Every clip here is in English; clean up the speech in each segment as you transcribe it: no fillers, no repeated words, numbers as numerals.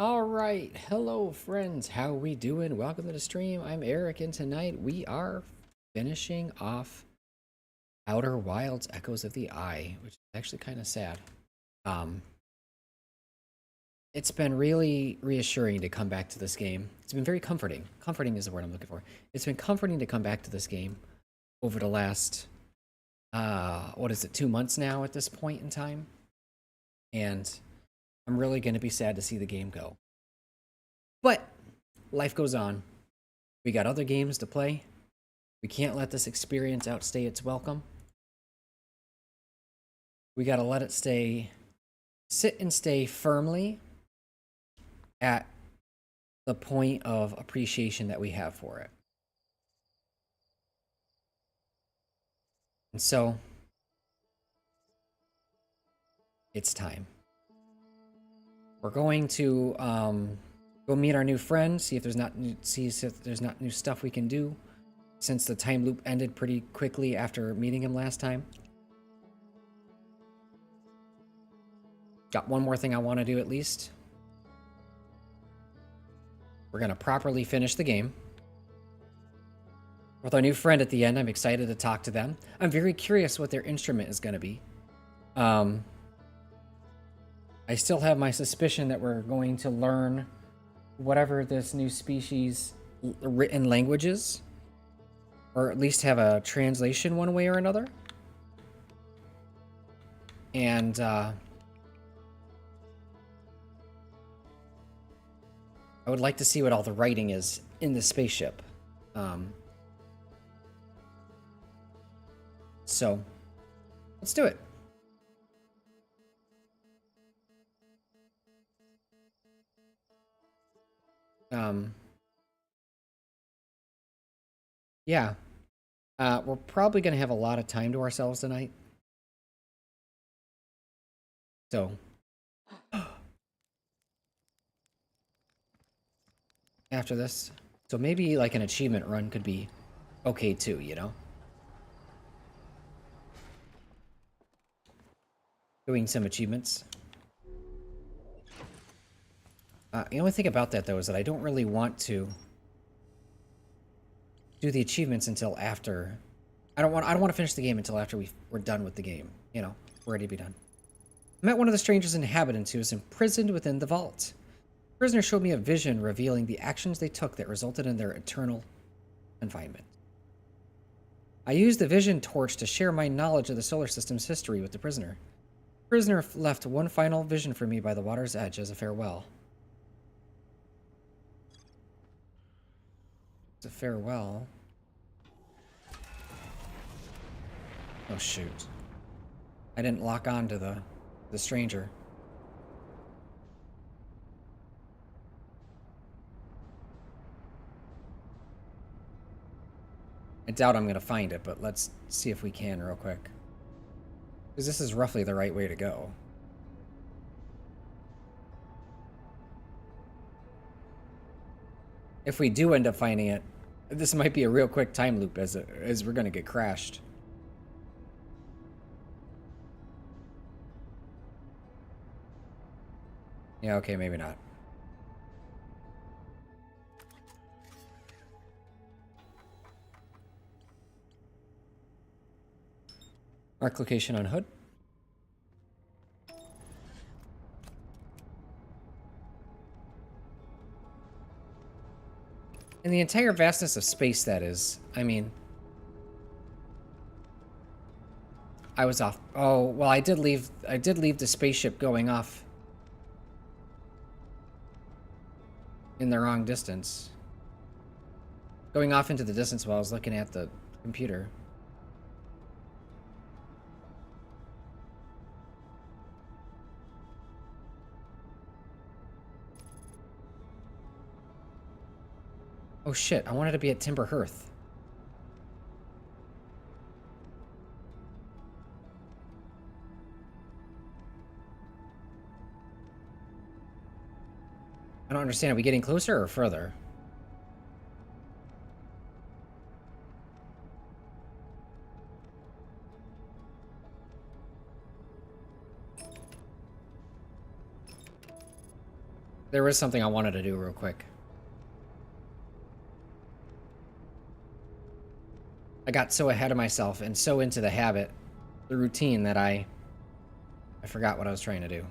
All right, hello friends, how we doing? Welcome to the stream. I'm Eric, and tonight we are finishing off Outer Wilds: Echoes of the Eye, which is actually kind of sad. Um, it's been really reassuring to come back to this game. It's been very comforting. Comforting is the word I'm looking for. It's been comforting to come back to this game over the last, what is it, 2 months now at this point in time, and I'm really going to be sad to see the game go. But life goes on. We got other games to play. We can't let this experience outstay its welcome. We got to let it sit and stay firmly at the point of appreciation that we have for it. And so, it's time. We're going to go meet our new friend, see if there's not new stuff we can do, since the time loop ended pretty quickly after meeting him last time. Got one more thing I want to do at least. We're going to properly finish the game. With our new friend at the end, I'm excited to talk to them. I'm very curious what their instrument is going to be. I still have my suspicion that we're going to learn whatever this new species' written language is, or at least have a translation one way or another. And I would like to see what all the writing is in the spaceship. So, let's do it. Yeah. We're probably going to have a lot of time to ourselves tonight. So, after this. So maybe like an achievement run could be okay too, you know? Doing some achievements. The only thing about that though is that I don't really want to do the achievements until after. I don't want to finish the game until after we're done with the game. You know, we're ready to be done. I met one of the stranger's inhabitants who was imprisoned within the vault. The prisoner showed me a vision revealing the actions they took that resulted in their eternal confinement. I used the vision torch to share my knowledge of the solar system's history with the prisoner. The prisoner left one final vision for me by the water's edge as a farewell. As a farewell? Oh shoot. I didn't lock on to the stranger. I doubt I'm gonna find it, but let's see if we can real quick. Because this is roughly the right way to go. If we do end up finding it, this might be a real quick time loop as we're gonna get crashed. Yeah, okay, maybe not. Mark location on HUD. In the entire vastness of space, that is. I mean, I was off. Oh, well, I did leave the spaceship going off in the wrong distance. Going off into the distance while I was looking at the computer. Oh shit, I wanted to be at Timber Hearth. I don't understand. Are we getting closer or further? There was something I wanted to do real quick. I got so ahead of myself and so into the habit, the routine, that I forgot what I was trying to do.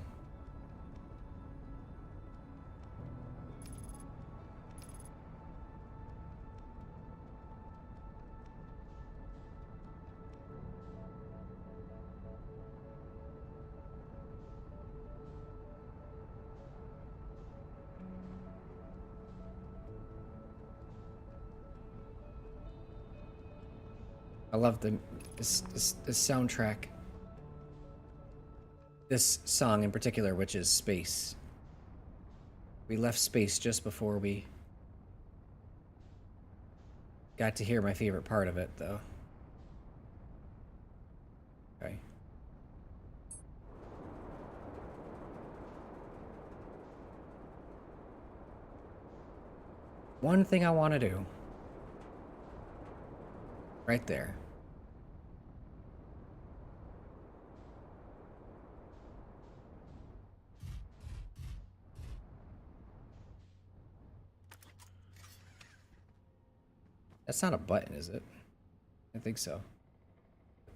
I love this soundtrack. This song in particular, which is Space. We left space just before we got to hear my favorite part of it, though. Okay. One thing I want to do. Right there. That's not a button, is it? I think so.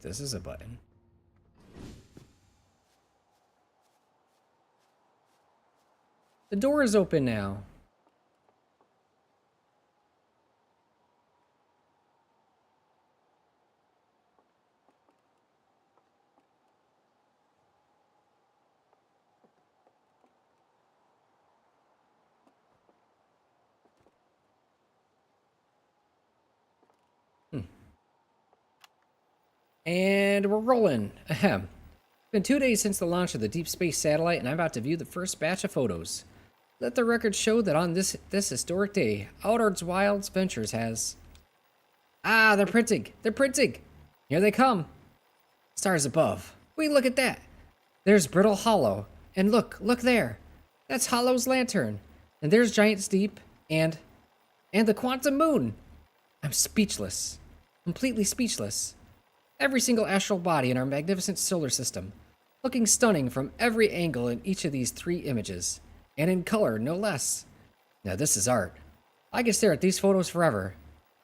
This is a button. The door is open now. And we're rolling. Ahem. It's been 2 days since the launch of the Deep Space satellite, and I'm about to view the first batch of photos. Let the record show that on this historic day, Outards Wilds Ventures has... Ah, they're printing! They're printing! Here they come! Stars above. Wait, look at that! There's Brittle Hollow. And look there! That's Hollow's lantern. And there's Giant's Deep, and the Quantum Moon! I'm speechless. Completely speechless. Every single astral body in our magnificent solar system, looking stunning from every angle in each of these 3 images, and in color, no less. Now this is art. I could stare at these photos forever.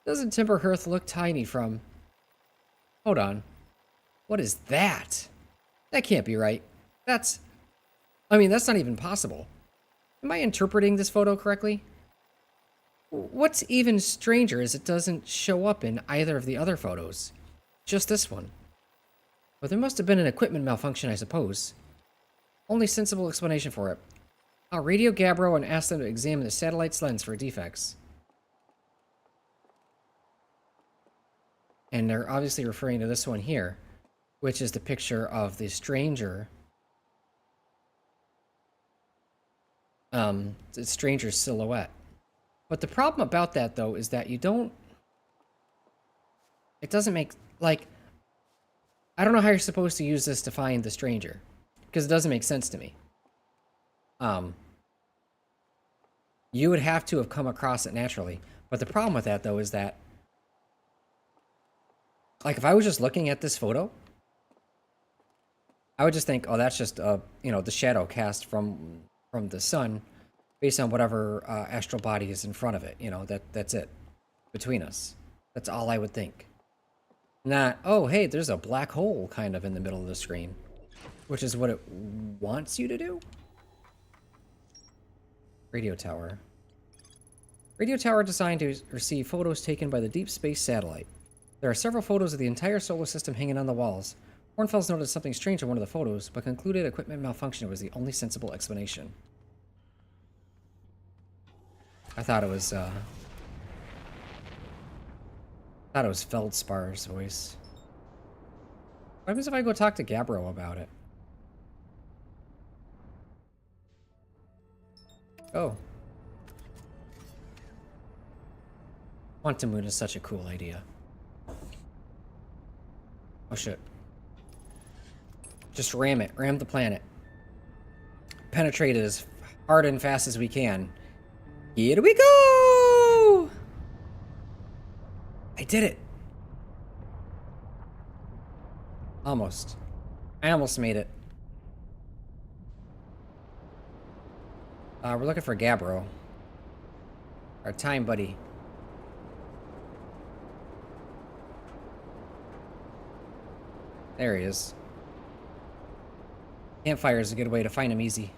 Doesn't Timberhearth look tiny from... Hold on. What is that? That can't be right. That's not even possible. Am I interpreting this photo correctly? What's even stranger is it doesn't show up in either of the other photos. Just this one. But there must have been an equipment malfunction, I suppose. Only sensible explanation for it. I'll radio Gabbro and ask them to examine the satellite's lens for defects. And they're obviously referring to this one here, which is the picture of the stranger. The stranger's silhouette. But the problem about that, though, is that it doesn't make... Like, I don't know how you're supposed to use this to find the stranger, because it doesn't make sense to me. You would have to have come across it naturally. But the problem with that, though, is that, like, if I was just looking at this photo, I would just think, oh, that's just, the shadow cast from the sun based on whatever astral body is in front of it. That's it between us. That's all I would think. Not, oh, hey, there's a black hole kind of in the middle of the screen, which is what it wants you to do. Radio tower. Radio tower designed to receive photos taken by the Deep Space satellite. There are several photos of the entire solar system hanging on the walls. Hornfels noticed something strange in one of the photos, but concluded equipment malfunction was the only sensible explanation. I thought it was Feldspar's voice. What happens if I go talk to Gabbro about it? Oh. Quantum Moon is such a cool idea. Oh shit. Just ram it. Ram the planet. Penetrate it as hard and fast as we can. Here we go! I did it. Almost. I almost made it. We're looking for Gabbro. Our time buddy. There he is. Campfire is a good way to find him easy.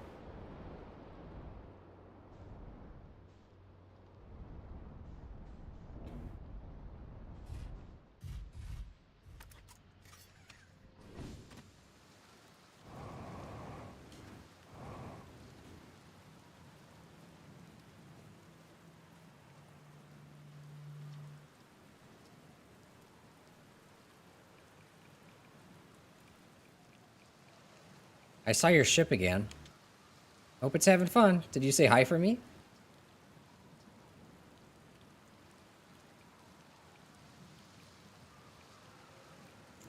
I saw your ship again. Hope it's having fun. Did you say hi for me?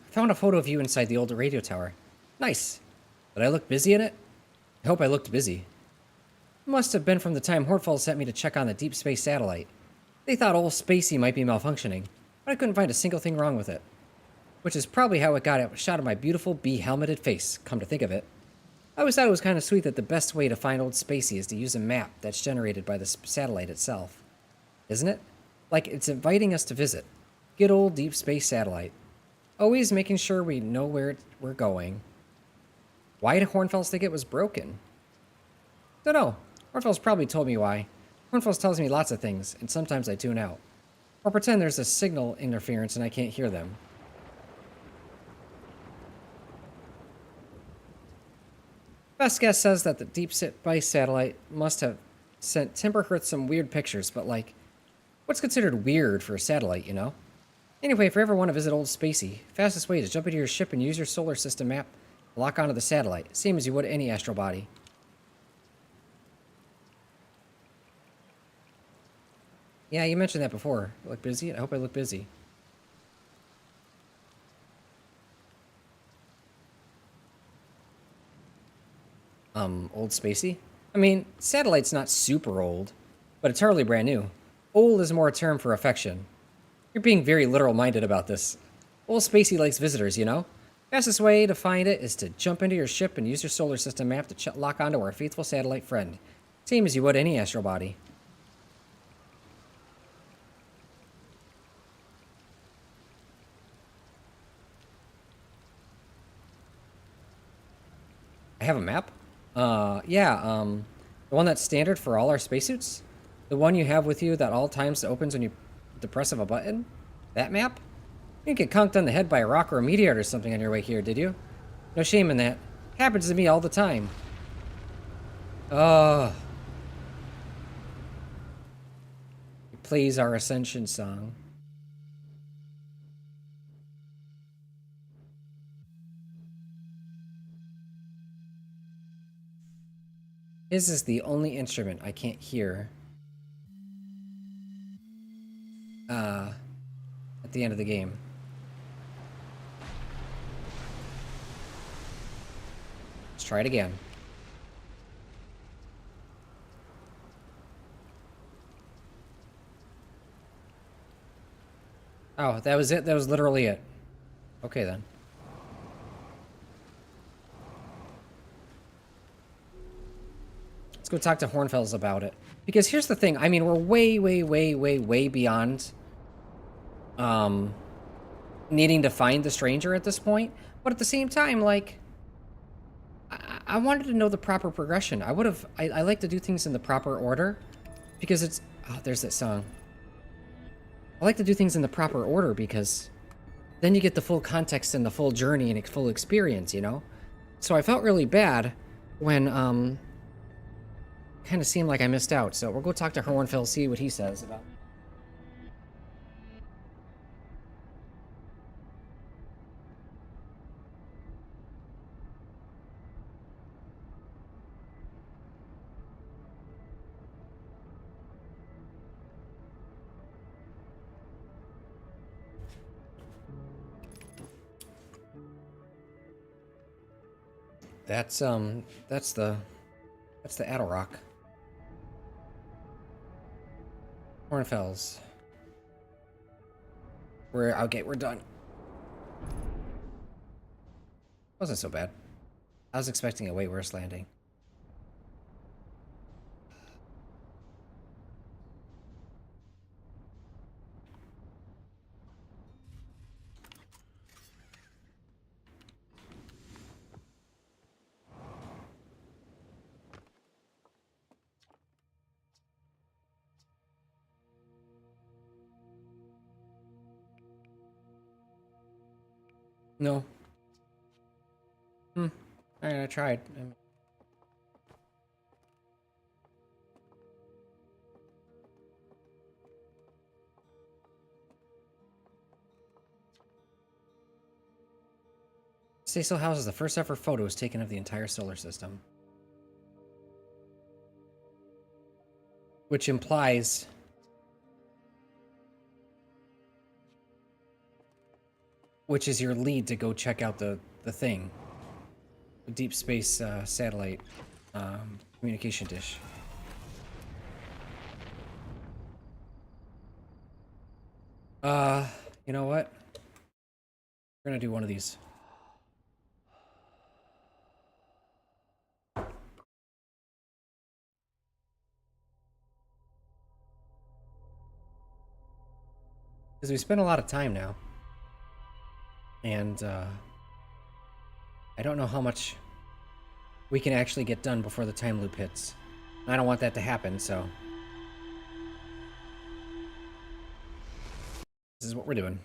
I found a photo of you inside the old radio tower. Nice. Did I look busy in it? I hope I looked busy. It must have been from the time Hortfall sent me to check on the deep space satellite. They thought old Spacey might be malfunctioning, but I couldn't find a single thing wrong with it. Which is probably how it got a shot of my beautiful bee-helmeted face, come to think of it. I always thought it was kind of sweet that the best way to find old Spacey is to use a map that's generated by the satellite itself. Isn't it? Like it's inviting us to visit. Good old deep space satellite. Always making sure we know where we're going. Why did Hornfels think it was broken? Don't know. Hornfels probably told me why. Hornfels tells me lots of things, and sometimes I tune out. Or pretend there's a signal interference and I can't hear them. Best guess says that the deep space satellite must have sent Timberhearth some weird pictures, but like, what's considered weird for a satellite, you know? Anyway, if you ever want to visit old Spacey, fastest way is jump into your ship and use your solar system map, lock onto the satellite, same as you would any astral body. Yeah, you mentioned that before. Look busy? I hope I look busy. Old Spacey? I mean, satellite's not super old, but it's hardly brand new. Old is more a term for affection. You're being very literal-minded about this. Old Spacey likes visitors, you know? Fastest way to find it is to jump into your ship and use your solar system map to lock onto our faithful satellite friend. Same as you would any astral body. I have a map? The one that's standard for all our spacesuits? The one you have with you that all times opens when you the press of a button? That map? You didn't get conked on the head by a rock or a meteor or something on your way here, did you? No shame in that. Happens to me all the time. It plays our Ascension song. His is the only instrument I can't hear. At the end of the game. Let's try it again. Oh, that was it? That was literally it. Okay, then. Let's go talk to Hornfels about it. Because here's the thing. I mean, we're way beyond needing to find the stranger at this point. But at the same time, like, I wanted to know the proper progression. I like to do things in the proper order. Because it's... Oh, there's that song. I like to do things in the proper order because then you get the full context and the full journey and full experience, you know? So I felt really bad when, kind of seemed like I missed out. So we'll go talk to Hornfels, see what he says about... That's the Adderrock. Hornfels. We're done. Wasn't so bad. I was expecting a way worse landing. No. Alright, I tried. Cecil houses the first ever photos taken of the entire solar system. Which implies... which is your lead to go check out the thing. The deep space satellite communication dish. You know what? We're gonna do one of these. Because we spent a lot of time now. And, I don't know how much we can actually get done before the time loop hits. I don't want that to happen, so... this is what we're doing.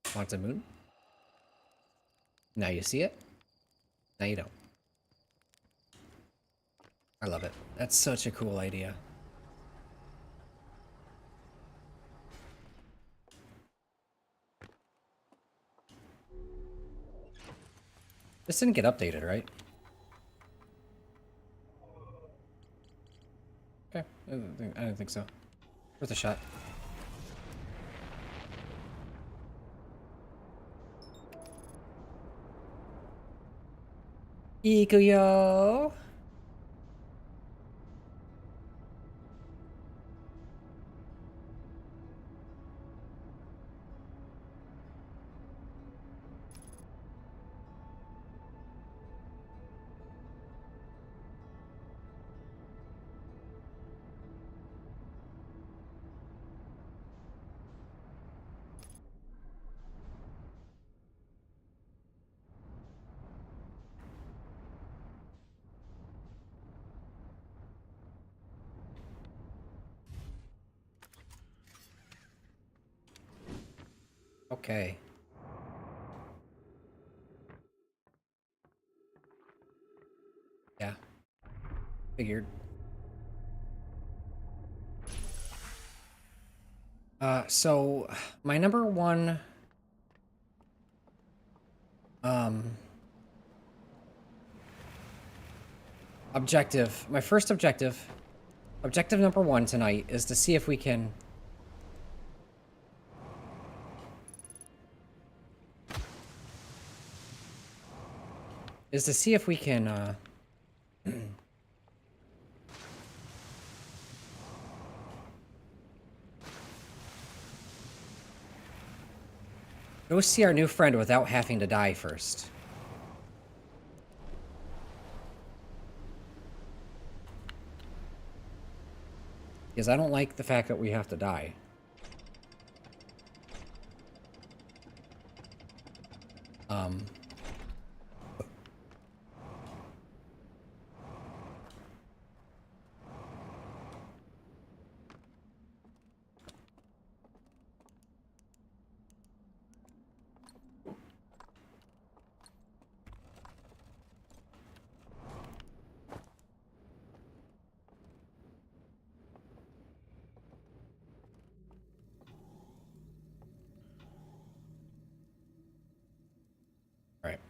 Quantum Moon? Now you see it? Now you don't. I love it. That's such a cool idea. This didn't get updated, right? Okay, I don't think so. Worth a shot. Ikuyo! Okay. Yeah. Figured. So my number one objective, my first objective number one tonight is to see if we can go see our new friend without having to die first. Because I don't like the fact that we have to die. Right.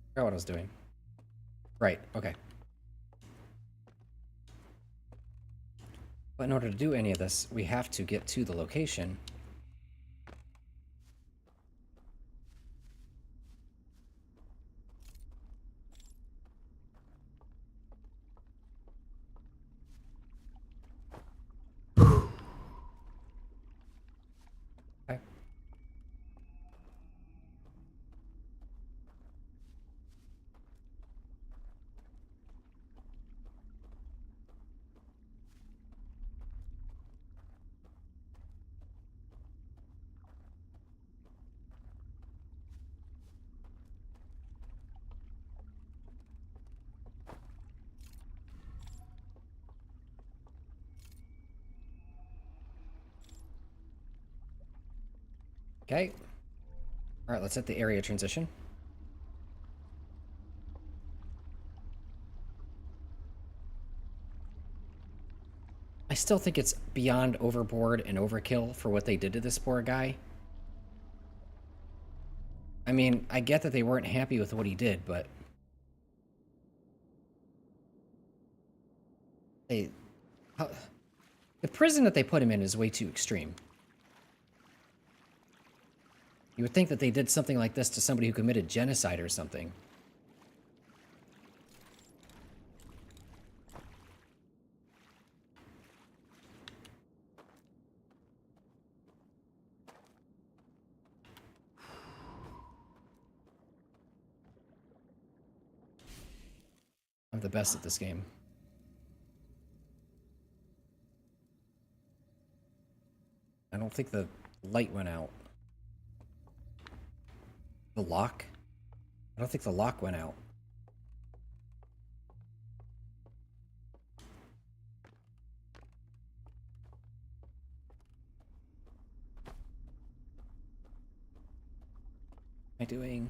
I forgot what I was doing. Right, okay. But in order to do any of this, we have to get to the location. Okay. Okay. Alright, let's hit the area transition. I still think it's beyond overboard and overkill for what they did to this poor guy. I mean, I get that they weren't happy with what he did, but they... the prison that they put him in is way too extreme. You would think that they did something like this to somebody who committed genocide or something. I'm the best at this game. I don't think the light went out. The lock? I don't think the lock went out. What am I doing?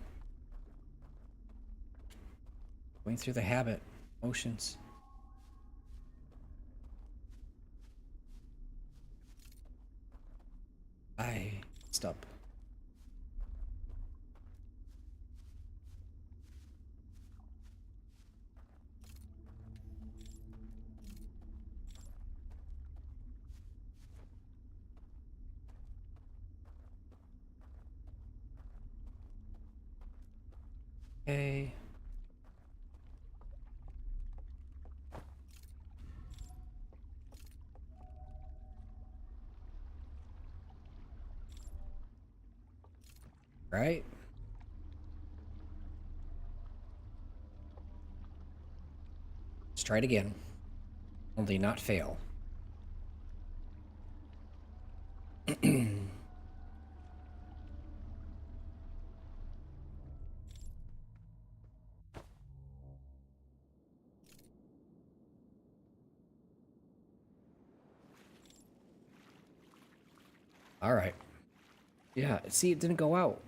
Going through the habit. Motions. I stop. Okay. Right? Let's try it again. Only not fail. Alright. Yeah, see, it didn't go out.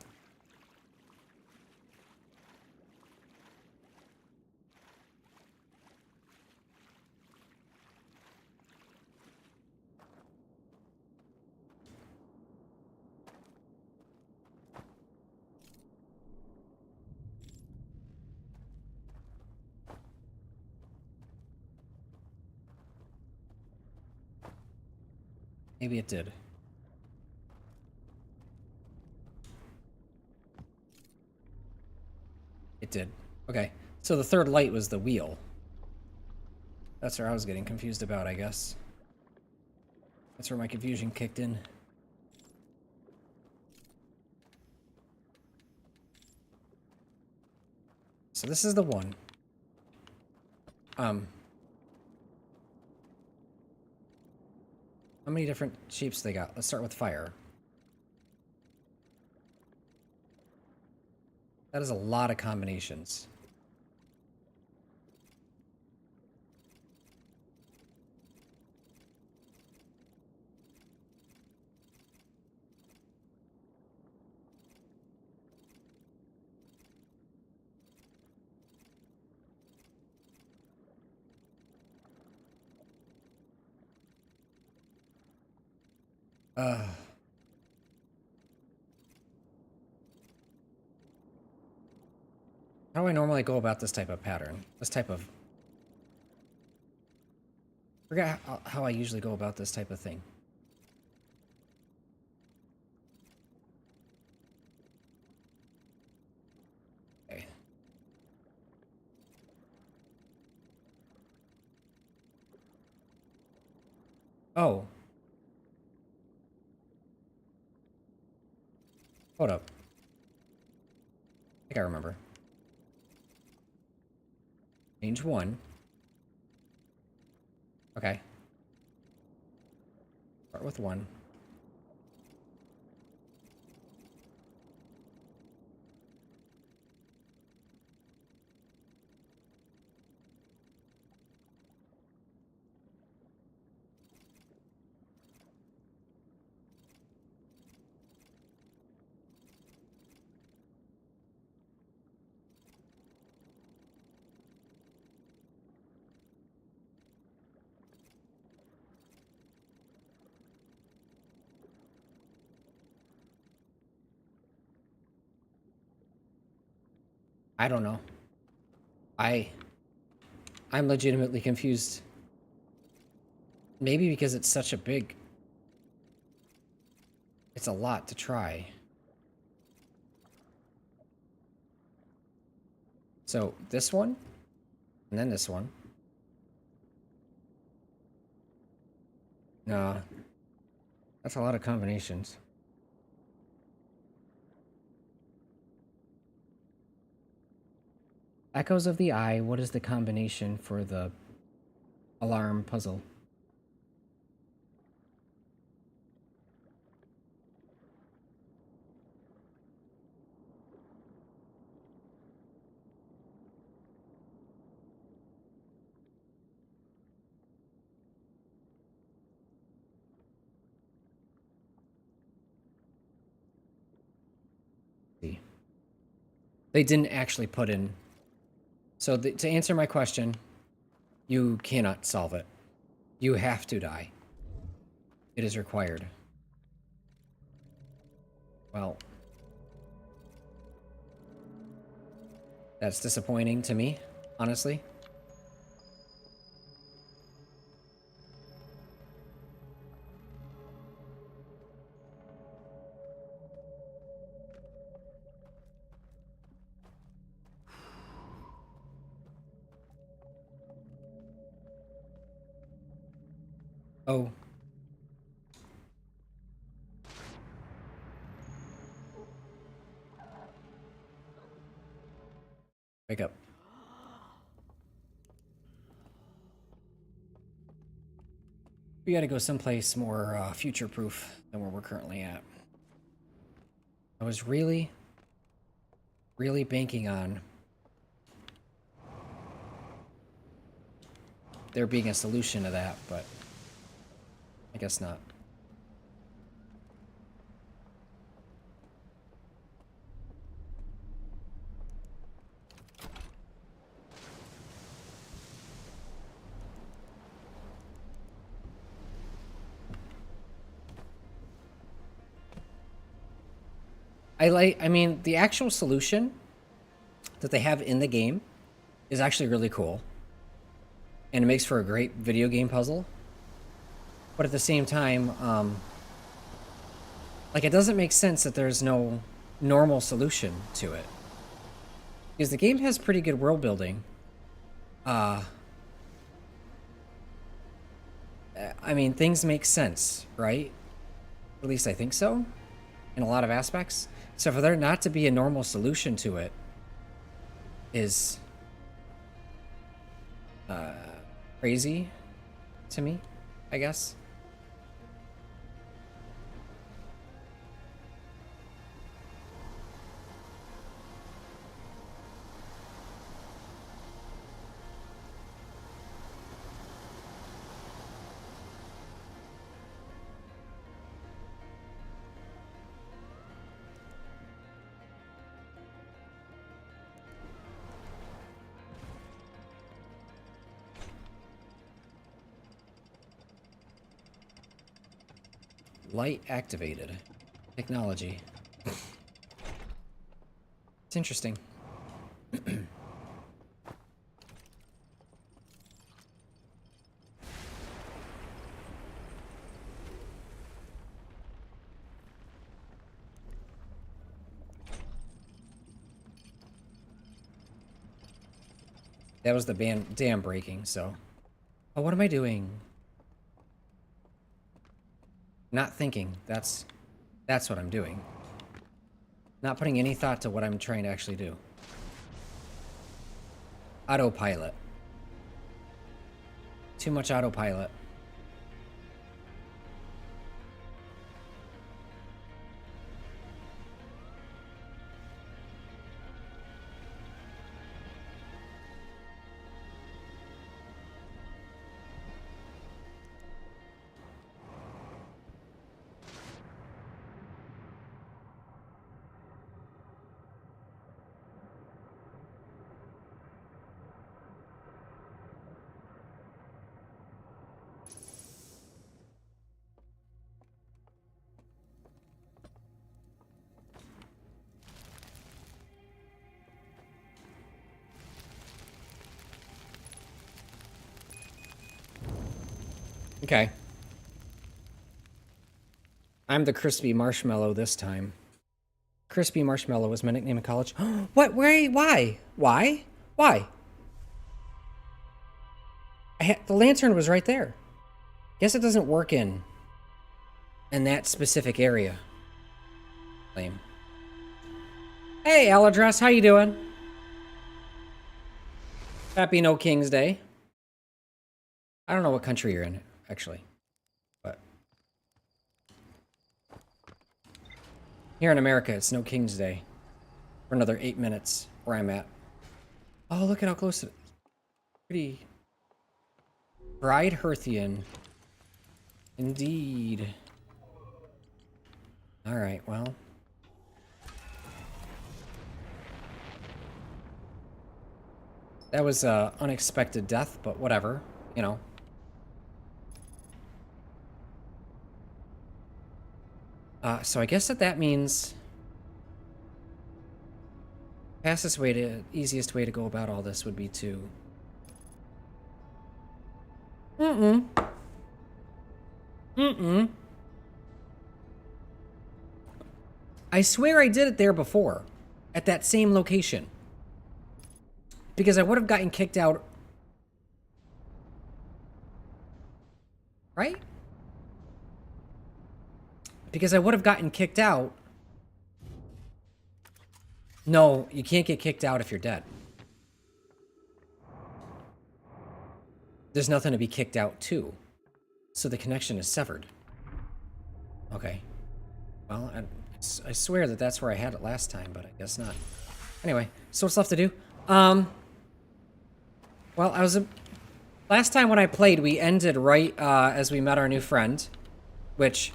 Maybe it did. It did. Okay. So the third light was the wheel. That's where I was getting confused about, I guess. That's where my confusion kicked in. So this is the one. How many different shapes they got? Let's start with fire. That is a lot of combinations. How do I normally go about this type of pattern? This type of... forget how I usually go about this type of thing. Okay. Oh. Hold up. I think I remember. Change one. Okay. Start with one. I don't know. I I'm legitimately confused. Maybe because it's such a big... It's a lot to try. So, this one, and then this one. No, that's a lot of combinations. Echoes of the Eye, what is the combination for the alarm puzzle? See. They didn't actually put in... So to answer my question, you cannot solve it. You have to die. It is required. Well, that's disappointing to me, honestly. Oh. Wake up. We gotta go someplace more future-proof than where we're currently at. I was really banking on there being a solution to that, but I guess not. I mean, the actual solution that they have in the game is actually really cool. And it makes for a great video game puzzle. But at the same time, like, it doesn't make sense that there's no normal solution to it. Because the game has pretty good world building. I mean, things make sense, right? At least I think so, in a lot of aspects. So for there not to be a normal solution to it is crazy to me, I guess. Light activated. Technology. It's interesting. That was the dam breaking, so... Oh, what am I doing? Not thinking. That's what I'm doing. Not putting any thought to what I'm trying to actually do. Autopilot. Too much autopilot. Okay. I'm the crispy marshmallow this time. Crispy marshmallow was my nickname in college. What? Where? Why? Why? Why? The lantern was right there. Guess it doesn't work in that specific area. Lame. Hey, Aladras, how you doing? Happy No King's Day. I don't know what country you're in, actually. But here in America, it's No King's Day. For another 8 minutes, where I'm at. Oh, look at how close it is. Pretty. Bride Herthian. Indeed. Alright, well. That was an unexpected death, but whatever, you know. So I guess that means easiest way to go about all this would be to I swear I did it there before, at that same location. Because I would have gotten kicked out. Right? Because I would have gotten kicked out. No, you can't get kicked out if you're dead. There's nothing to be kicked out to. So the connection is severed. Okay. Well, I swear that that's where I had it last time, but I guess not. Anyway, so what's left to do? Well, last time when I played, we ended right as we met our new friend, which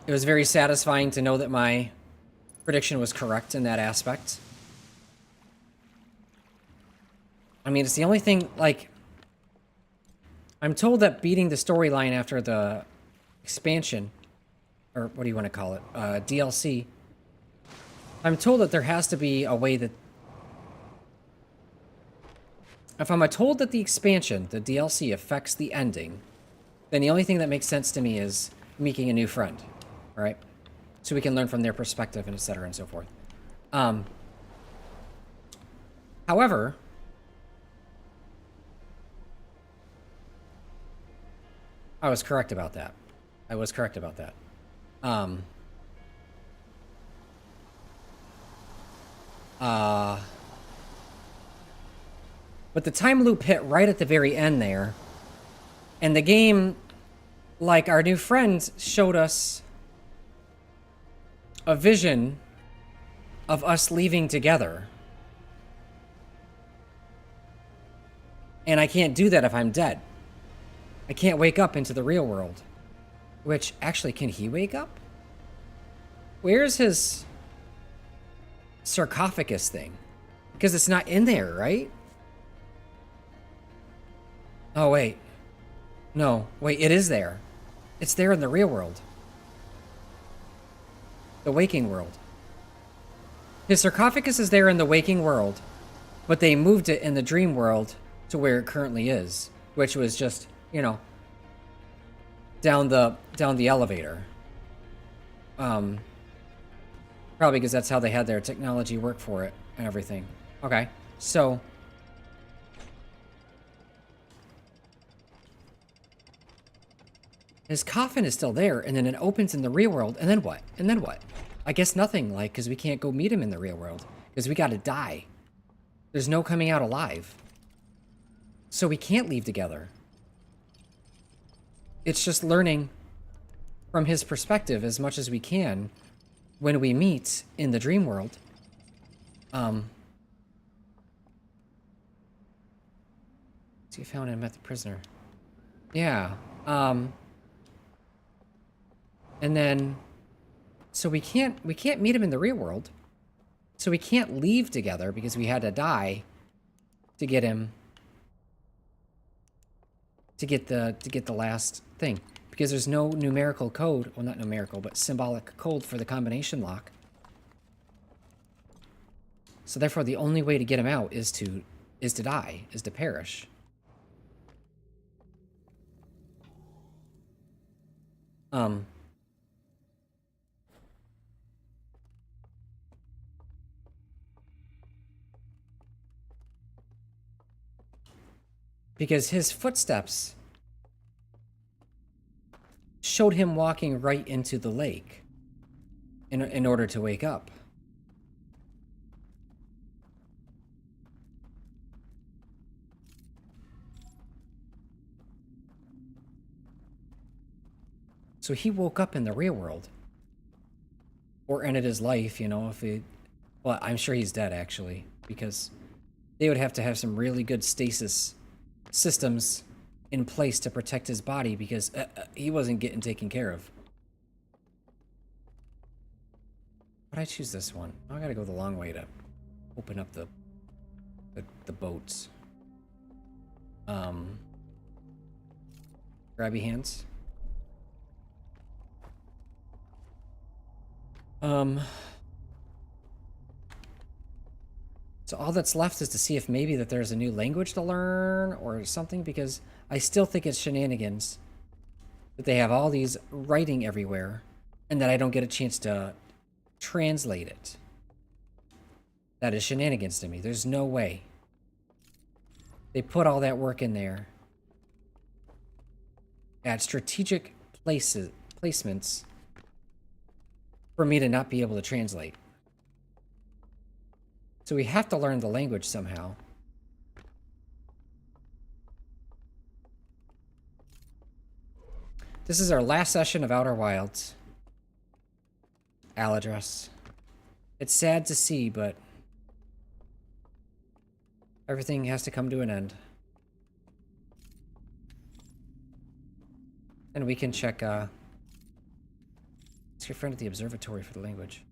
it was very satisfying to know that my prediction was correct in that aspect. I mean, it's the only thing, like, I'm told that beating the storyline after the expansion, or what do you want to call it, DLC, I'm told that there has to be a way that, if I'm told that the expansion, the DLC, affects the ending, then the only thing that makes sense to me is making a new friend, right? So we can learn from their perspective and etc. and so forth. However, I was correct about that. I was correct about that. But the time loop hit right at the very end there. And the game, like our new friend showed us a vision of us leaving together. And I can't do that if I'm dead. I can't wake up into the real world. Which, actually, can he wake up? Where's his sarcophagus thing? Because it's not in there, right? Oh, wait. No, wait, it is there. It's there in the real world. The waking world. His sarcophagus is there in the waking world, but they moved it in the dream world to where it currently is, which was just, you know, down the elevator. Probably because that's how they had their technology work for it and everything. Okay, so his coffin is still there, and then it opens in the real world, and then what? And then what? I guess nothing, like, because we can't go meet him in the real world, because we gotta die. There's no coming out alive. So we can't leave together. It's just learning from his perspective as much as we can when we meet in the dream world. So you found and met the prisoner. Yeah. And then, so we can't meet him in the real world. So we can't leave together because we had to die to get him, to get the last thing. Because there's no numerical code, well, not numerical, but symbolic code for the combination lock. So therefore, the only way to get him out is to die, is to perish. Um, because his footsteps showed him walking right into the lake in order to wake up. So he woke up in the real world. Or ended his life, you know, if he... Well, I'm sure he's dead, actually. Because they would have to have some really good stasis systems in place to protect his body because he wasn't getting taken care of. Why'd I choose this one? Oh, I gotta go the long way to open up the boats. Grabby hands. So all that's left is to see if maybe that there's a new language to learn or something, because I still think it's shenanigans that they have all these writing everywhere and that I don't get a chance to translate it. That is shenanigans to me. There's no way. They put all that work in there at strategic placements for me to not be able to translate. So we have to learn the language somehow. This is our last session of Outer Wilds. Aladras. It's sad to see, but everything has to come to an end. And we can check, ask your friend at the observatory for the language.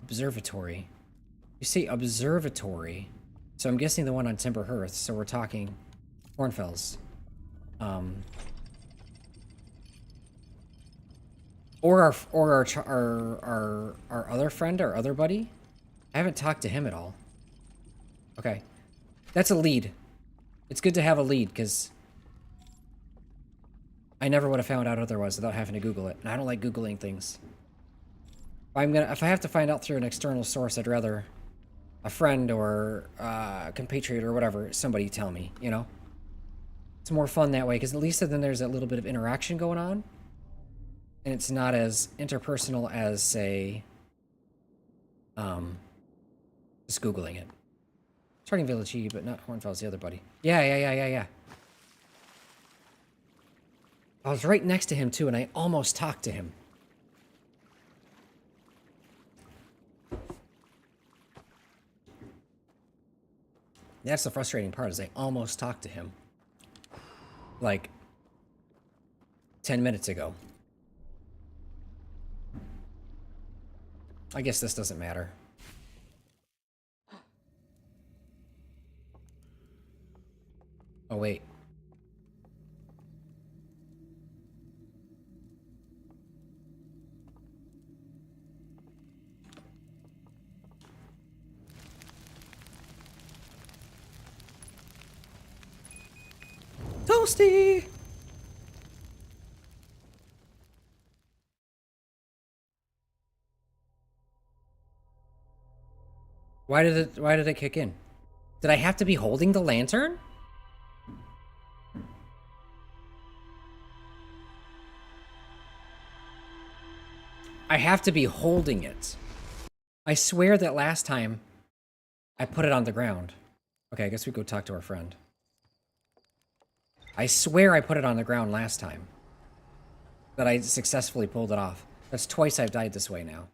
Observatory. You say observatory. So I'm guessing the one on Timber Hearth, so we're talking Hornfells. Or our other friend, our other buddy. I haven't talked to him at all. Okay. That's a lead. It's good to have a lead, because I never would have found out otherwise without having to Google it. And I don't like Googling things. If I have to find out through an external source, I'd rather a friend or a compatriot or whatever, somebody tell me, you know? It's more fun that way, because at least then there's a little bit of interaction going on. And it's not as interpersonal as, say, just Googling it. Starting Village E, but not Hornfels, the other buddy. Yeah. I was right next to him, too, and I almost talked to him. That's the frustrating part, is I almost talked to him. Like, 10 minutes ago. I guess this doesn't matter. Oh, wait. Toasty! Why did it kick in? Did I have to be holding the lantern? I have to be holding it. I swear that last time I put it on the ground. Okay, I guess we go talk to our friend. I swear I put it on the ground last time. That I successfully pulled it off. That's twice I've died this way now.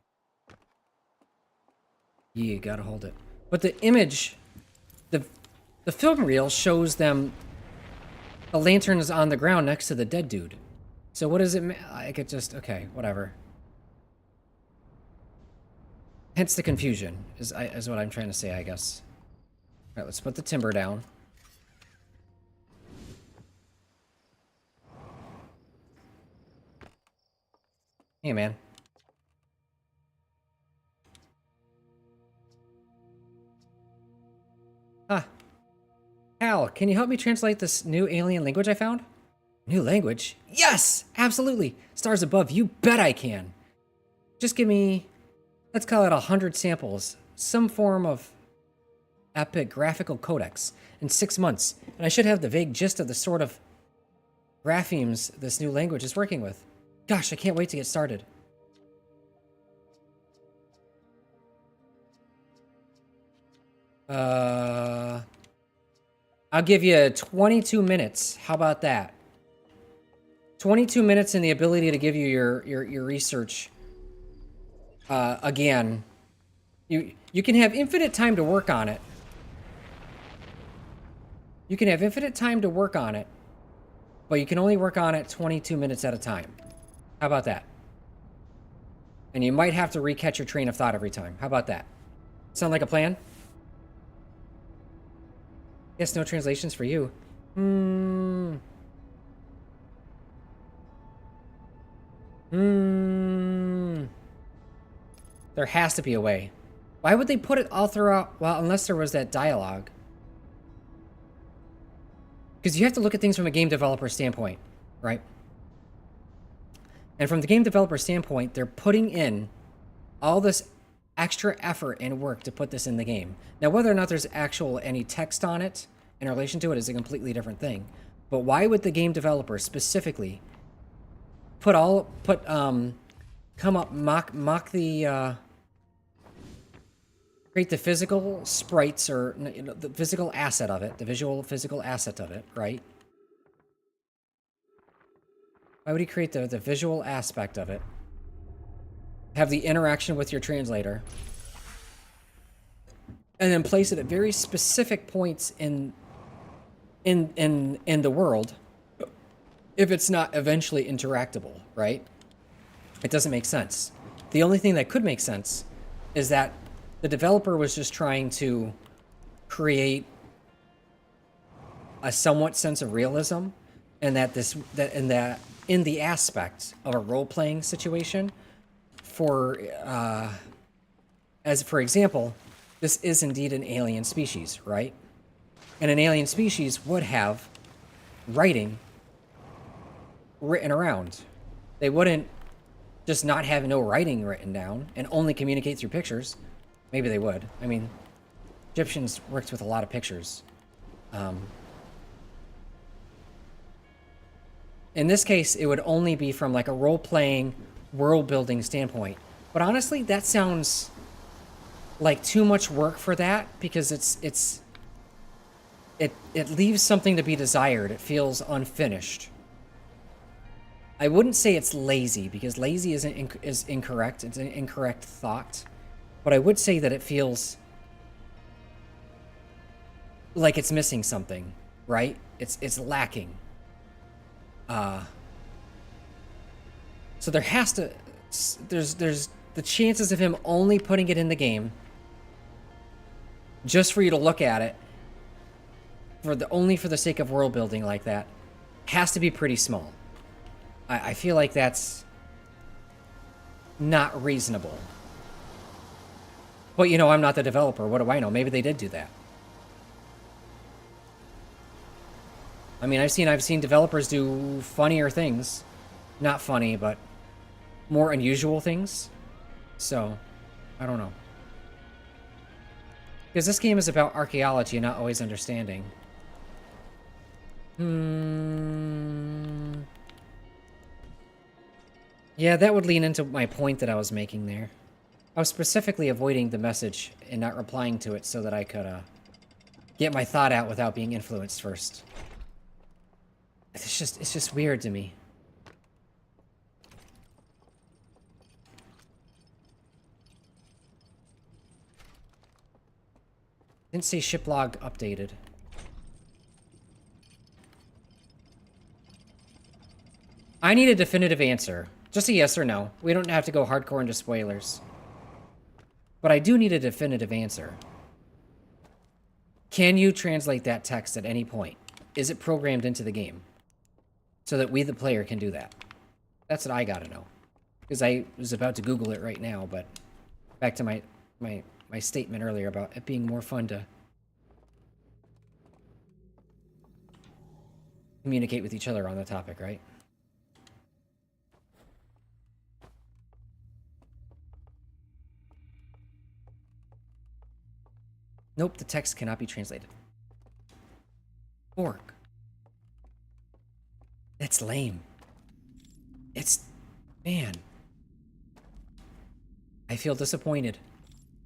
Yeah, you gotta hold it. But the image, the film reel shows them, the lantern is on the ground next to the dead dude. So what does it mean? I could just, okay, whatever. Hence the confusion, is what I'm trying to say, I guess. Alright, let's put the timber down. Hey, man. Ah. Hal, can you help me translate this new alien language I found? New language? Yes! Absolutely! Stars above, you bet I can! Just give me, let's call it 100 samples. Some form of epigraphical codex in 6 months. And I should have the vague gist of the sort of graphemes this new language is working with. Gosh, I can't wait to get started. I'll give you 22 minutes. How about that? 22 minutes and the ability to give you your research. Again, you can have infinite time to work on it. You can have infinite time to work on it, but you can only work on it 22 minutes at a time. How about that? And you might have to recatch your train of thought every time. How about that? Sound like a plan? Yes, no translations for you. There has to be a way. Why would they put it all throughout? Well, unless there was that dialogue. Because you have to look at things from a game developer standpoint, right? And from the game developer standpoint, they're putting in all this extra effort and work to put this in the game. Now, whether or not there's actual any text on it in relation to it is a completely different thing. But why would the game developer specifically mock the create the physical sprites, or the physical asset of it, the visual physical asset of it, right? Why would he create the visual aspect of it? Have the interaction with your translator, and then place it at very specific points in the world if it's not eventually interactable, right? It doesn't make sense. The only thing that could make sense is that the developer was just trying to create a somewhat sense of realism, and that in the aspect of a role-playing situation, for example, this is indeed an alien species, right? And an alien species would have writing written around. They wouldn't just not have no writing written down and only communicate through pictures. Maybe they would. I mean, Egyptians worked with a lot of pictures. In this case, it would only be from like a role-playing, world-building standpoint. But honestly, that sounds like too much work for that, because it leaves something to be desired. It feels unfinished. I wouldn't say it's lazy, because lazy is incorrect. It's an incorrect thought. But I would say that it feels like it's missing something, right? It's lacking. So there has to, there's the chances of him only putting it in the game just for you to look at it only for the sake of world building like that has to be pretty small. I feel like that's not reasonable. But, I'm not the developer. What do I know? Maybe they did do that. I mean, I've seen developers do funnier things. Not funny, but more unusual things. So, I don't know. Because this game is about archaeology and not always understanding. Yeah, that would lean into my point that I was making there. I was specifically avoiding the message and not replying to it so that I could get my thought out without being influenced first. It's just weird to me. Didn't say ship log updated. I need a definitive answer. Just a yes or no. We don't have to go hardcore into spoilers. But I do need a definitive answer. Can you translate that text at any point? Is it programmed into the game? So that we, the player, can do that. That's what I gotta know. Because I was about to Google it right now, but back to my statement earlier about it being more fun to communicate with each other on the topic, right? Nope, the text cannot be translated. Fork. That's lame. It's... Man. I feel disappointed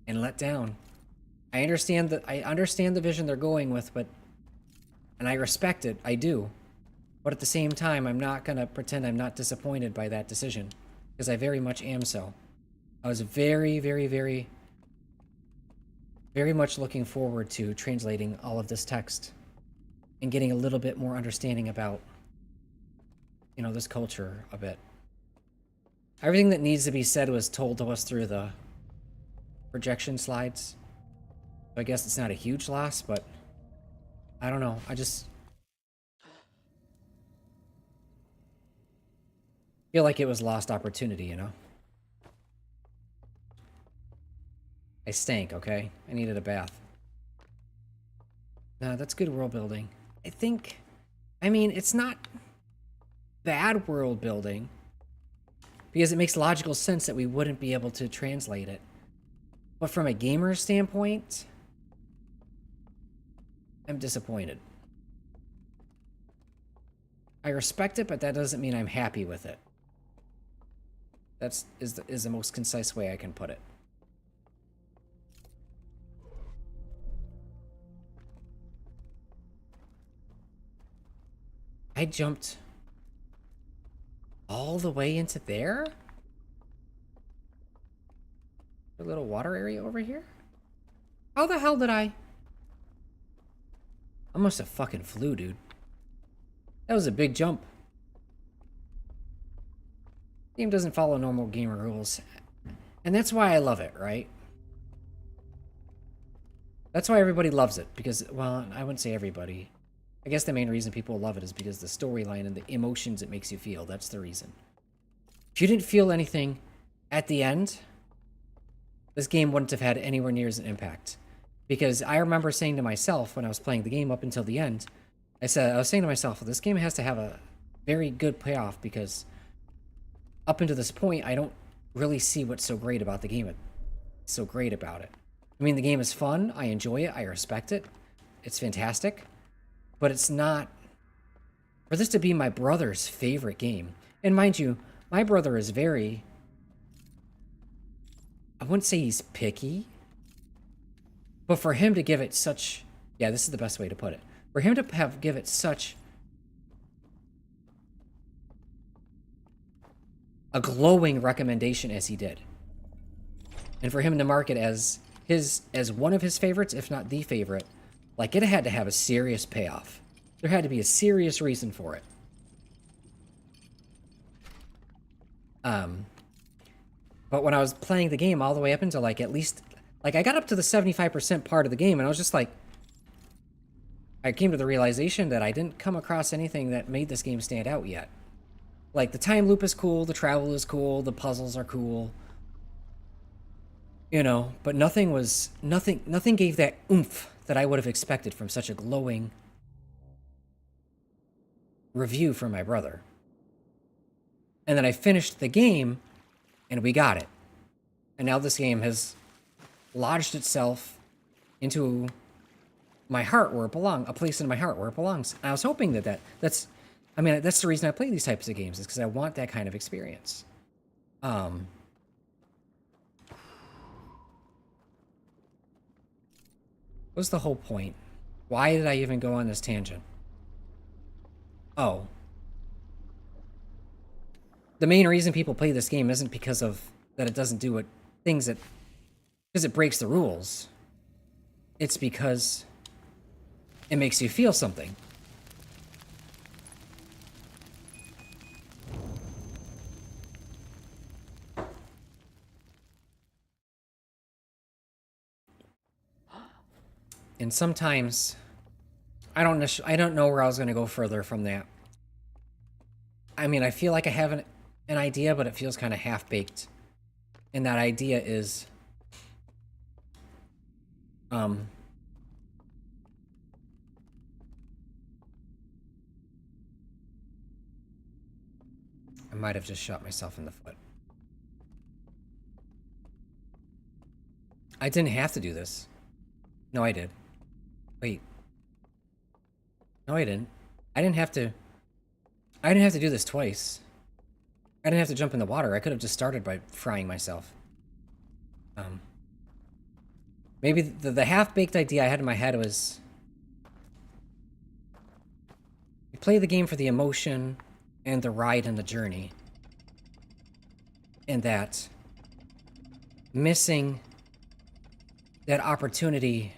and let down. I understand the vision they're going with, but... And I respect it, I do. But at the same time, I'm not gonna pretend I'm not disappointed by that decision. Because I very much am so. I was very, very, very... very much looking forward to translating all of this text. And getting a little bit more understanding about, you know, this culture a bit. Everything that needs to be said was told to us through the projection slides. So I guess it's not a huge loss, but I don't know. I just feel like it was lost opportunity, you know? I stank, okay? I needed a bath. No, that's good world building. I think, I mean, it's not bad world building because it makes logical sense that we wouldn't be able to translate it. But from a gamer standpoint, I'm disappointed. I respect it, but that doesn't mean I'm happy with it. That's the most concise way I can put it. I jumped all the way into there? A little water area over here? How the hell did I must have fucking flew, dude. That was a big jump. Game doesn't follow normal gamer rules. And that's why I love it, right? That's why everybody loves it. Because, well, I wouldn't say everybody. I guess the main reason people love it is because the storyline and the emotions it makes you feel. That's the reason. If you didn't feel anything at the end, this game wouldn't have had anywhere near as an impact. Because I remember saying to myself when I was playing the game up until the end, I was saying to myself, well, this game has to have a very good payoff because up until this point, I don't really see what's so great about the game. It's so great about it. I mean, the game is fun. I enjoy it. I respect it. It's fantastic. But it's not... For this to be my brother's favorite game... And mind you, my brother is very... I wouldn't say he's picky. But for him to give it such... Yeah, this is the best way to put it. For him to give it such... a glowing recommendation as he did. And for him to mark it as one of his favorites, if not the favorite... Like, it had to have a serious payoff. There had to be a serious reason for it. But when I was playing the game all the way up into, like, at least... Like, I got up to the 75% part of the game, and I was just like... I came to the realization that I didn't come across anything that made this game stand out yet. Like, the time loop is cool, the travel is cool, the puzzles are cool. You know, but nothing gave that oomph that I would have expected from such a glowing review from my brother. And then I finished the game, and we got it. And now this game has lodged itself into my heart where it belongs, a place in my heart where it belongs. And I was hoping that's the reason I play these types of games, is because I want that kind of experience. What was the whole point? Why did I even go on this tangent? Oh. The main reason people play this game isn't because of that it doesn't do because it breaks the rules. It's because it makes you feel something. And sometimes I don't know where I was going to go further from that. I mean, I feel like I have an idea, but it feels kind of half-baked. And that idea is I might have just shot myself in the foot. I didn't have to do this. No, I did. Wait. No, I didn't. I didn't have to do this twice. I didn't have to jump in the water. I could have just started by frying myself. Maybe the half-baked idea I had in my head was... You play the game for the emotion and the ride and the journey. And that missing that opportunity...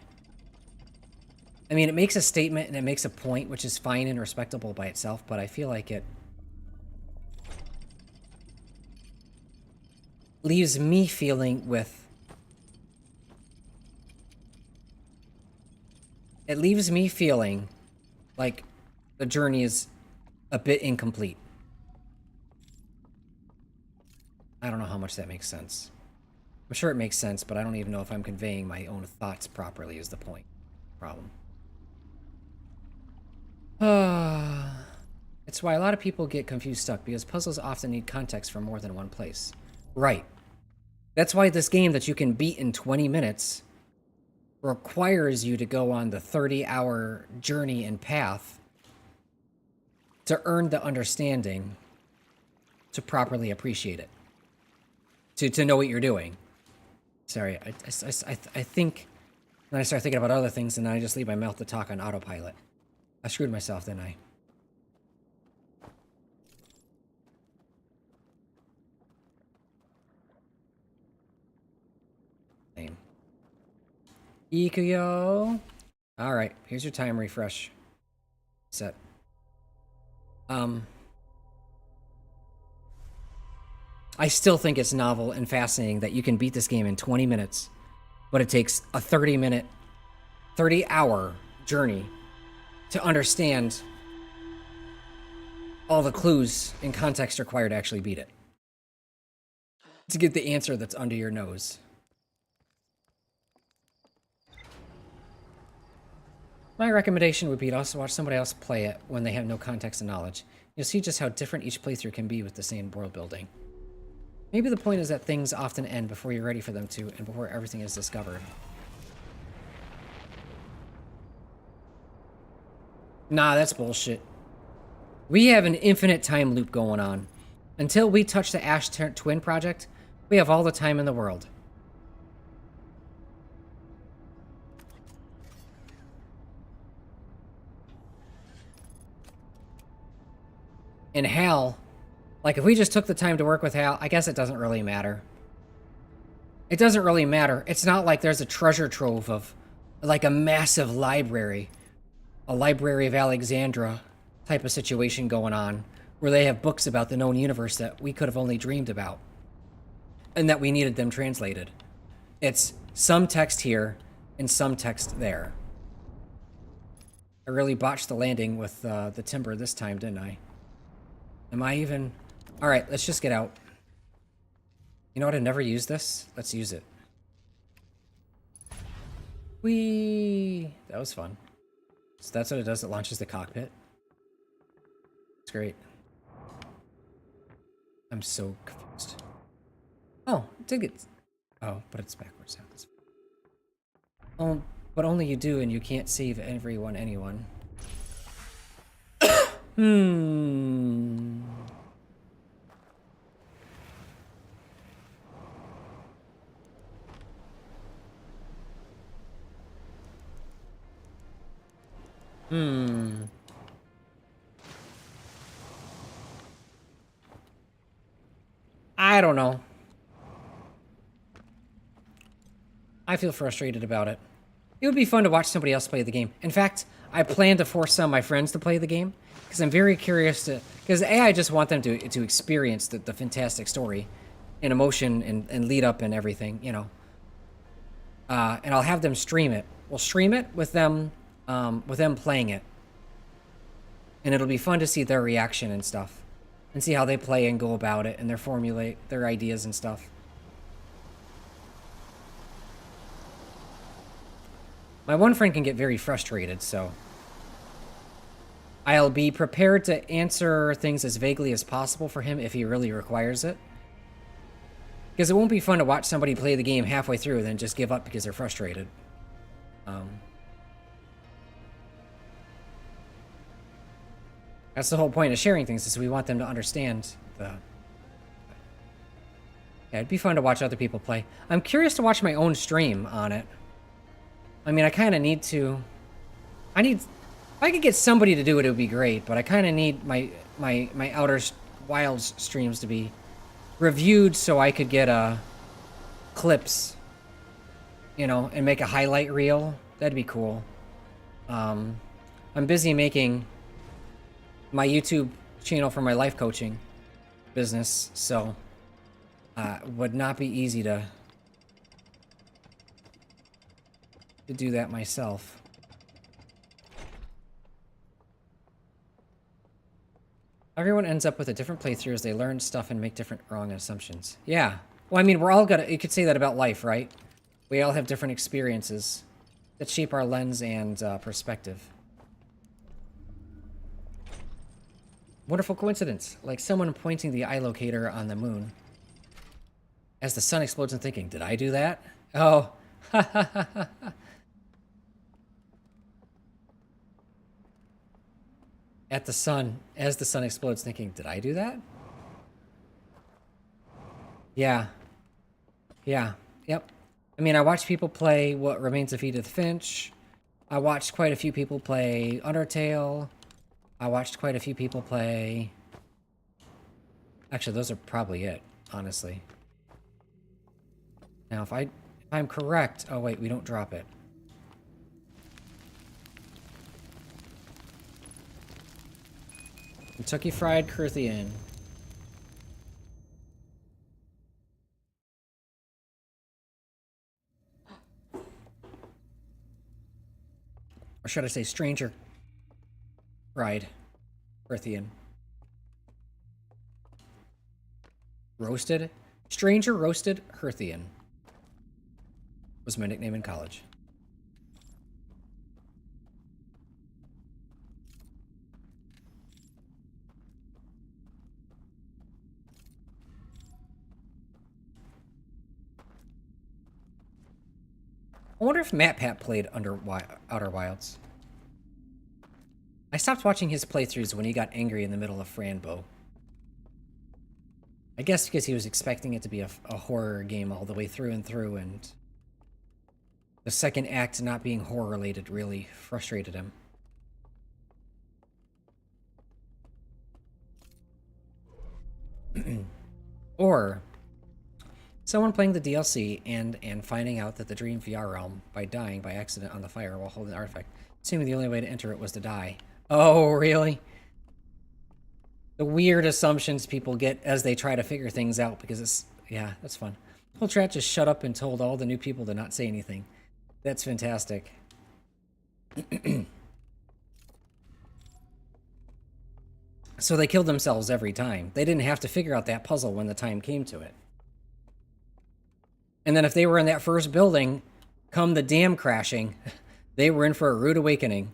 I mean, it makes a statement and it makes a point, which is fine and respectable by itself, but I feel like it leaves me feeling with... It leaves me feeling like the journey is a bit incomplete. I don't know how much that makes sense. I'm sure it makes sense, but I don't even know if I'm conveying my own thoughts properly is the point. Problem. It's why a lot of people get confused stuck, because puzzles often need context from more than one place. Right. That's why this game that you can beat in 20 minutes requires you to go on the 30-hour journey and path to earn the understanding to properly appreciate it. To know what you're doing. Sorry, I think... Then I start thinking about other things, and then I just leave my mouth to talk on autopilot. I screwed myself, didn't I? Lame. Ikuyo! Alright, here's your time refresh. Set. I still think it's novel and fascinating that you can beat this game in 20 minutes, but it takes a 30-hour journey to understand all the clues and context required to actually beat it. To get the answer that's under your nose. My recommendation would be to also watch somebody else play it when they have no context and knowledge. You'll see just how different each playthrough can be with the same world building. Maybe the point is that things often end before you're ready for them to, and before everything is discovered. Nah, that's bullshit. We have an infinite time loop going on. Until we touch the Ash Twin project, we have all the time in the world. And Hal, like if we just took the time to work with Hal, I guess it doesn't really matter. It doesn't really matter. It's not like there's a treasure trove of, like a massive library. A Library of Alexandria type of situation going on, where they have books about the known universe that we could have only dreamed about. And that we needed them translated. It's some text here and some text there. I really botched the landing with the timber this time, didn't I? Am I even... Alright, let's just get out. You know what? I've never used this. Let's use it. Whee! That was fun. So that's what it does. It launches the cockpit. It's great. I'm so confused. Oh, it did get... Oh, but it's backwards. Oh, but only you do, and you can't save anyone. Hmm... I don't know. I feel frustrated about it. It would be fun to watch somebody else play the game. In fact, I plan to force some of my friends to play the game, because I'm very curious to... Because A, I just want them to experience the fantastic story and emotion and lead up and everything, you know. And I'll have them stream it. We'll stream it with them playing it. And it'll be fun to see their reaction and stuff. And see how they play and go about it, and their formulate their ideas and stuff. My one friend can get very frustrated, so... I'll be prepared to answer things as vaguely as possible for him if he really requires it. Because it won't be fun to watch somebody play the game halfway through and then just give up because they're frustrated. That's the whole point of sharing things, is we want them to understand the... Yeah, it'd be fun to watch other people play. I'm curious to watch my own stream on it. I mean, I kind of need to... If I could get somebody to do it, it would be great, but I kind of need my Outer Wilds streams to be reviewed so I could get clips, you know, and make a highlight reel. That'd be cool. I'm busy making my YouTube channel for my life coaching business, so would not be easy to do that myself. Everyone ends up with a different playthrough as they learn stuff and make different wrong assumptions. Yeah. Well, I mean, we're all gonna... You could say that about life, right? We all have different experiences that shape our lens and perspective. Wonderful coincidence. Like someone pointing the eye locator on the moon. As the sun explodes and thinking, did I do that? Oh. At the sun, as the sun explodes, thinking, did I do that? Yeah. Yeah. Yep. I mean, I watched people play What Remains of Edith Finch. I watched quite a few people play Undertale. I watched quite a few people play... Actually, those are probably it, honestly. Now, if I'm correct... Oh, wait, we don't drop it. Kentucky Fried Carthian. Or should I say Stranger Fried Carthian. Roasted? Stranger Roasted Herthian was my nickname in college. I wonder if MatPat played Outer Wilds. I stopped watching his playthroughs when he got angry in the middle of Franbo. I guess because he was expecting it to be a horror game all the way through and through, and the second act not being horror-related really frustrated him. Or someone playing the DLC and finding out that the Dream VR realm by dying by accident on the fire while holding the artifact, assuming the only way to enter it was to die. Oh, really? The weird assumptions people get as they try to figure things out, because it's... Yeah, that's fun. The whole chat just shut up and told all the new people to not say anything. That's fantastic. So they killed themselves every time. They didn't have to figure out that puzzle when the time came to it. And then if they were in that first building, come the dam crashing, they were in for a rude awakening.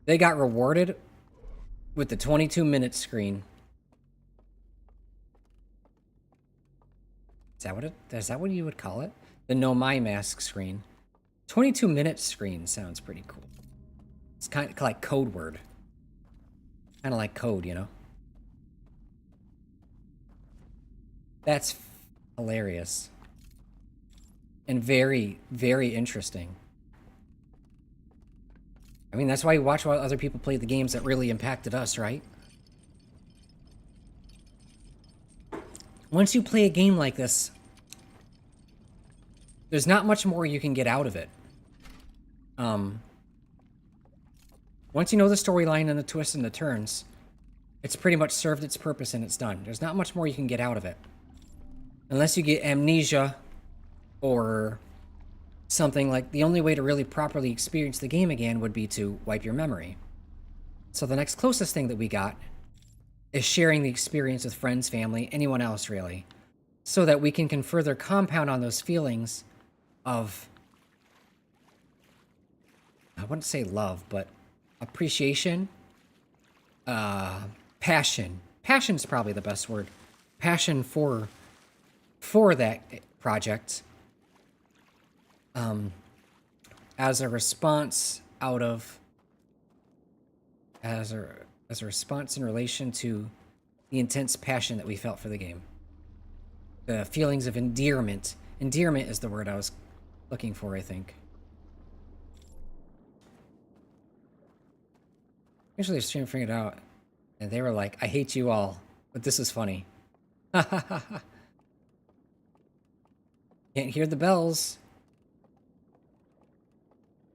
They got rewarded with the 22-minute screen. Is that what you would call it? The No My Mask screen. 22-minute screen sounds pretty cool. It's kind of like code word. Kind of like code, you know? That's hilarious. And very, very interesting. I mean, that's why you watch while other people play the games that really impacted us, right? Once you play a game like this, there's not much more you can get out of it. Once you know the storyline and the twists and the turns, it's pretty much served its purpose and it's done. There's not much more you can get out of it. Unless you get amnesia or something like the only way to really properly experience the game again would be to wipe your memory. So the next closest thing that we got is sharing the experience with friends, family, anyone else really, so that we can further compound on those feelings of, I wouldn't say love, but appreciation, passion. Passion's probably the best word. Passion for that project. As a response out of as a response in relation to the intense passion that we felt for the game. The feelings of endearment. Endearment is the word I was looking for, I think. Usually, the stream figured it out, and they were like, "I hate you all, but this is funny." Can't hear the bells.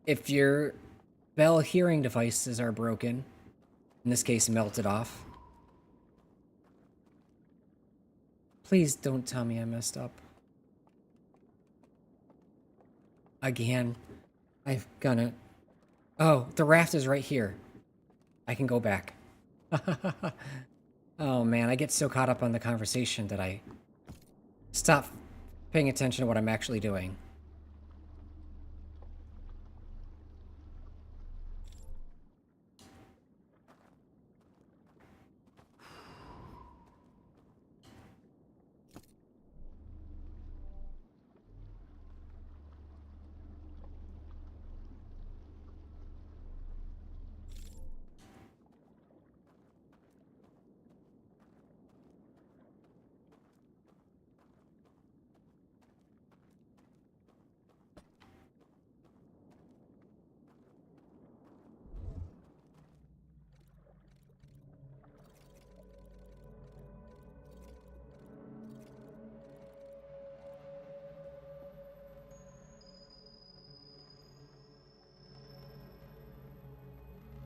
If your bell hearing devices are broken, in this case, melted off, please don't tell me I messed up. Again, I've gonna... Oh, the raft is right here. I can go back. Oh man, I get so caught up on the conversation that I stop paying attention to what I'm actually doing.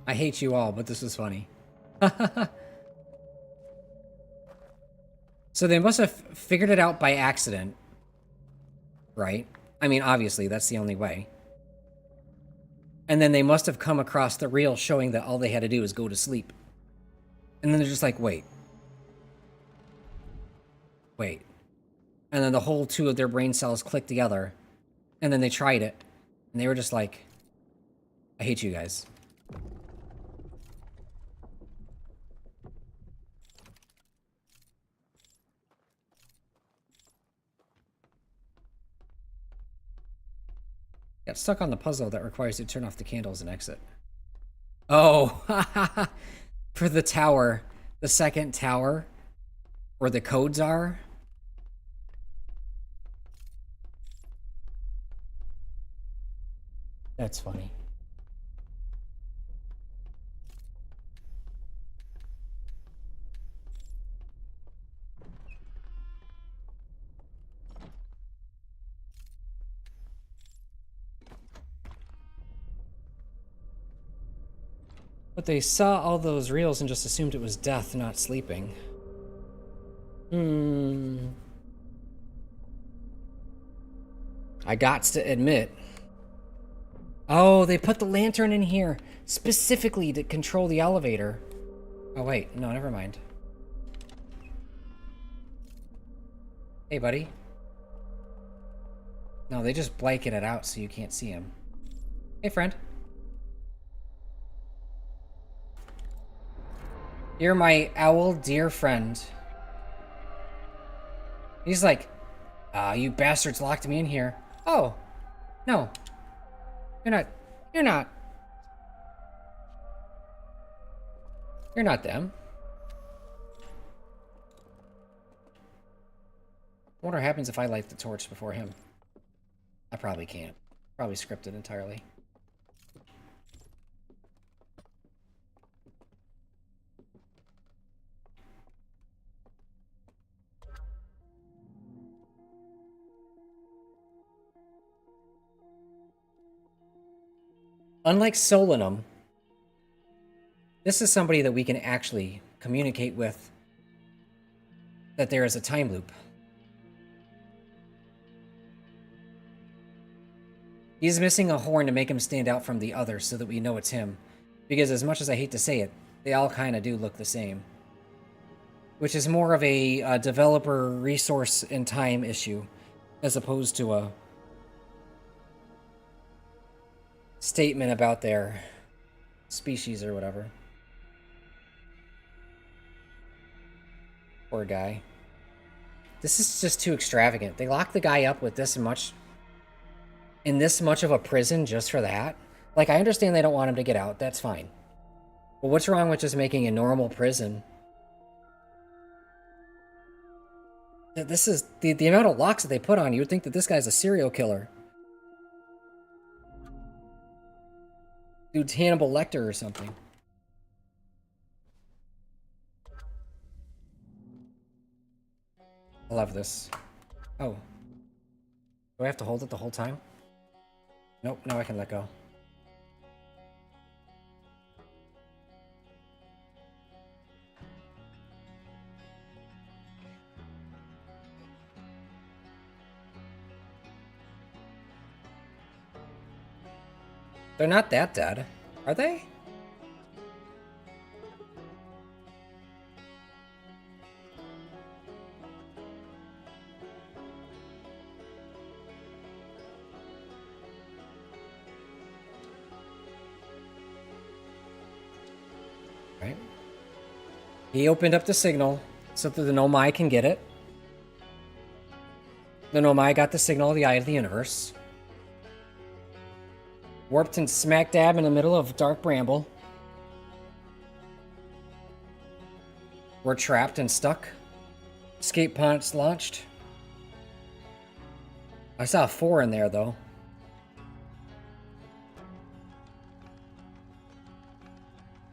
I hate you all, but this is funny. So they must have figured it out by accident, right? I mean, obviously, that's the only way. And then they must have come across the reel showing that all they had to do is go to sleep. And then they're just like, wait. Wait. And then the whole two of their brain cells clicked together. And then they tried it. And they were just like, I hate you guys. Got stuck on the puzzle that requires you to turn off the candles and exit. Oh, for the tower. The second tower. Where the codes are. That's funny. But they saw all those reels and just assumed it was death, not sleeping. I gots to admit. Oh, they put the lantern in here specifically to control the elevator. Oh, wait. No, never mind. Hey, buddy. No, they just blanket it out so you can't see him. Hey, friend. You're my owl dear friend. He's like, you bastards locked me in here. Oh, no. You're not them. I wonder what happens if I light the torch before him. I probably can't. Probably scripted entirely. Unlike Solanum, this is somebody that we can actually communicate with, that there is a time loop. He's missing a horn to make him stand out from the others so that we know it's him. Because as much as I hate to say it, they all kind of do look the same. Which is more of a developer resource and time issue, as opposed to a statement about their species or whatever. Poor guy. This is just too extravagant. They lock the guy up with this much in this much of a prison just for that. Like, I understand they don't want him to get out. That's fine. But what's wrong with just making a normal prison? This is the amount of locks that they put on you would think that this guy's a serial killer. Dude's Hannibal Lecter or something. I love this. Oh. Do I have to hold it the whole time? Nope, now I can let go. They're not that dead, are they? Right. He opened up the signal so that the Nomai can get it. The Nomai got the signal of the Eye of the Universe. Warped and smack dab in the middle of Dark Bramble. We're trapped and stuck. Escape pods launched. I saw 4 in there, though.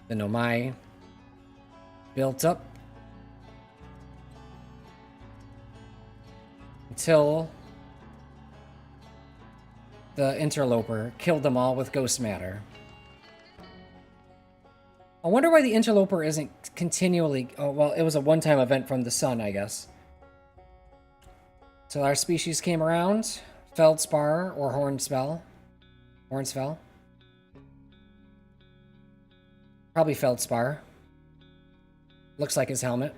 The Nomai built up until the Interloper killed them all with ghost matter. I wonder why the Interloper isn't continually... Oh, well, it was a one-time event from the sun, I guess. So our species came around. Feldspar or Hornsfell. Hornsfell. Probably Feldspar. Looks like his helmet.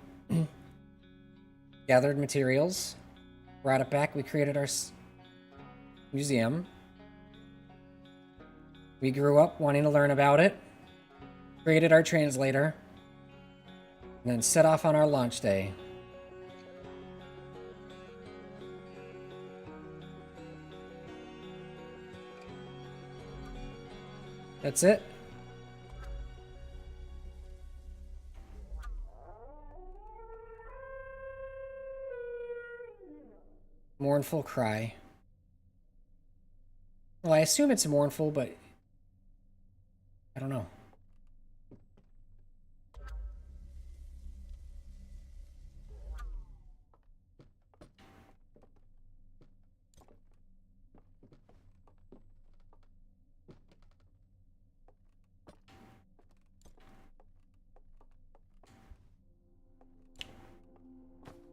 Gathered materials. Brought it back. We created our museum. We grew up wanting to learn about it. Created our translator. And then set off on our launch day. That's it. Mournful cry. Well, I assume it's mournful, but I don't know.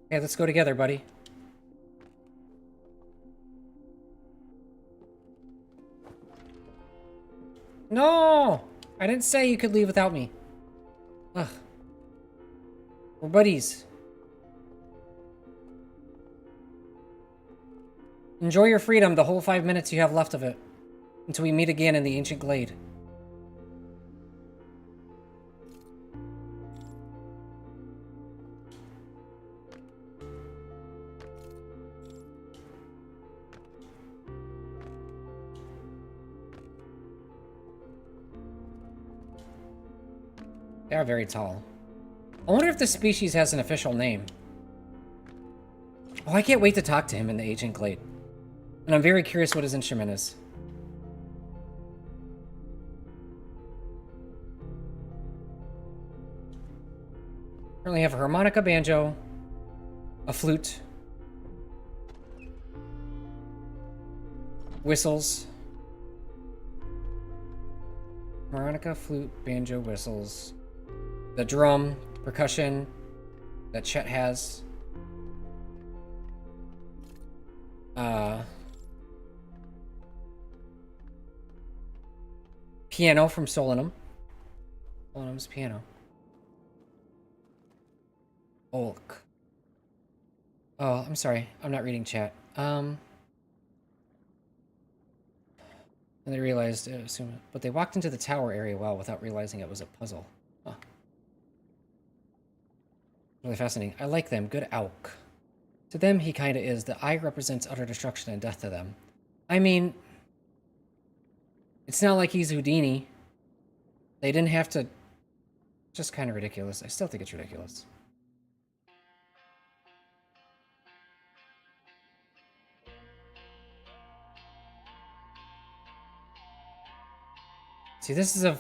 Hey, let's go together, buddy. No! I didn't say you could leave without me. Ugh. We're buddies. Enjoy your freedom the whole 5 minutes you have left of it. Until we meet again in the ancient glade. They are very tall. I wonder if this species has an official name. Oh, I can't wait to talk to him in the ancient glade. And I'm very curious what his instrument is. Currently have a harmonica, banjo, a flute, whistles, harmonica, flute, banjo, whistles, the drum, percussion that Chet has, piano from Solinum. Solinum's piano. Olk. Oh, I'm sorry. I'm not reading chat. And they realized, but they walked into the tower area well without realizing it was a puzzle. Huh. Really fascinating. I like them. Good Auk. To them, he kind of is. The eye represents utter destruction and death to them. I mean, it's not like he's Houdini. They didn't have to... Just kind of ridiculous. I still think it's ridiculous. See, this is a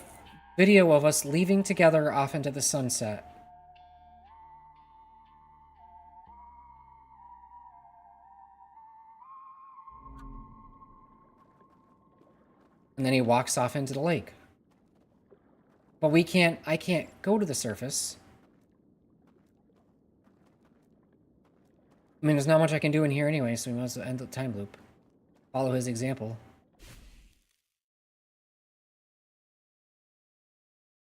video of us leaving together off into the sunset. And then he walks off into the lake. But I can't go to the surface. I mean, there's not much I can do in here anyway, so we must end the time loop. Follow his example.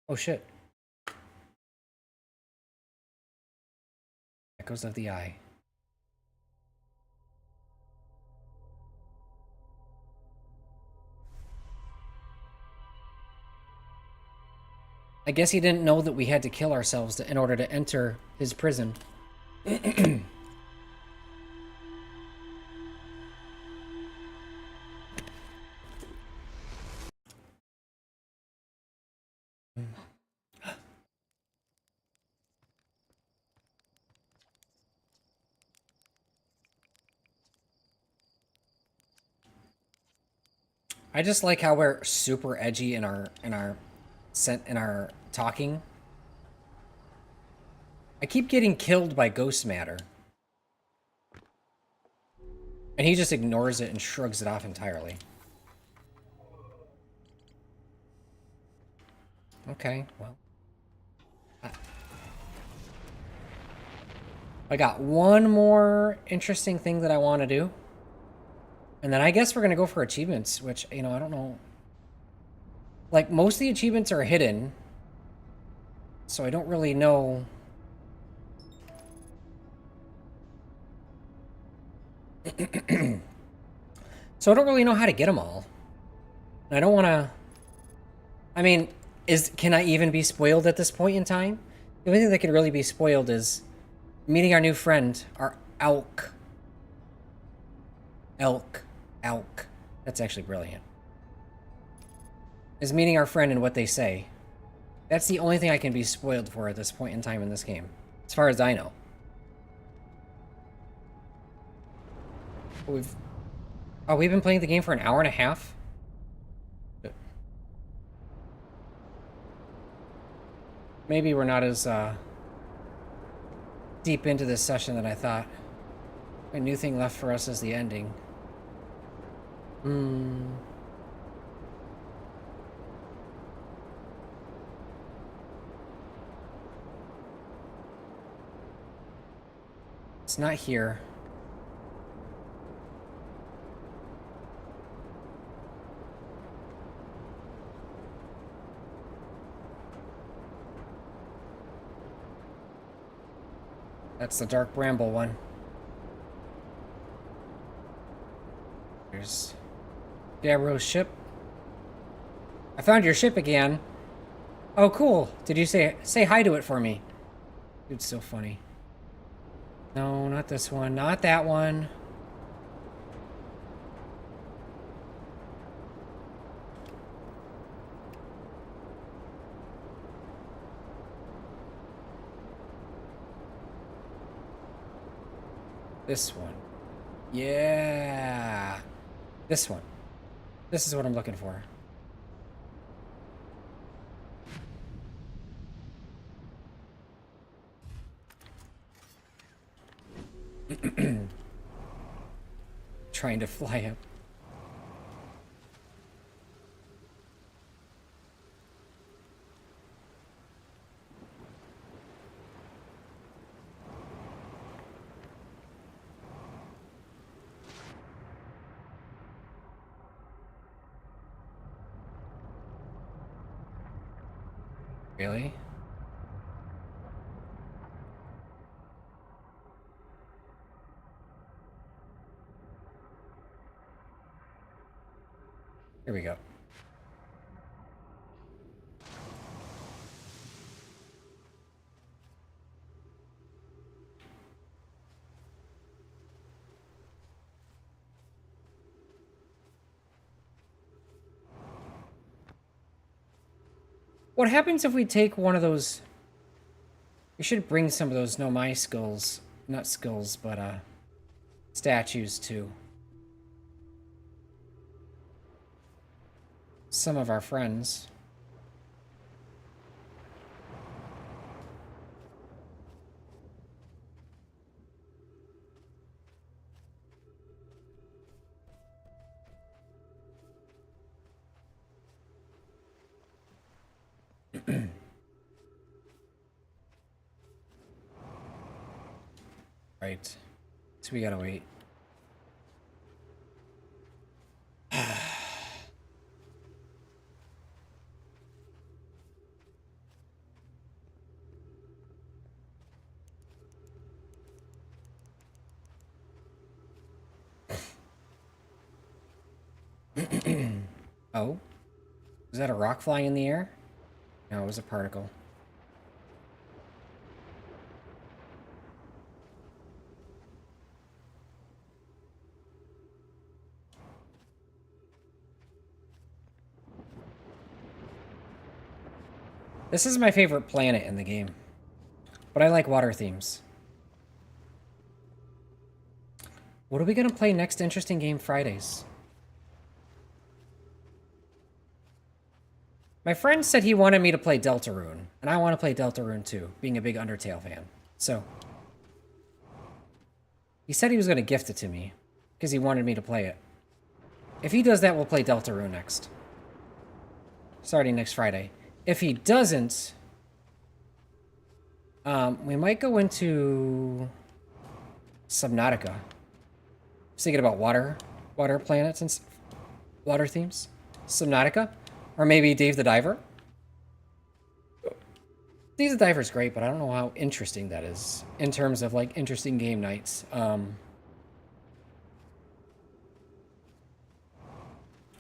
Oh shit. Echoes of the eye. I guess he didn't know that we had to kill ourselves in order to enter his prison. I just like how we're super edgy in our talking. I keep getting killed by ghost matter. And he just ignores it and shrugs it off entirely. Okay, well. I got one more interesting thing that I want to do. And then I guess we're going to go for achievements, which, you know, I don't know. Like, most of the achievements are hidden. So I don't really know. So I don't really know how to get them all. And I don't want to... I mean, can I even be spoiled at this point in time? The only thing that could really be spoiled is meeting our new friend, our Auk. Auk. That's actually brilliant. Is meeting our friend and what they say. That's the only thing I can be spoiled for at this point in time in this game. As far as I know. We've been playing the game for an hour and a half? Maybe we're not as deep into this session than I thought. A new thing left for us is the ending. It's not here. That's the Dark Bramble one. There's Gabbro's ship. I found your ship again. Oh, cool. Did you say hi to it for me? Dude's so funny. No, not this one. Not that one. This one. Yeah. This one. This is what I'm looking for. Trying to fly up. Really? Here we go. What happens if we take one of those? We should bring some of those Nomai skulls. Not skulls, but statues to some of our friends. Right. So we gotta wait. Oh? Is that a rock flying in the air? No, it was a particle. This is my favorite planet in the game. But I like water themes. What are we gonna play next Interesting Game Fridays? My friend said he wanted me to play Deltarune, and I want to play Deltarune too, being a big Undertale fan. So, he said he was going to gift it to me, because he wanted me to play it. If he does that, we'll play Deltarune next. Starting next Friday. If he doesn't, we might go into Subnautica. I was thinking about water planets and water themes. Subnautica. Or maybe Dave the Diver. Dave the Diver's great, but I don't know how interesting that is in terms of like interesting game nights. I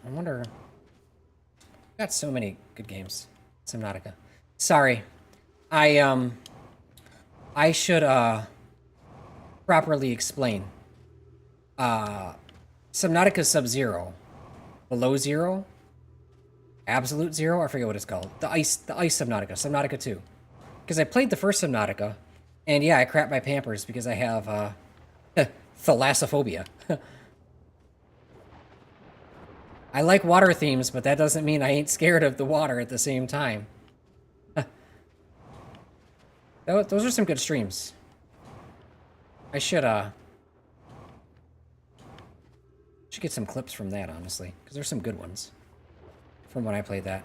wonder. Got so many good games. Subnautica. Sorry, I should properly explain. Subnautica Sub-Zero, Below Zero. Absolute Zero? I forget what it's called. The ice Subnautica. Subnautica 2. Because I played the first Subnautica, and yeah, I crap my Pampers because I have, thalassophobia. I like water themes, but that doesn't mean I ain't scared of the water at the same time. Those are some good streams. I should get some clips from that, honestly, because there's some good ones from when I played that.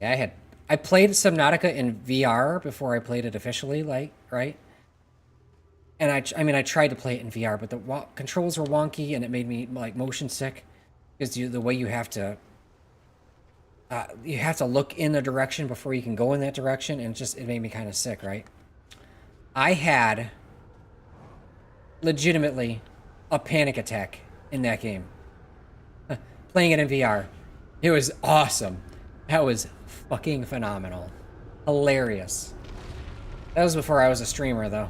Yeah, I played Subnautica in VR before I played it officially, like, right? And I mean, I tried to play it in VR, but the controls were wonky, and it made me, like, motion sick. Because the way you have to look in the direction before you can go in that direction, and it made me kind of sick, right? I had, legitimately, a panic attack in that game. Playing it in VR. It was awesome. That was fucking phenomenal. Hilarious. That was before I was a streamer, though.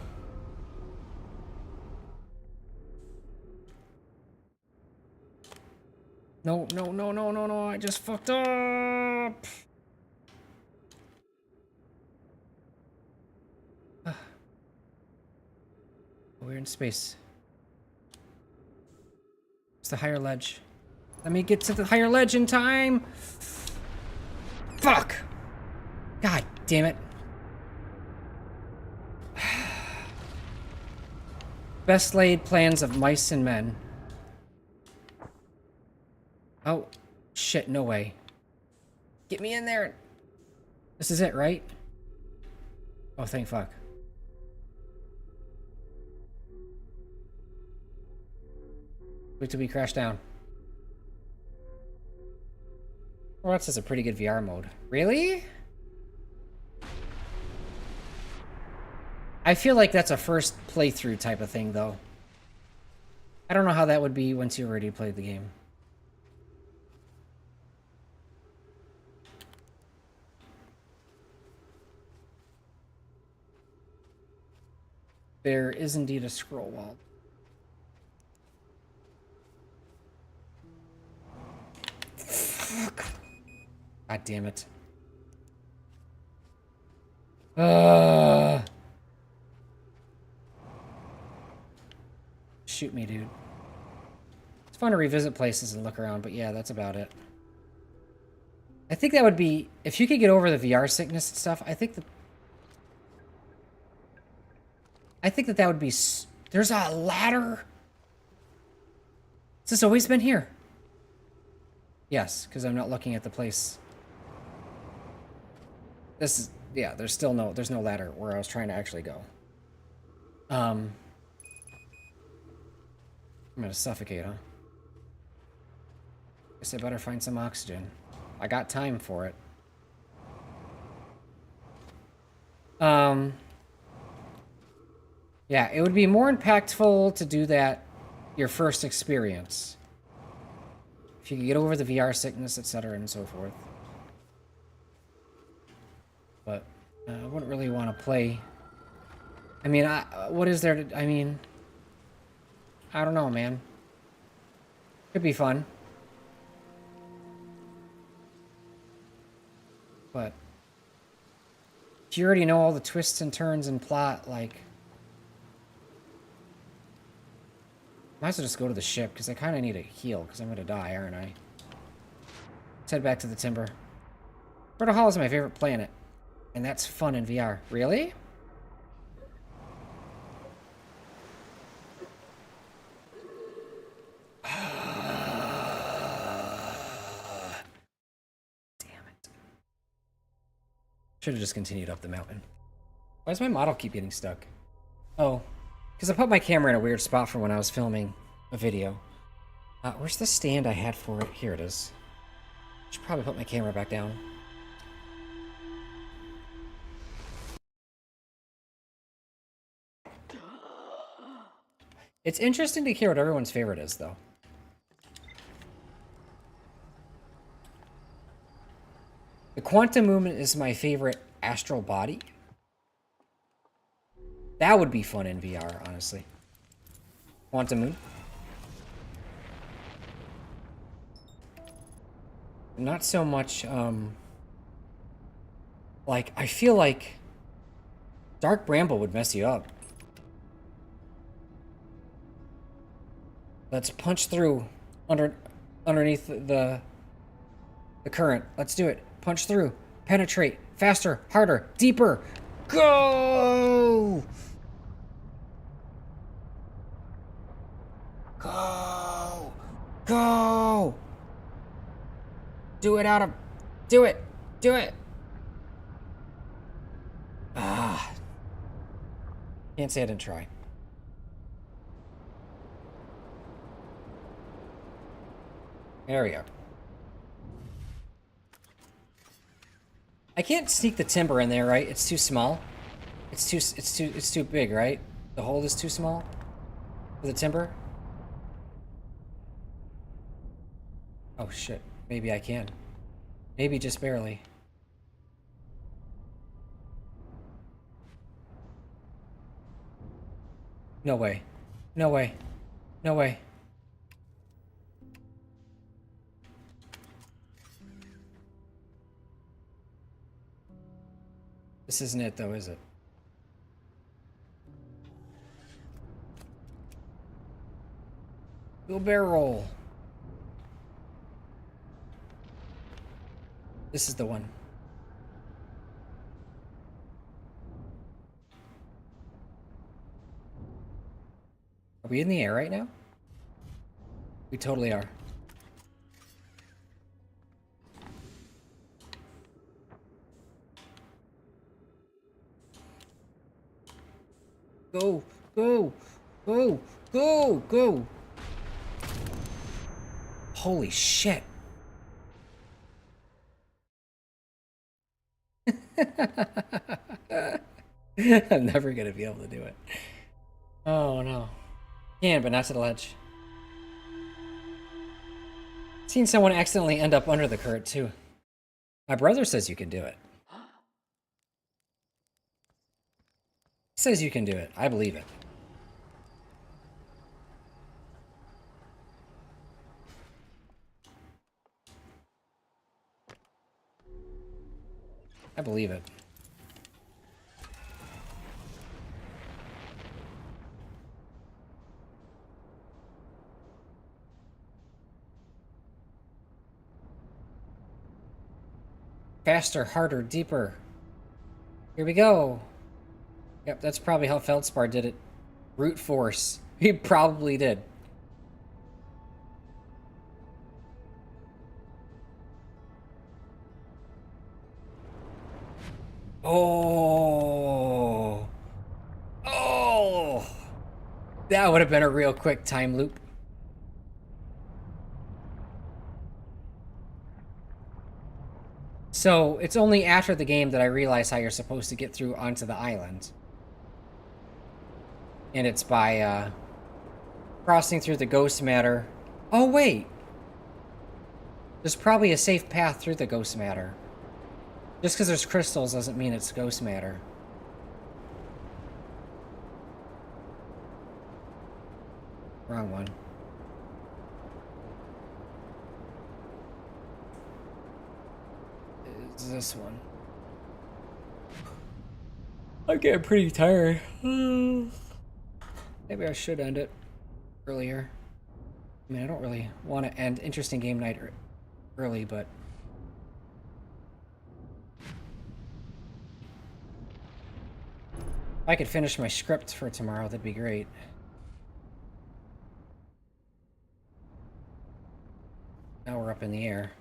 No, no, no, no, no, no, I just fucked up! We're in space. It's the higher ledge. Let me get to the higher ledge in time! Fuck! God damn it. Best laid plans of mice and men. Oh, shit, no way. Get me in there! This is it, right? Oh, thank fuck. Wait till we crash down. Well, that says a pretty good VR mode. Really? I feel like that's a first playthrough type of thing, though. I don't know how that would be once you already played the game. There is indeed a scroll wall. Fuck. God damn it. Shoot me, dude. It's fun to revisit places and look around, but yeah, that's about it. I think that would be... If you could get over the VR sickness and stuff, I think that that would be... There's a ladder? Has this always been here? Yes, because I'm not looking at the place. This is... Yeah, there's no ladder where I was trying to actually go. I'm gonna suffocate, huh? Guess I better find some oxygen. I got time for it. Yeah, it would be more impactful to do that your first experience. If you could get over the VR sickness, etc. and so forth. But I wouldn't really want to play. I mean, what is there to... I mean... I don't know, man. Could be fun. But... if you already know all the twists and turns and plot, like... might as well just go to the ship, because I kind of need a heal, because I'm going to die, aren't I? Let's head back to the Timber. Brittle Hollow is my favorite planet. And that's fun in VR. Really? Damn it. Should have just continued up the mountain. Why does my model keep getting stuck? Oh, because I put my camera in a weird spot for when I was filming a video. Where's the stand I had for it? Here it is. Should probably put my camera back down. It's interesting to hear what everyone's favorite is, though. The Quantum Movement is my favorite astral body. That would be fun in VR, honestly. Quantum Moon. Not so much, like, I feel like Dark Bramble would mess you up. Let's punch through underneath the current. Let's do it. Punch through. Penetrate. Faster. Harder. Deeper. Go! Go! Go! Do it, Adam. Do it. Do it. Ah. Can't say I didn't try. There we go. I can't sneak the timber in there, right? It's too small. It's too big, right? The hole is too small for the timber. Oh shit. Maybe I can. Maybe just barely. No way. No way. No way. This isn't it, though, is it? Go barrel. This is the one. Are we in the air right now? We totally are. Go, go, go, go, go. Holy shit. I'm never gonna be able to do it. Oh no. Can, but not to the ledge. Seen someone accidentally end up under the cart, too. My brother says you can do it. He says you can do it. I believe it. I believe it. Faster, harder, deeper. Here we go. Yep, that's probably how Feldspar did it. Brute force. He probably did. Oh. Oh. That would have been a real quick time loop. So, it's only after the game that I realize how you're supposed to get through onto the island. And it's by, crossing through the ghost matter. Oh, wait! There's probably a safe path through the ghost matter. Just because there's crystals doesn't mean it's ghost matter. Wrong one. It's this one. I'm getting pretty tired. Maybe I should end it earlier. I mean, I don't really want to end interesting game night early, but... if I could finish my script for tomorrow, that'd be great. Now we're up in the air.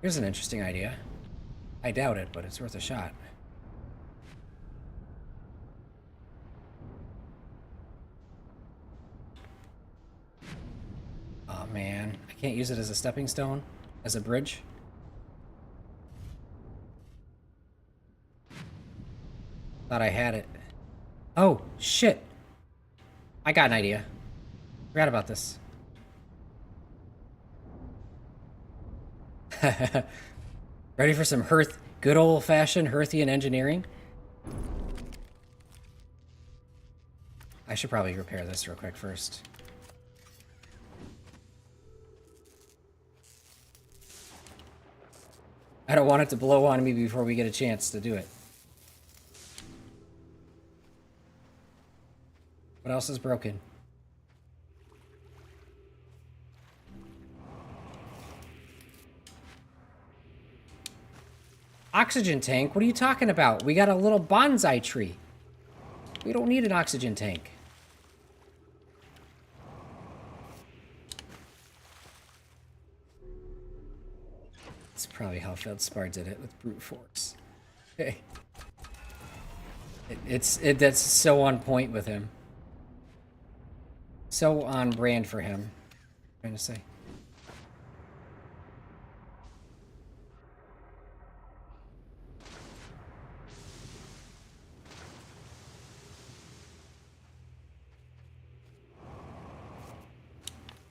Here's an interesting idea. I doubt it, but it's worth a shot. Oh man, I can't use it as a stepping stone? As a bridge? Thought I had it. Oh, shit! I got an idea. Forgot about this. Ready for some good old-fashioned Hearthian engineering? I should probably repair this real quick first. I don't want it to blow on me before we get a chance to do it. What else is broken? Oxygen tank? What are you talking about? We got a little bonsai tree. We don't need an oxygen tank. That's probably how Feldspar did it with brute force. Hey. That's so on point with him. So on brand for him. I'm trying to say.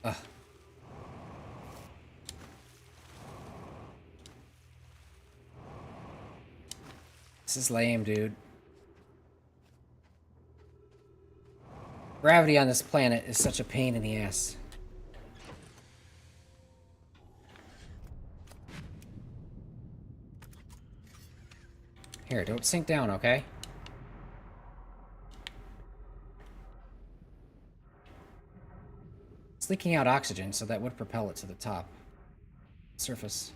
Ugh. This is lame, dude. Gravity on this planet is such a pain in the ass. Here, don't sink down, okay? It's leaking out oxygen, so that would propel it to the top surface.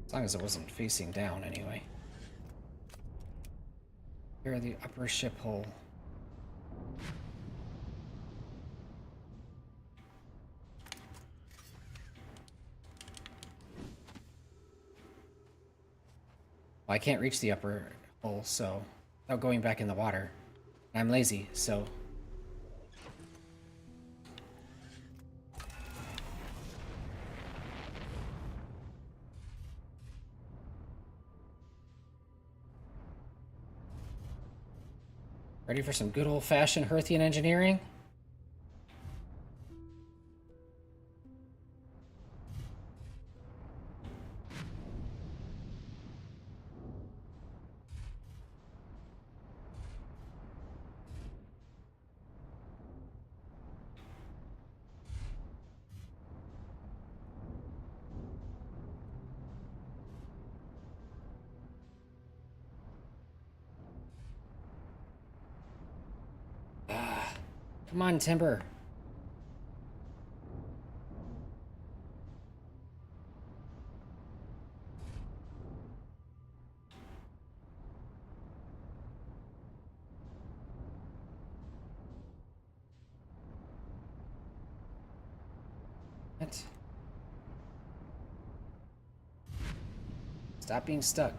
As long as it wasn't facing down, anyway. Here are the upper ship hull. Well, I can't reach the upper hull, so without going back in the water. I'm lazy, so ready for some good old-fashioned Hearthian engineering? Come on, Timber. What? Stop being stuck.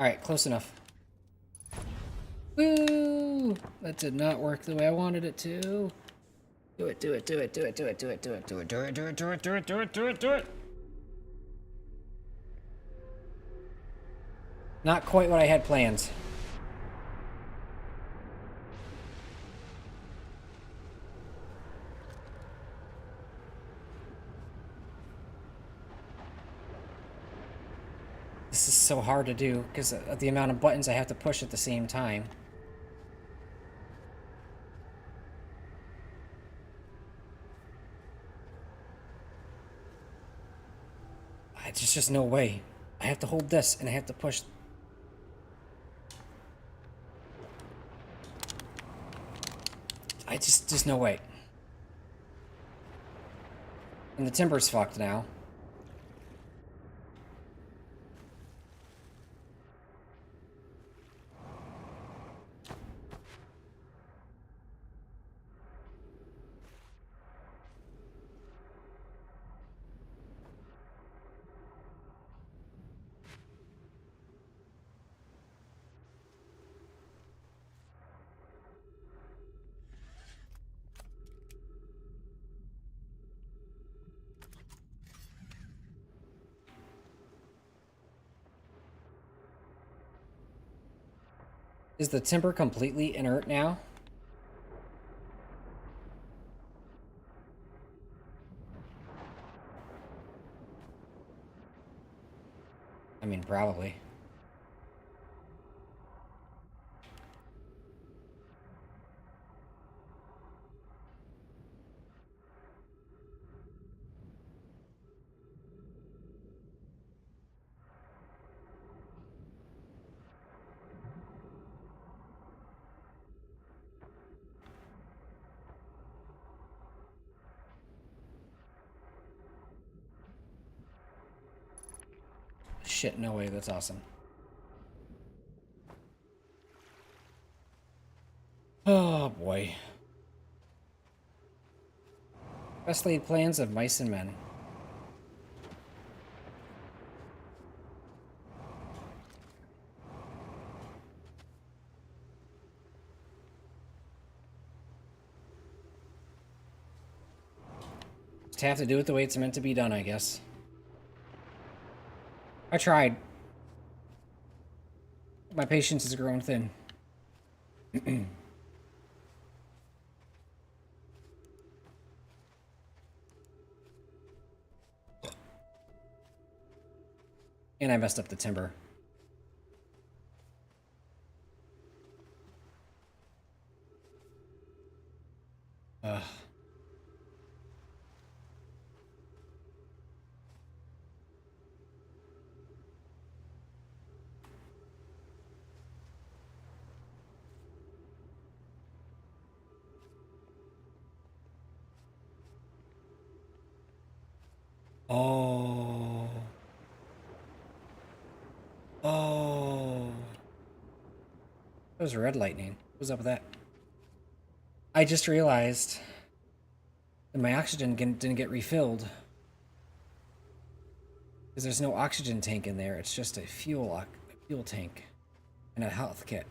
Alright, close enough. Woo! That did not work the way I wanted it to. Do it, do it, do it, do it, do it, do it, do it, do it, do it, do it, do it, do it, do it, do it, do it. Not quite what I had planned. This is so hard to do because of the amount of buttons I have to push at the same time. There's just no way. I have to hold this and I have to push. Just no way. And the timber's fucked now. Is the timber completely inert now? I mean, probably. Shit, no way, that's awesome. Oh boy. Best laid plans of mice and men. Just have to do it the way it's meant to be done, I guess. I tried. My patience is growing thin. And I messed up the timber. Ugh. Oh. Oh. That was red lightning. What's up with that? I just realized that my oxygen didn't get refilled. Because there's no oxygen tank in there. It's just a fuel tank and a health kit.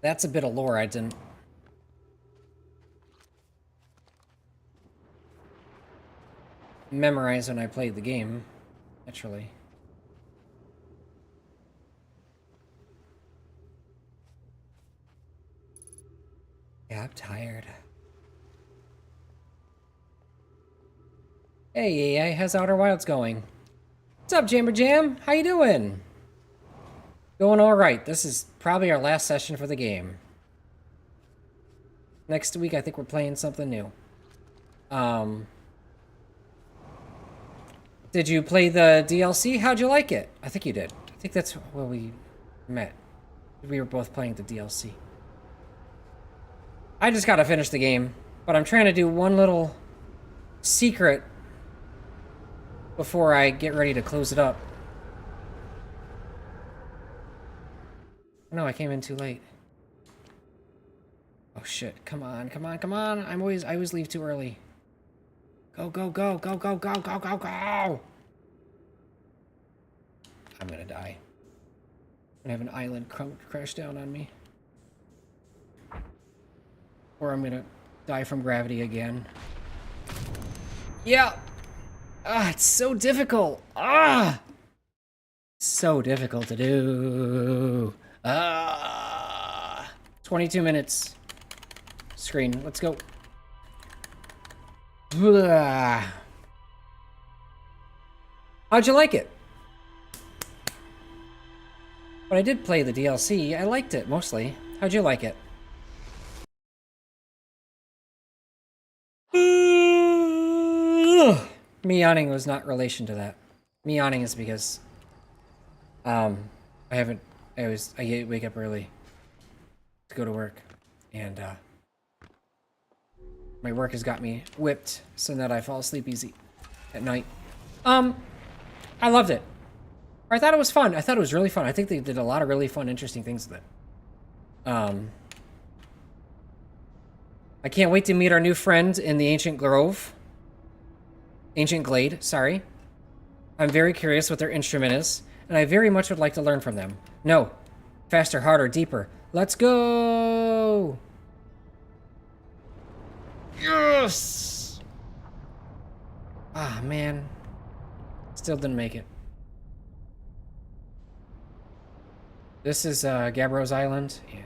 That's a bit of lore I didn't memorize when I played the game, naturally. Yeah, I'm tired. Hey, AI, how's Outer Wilds going? What's up, Jammer Jam? How you doing? Going alright. This is probably our last session for the game. Next week, I think we're playing something new. Did you play the DLC? How'd you like it? I think you did. I think that's where we met. We were both playing the DLC. I just gotta finish the game, but I'm trying to do one little secret before I get ready to close it up. No, I came in too late. Oh shit, come on, come on, come on. I always leave too early. Go, go, go, go, go, go, go, go, go! I'm gonna die. I'm gonna have an island crash down on me. Or I'm gonna die from gravity again. Yeah! Ah, it's so difficult! Ah! So difficult to do. Ah! 22 minutes. Screen, let's go. How'd you like it? But I did play the DLC. I liked it, mostly. How'd you like it? Me yawning was not relation to that. Me yawning is because... I wake up early to go to work. And, my work has got me whipped so that I fall asleep easy at night. I loved it. I thought it was fun. I thought it was really fun. I think they did a lot of really fun, interesting things with it. I can't wait to meet our new friend in the Ancient Grove. Ancient Glade, sorry. I'm very curious what their instrument is, and I very much would like to learn from them. No. Faster, harder, deeper. Let's go! Yes! Ah, man. Still didn't make it. This is Gabbro's Island. Yeah.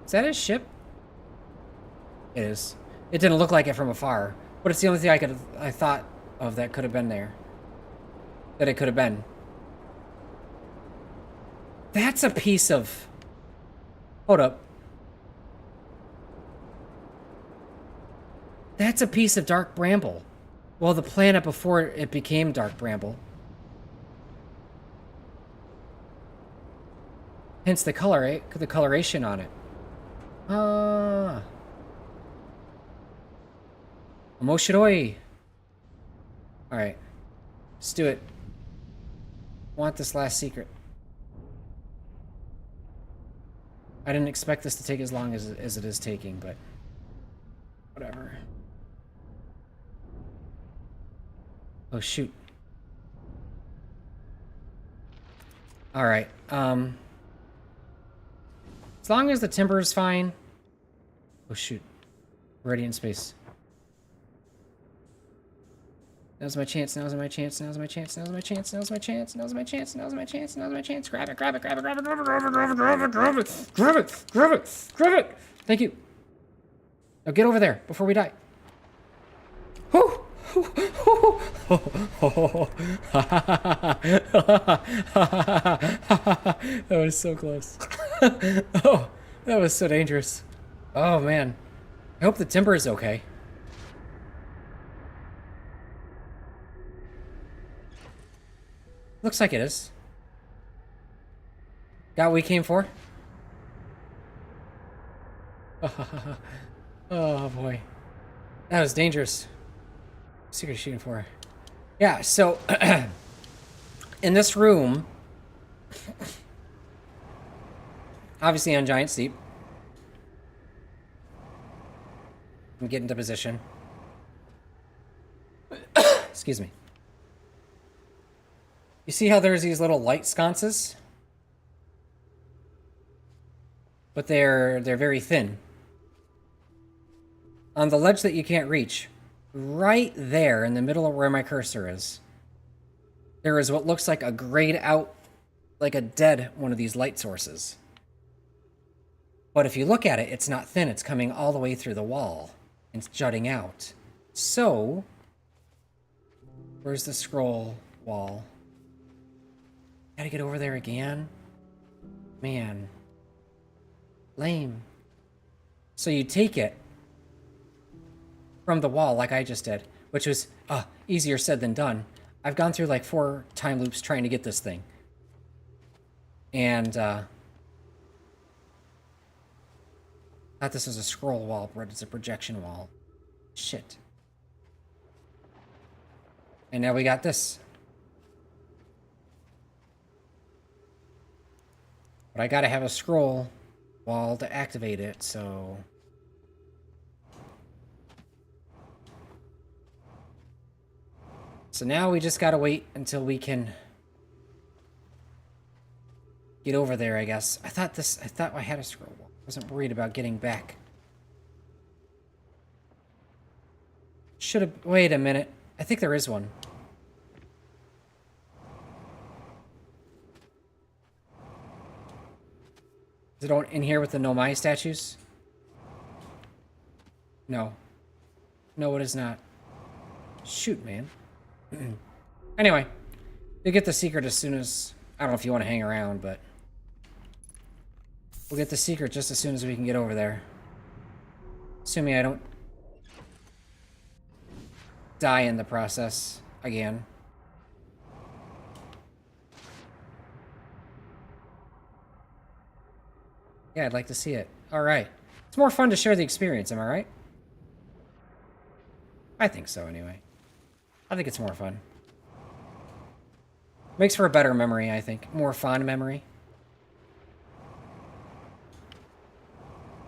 Is that his ship? It is. It didn't look like it from afar, but it's the only thing I thought of that could have been there. That it could have been. That's a piece of... Hold up. That's a piece of dark bramble. Well, the planet before it became dark bramble. Hence the color, eh? The coloration on it. Ah. Omoshiroi. Alright. Let's do it. Want this last secret. I didn't expect this to take as long as it is taking, but whatever. Oh, shoot. Alright, as long as the timber is fine... Oh, shoot. We're already in space. Now's my chance, now's my chance, now's my chance, now's my chance, now's my chance, now's my chance, now's my chance, now's my chance. Grab it, grab it, grab it, grab it, grab it, grab it, grab it, grab it, grab it, grab it, grab it, grab it. Thank you. Now get over there before we die. Whew! That was so close. Oh, that was so dangerous. Oh man. I hope the timber is okay. Looks like it is. Got what we came for? Oh boy. That was dangerous. Secret shooting for. Yeah, so in this room, obviously on Giant Steep. I'm getting into position. Excuse me. You see how there's these little light sconces? But they're very thin. On the ledge that you can't reach, right there in the middle of where my cursor is, there is what looks like a grayed out, like a dead one of these light sources. But if you look at it, it's not thin, it's coming all the way through the wall. It's jutting out. So, where's the scroll wall? Gotta get over there again? Man. Lame. So you take it from the wall like I just did, which was easier said than done. I've gone through like 4 time loops trying to get this thing. And thought this was a scroll wall, but it's a projection wall. Shit. And now we got this. But I gotta have a scroll wall to activate it, so... So now we just gotta wait until we can get over there, I guess. I thought I had a scroll wall. I wasn't worried about getting back. Should have... Wait a minute. I think there is one. Is it in here with the Nomai statues? No. No, it is not. Shoot, man. Anyway, you'll get the secret as soon as... I don't know if you want to hang around, but... We'll get the secret just as soon as we can get over there. Assuming I don't... die in the process again. Yeah, I'd like to see it. Alright. It's more fun to share the experience, am I right? I think so, anyway. I think it's more fun. Makes for a better memory, I think. More fond memory.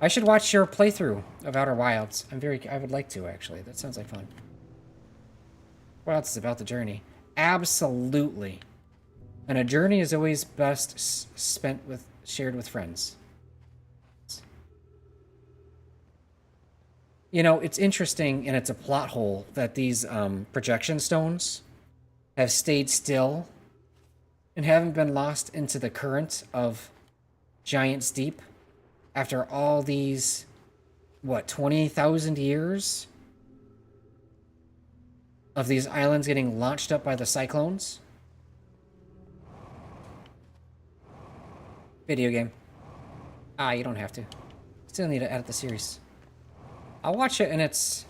I should watch your playthrough of Outer Wilds. I would like to, actually. That sounds like fun. What else is about the journey? Absolutely. And a journey is always best shared with friends. You know, it's interesting, and it's a plot hole, that these projection stones have stayed still and haven't been lost into the current of Giant Steep after all these, what, 20,000 years of these islands getting launched up by the cyclones? Video game. You don't have to. Still need to edit the series. I'll watch it in its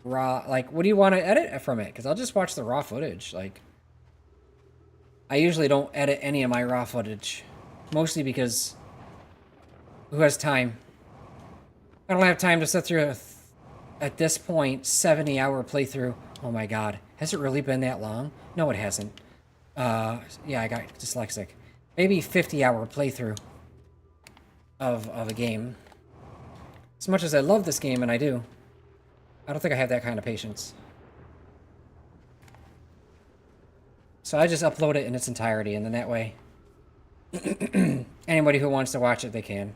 raw, like, what do you want to edit from it? Because I'll just watch the raw footage. Like, I usually don't edit any of my raw footage. Mostly because who has time? I don't have time to sit through at this point, 70-hour playthrough. Oh my god. Has it really been that long? No, it hasn't. Yeah, I got dyslexic. Maybe 50-hour playthrough of a game. As much as I love this game, and I do, I don't think I have that kind of patience. So I just upload it in its entirety, and then that way, anybody who wants to watch it, they can.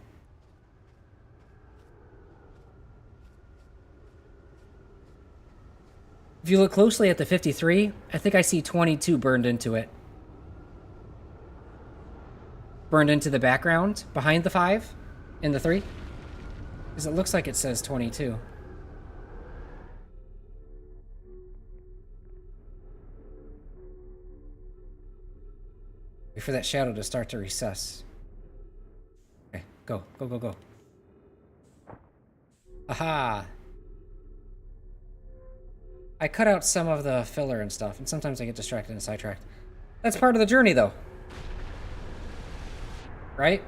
If you look closely at the 53, I think I see 22 burned into it. Burned into the background behind the 5 and the 3. Because it looks like it says 22. Wait for that shadow to start to recess. Okay, go, go, go, go. Aha! I cut out some of the filler and stuff, and sometimes I get distracted and sidetracked. That's part of the journey, though. Right?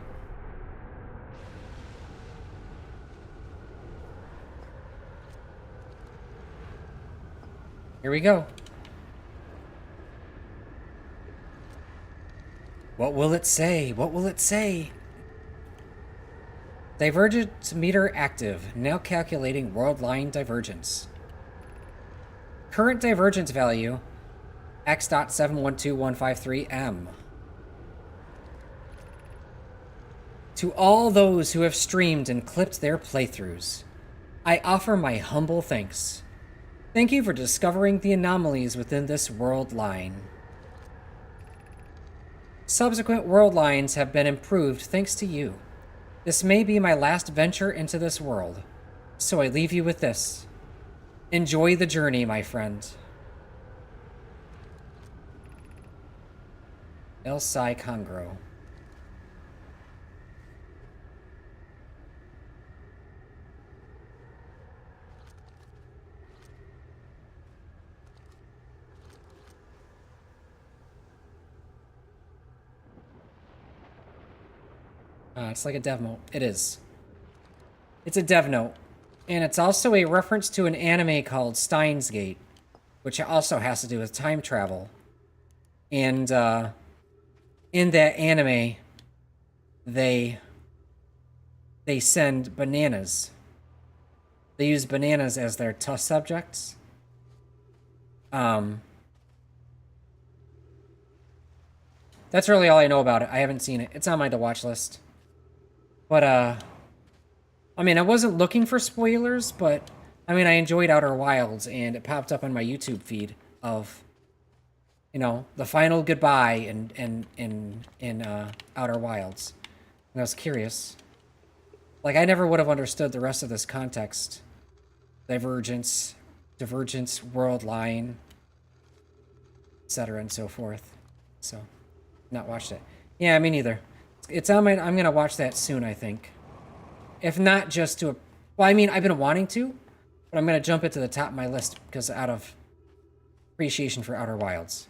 Here we go. What will it say? What will it say? Divergence meter active. Now calculating world line divergence. Current divergence value, x.712153m. To all those who have streamed and clipped their playthroughs, I offer my humble thanks. Thank you for discovering the anomalies within this world line. Subsequent world lines have been improved thanks to you. This may be my last venture into this world, so I leave you with this. Enjoy the journey, my friend. El Sai Congro. It's like a dev note. It is. It's a dev note. And it's also a reference to an anime called Steins Gate, which also has to do with time travel. And in that anime, they send bananas. They use bananas as their test subjects. That's really all I know about it. I haven't seen it. It's on my to-watch list. But, I mean, I wasn't looking for spoilers, but, I mean, I enjoyed Outer Wilds, and it popped up on my YouTube feed of, you know, the final goodbye in Outer Wilds. And I was curious. Like, I never would have understood the rest of this context. Divergence, world line, etc. and so forth. So, not watched it. Yeah, me neither. It's on my... I'm gonna watch that soon, I think. If not just to... Well, I mean, I've been wanting to, but I'm gonna jump it to the top of my list because out of appreciation for Outer Wilds.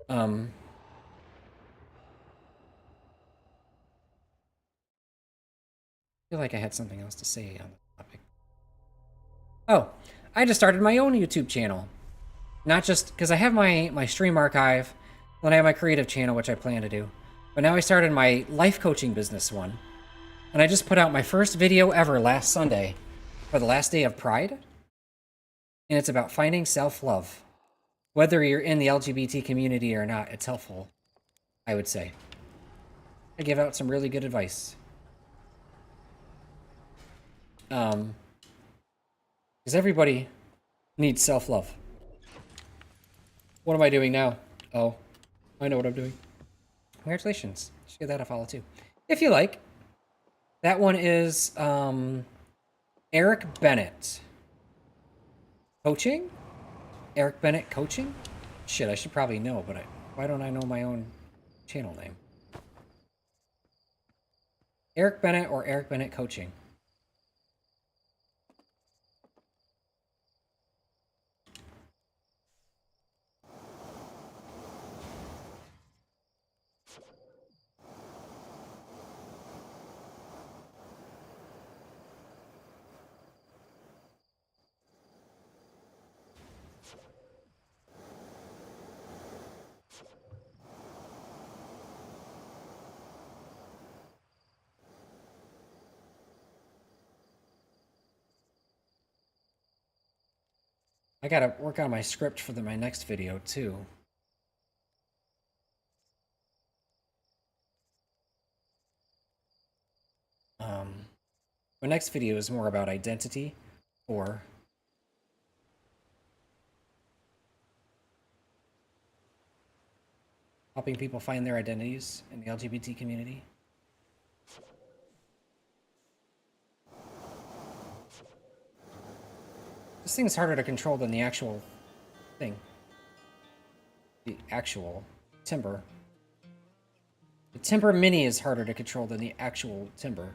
I feel like I had something else to say on the topic. Oh, I just started my own YouTube channel. Not just... Because I have my stream archive, then I have my creative channel, which I plan to do. But now I started my life coaching business one. And I just put out my first video ever last Sunday for the last day of Pride. And it's about finding self-love. Whether you're in the LGBT community or not, it's helpful, I would say. I give out some really good advice. Because everybody needs self-love. What am I doing now? Oh, I know what I'm doing. Congratulations. You should give that a follow too. If you like. That one is Eric Bennett. Coaching? Eric Bennett Coaching? Shit, I should probably know, but why don't I know my own channel name? Eric Bennett or Eric Bennett Coaching? I gotta work on my script for my next video, too. My next video is more about identity, or helping people find their identities in the LGBT community. This thing's harder to control than the actual thing. The actual timber. The Timber Mini is harder to control than the actual timber.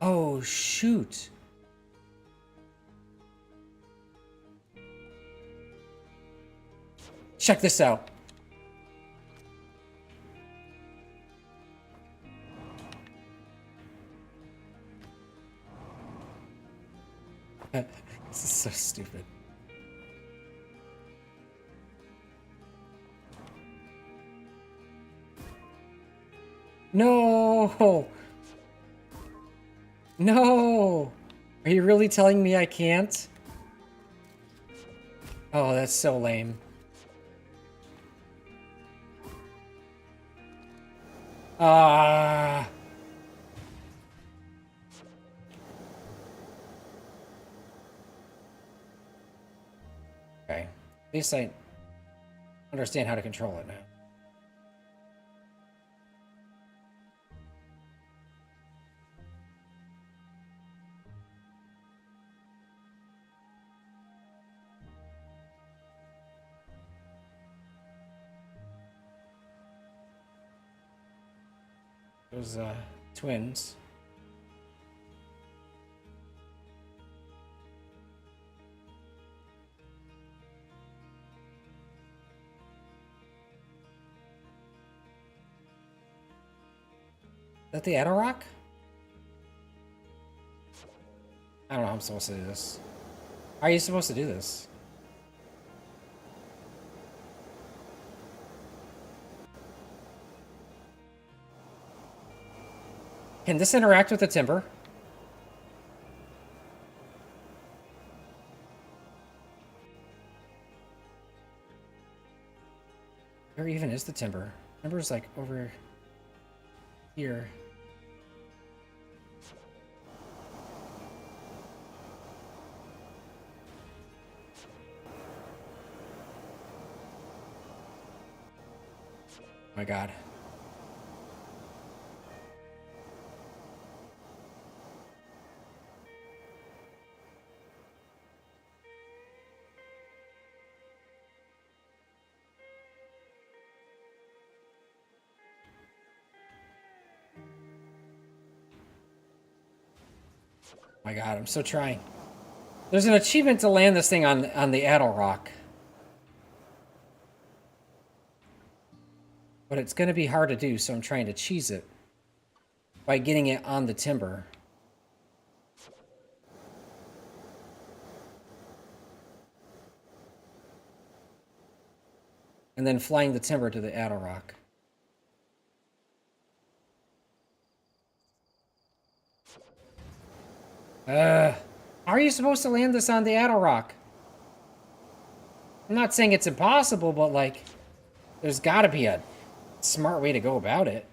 Oh, shoot. Check this out. This is so stupid. No! No! Are you really telling me I can't? Oh, that's so lame. Ah. Okay. At least I understand how to control it now. Those twins. Is that the Adderrock? I don't know how I'm supposed to do this. How are you supposed to do this? Can this interact with the timber? Where even is the timber? Timber's like over here. Oh my god. My god, I'm so trying. There's an achievement to land this thing on the Adderrock. But it's going to be hard to do, so I'm trying to cheese it by getting it on the timber. And then flying the timber to the Adderrock. How are you supposed to land this on the Adderrock? I'm not saying it's impossible, but like, there's got to be a smart way to go about it.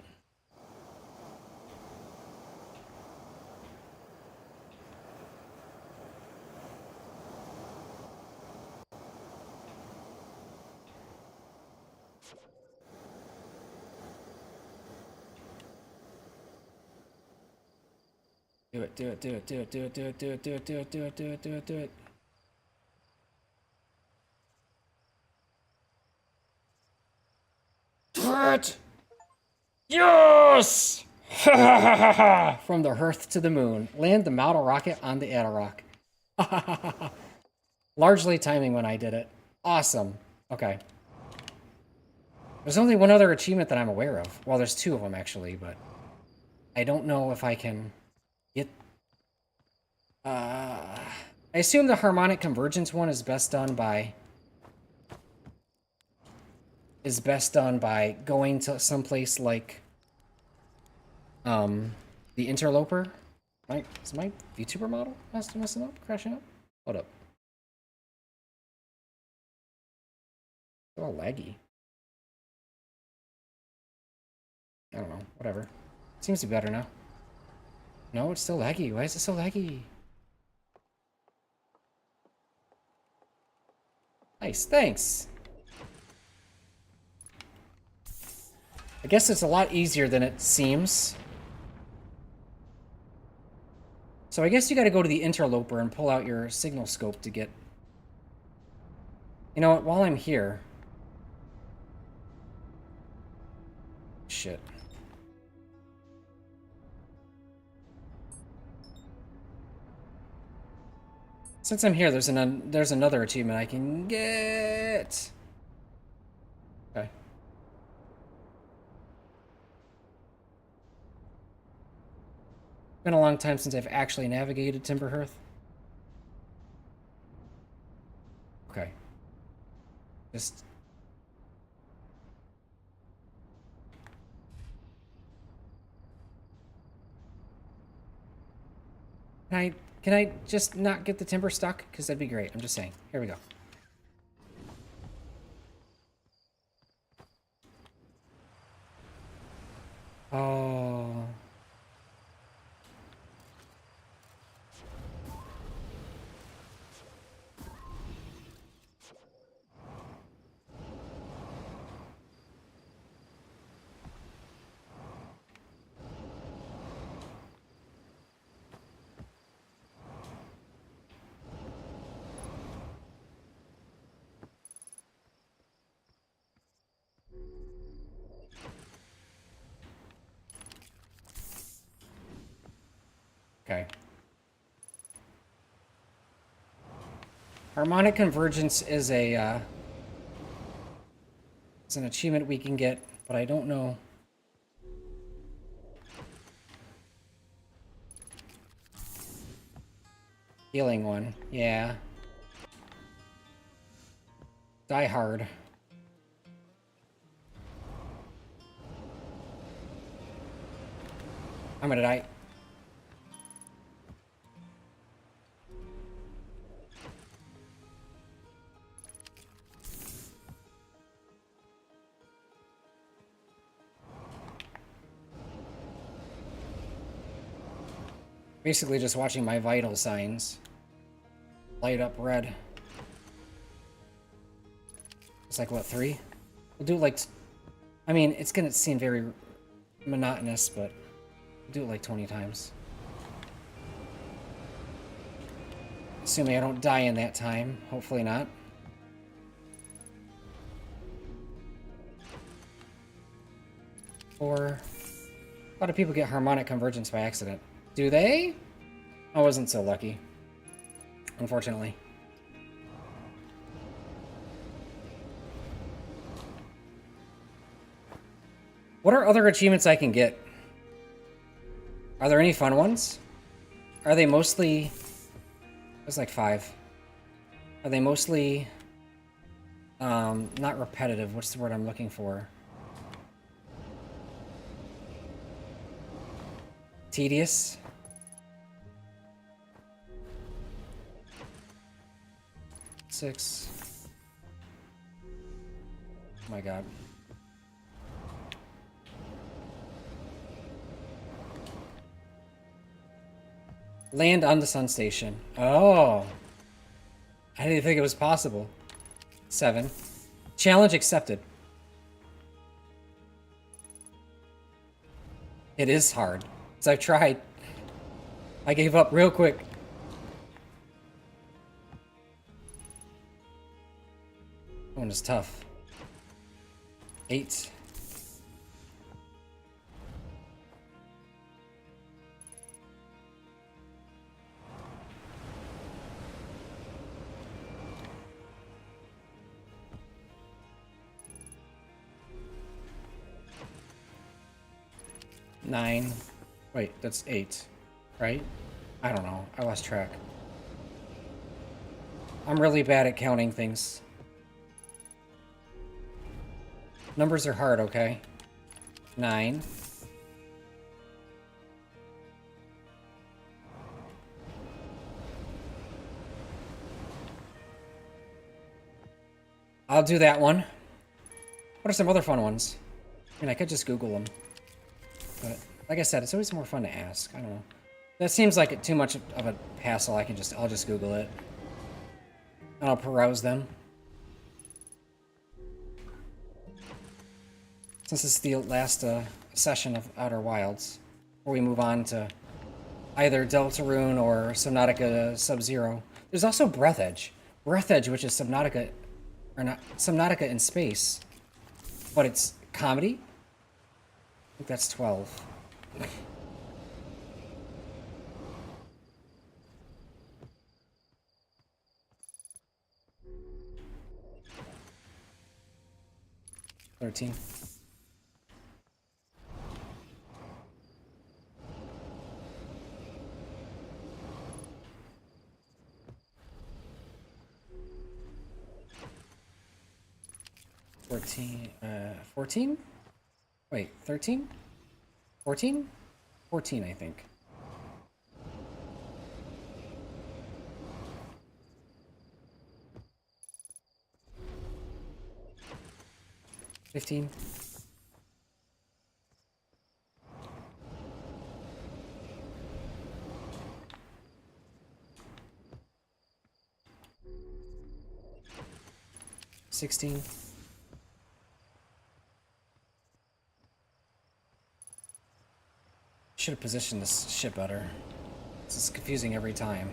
Do it, do it, do it, do it, do it, do it, do it, do it, do it, do it, do it, do it, do it. Do it! Yes! From the hearth to the moon. Land the model rocket on the Adderrock. Largely timing when I did it. Awesome. Okay. There's only one other achievement that I'm aware of. Well, there's two of them, actually, but I don't know if I can get... I assume the harmonic convergence one is best done by... going to someplace like... the Interloper. Is my VTuber model messing up? Crashing up? Hold up. It's all laggy. I don't know. Whatever. Seems to be better now. No, it's still laggy. Why is it so laggy? Nice, thanks. I guess it's a lot easier than it seems. So I guess you gotta go to the Interloper and pull out your signal scope to get... You know what, while I'm here... Shit. Since I'm here, there's another achievement I can get. Okay. Been a long time since I've actually navigated Timberhearth. Okay. Just... Can I just not get the timber stuck? Because that'd be great. I'm just saying. Here we go. Oh. Okay. Harmonic convergence is a it's an achievement we can get, but I don't know. Healing one, yeah. Die hard. I'm gonna die. Basically just watching my vital signs light up red. It's like, what, 3? We'll do like... I mean, it's gonna seem very monotonous, but we'll do it like 20 times. Assuming I don't die in that time. Hopefully not. Or... A lot of people get harmonic convergence by accident. Do they? I wasn't so lucky. Unfortunately. What are other achievements I can get? Are there any fun ones? Are they mostly... There's like 5. Are they mostly... not repetitive. What's the word I'm looking for? Tedious? Six. Oh my god. Land on the sun station. Oh. I didn't think it was possible. 7. Challenge accepted. It is hard. Because I've tried. I gave up real quick. That one is tough. 8. 9. Wait, that's 8, right? I don't know. I lost track. I'm really bad at counting things. Numbers are hard, okay? 9. I'll do that one. What are some other fun ones? I mean, I could just Google them. But, like I said, it's always more fun to ask. I don't know. That seems like too much of a hassle. I'll just Google it. And I'll peruse them. Since this is the last session of Outer Wilds, before we move on to either Deltarune or Subnautica Sub-Zero. There's also Breath Edge. Breath Edge, which is Subnautica, or not, Subnautica in space, but it's comedy? I think that's 12. $13. 14? Wait, 13? 14? 14, I think. 15. 16. Should have positioned this ship better. This is confusing every time.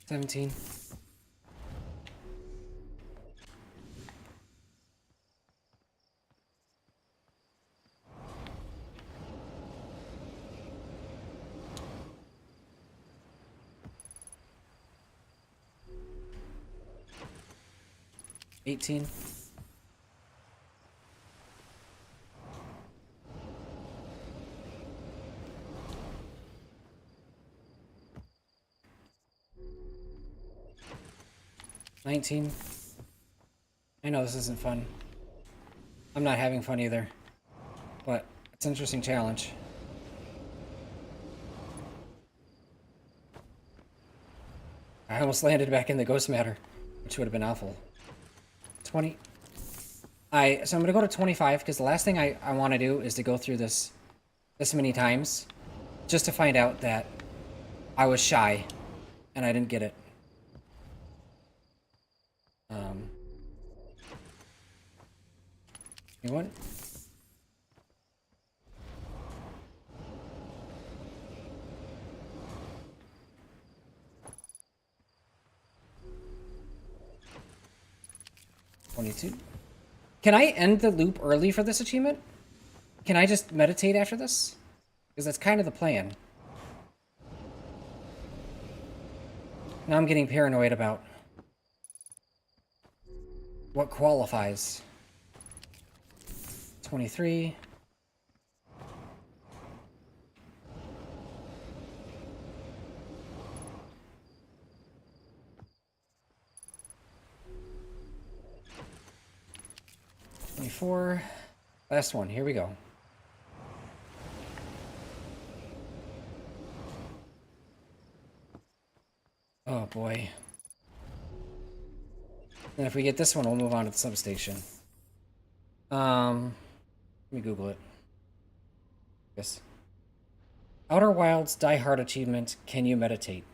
$17. 18. 19. I know this isn't fun. I'm not having fun either. But it's an interesting challenge. I almost landed back in the ghost matter, which would have been awful. 20. So I'm gonna go to 25 because the last thing I want to do is to go through this many times just to find out that I was shy and I didn't get it. Anyone? $22. Can I end the loop early for this achievement? Can I just meditate after this? Because that's kind of the plan. Now I'm getting paranoid about what qualifies. 23. Last one. Here we go. Oh boy. And if we get this one, we'll move on to the substation. Let me Google it. Yes. Outer Wilds Die Hard achievement. Can you meditate?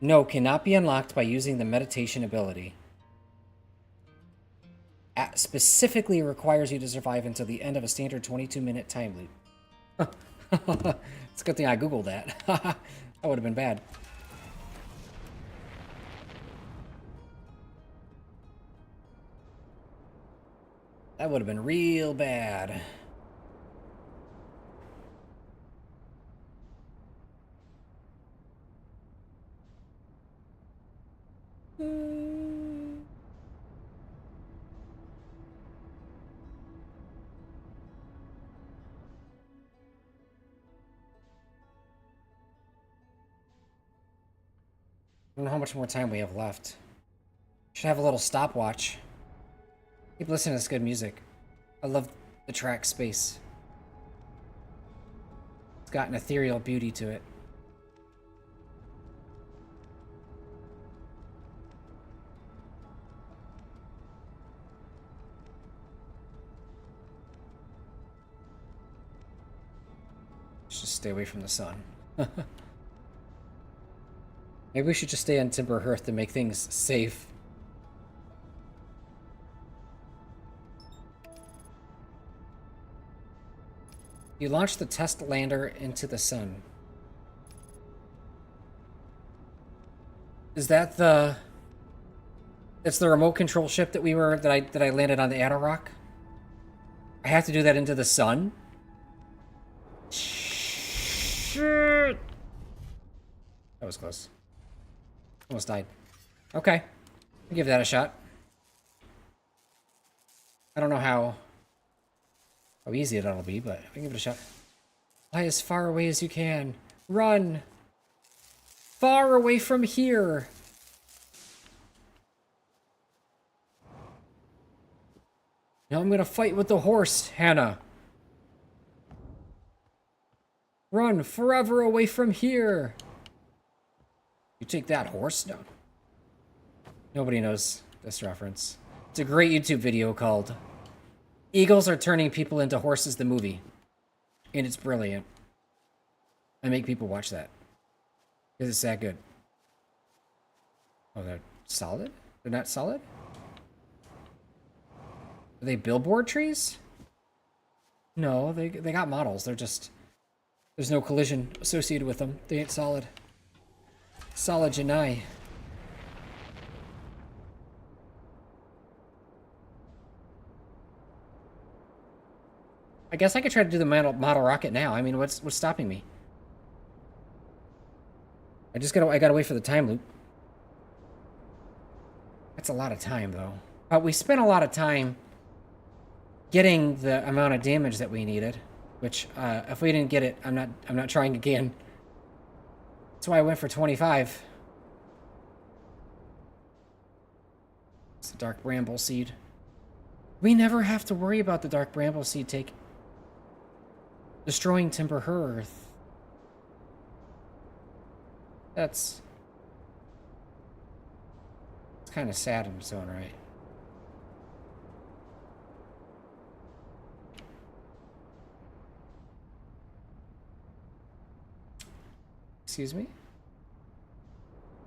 No, cannot be unlocked by using the meditation ability. Specifically requires you to survive until the end of a standard 22-minute time loop. It's a good thing I Googled that. That would have been bad. That would have been real bad. I don't know how much more time we have left. Should have a little stopwatch. Keep listening to this good music. I love the track Space. It's got an ethereal beauty to it. Just stay away from the sun. Maybe we should just stay on Timber Hearth to make things safe. You launch the test lander into the sun. Is that the... It's the remote control ship that I landed on the Atarock? I have to do that into the sun? Shit! That was close. Almost died. Okay. I'll give that a shot. I don't know how easy that'll be, but I can give it a shot. Fly as far away as you can. Run! Far away from here! Now I'm gonna fight with the horse, Hannah. Run forever away from here! You take that, horse? No. Nobody knows this reference. It's a great YouTube video called Eagles Are Turning People into Horses, the movie. And it's brilliant. I make people watch that. Because it's that good. Oh, they're solid? They're not solid? Are they billboard trees? No, they got models. They're just... There's no collision associated with them. They ain't solid. Solid Janai. I guess I could try to do the model rocket now. I mean, what's stopping me? I gotta wait for the time loop. That's a lot of time, though. But we spent a lot of time getting the amount of damage that we needed, which if we didn't get it, I'm not trying again. That's why I went for 25. It's the Dark Bramble Seed. We never have to worry about the Dark Bramble Seed destroying Timber Hearth. It's kind of sad in its own right. Excuse me?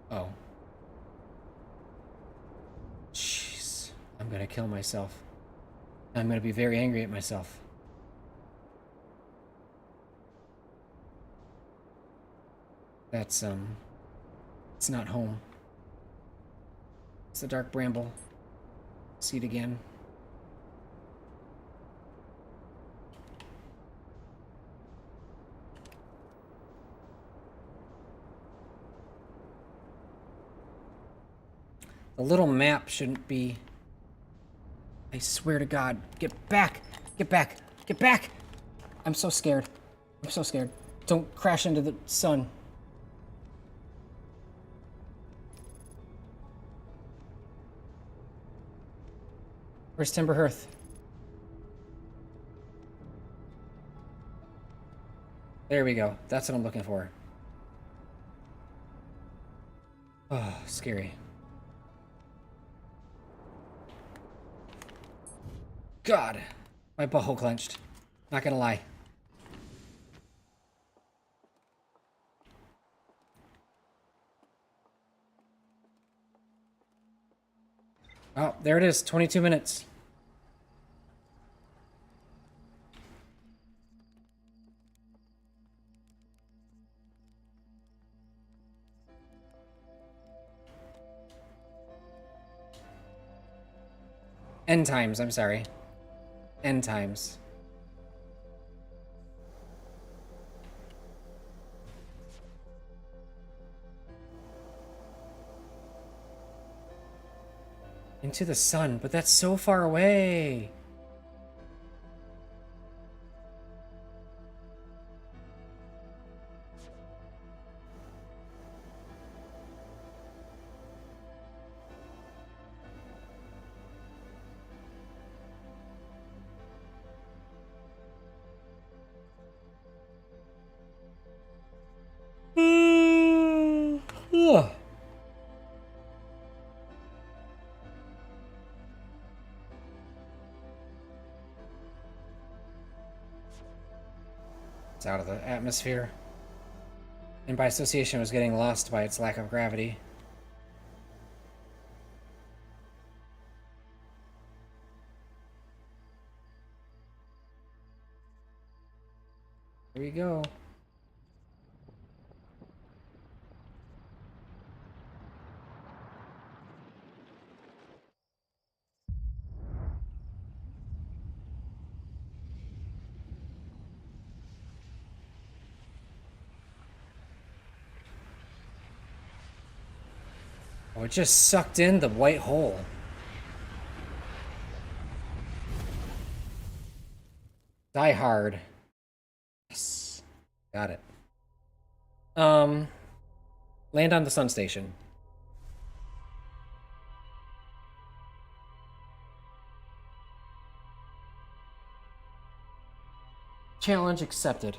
Oh. Jeez. I'm gonna kill myself. I'm gonna be very angry at myself. That's, it's not home. It's the Dark Bramble Seed again. The little map shouldn't be... I swear to God. Get back! Get back! Get back! I'm so scared. I'm so scared. Don't crash into the sun. Where's Timber Hearth? There we go. That's what I'm looking for. Oh, scary. God, my butthole clenched. Not gonna lie. Oh, there it is. 22 minutes. End times, I'm sorry. End times. Into the sun, but that's so far away. Ugh. It's out of the atmosphere. And by association, it was getting lost by its lack of gravity. Here we go. Oh, it just sucked in the white hole. Die Hard. Yes. Got it. Land on the sun station. Challenge accepted.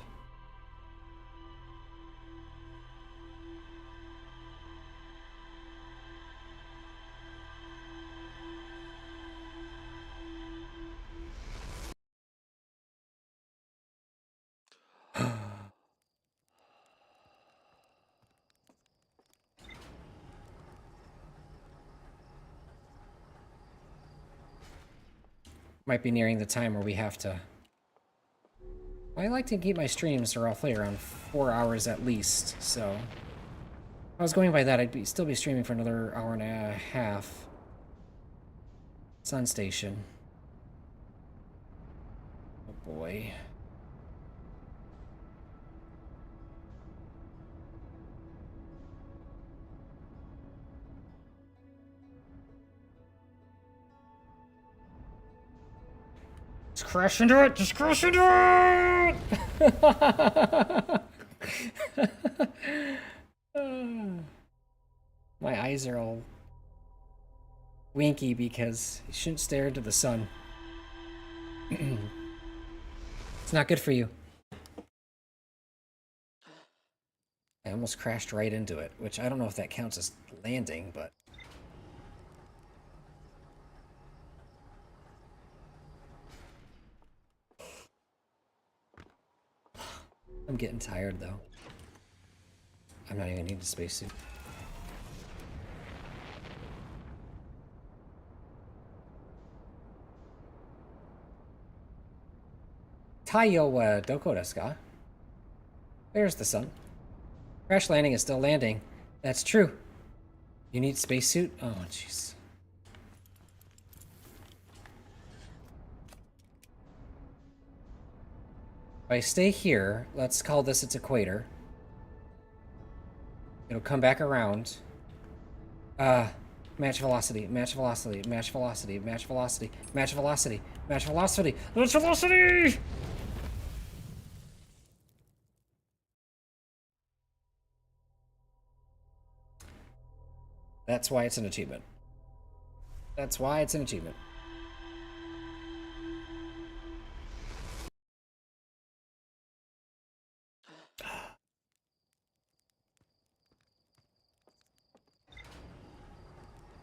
Might be nearing the time where we have to... I like to keep my streams roughly around 4 hours at least, so... If I was going by that, still be streaming for another hour and a half. Sun station. Oh boy. Just crash into it! Just crash into it! My eyes are all winky because you shouldn't stare into the sun. It's not good for you. I almost crashed right into it, which I don't know if that counts as landing, but... I'm getting tired, though. I'm not even needing a spacesuit. Taiyo wa doko desu ka? There's the sun. Crash landing is still landing. That's true. You need spacesuit? Oh, jeez. If I stay here, let's call this its equator. It'll come back around. Match velocity, match velocity, match velocity, match velocity, match velocity, match velocity, match velocity! That's why it's an achievement. That's why it's an achievement.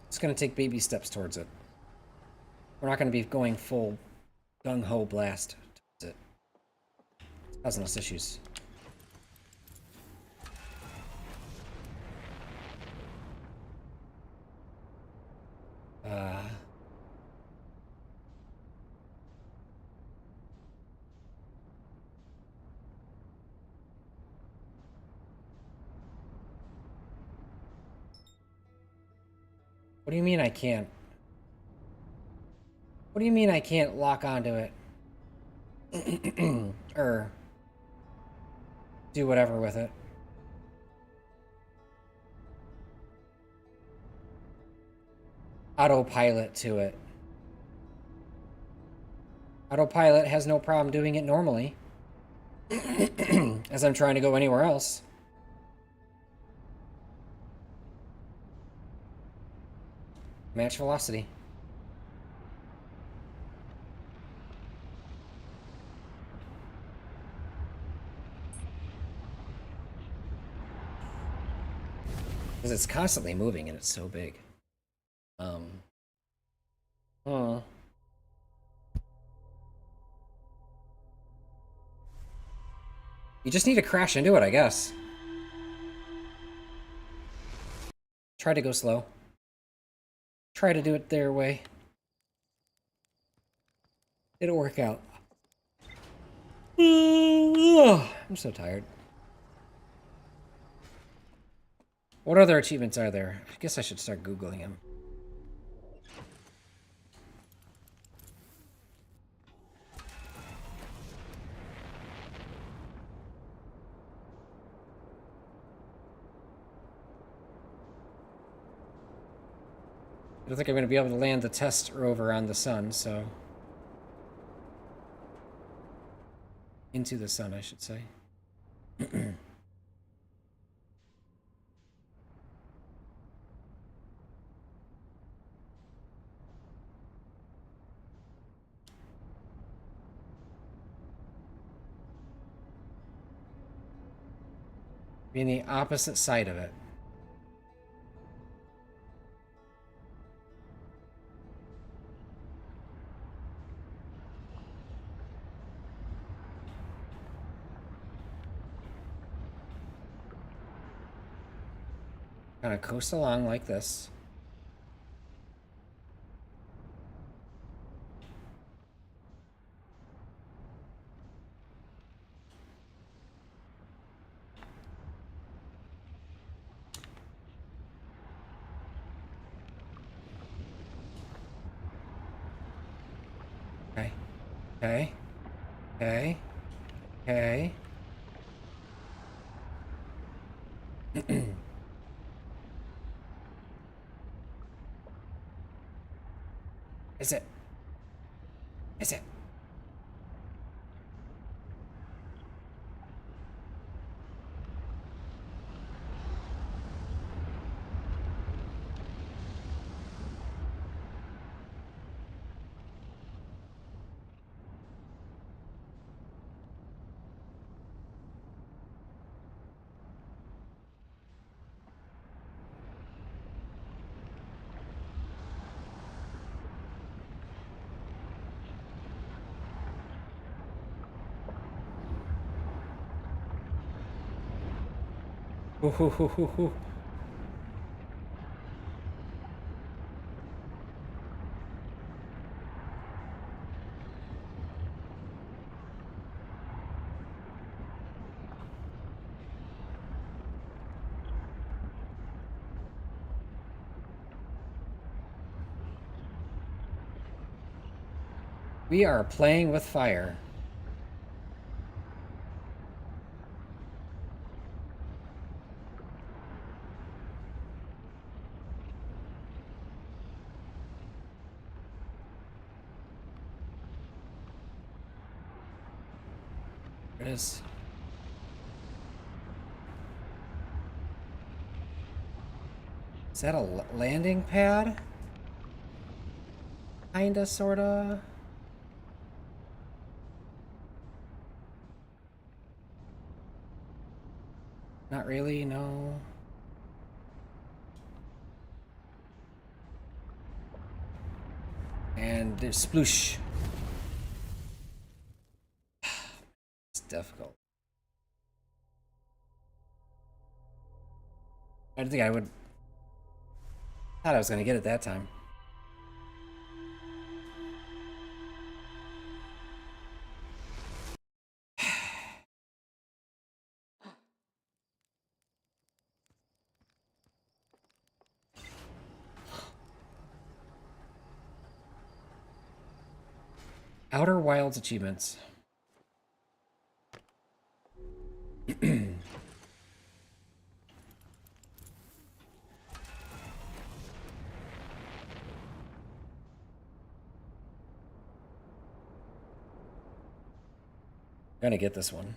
It's going to take baby steps towards it. We're not going to be going full gung-ho blast towards it. It's causing us issues. What do you mean I can't? What do you mean I can't lock onto it? Or do whatever with it? autopilot to it. Autopilot has no problem doing it normally. As I'm trying to go anywhere else. Match velocity. Because it's constantly moving and it's so big. Huh. You just need to crash into it, I guess. Try to go slow. Try to do it their way. It'll work out. I'm so tired. What other achievements are there? I guess I should start Googling them. I don't think I'm going to be able to land the test rover on the sun, so... Into the sun, I should say. Be in the opposite side of it. Kind of coast along like this. Okay. Okay. Okay. Okay. Is it? Is it? Ooh. We are playing with fire. There it is. Is that a landing pad? Kinda, sorta. Not really, no. And there's sploosh. It's difficult. I didn't think I would. Thought I was gonna get it that time. Outer Wilds achievements. Gonna get this one.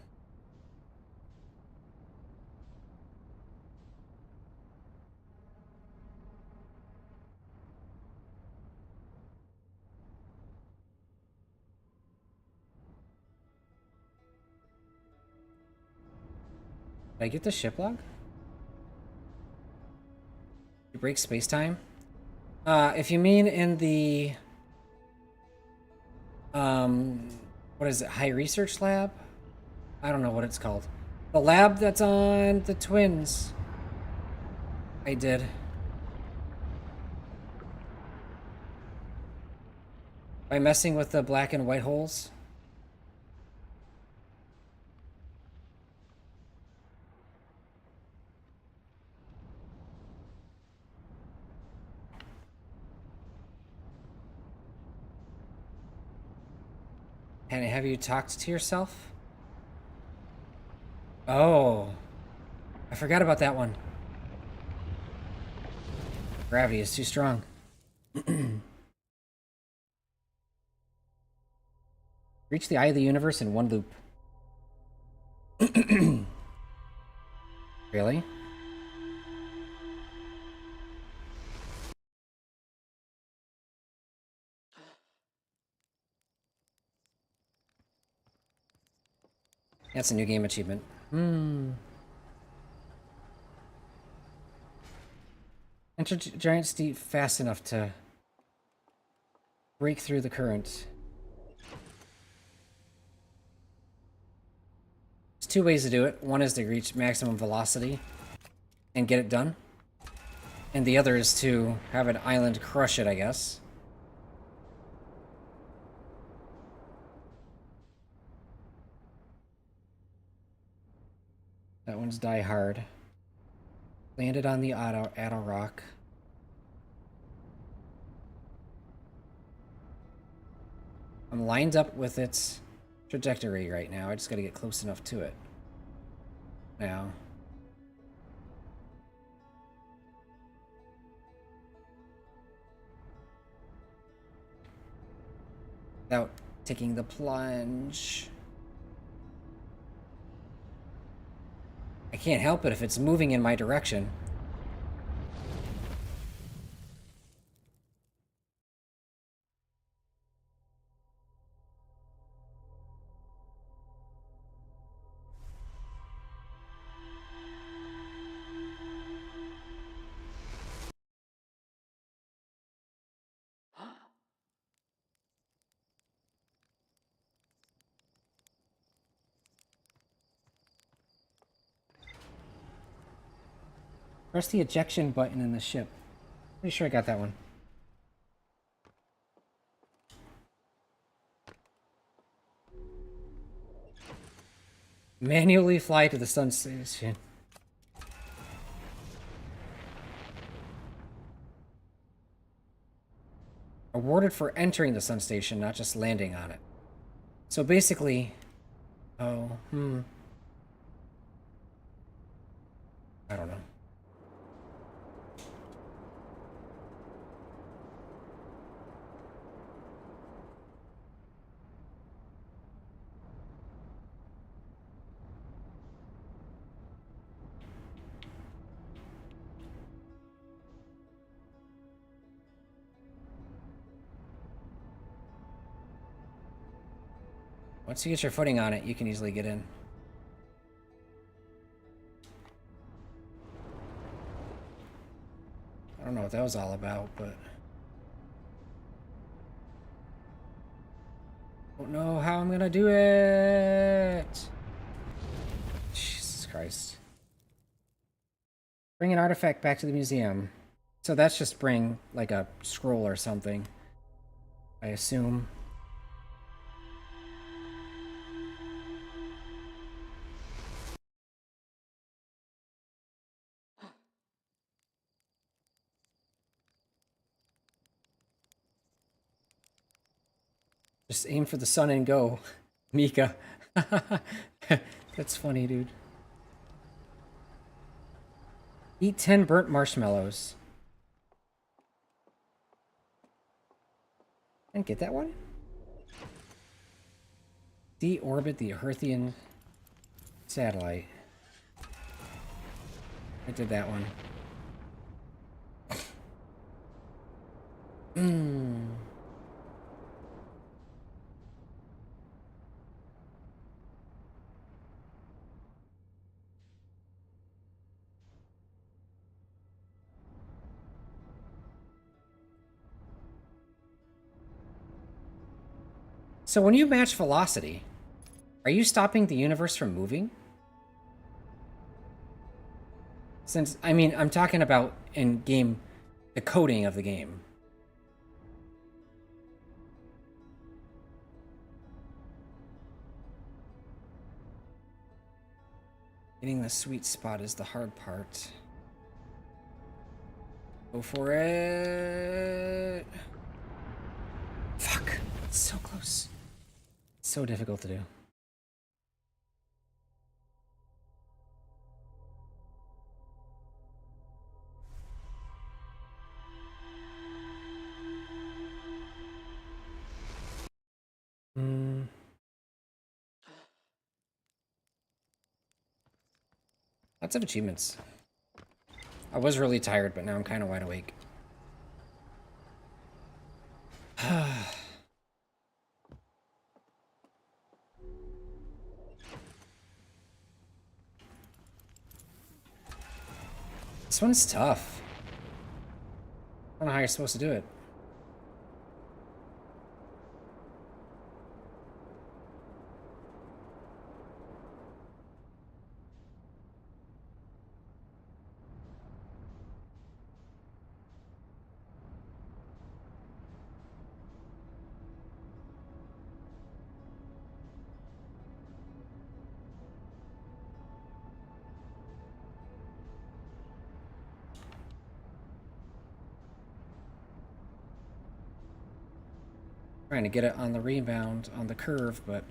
Did I get the ship log? You break space-time? If you mean in the... What is it? High Research Lab? I don't know what it's called. The lab that's on the twins. I did. By messing with the black and white holes? And have you talked to yourself? Oh. I forgot about that one. Gravity is too strong. Reach the eye of the universe in one loop. Really? That's a new game achievement. Enter giant steep fast enough to break through the current. There's two ways to do it. One is to reach maximum velocity and get it done. And the other is to have an island crush it, I guess. That one's Die Hard. Landed on the Addo Rock. I'm lined up with its trajectory right now. I just gotta get close enough to it. Now. Without taking the plunge. I can't help it if it's moving in my direction. Press the ejection button in the ship. Pretty sure I got that one. Manually fly to the sun station. Awarded for entering the sun station, not just landing on it. So basically... Oh, I don't know. Once you get your footing on it, you can easily get in. I don't know what that was all about, but... Don't know how I'm gonna do it! Jesus Christ. Bring an artifact back to the museum. So that's just bring, like, a scroll or something. I assume. Just aim for the sun and go, Mika. That's funny, dude. Eat 10 burnt marshmallows. And get that one? Deorbit the Earthian satellite. I did that one. So when you match velocity, are you stopping the universe from moving? Since, I mean, I'm talking about in game, the coding of the game. Getting the sweet spot is the hard part. Go for it. Fuck. It's so close. It's so difficult to do. Lots of achievements. I was really tired, but now I'm kind of wide awake. This one's tough. I don't know how you're supposed to do it. Trying to get it on the rebound, on the curve, but...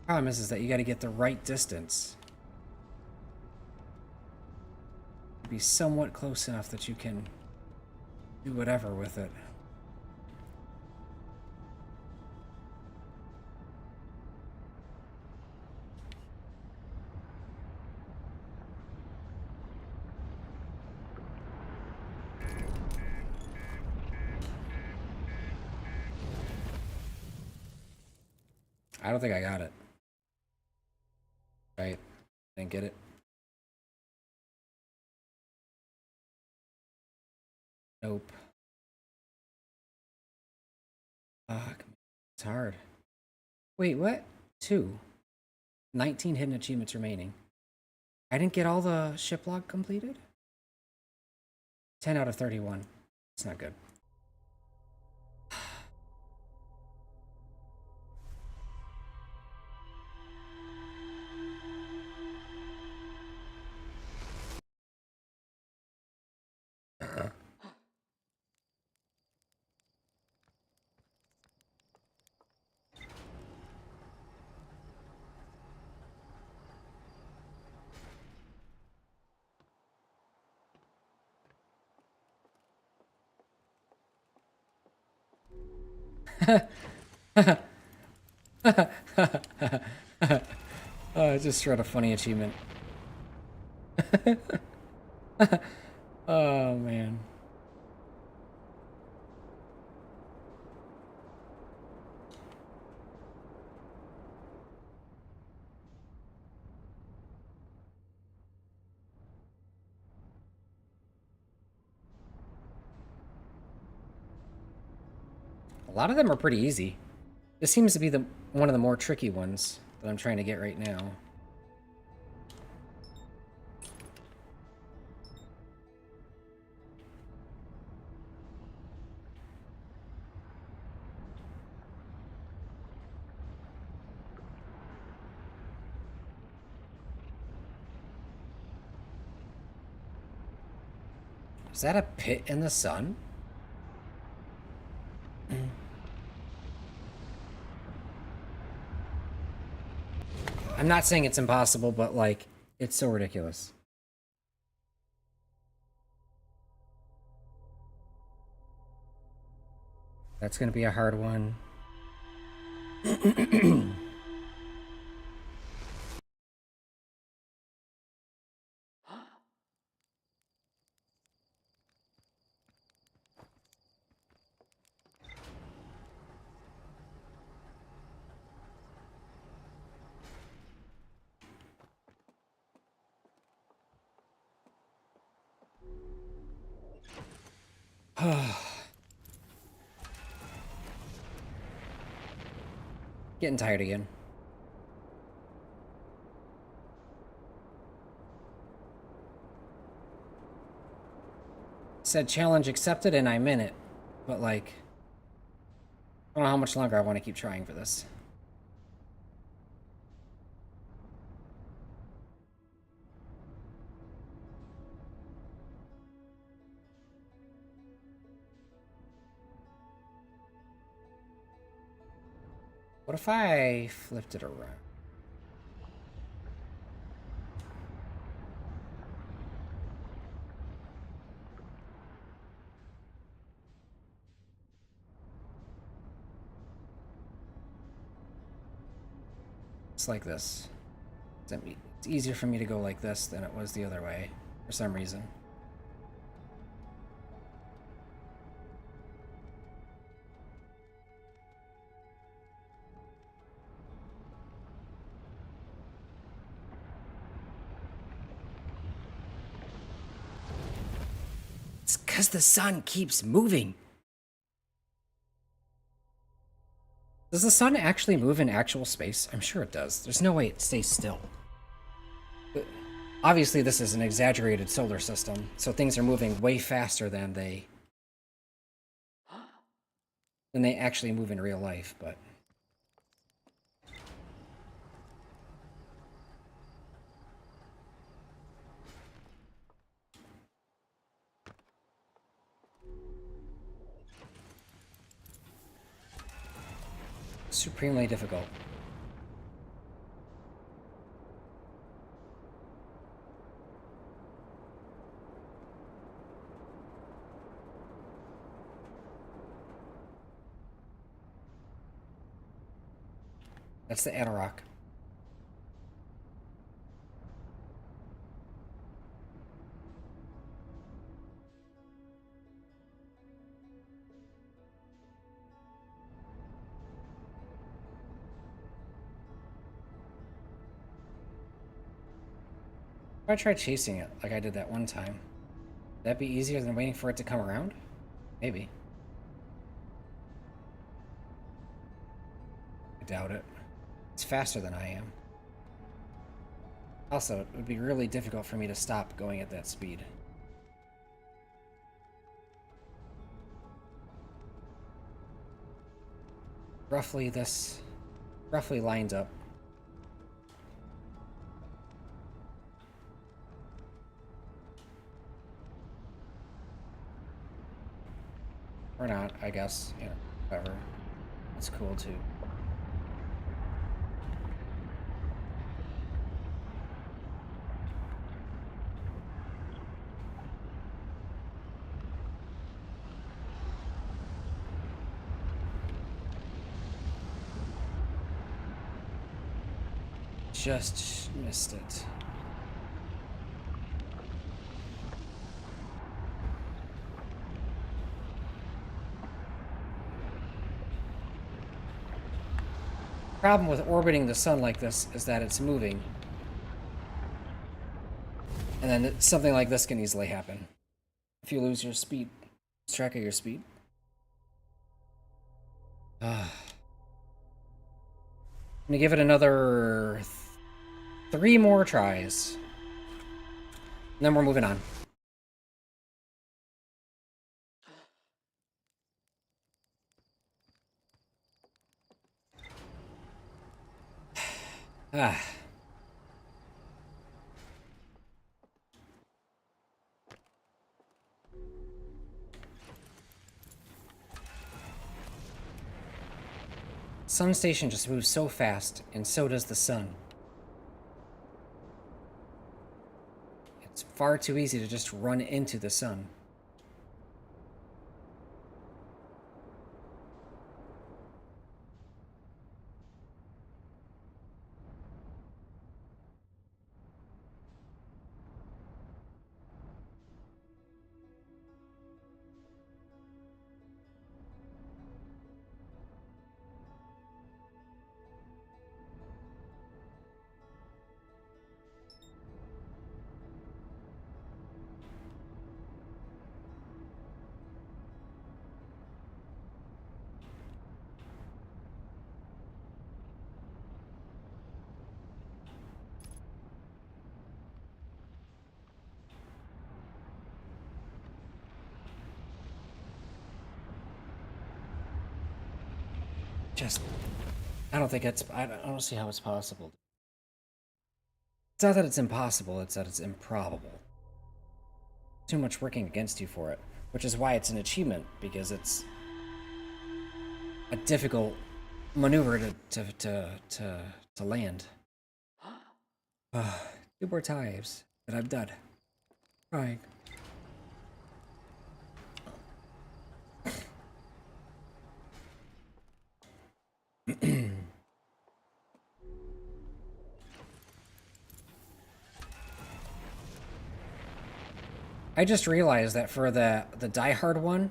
problem is that you got to get the right distance. Be somewhat close enough that you can do whatever with it. I don't think I got it. Right? Didn't get it. Nope. Fuck. It's hard. Wait, what? 2. 19 hidden achievements remaining. I didn't get all the ship log completed? 10 out of 31. It's not good. I just read a funny achievement. Oh, man. A lot of them are pretty easy. This seems to be the one of the more tricky ones that I'm trying to get right now. Is that a pit in the sun? I'm not saying it's impossible, but like, it's so ridiculous. That's gonna be a hard one. Getting tired again. Said challenge accepted and I'm in it. But like, I don't know how much longer I want to keep trying for this. What if I flipped it around? It's like this. It's easier for me to go like this than it was the other way, for some reason. It's because the sun keeps moving. Does the sun actually move in actual space? I'm sure it does. There's no way it stays still. Obviously, this is an exaggerated solar system, so things are moving way faster than they actually move in real life, but supremely difficult. That's the Anorak. If I try chasing it, like I did that one time, would that be easier than waiting for it to come around? Maybe. I doubt it. It's faster than I am. Also, it would be really difficult for me to stop going at that speed. Roughly lines up. Or not, I guess. You know, whatever. It's cool too. Just missed it. Problem with orbiting the sun like this is that it's moving. And then something like this can easily happen. If you lose your speed, lose track of your speed. I'm gonna give it another 3 more tries. And then we're moving on. Ah. Sun Station just moves so fast, and so does the sun. It's far too easy to just run into the sun. Just, I don't think it's, I don't see how it's possible. It's not that it's impossible, it's that it's improbable. Too much working against you for it, which is why it's an achievement, because it's a difficult maneuver to land. 2 more times, and I'm done. Crying. I just realized that for the Die Hard one,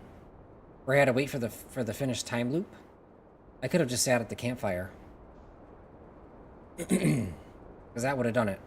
where I had to wait for the finished time loop, I could have just sat at the campfire. Because that would have done it.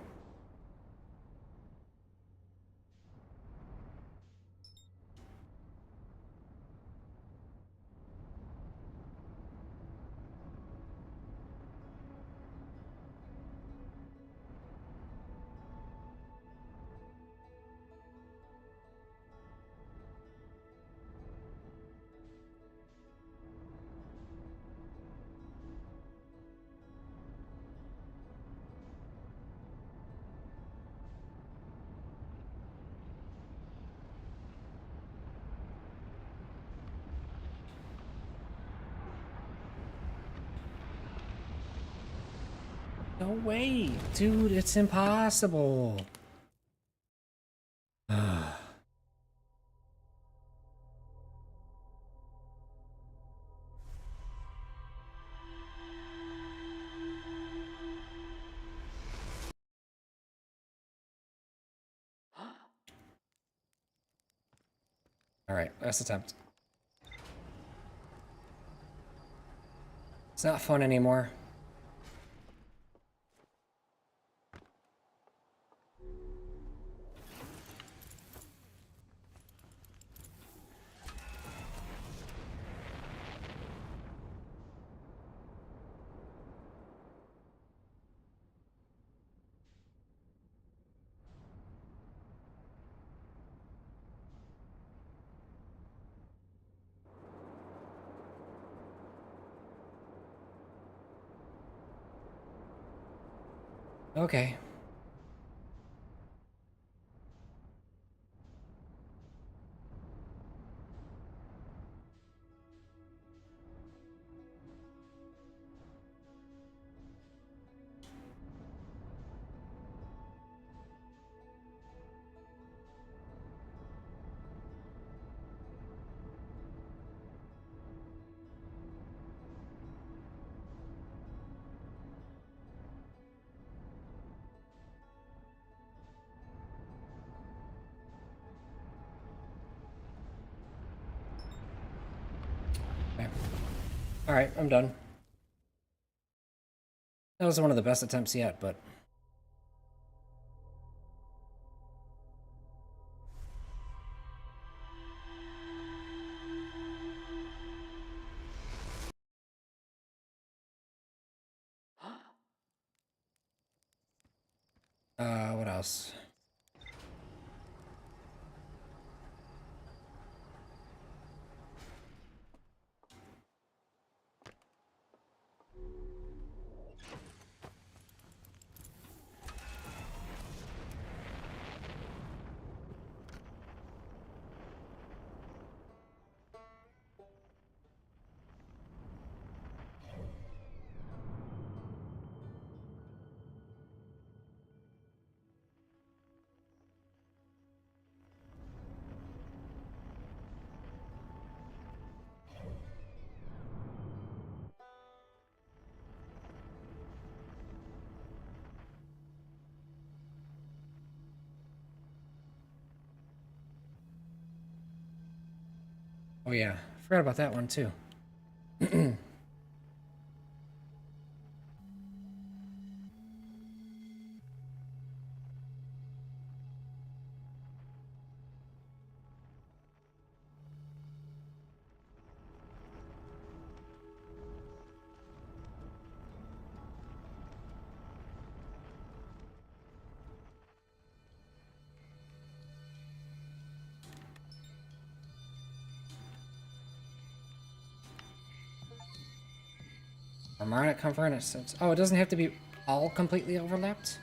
No way, dude, it's impossible. Alright, last attempt. It's not fun anymore. Okay. Okay. Alright, I'm done. That was one of the best attempts yet, but... what else? Oh yeah, forgot about that one too. Harmonic convergence. Oh, it doesn't have to be all completely overlapped?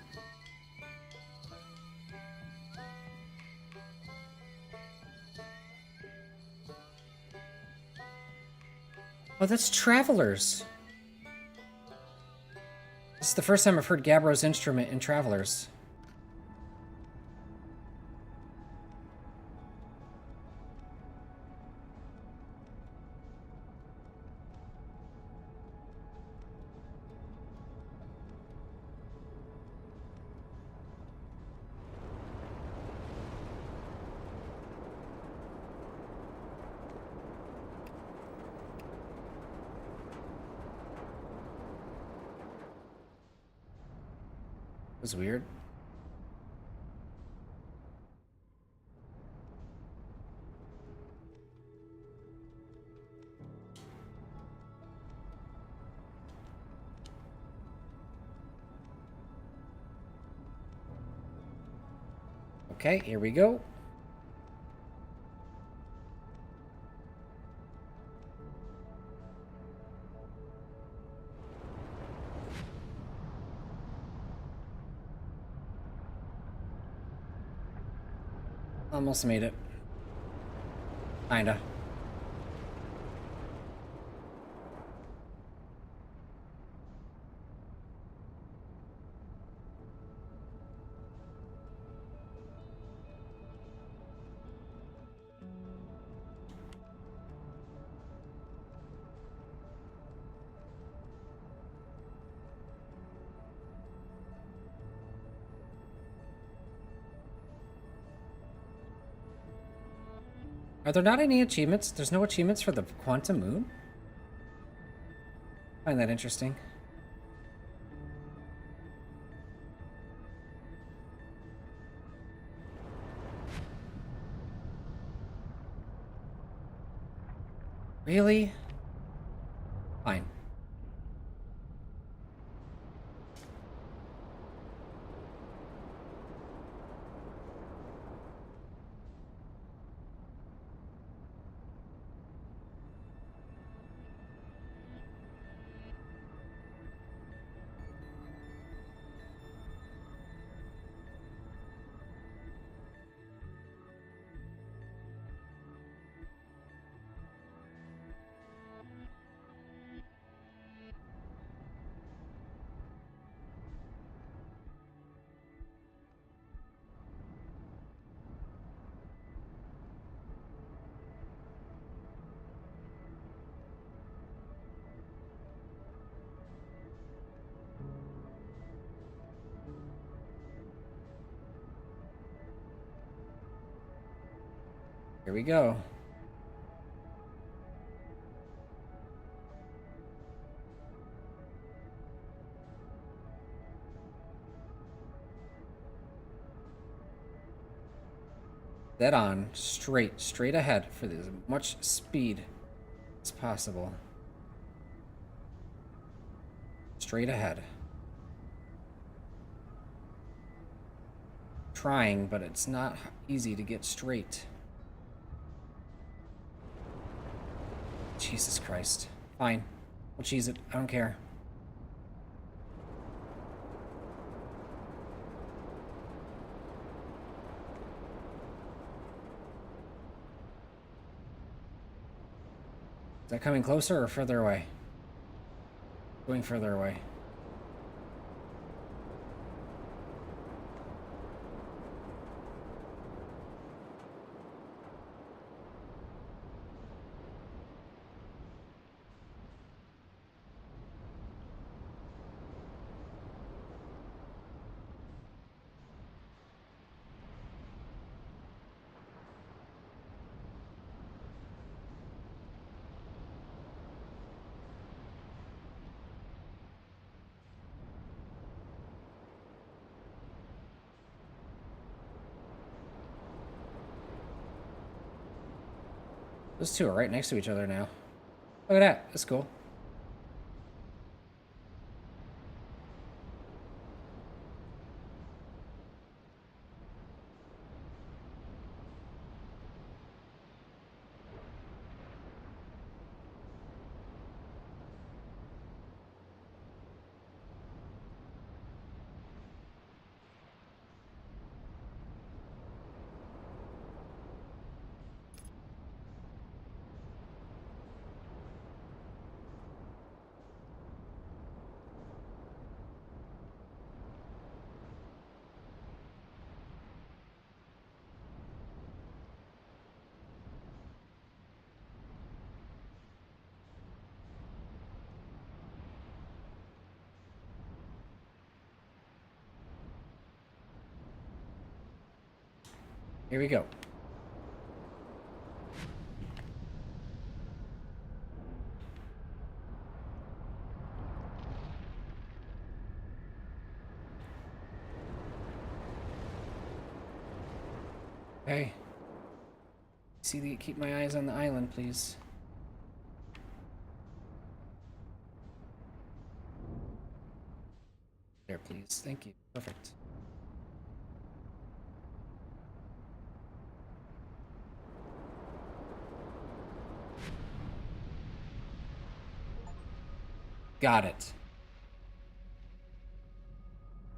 Oh, that's Travelers. This is the first time I've heard Gabbro's instrument in Travelers. It was weird. Okay, here we go. Almost made it. Kinda. Are there not any achievements? There's no achievements for the Quantum Moon? I find that interesting. Really? Fine. Here we go. Dead on. Straight ahead for as much speed as possible. Straight ahead. Trying, but it's not easy to get straight. Jesus Christ. Fine. We'll cheese it. I don't care. Is that coming closer or further away? Going further away. Those two are right next to each other now. Look at that. That's cool. Here we go. Okay. Keep my eyes on the island, please. There, please. Thank you. Perfect. Got it.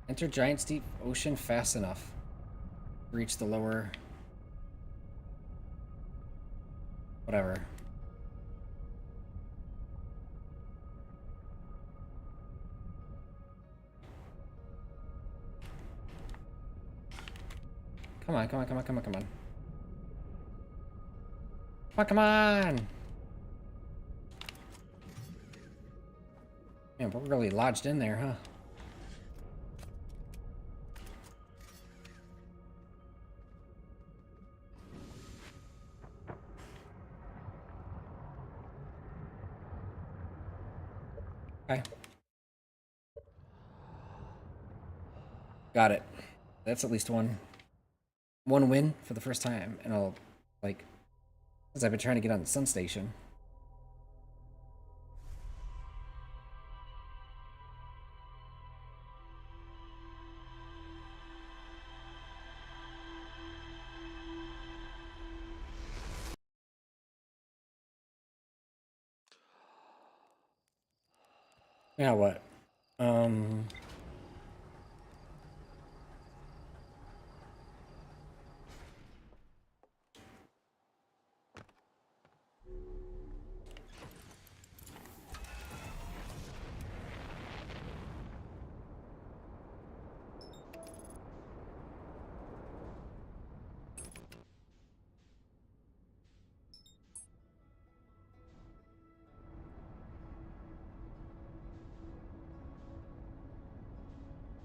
Enter giant deep ocean fast enough. Reach the lower... whatever. Come on, come on, come on, come on, come on. Come on, come on! Man, we're really lodged in there, huh? Okay. Got it. That's at least one win for the first time, and I'll, like, since I've been trying to get on the Sun Station. Now what?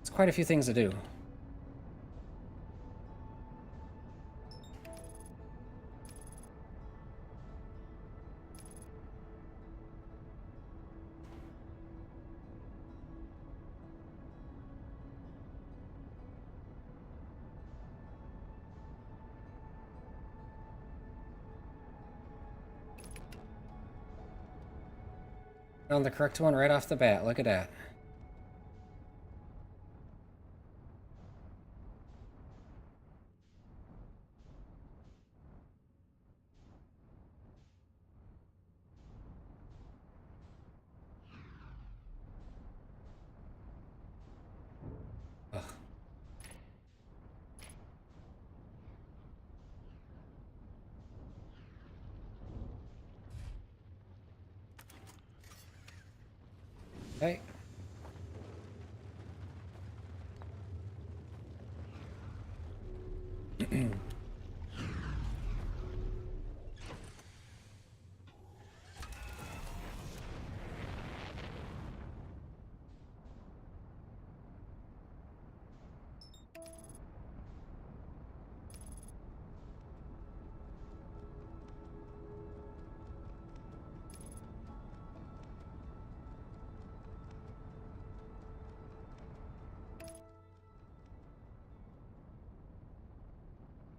It's quite a few things to do. Found the correct one right off the bat. Look at that. Ugh. Okay.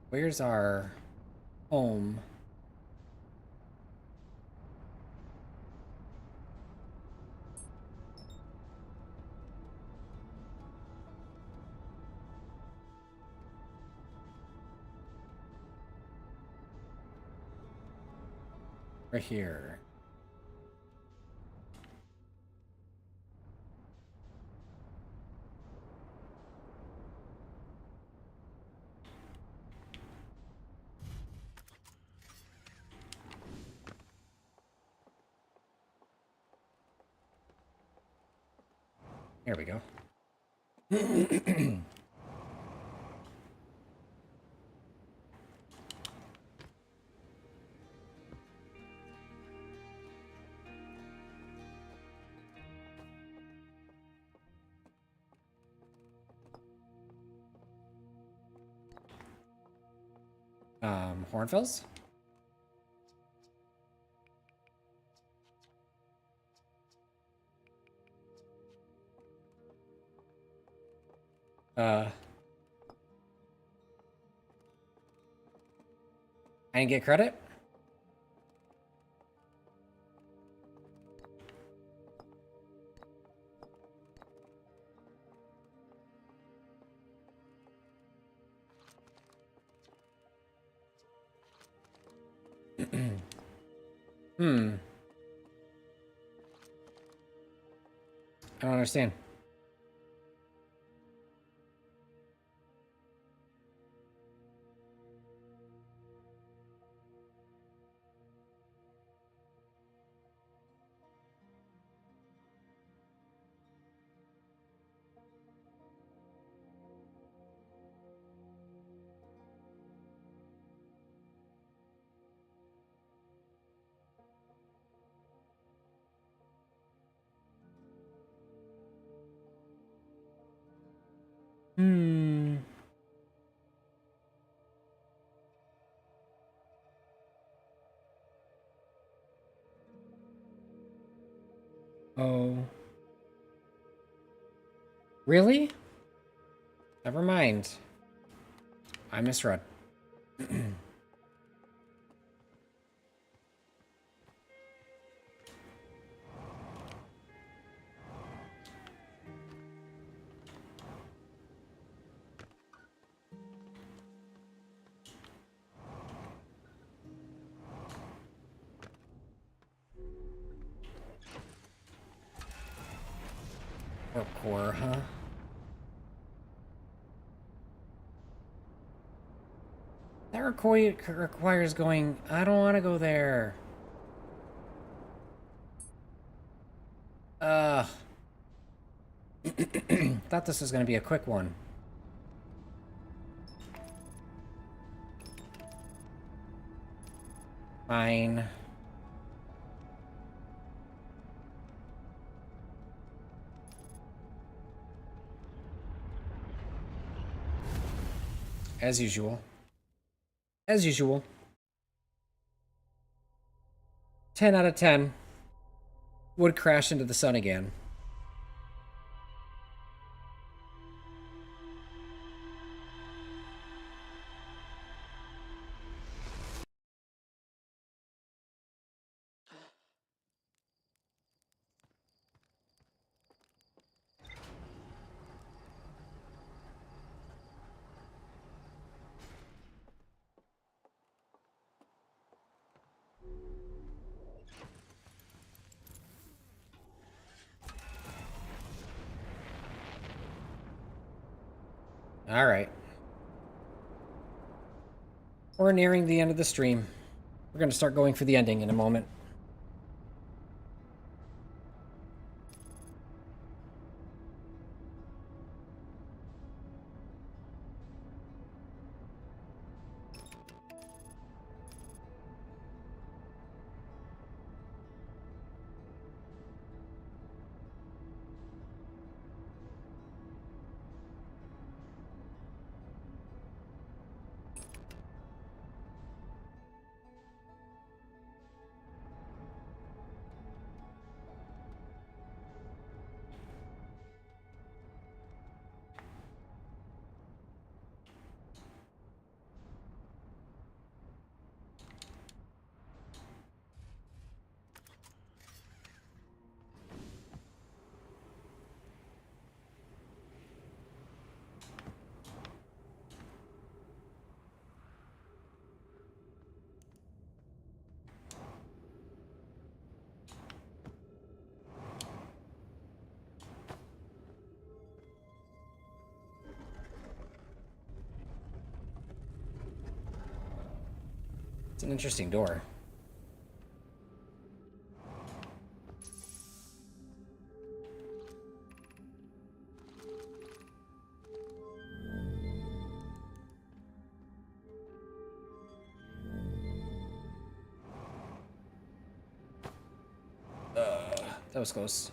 Where's our home? Right here. There we go. Hornfels? I didn't get credit? Hmm. I don't understand. Hmm. Oh. Really? Never mind. I misread. Or core, huh? That requires going... I don't want to go there. Thought this was going to be a quick one. Fine. As usual. As usual. 10 out of 10. Would crash into the sun again. Alright. We're nearing the end of the stream. We're going to start going for the ending in a moment. It's an interesting door. That was close.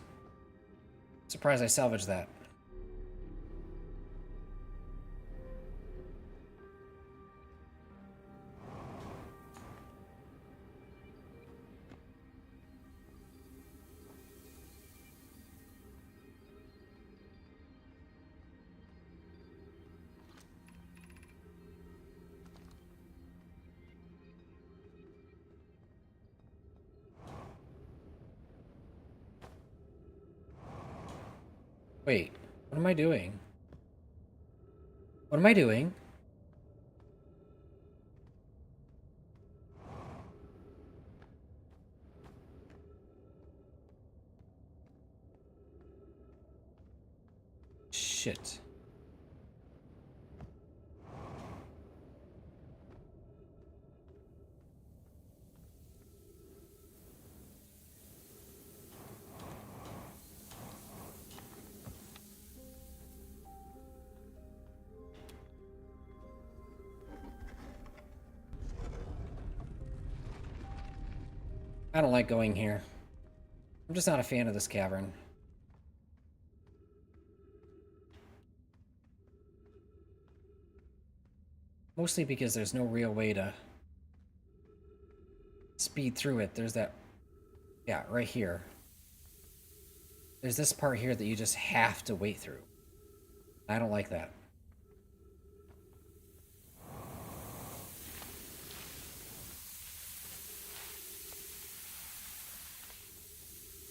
Surprised I salvaged that. Wait, what am I doing? What am I doing? Shit. I don't like going here. I'm just not a fan of this cavern. Mostly because there's no real way to speed through it. There's that... Yeah, right here. There's this part here that you just have to wait through. I don't like that.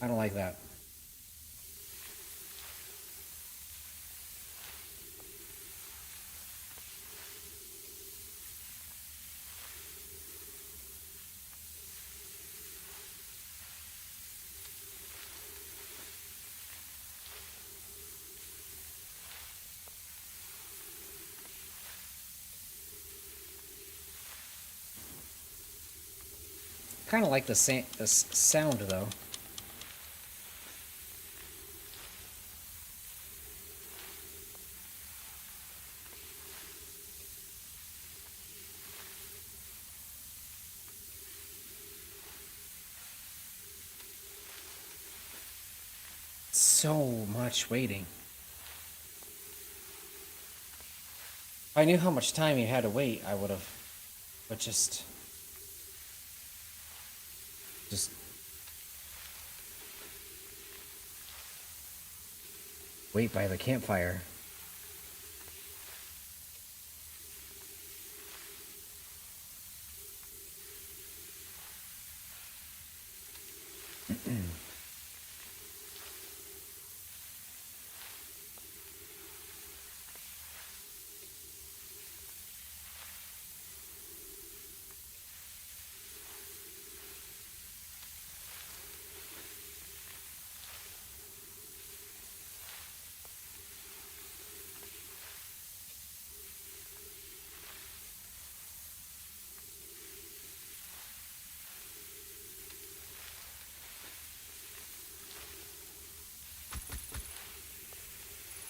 I don't like that. Kind of like the sound though. So much waiting. If I knew how much time you had to wait, I would have. But just wait by the campfire.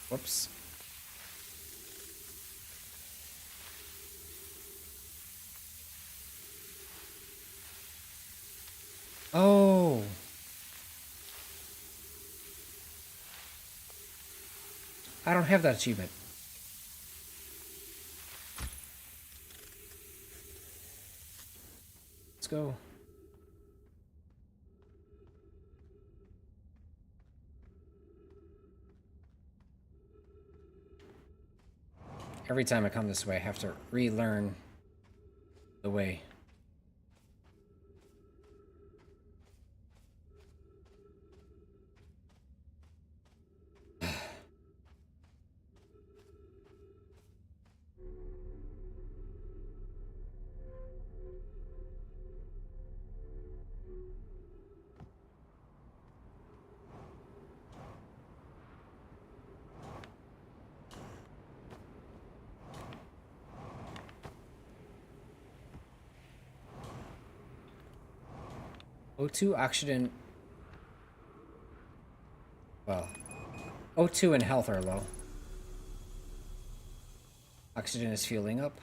Whoops. Oh. I don't have that achievement. Let's go. Every time I come this way, I have to relearn the way. O2 oxygen. Well, O2 and health are low. Oxygen is fueling up.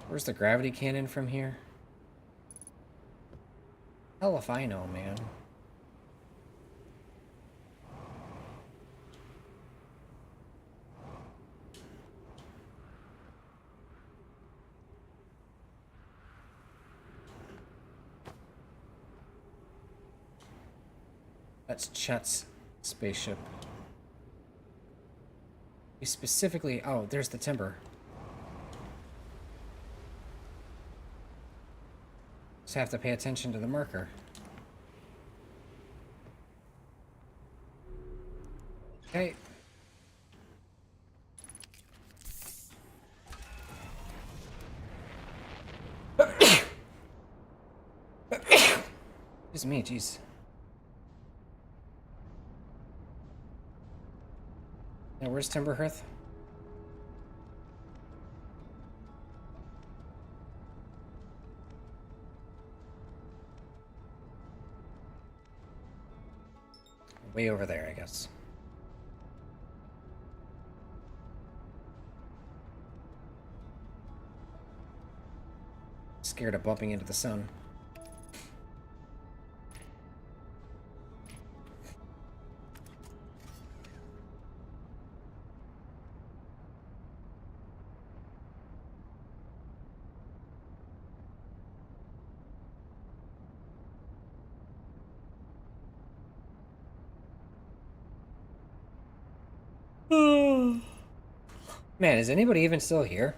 Where's the gravity cannon from here? Hell if I know, man. That's Chet's spaceship. We specifically... Oh, there's the timber. Just have to pay attention to the marker. Okay. Excuse me, jeez. Now, where's Timberhearth? Way over there, I guess. Scared of bumping into the sun. Man, is anybody even still here?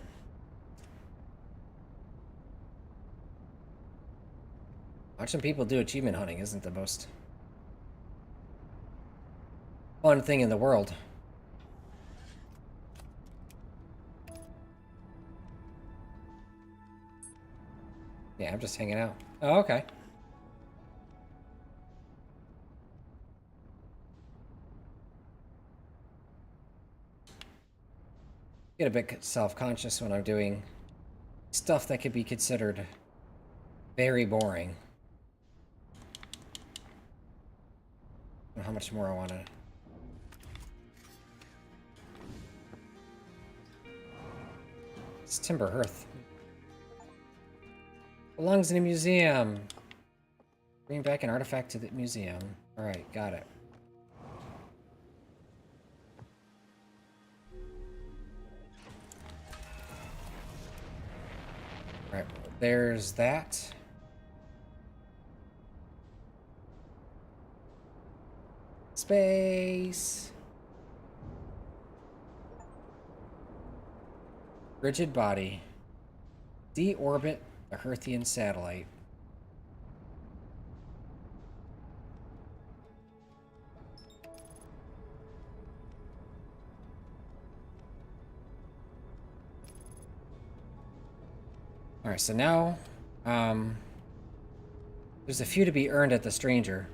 Watching people do achievement hunting isn't the most fun thing in the world. Yeah, I'm just hanging out. Oh, okay. Get a bit self-conscious when I'm doing stuff that could be considered very boring. I don't know how much more I want to... It's Timberhearth. Belongs in a museum. Bring back an artifact to the museum. Alright, got it. Alright, there's that. Space. Rigid body. Deorbit the Hearthian satellite. Alright, so now, there's a few to be earned at the stranger.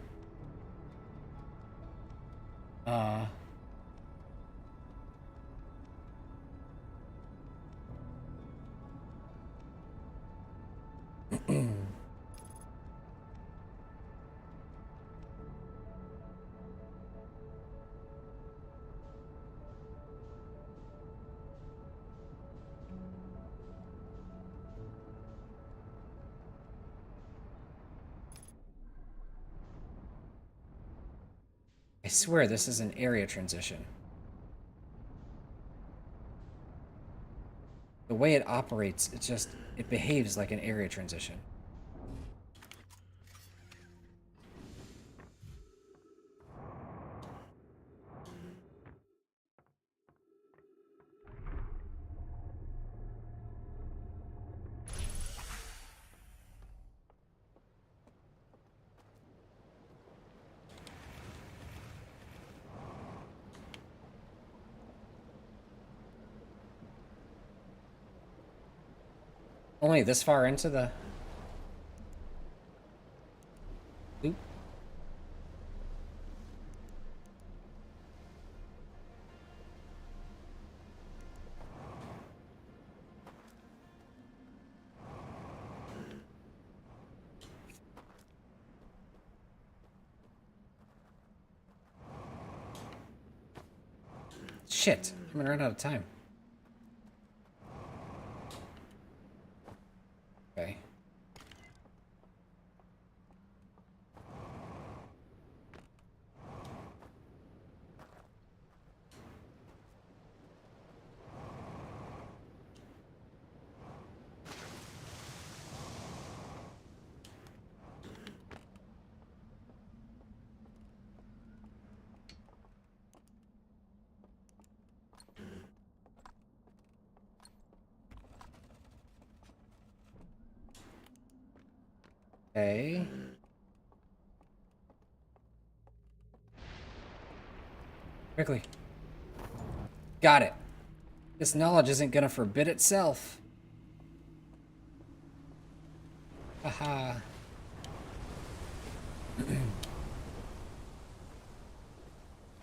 I swear this is an area transition. The way it operates, it behaves like an area transition. Only this far into the loop? Shit, I'm gonna run out of time. Okay. Okay. Quickly. Got it. This knowledge isn't gonna forbid itself. Haha.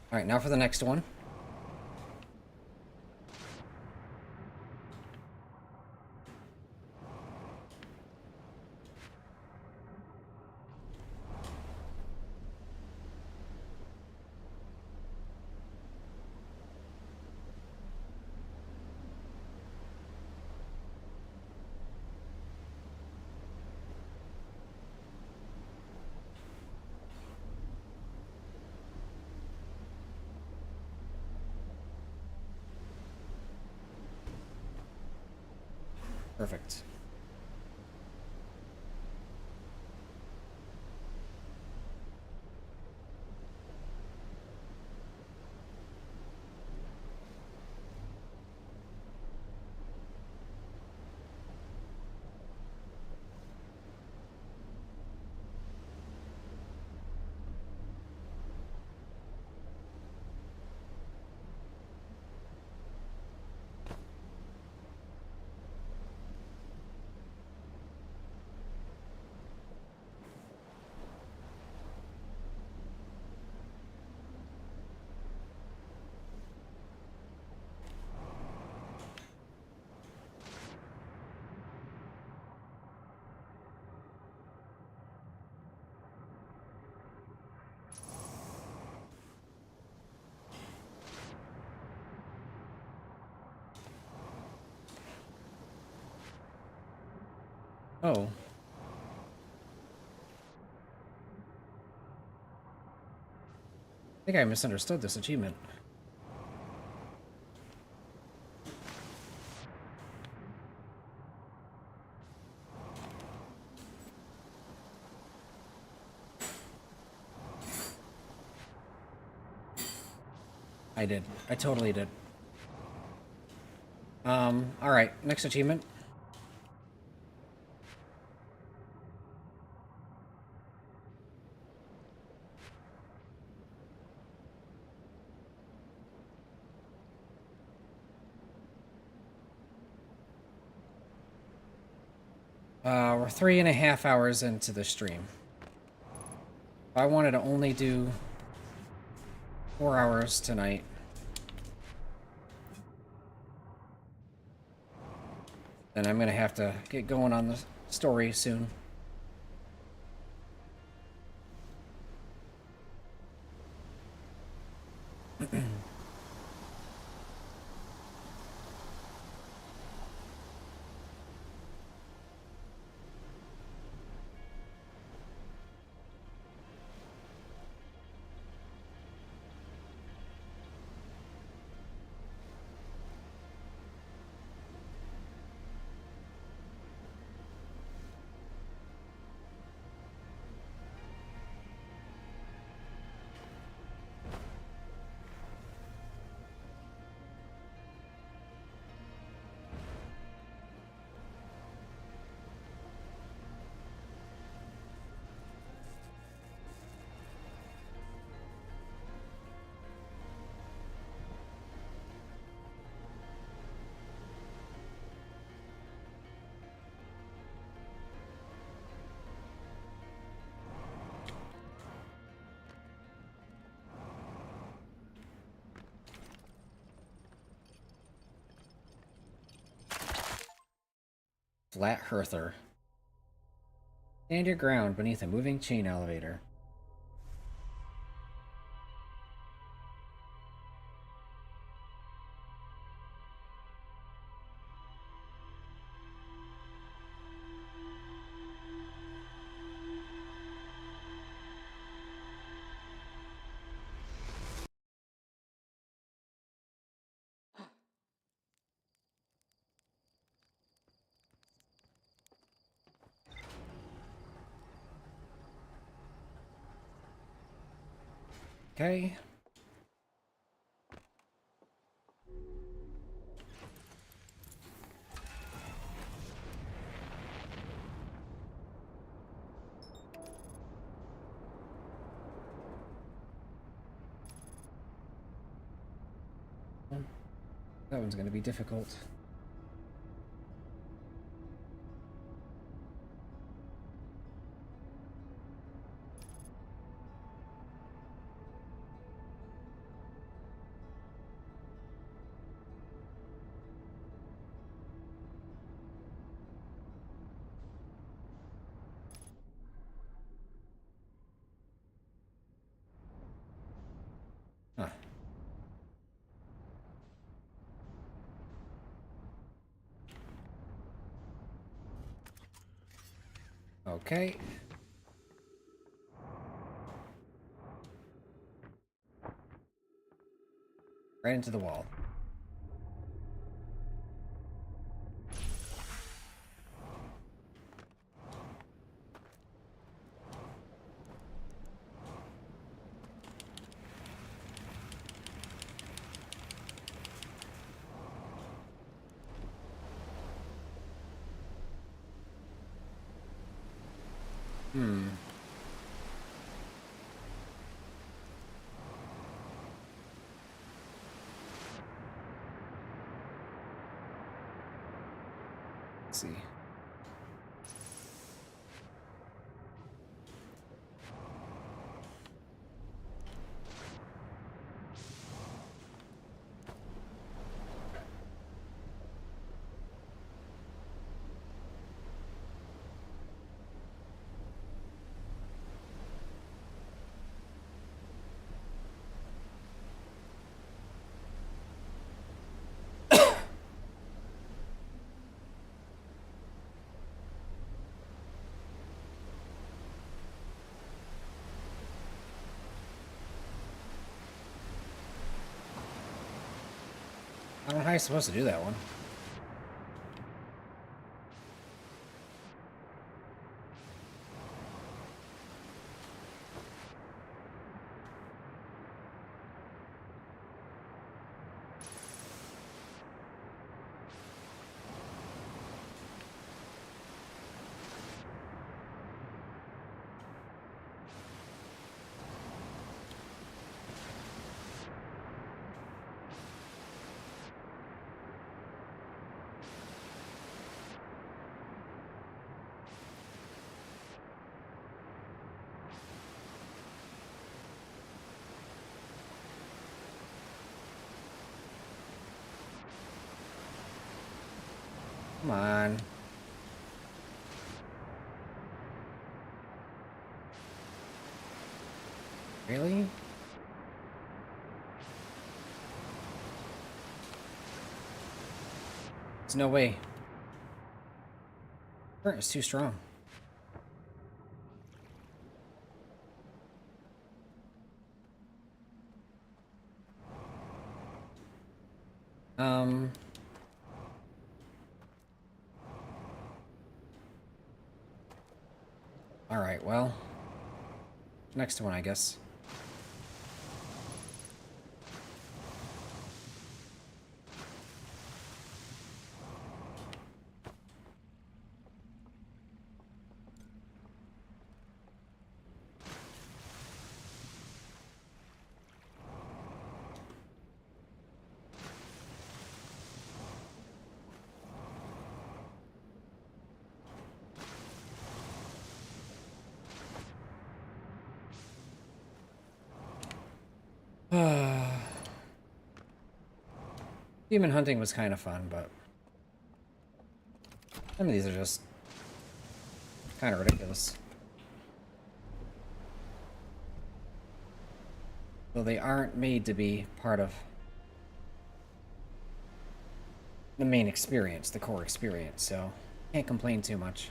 Alright, now for the next one. Perfect. Oh. I think I misunderstood this achievement. I did. I totally did. Alright, next achievement. We're 3.5 hours into the stream. If I wanted to only do 4 hours tonight, then I'm gonna have to get going on the story soon. flat hearther. Stand your ground beneath a moving chain elevator. Okay. That one's going to be difficult. Huh. Okay. Right into the wall. Hmm. Let's see. I don't know how you're supposed to do that one. Come on. Really? There's no way. Current is too strong. Alright, well. Next one, I guess. Demon hunting was kind of fun, but Some of these are just kind of ridiculous. Though they aren't made to be part of the main experience, the core experience, so can't complain too much.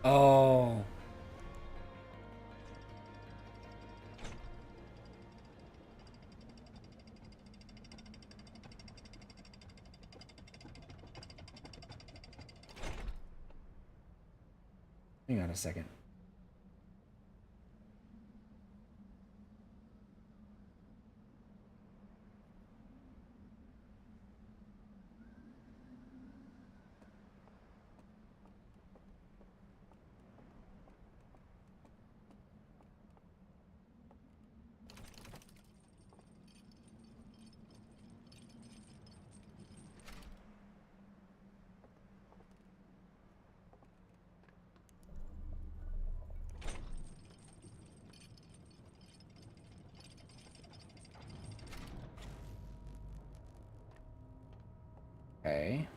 Oh. Hang on a second. Okay.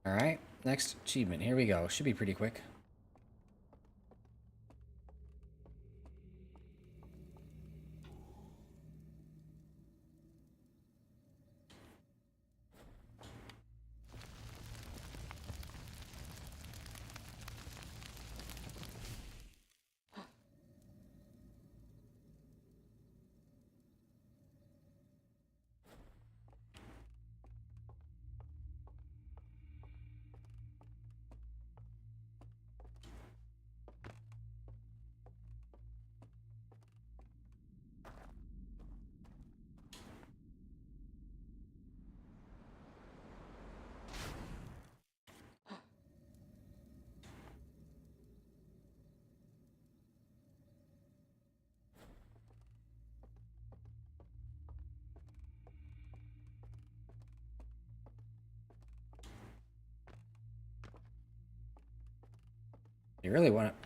Alright, next achievement. Here we go. Should be pretty quick.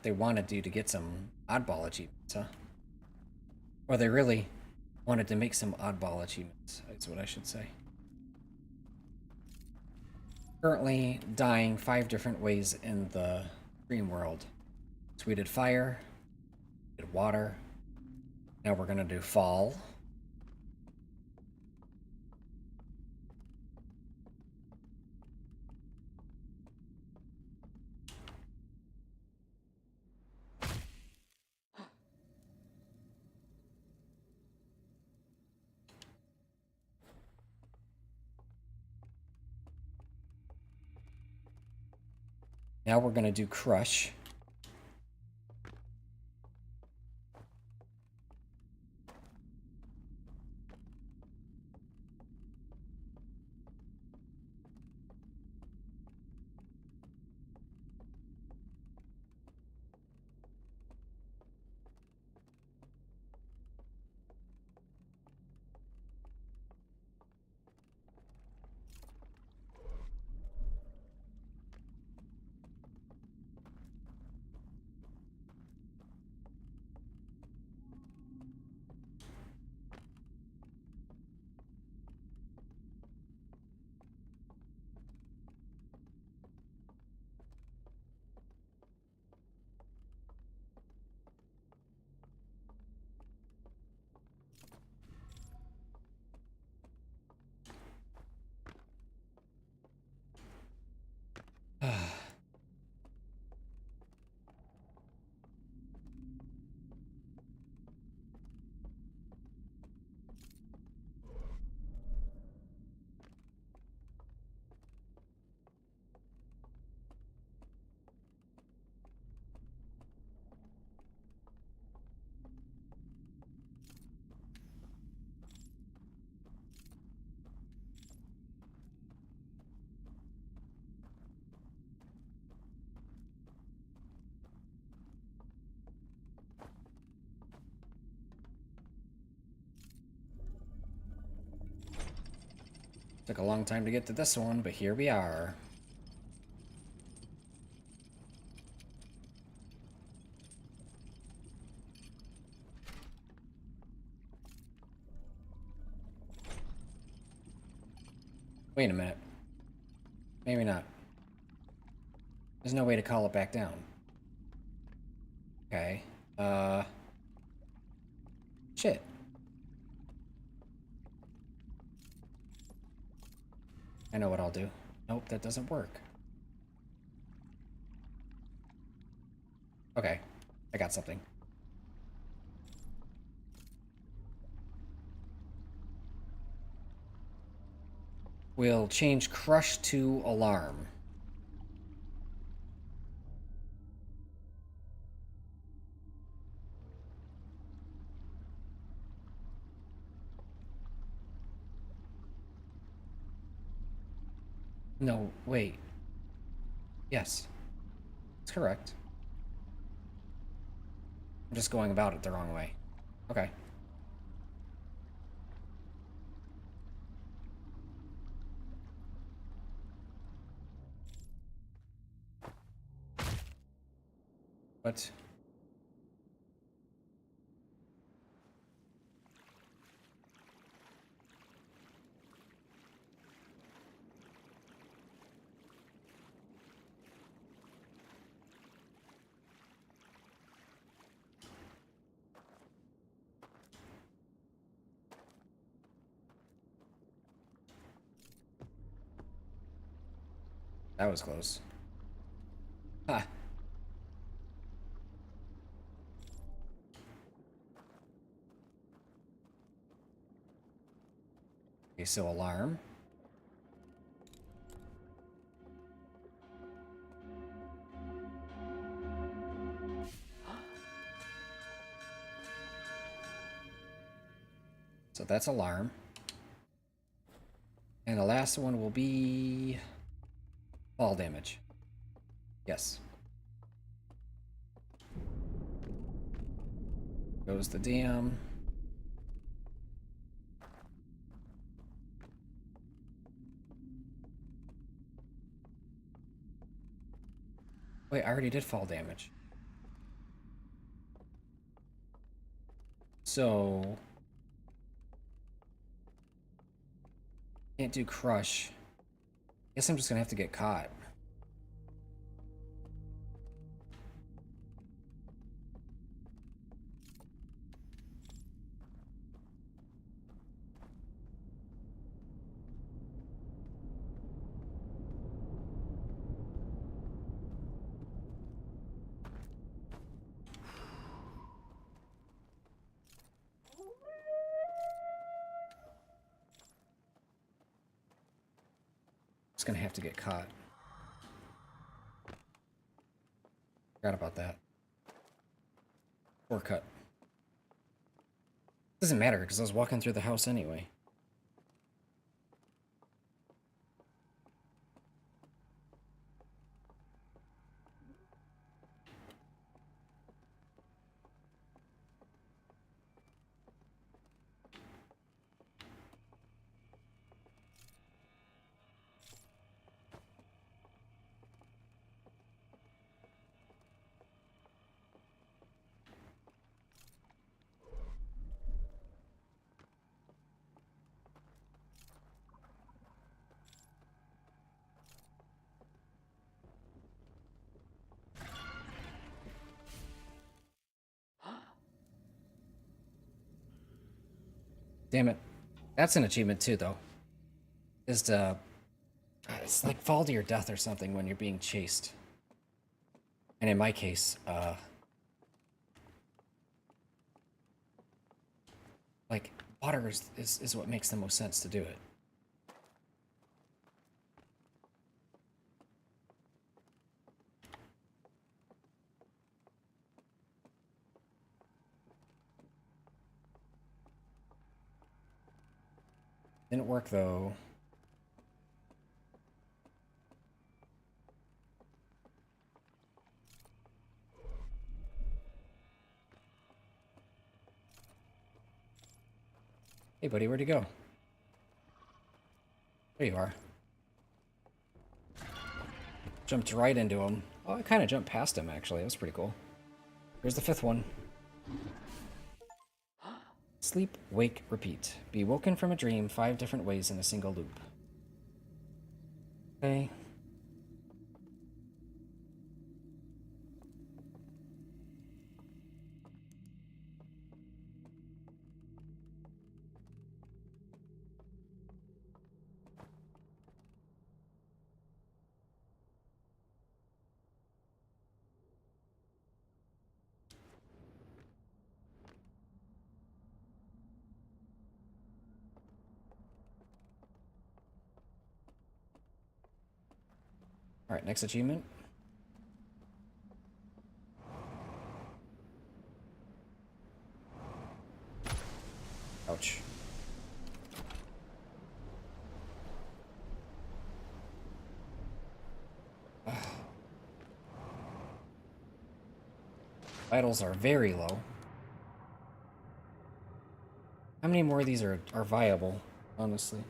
They wanted you to get some oddball achievements, huh? Or they really wanted to make some oddball achievements, is what I should say. Currently dying 5 different ways in the dream world. So we did fire, we did water, now we're gonna do fall. Now we're gonna do crush. Took a long time to get to this one, but here we are. Wait a minute. Maybe not. There's no way to call it back down. Okay. Shit. I know what I'll do. Nope, that doesn't work. Okay. I got something. We'll change crush to alarm. No, wait. Yes. That's correct. I'm just going about it the wrong way. Okay. What? That was close. Ha. Okay, so alarm. So that's alarm. And the last one will be fall damage. Yes. Goes the dam. Wait, I already did fall damage. So can't do crush. Guess I'm just gonna have to get caught. Just gonna have to get caught. Forgot about that. Or cut. Doesn't matter because I was walking through the house anyway. Damn it. That's an achievement too, though. Is to... It's like fall to your death or something when you're being chased. And in my case, like, water is what makes the most sense to do it. Didn't work, though. Hey, buddy, where'd you go? There you are. Jumped right into him. Oh, I kind of jumped past him, actually. That was pretty cool. Here's the 5th one. Sleep, wake, repeat. Be woken from a dream 5 different ways in a single loop. Okay. Alright, next achievement. Ouch. Vitals are very low. How many more of these are viable, honestly?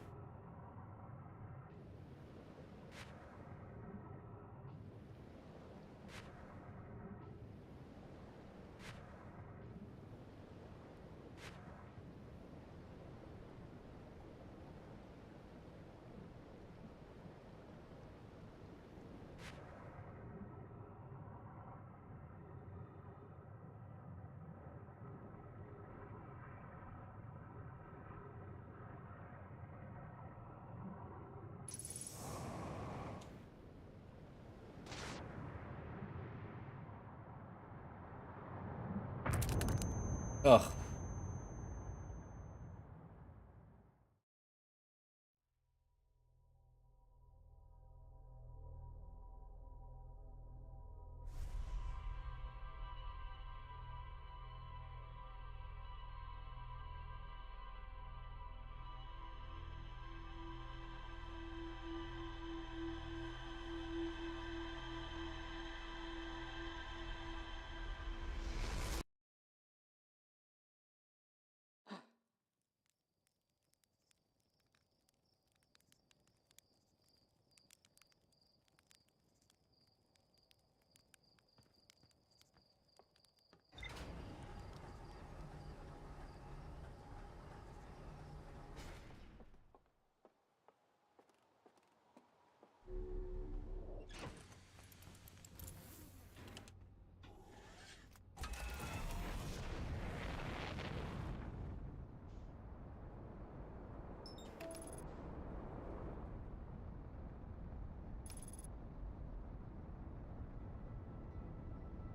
Ugh.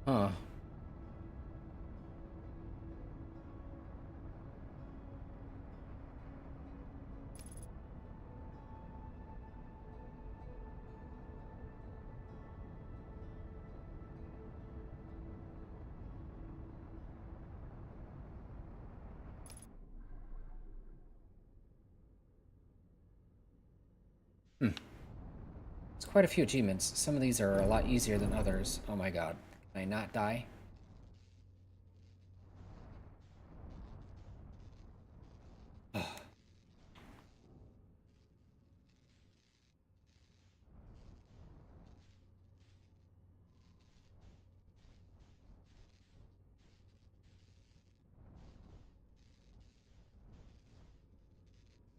Huh. Hmm. It's quite a few achievements. Some of these are a lot easier than others. Oh my god. Can I not die?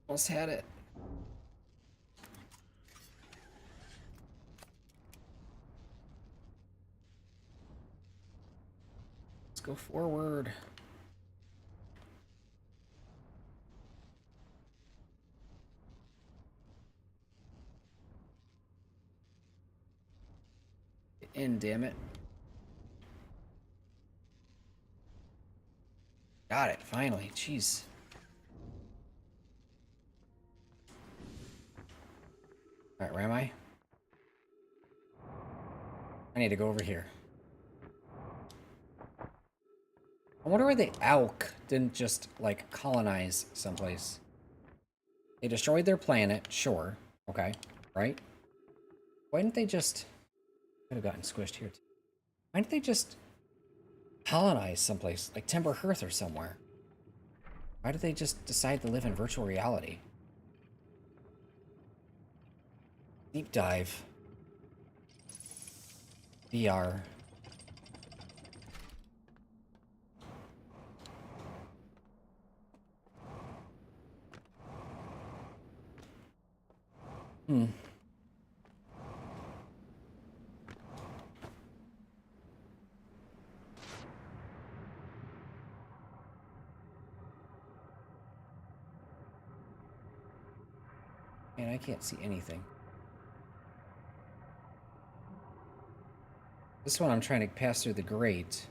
Almost had it. Let's go forward. Get in, damn it. Got it, finally. Jeez. Alright, where am I? I need to go over here. I wonder why the Auk didn't just, like, colonize someplace. They destroyed their planet, sure. Okay, right? Why didn't they just... Could have gotten squished here, too. Why didn't they just colonize someplace, like Timber Hearth or somewhere? Why did they just decide to live in virtual reality? Deep dive. VR. Hmm. Man, I can't see anything. This one I'm trying to pass through the grate.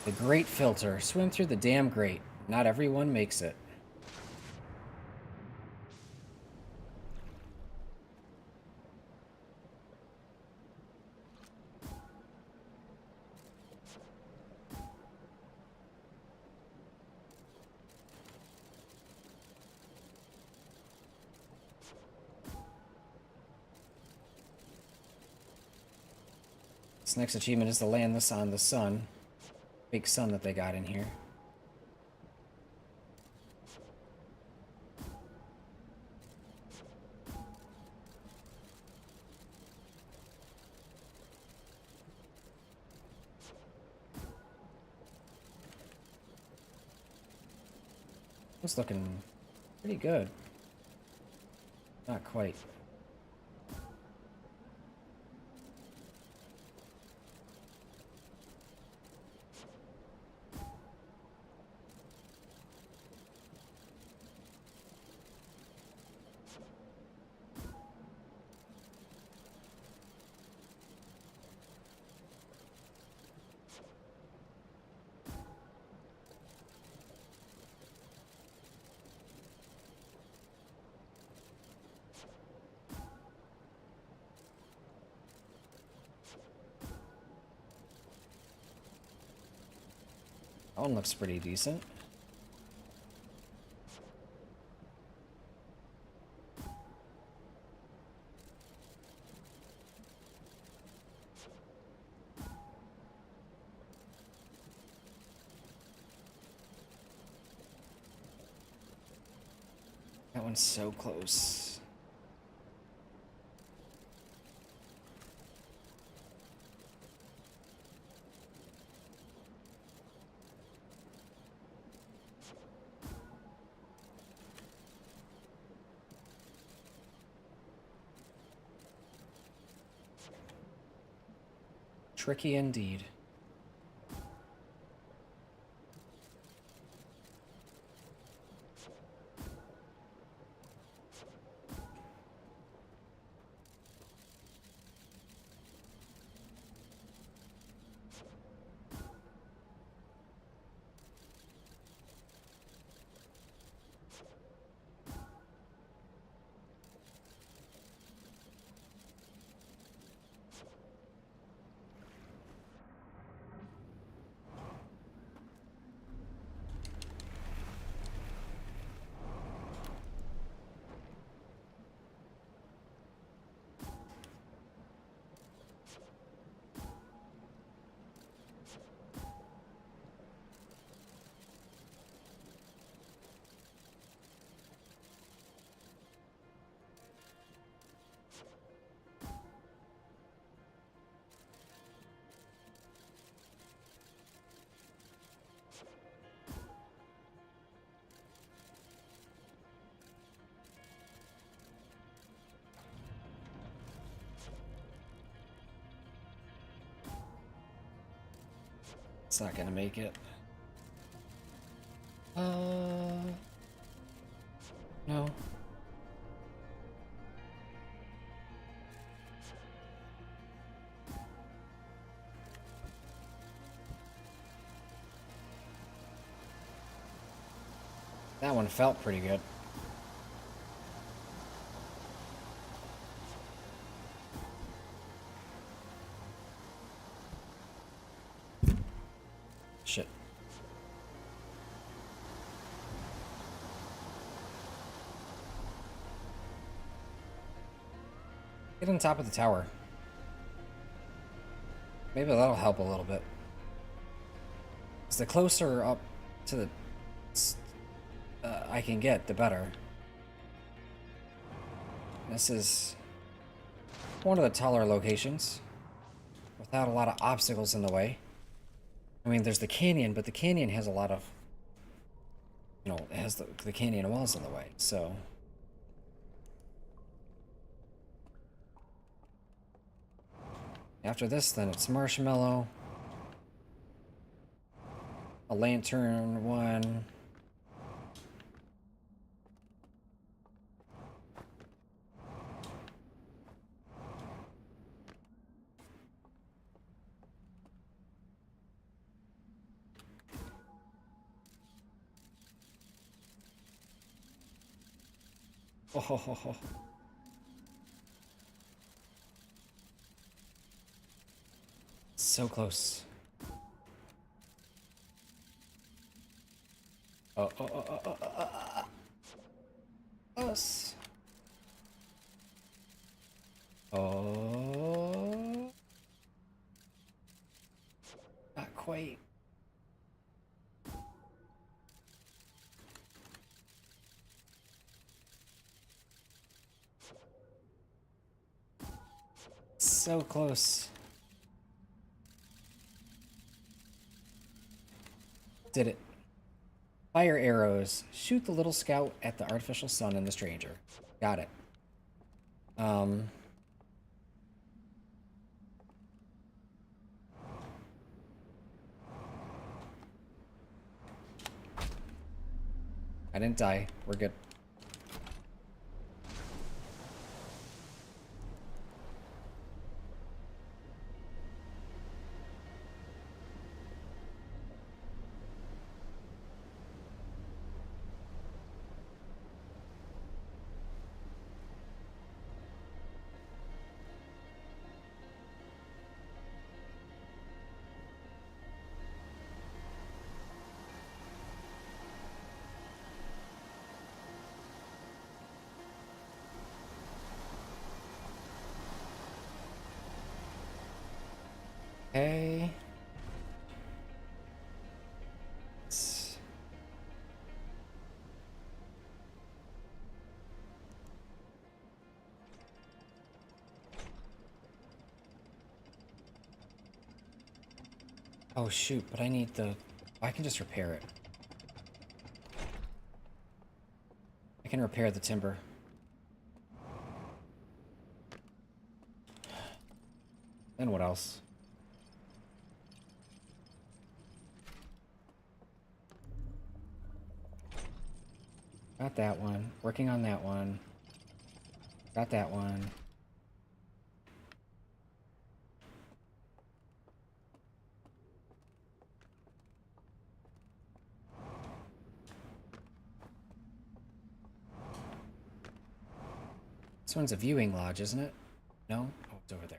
The grate filter. Swim through the damn grate. Not everyone makes it. This next achievement is to land this on the sun. Big sun that they got in here. It's looking pretty good. Not quite. That one looks pretty decent. That one's so close. Tricky indeed. It's not gonna make it. No. That one felt pretty good. Shit. Get on top of the tower. Maybe that'll help a little bit. 'Cause the closer up to the I can get, the better. This is one of the taller locations without a lot of obstacles in the way. I mean, there's the canyon, but the canyon has a lot of, you know, it has the canyon walls in the way, so. After this, then it's Marshmallow, a lantern one. Oh, so close. Us. Oh. Not quite. So close. Did it. Fire arrows. Shoot the little scout at the artificial sun and the stranger. Got it. I didn't die. We're good. Okay. Oh shoot, but I need the... I can just repair it. I can repair the timber. Then what else? Got that one. Working on that one. Got that one. This one's a viewing lodge, isn't it? No? Oh, it's over there.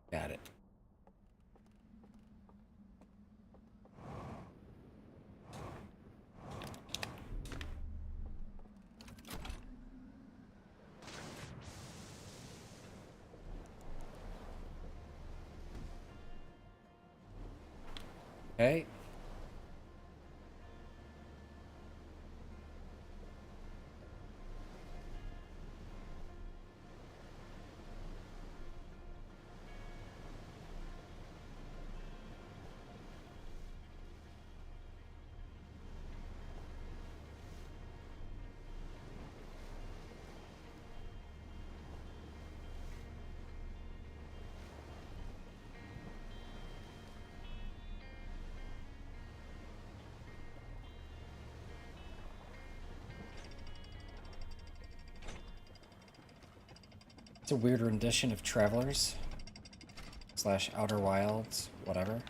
Got it. Okay. It's a weird rendition of Travelers / Outer Wilds, whatever.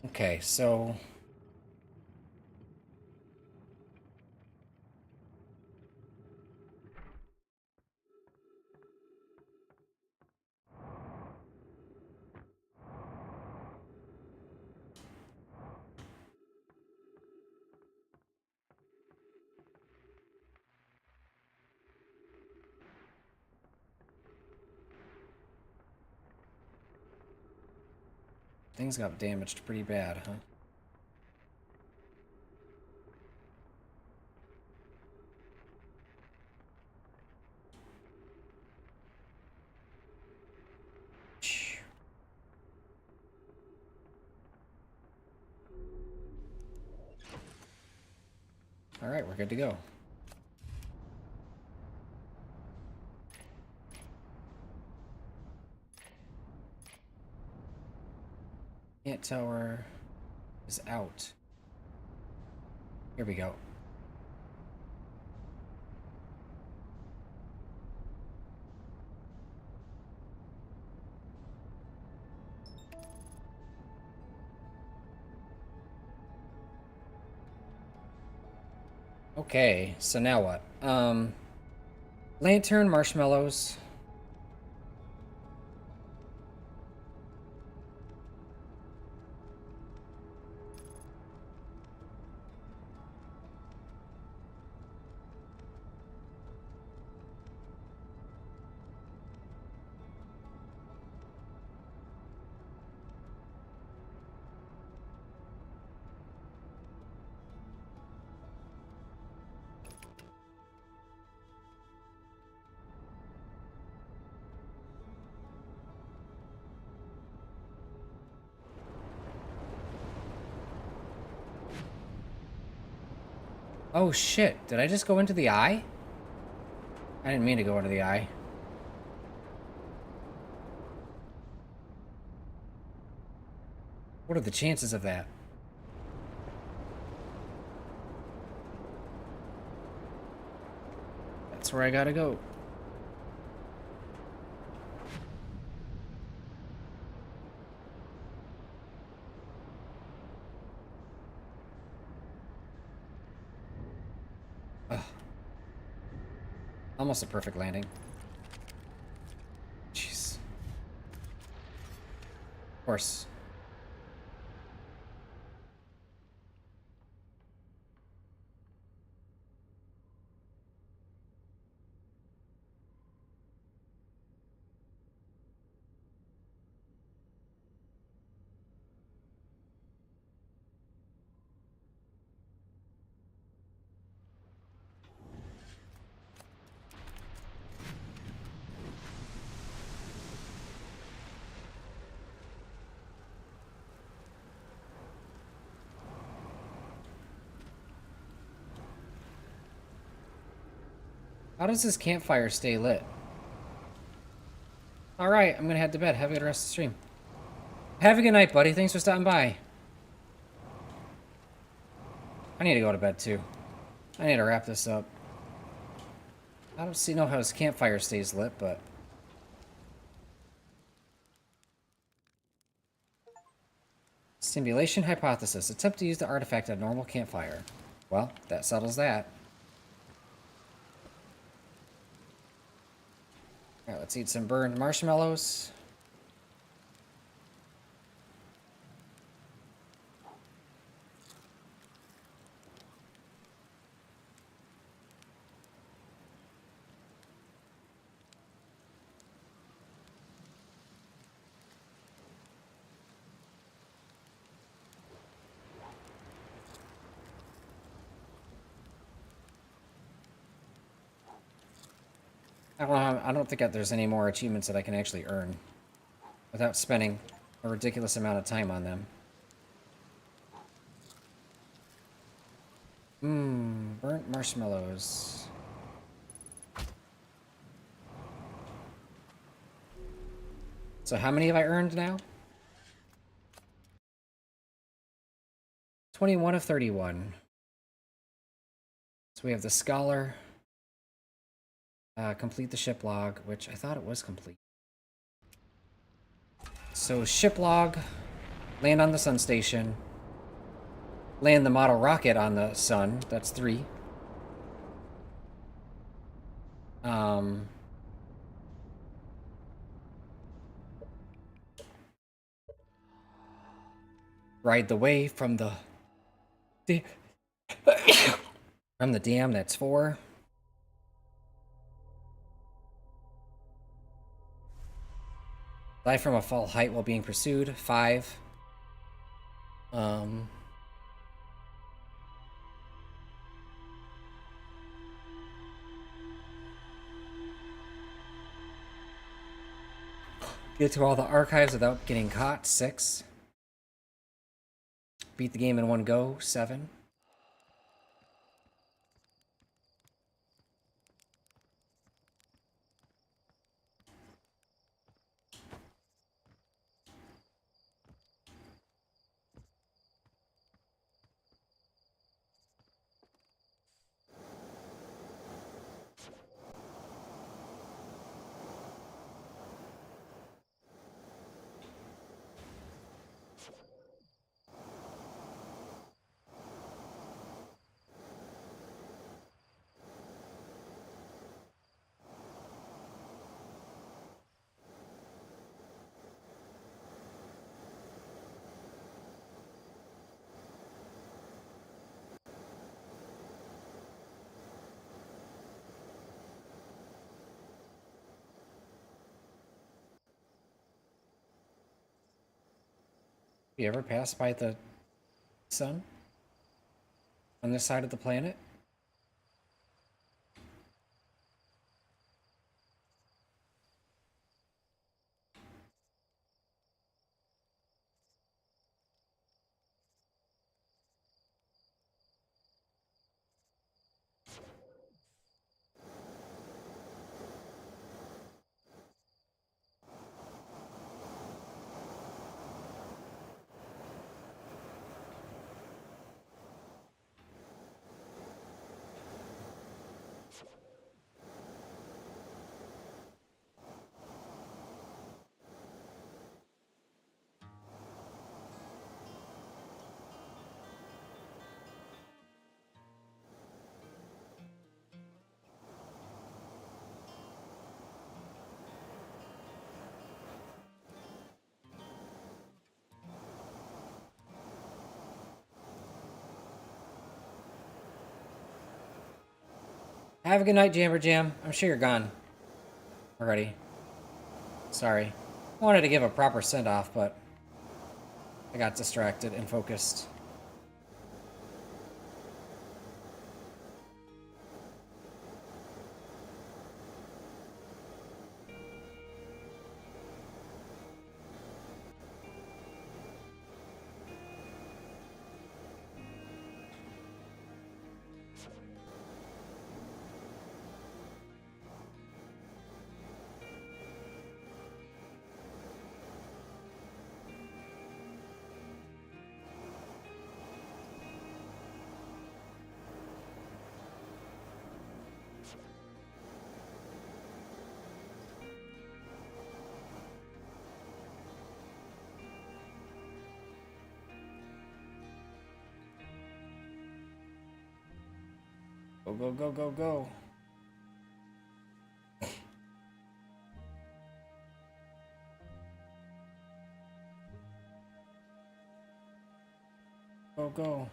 Okay, so... Things got damaged pretty bad, huh? Alright, we're good to go. Ant tower is out. Here we go. Okay, so now what? Lantern, marshmallows. Oh shit, did I just go into the eye? I didn't mean to go into the eye. What are the chances of that? That's where I gotta go. Ugh. Almost a perfect landing. Jeez. Of course. How does this campfire stay lit? Alright, I'm gonna head to bed. Have a good rest of the stream. Have a good night, buddy. Thanks for stopping by. I need to go to bed, too. I need to wrap this up. I don't know how his campfire stays lit, but... Simulation hypothesis. Attempt to use the artifact at a normal campfire. Well, that settles that. Alright, let's eat some burned marshmallows. I don't think there's any more achievements that I can actually earn without spending a ridiculous amount of time on them. Burnt marshmallows. So how many have I earned now? 21 of 31. So we have the Scholar. Complete the ship log, which I thought it was complete. So ship log. Land on the sun station. Land the model rocket on the sun. That's 3. Ride the wave from the from the dam. That's 4. Die from a fall height while being pursued. 5. Get to all the archives without getting caught. 6. Beat the game in one go. 7. You ever pass by the sun? On this side of the planet? Have a good night, Jammer Jam. I'm sure you're gone already. Sorry. I wanted to give a proper send-off, but I got distracted and focused. Go, go, go, go, go. Go, go.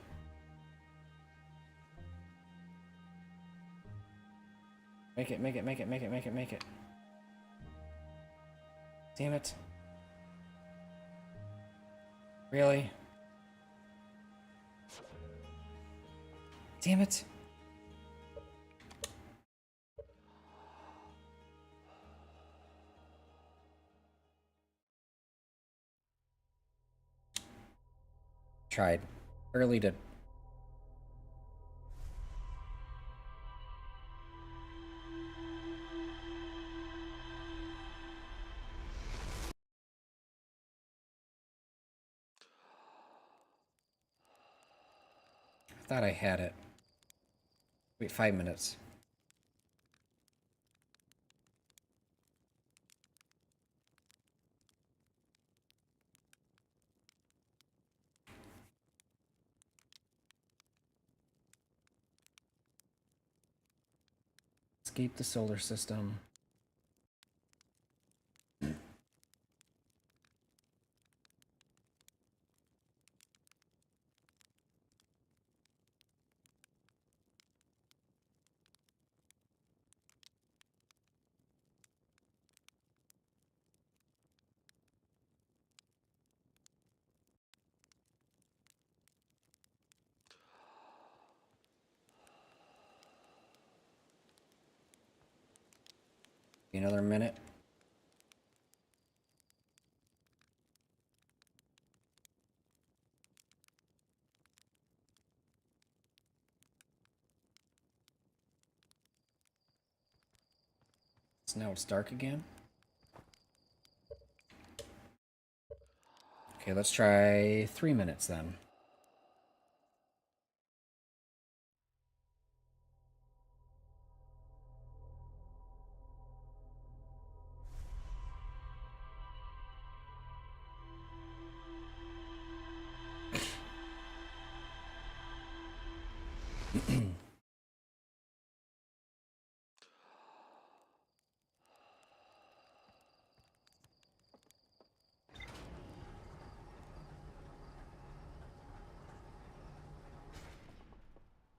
Make it, make it, make it, make it, make it, make it. Damn it. Really? Damn it. Tried. Early to... I thought I had it. Wait, 5 minutes. Escape the solar system. Another minute. So now it's dark again. Okay, let's try 3 minutes then.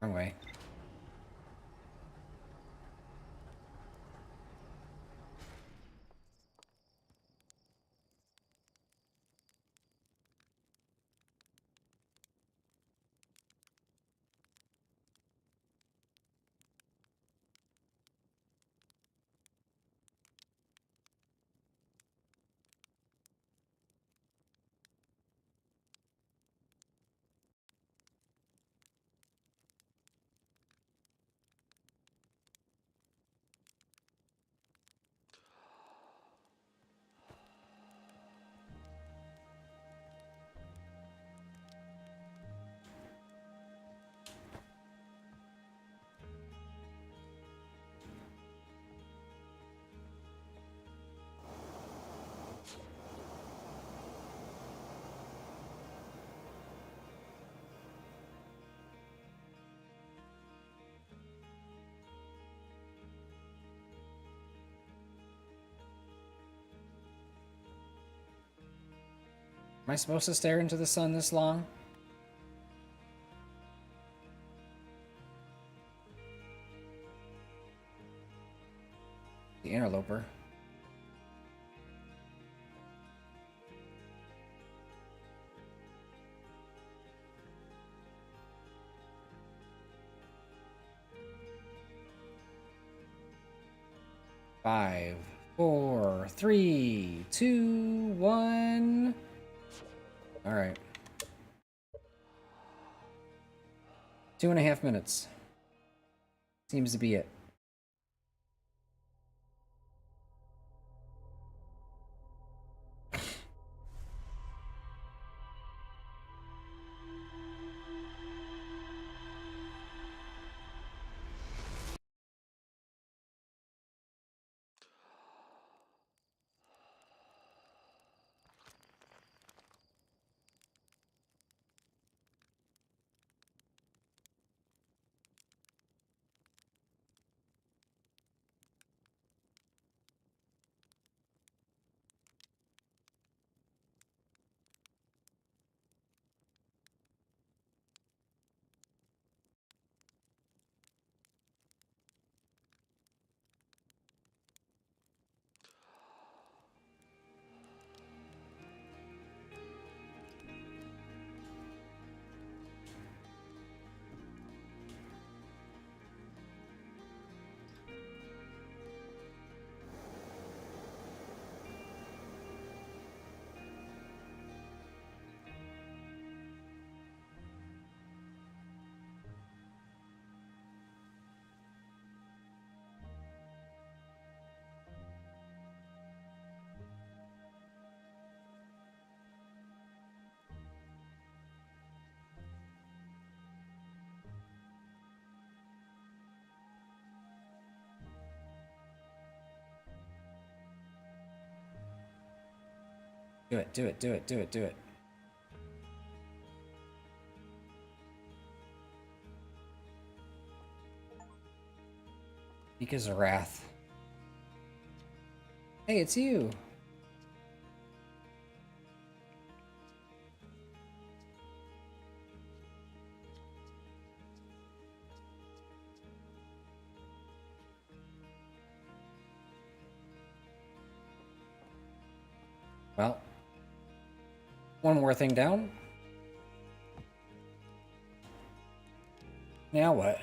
Wrong way. Am I supposed to stare into the sun this long? The interloper. Five, 4, 3, 2, 1. All right. 2.5 minutes. Seems to be it. Do it, do it, do it, do it, do it. Mika's wrath. Hey, it's you. Well, one more thing down. Now what?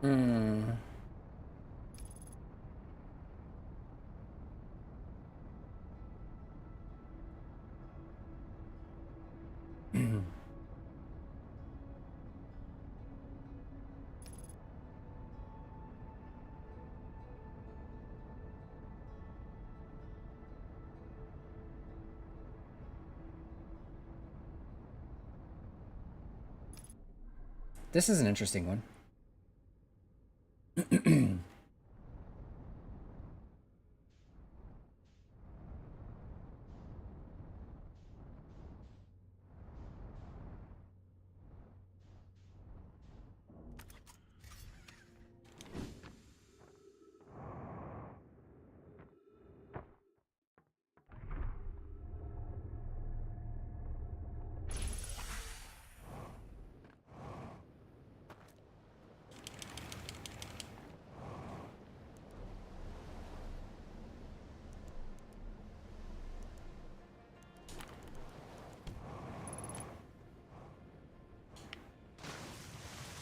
Hmm. This is an interesting one.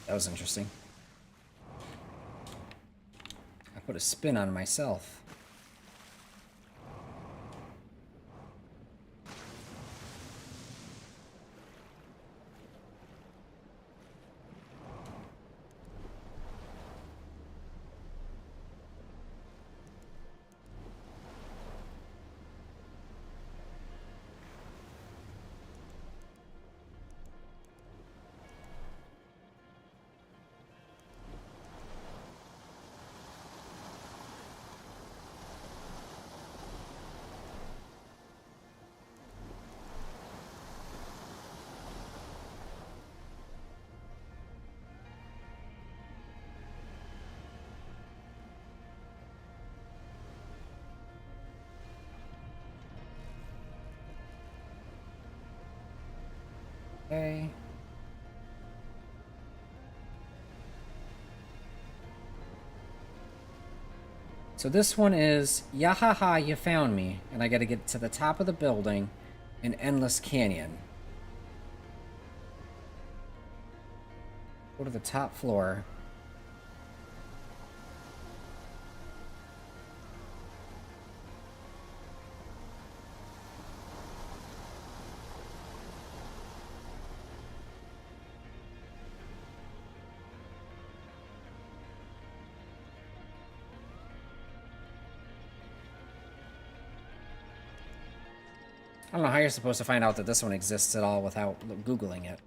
That was interesting. I put a spin on myself. Okay. So this one is, Yahaha, you found me, and I gotta get to the top of the building in Endless Canyon. Go to the top floor. I don't know how you're supposed to find out that this one exists at all without Googling it.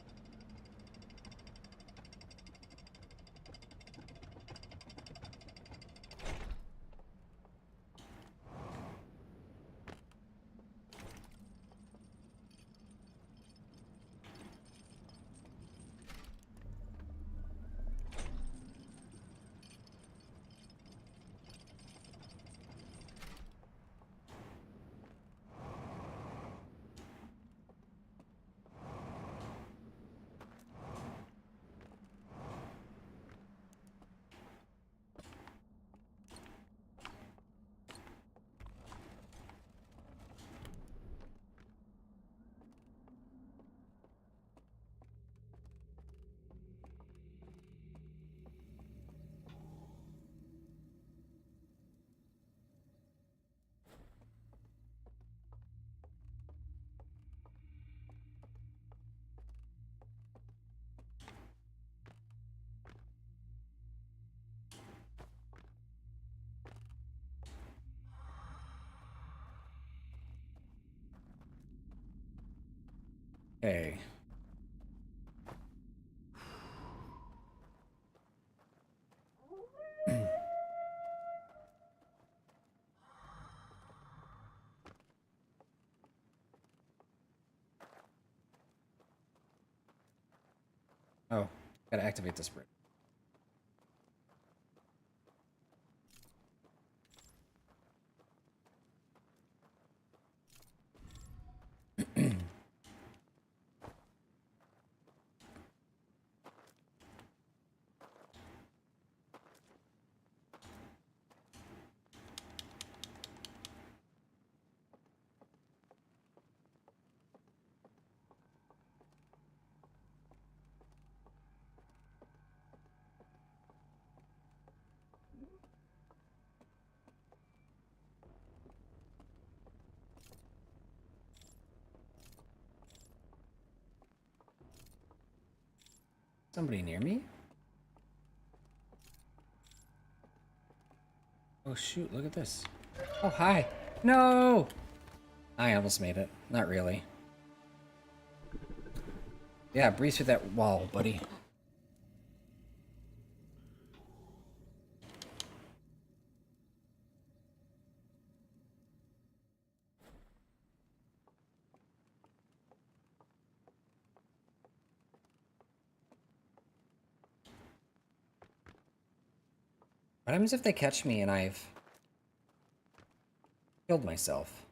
Okay. Oh, gotta activate this bridge. Somebody near me? Oh shoot, look at this. Oh, hi. No! I almost made it. Not really. Yeah, breeze through that wall, buddy. What happens if they catch me and I've killed myself?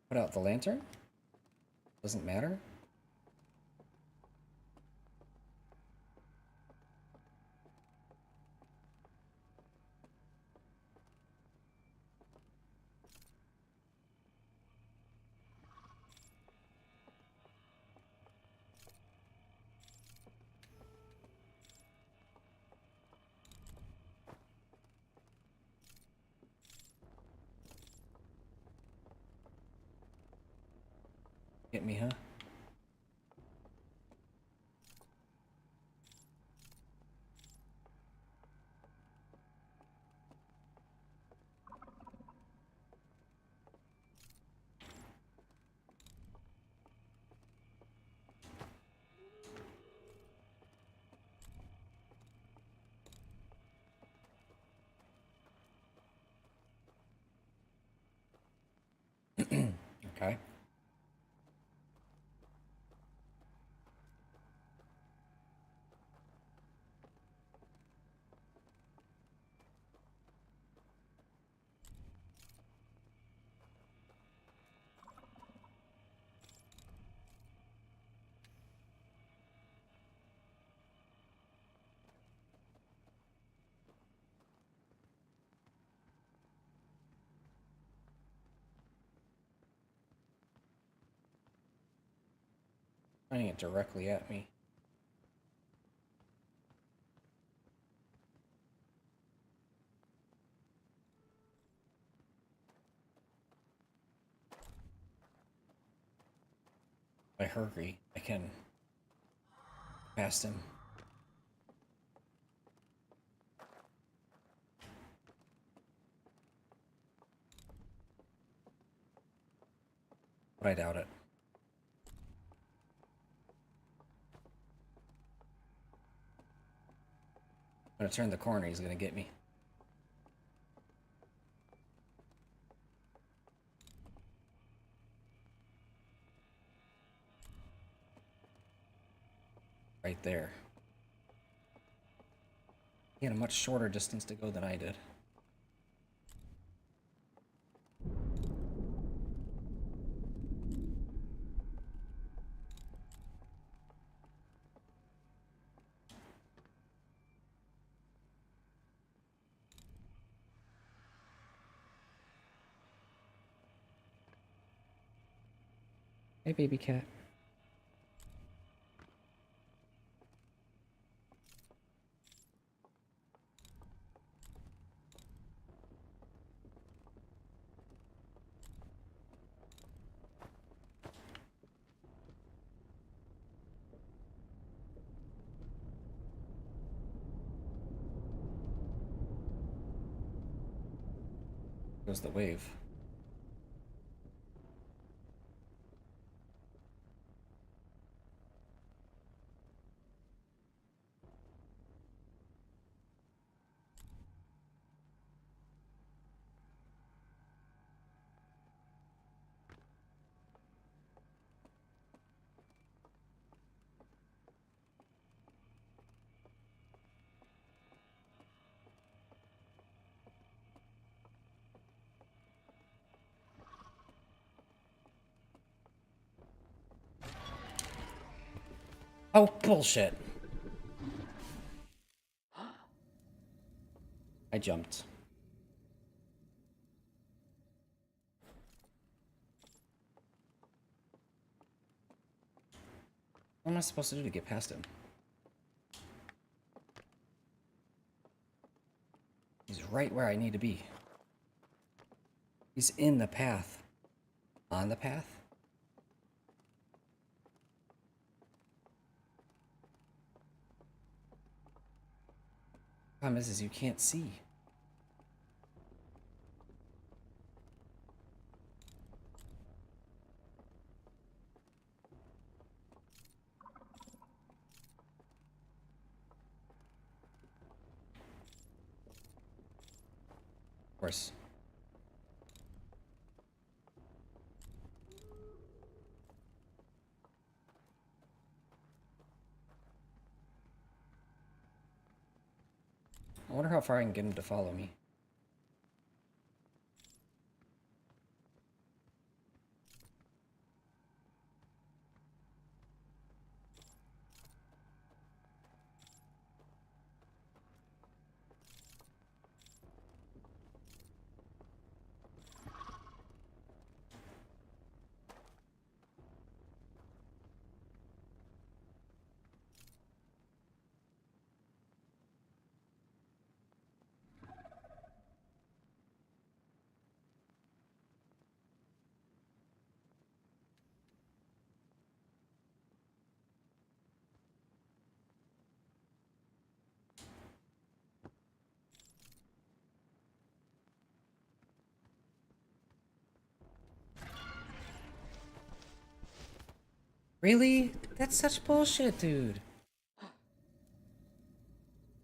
Put out the lantern? Doesn't matter? Get me, huh? Okay. Pointing it directly at me. If I hurry, I can past him. But I doubt it. I'm gonna turn the corner, he's gonna get me. Right there. He had a much shorter distance to go than I did. Hey, baby cat. Goes the wave. Oh, bullshit. I jumped. What am I supposed to do to get past him? He's right where I need to be. He's in the path. On the path? Problem is you can't see. Of course. I wonder how far I can get him to follow me. Really? That's such bullshit, dude.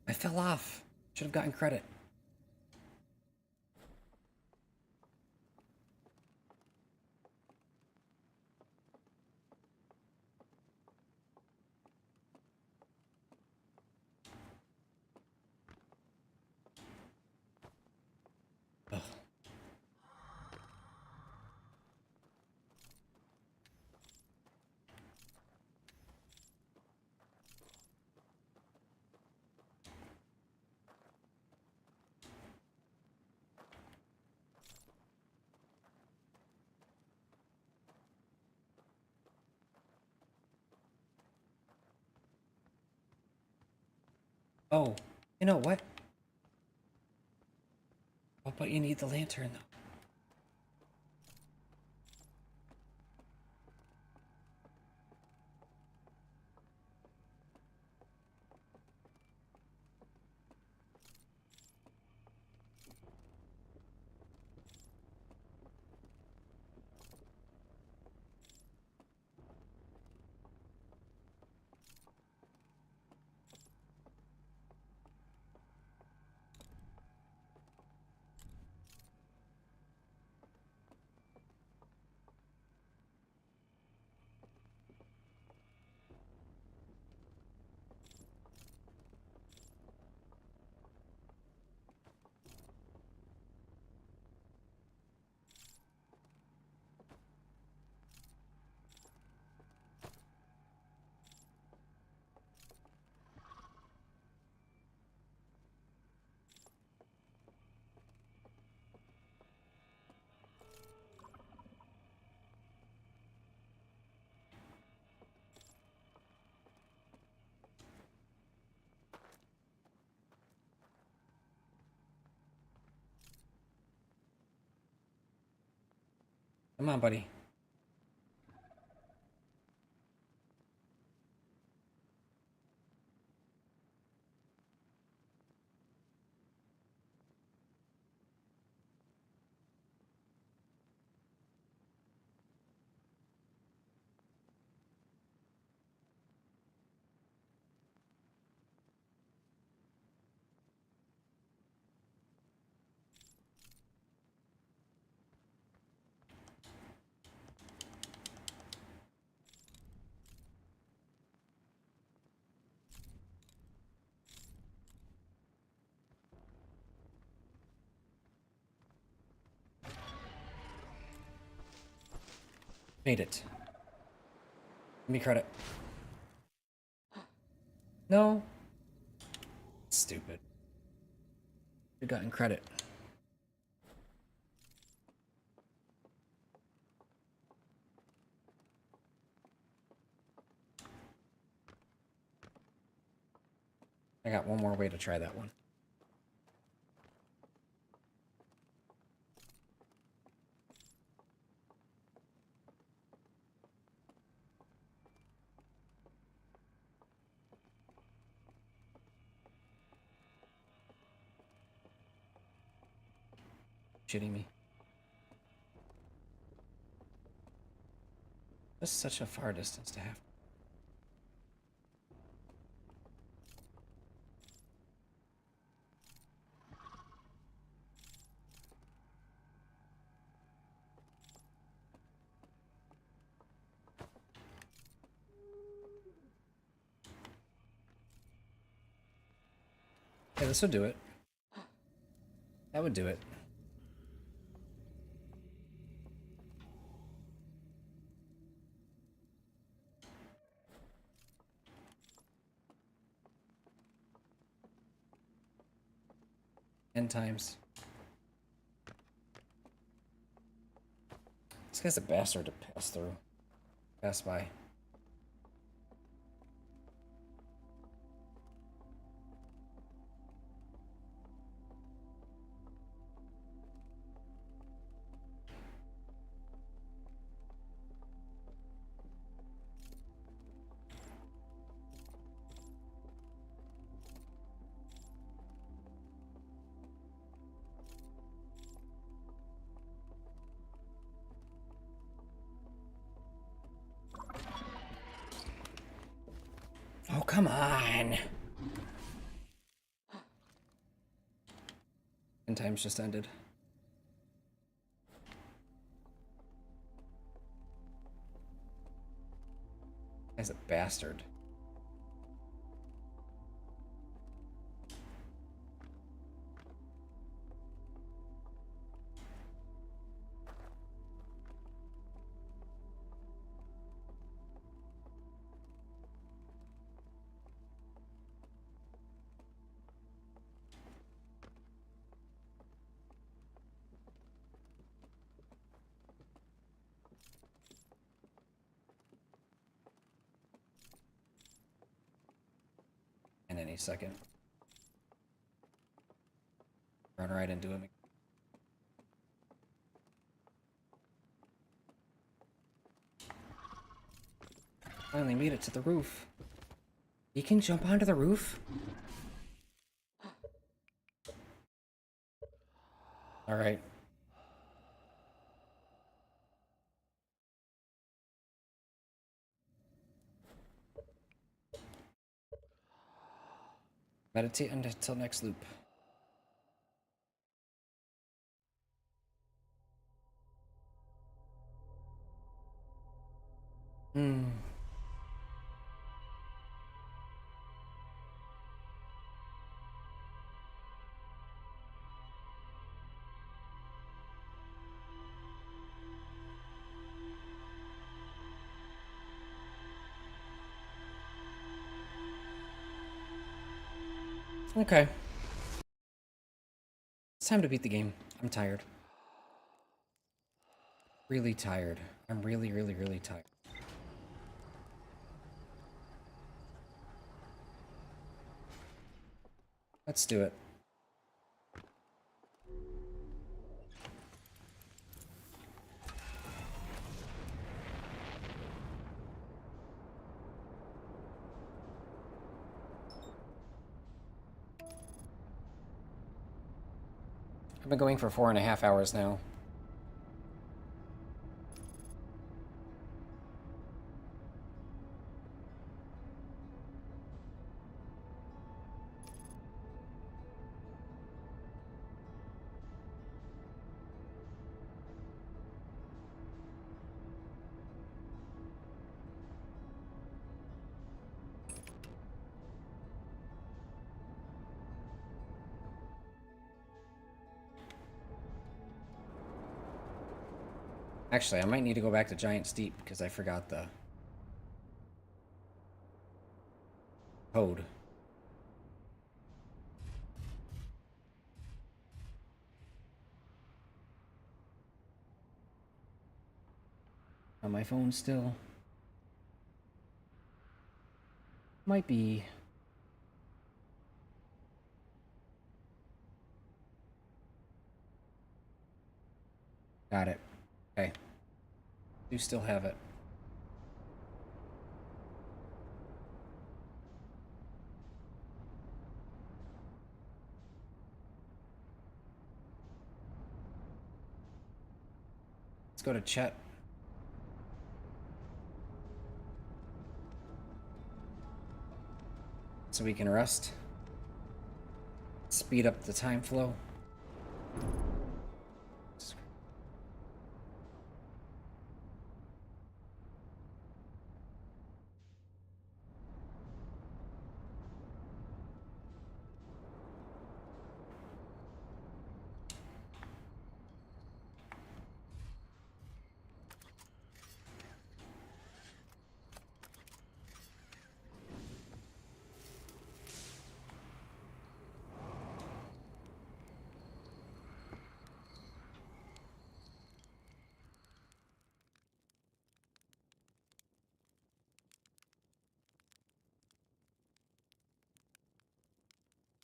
I fell off. Should have gotten credit. Ugh. Oh, you know what? Oh, but you need the lantern, though. Come on, buddy. Made it. Give me credit. No. Stupid. You've gotten credit. I got one more way to try that one. Shitting me. That's such a far distance to have. Yeah, this would do it. That would do it. N times. This guy's a bastard to pass through. Pass by. Oh, come on. And time's just ended. Guy's a bastard. In any second. Run right into him. Finally made it to the roof. He can jump onto the roof? Alright. Meditate until next loop. Okay. It's time to beat the game. I'm tired. Really tired. I'm really, really, really tired. Let's do it. I've been going for 4.5 hours now. Actually, I might need to go back to Giant Steep because I forgot the code. On my phone still. Might be. Got it. Okay. Do still have it. Let's go to chat. So we can rest. Speed up the time flow.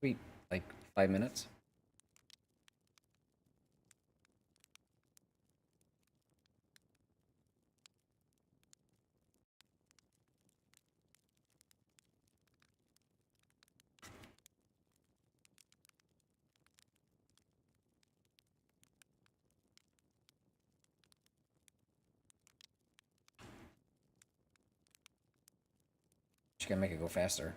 Sweet. Like 5 minutes. Just gotta make it go faster.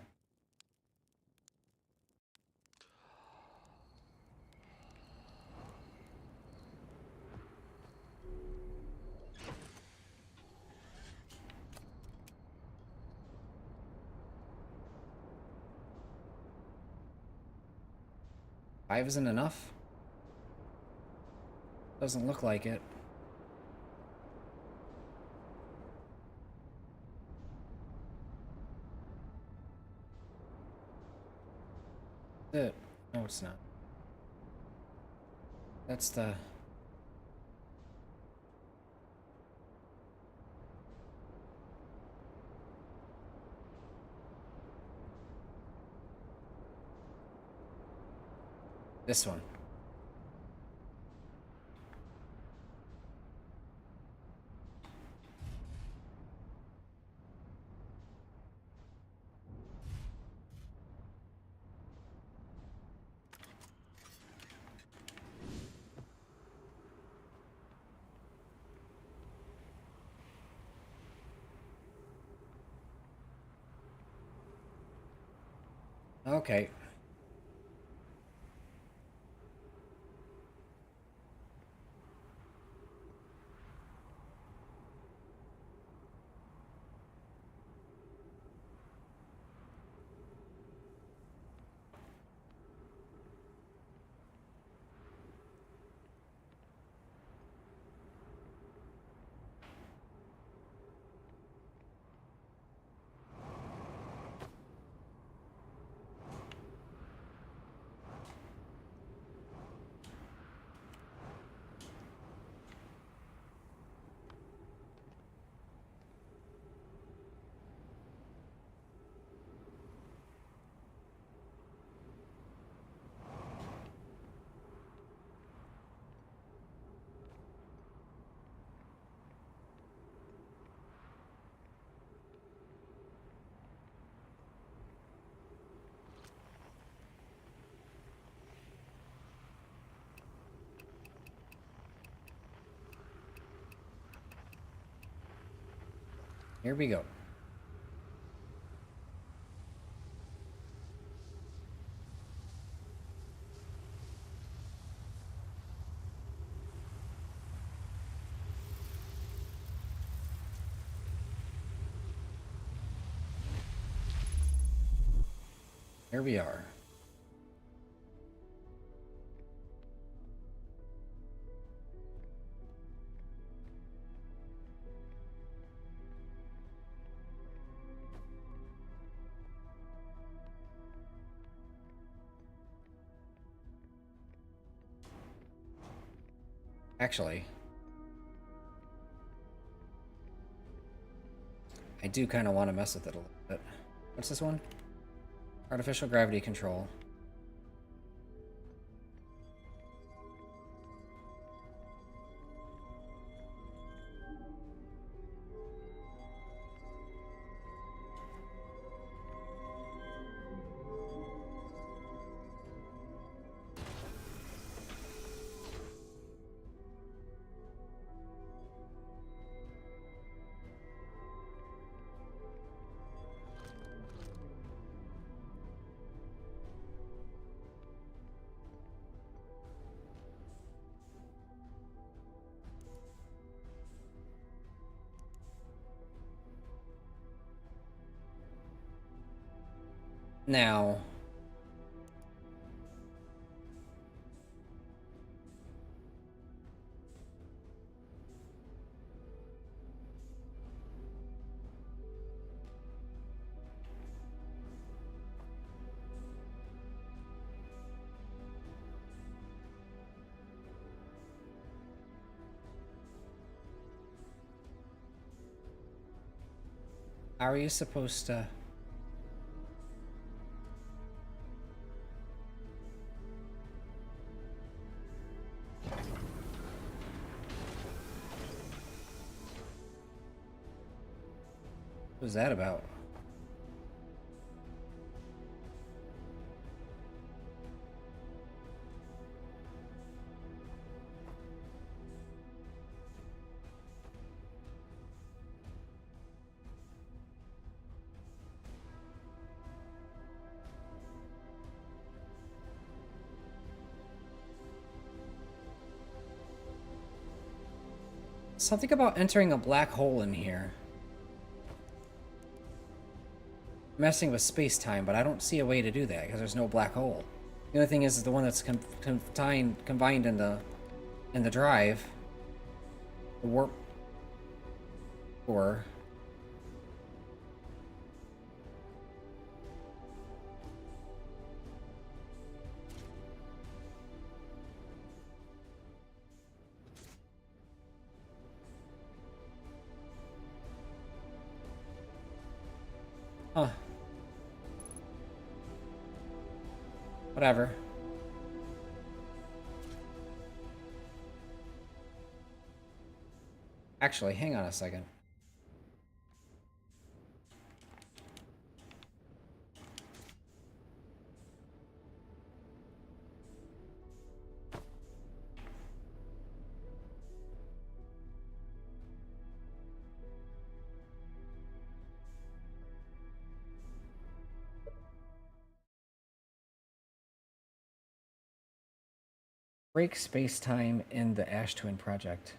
Five isn't enough? Doesn't look like it. It. No, it's not. That's the... This one. Okay. Here we go. Here we are. Actually, I do kind of want to mess with it a little bit. What's this one? Artificial gravity control. Now, how are you supposed to... What was that about? Something about entering a black hole in here. Messing with space-time, but I don't see a way to do that because there's no black hole. The only thing is the one that's combined in the drive. The warp core. Huh. Whatever. Actually, hang on a second. Break space-time in the Ash Twin project.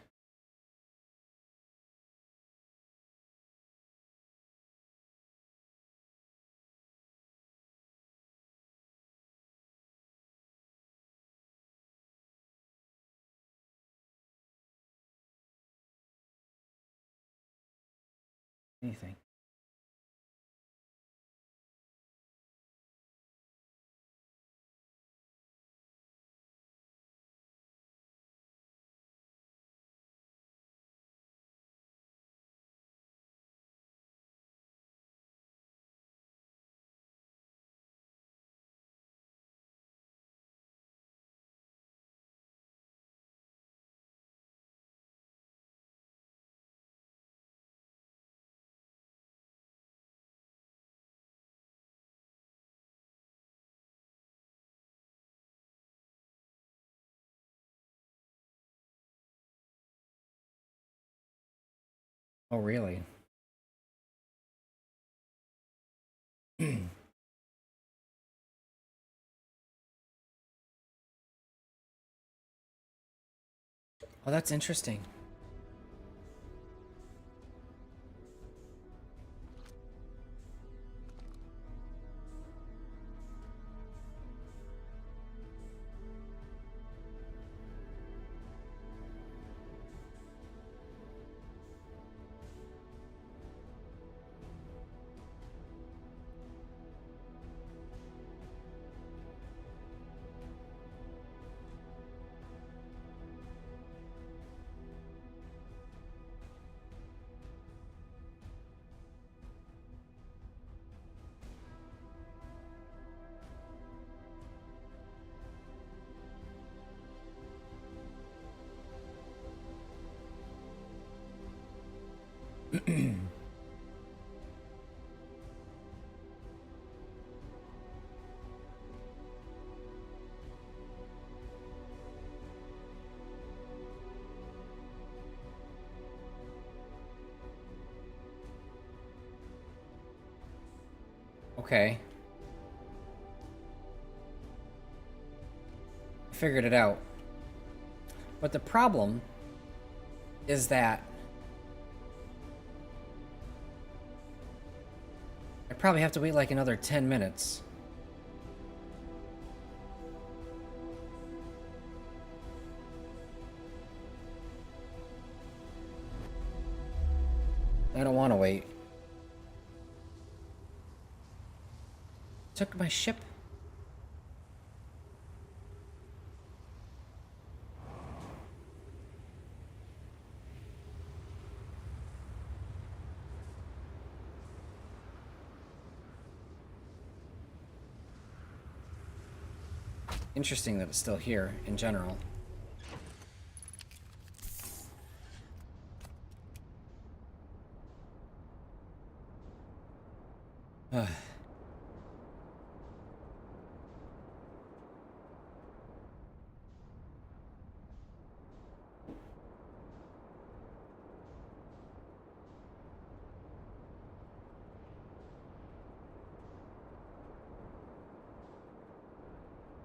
Anything. Oh, really? Oh, that's interesting. Okay. I figured it out. But the problem is that I probably have to wait like another 10 minutes. I don't want to wait. Took my ship. Interesting that it's still here in general.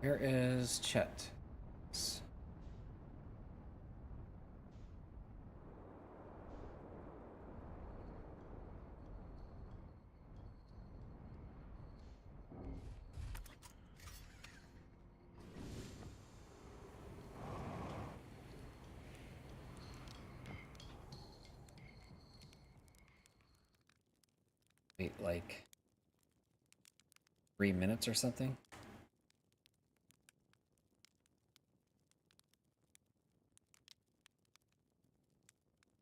Where is Chet? Wait, like 3 minutes or something?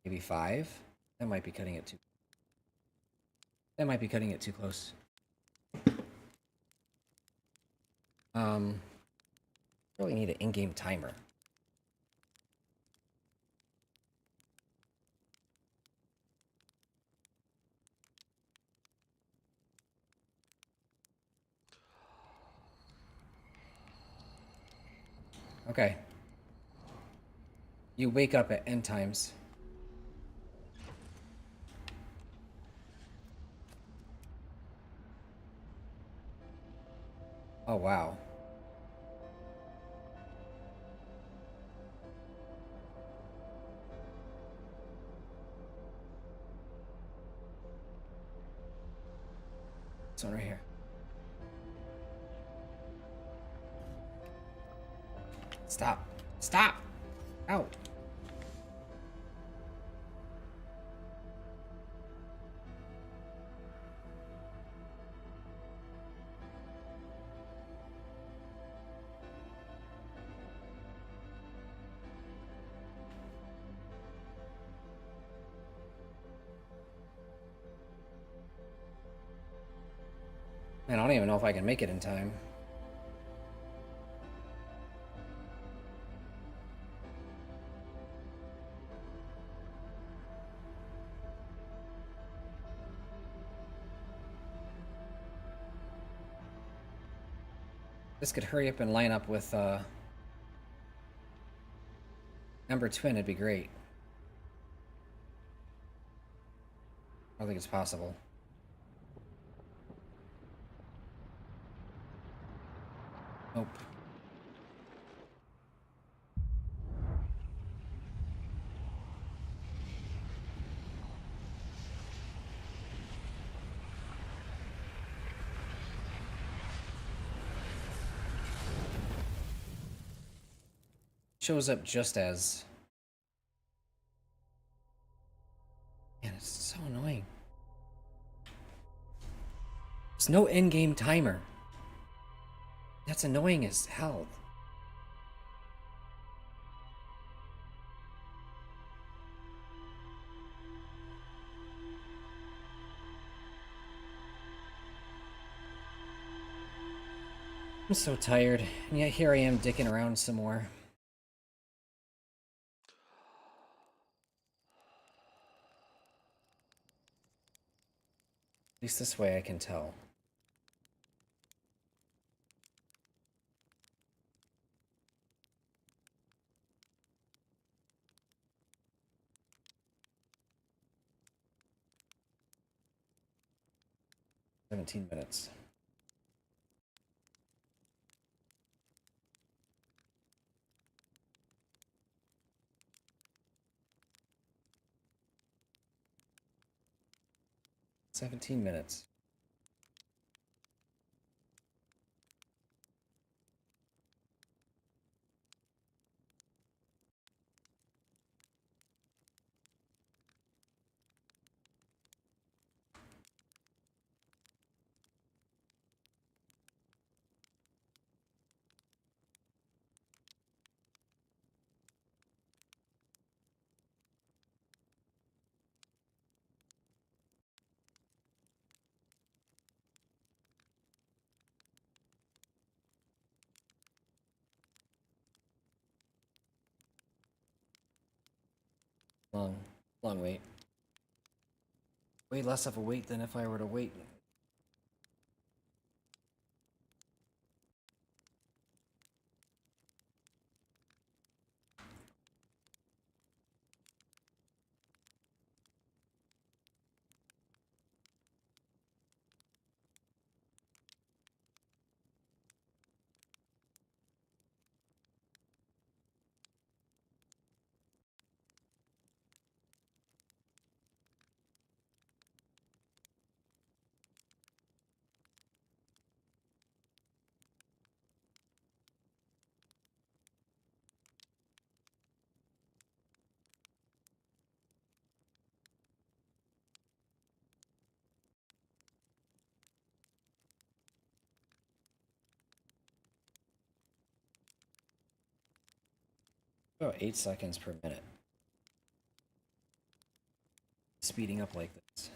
Maybe 5? That might be cutting it too. That might be cutting it too close. Really need an in-game timer. Okay. You wake up at end times. Oh, wow. This one right here. Stop. Stop! Out! Man, I don't even know if I can make it in time. This could hurry up and line up with Ember Twin, it'd be great. I don't think it's possible. Nope. Shows up just as... Man, it's so annoying. There's no in-game timer. That's annoying as hell. I'm so tired, and yet here I am dicking around some more. At least this way I can tell. $17. 17 minutes. Long wait. Way less of a wait than if I were to wait. About 8 seconds per minute. Speeding up like this.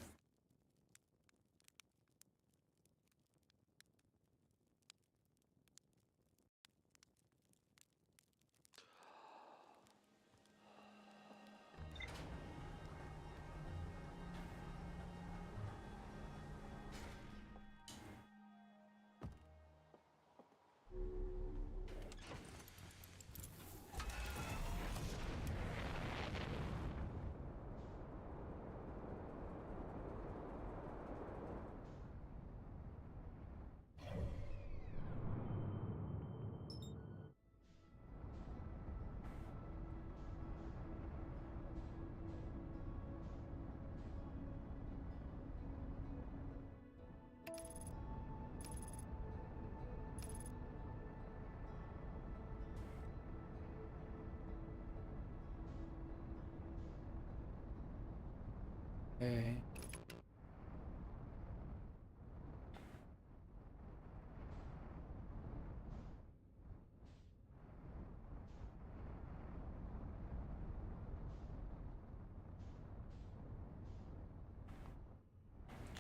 Okay.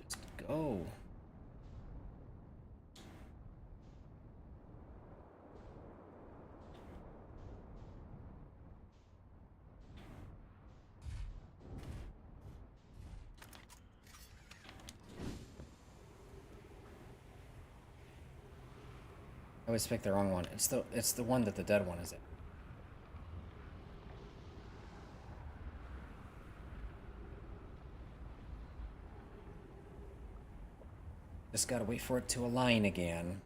Just go. I always pick the wrong one. It's the one that the dead one is in. Just gotta wait for it to align again.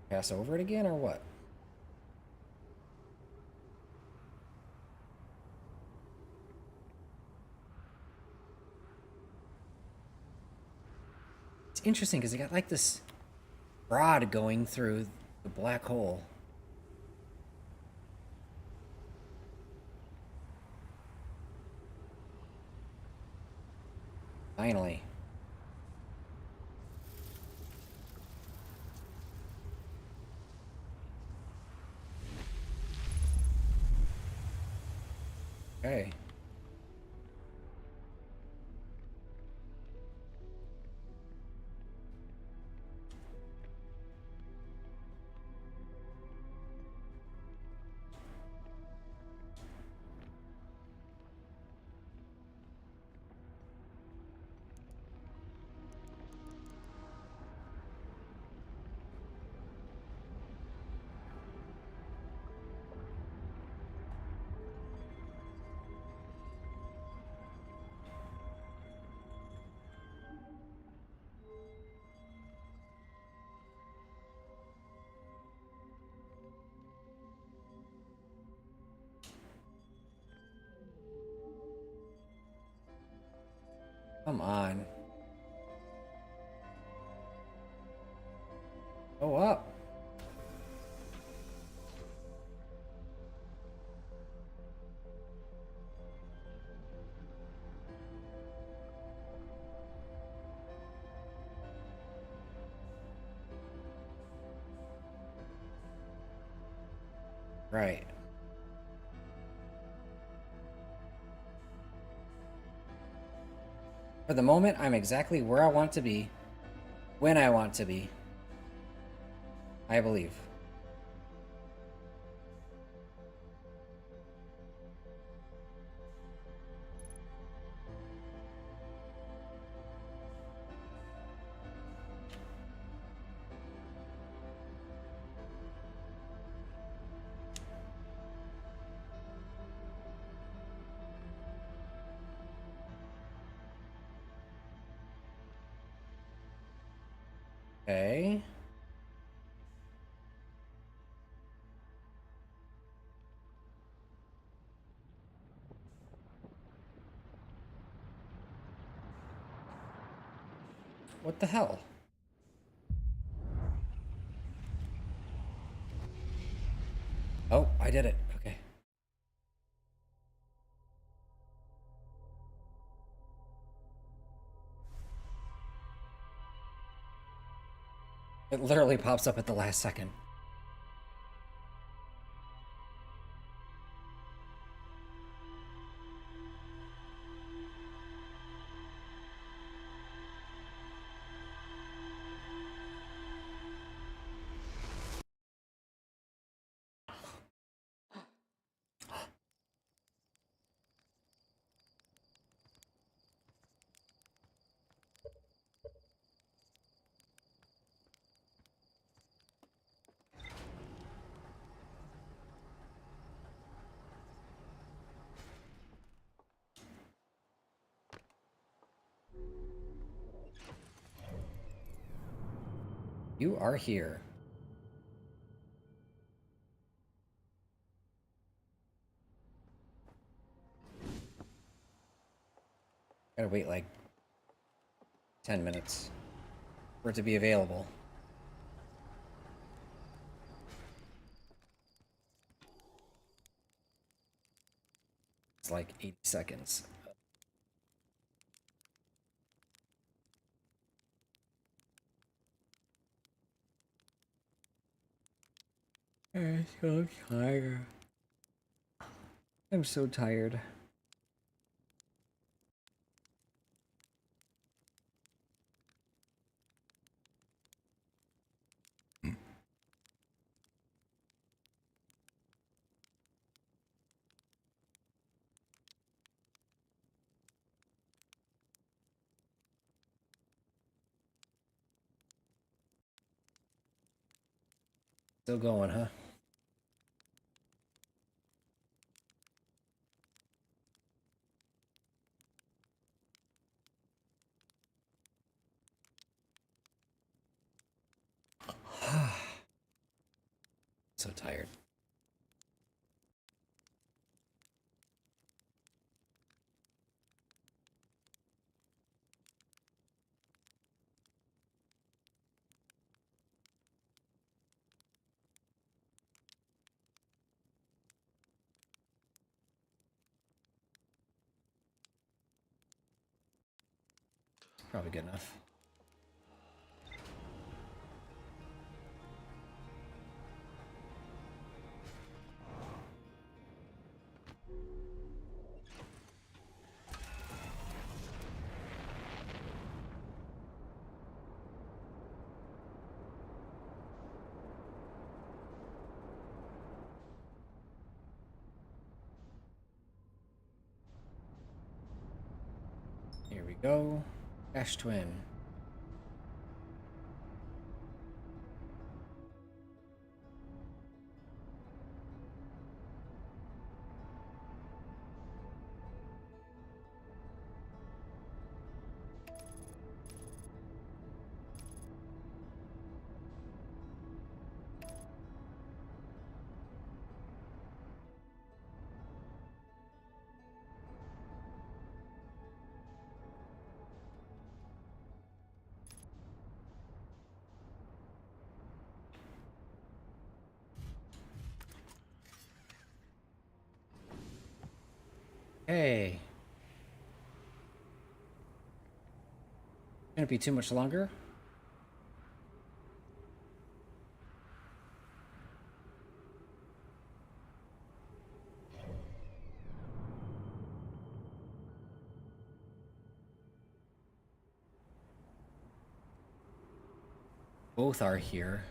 Pass over it again or what? It's interesting because you got like this rod going through the black hole. Finally. Okay. Come on. Go up. Right. For the moment, I'm exactly where I want to be, when I want to be. I believe. Okay. What the hell? Oh, I did it. Okay. It literally pops up at the last second. You are here. Gotta wait like 10 minutes for it to be available. It's like 80 seconds. I'm so tired. I'm so tired. Still going, huh? So tired. Probably good enough. Here we go. Ash Twin. Hey. Shouldn't be too much longer. Both are here.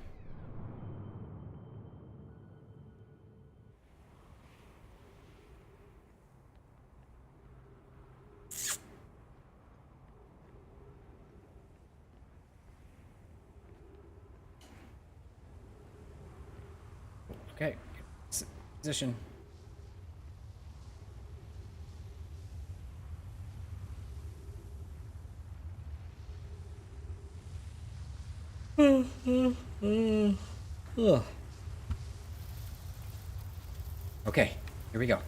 Okay. Position. Ugh. Okay, here we go.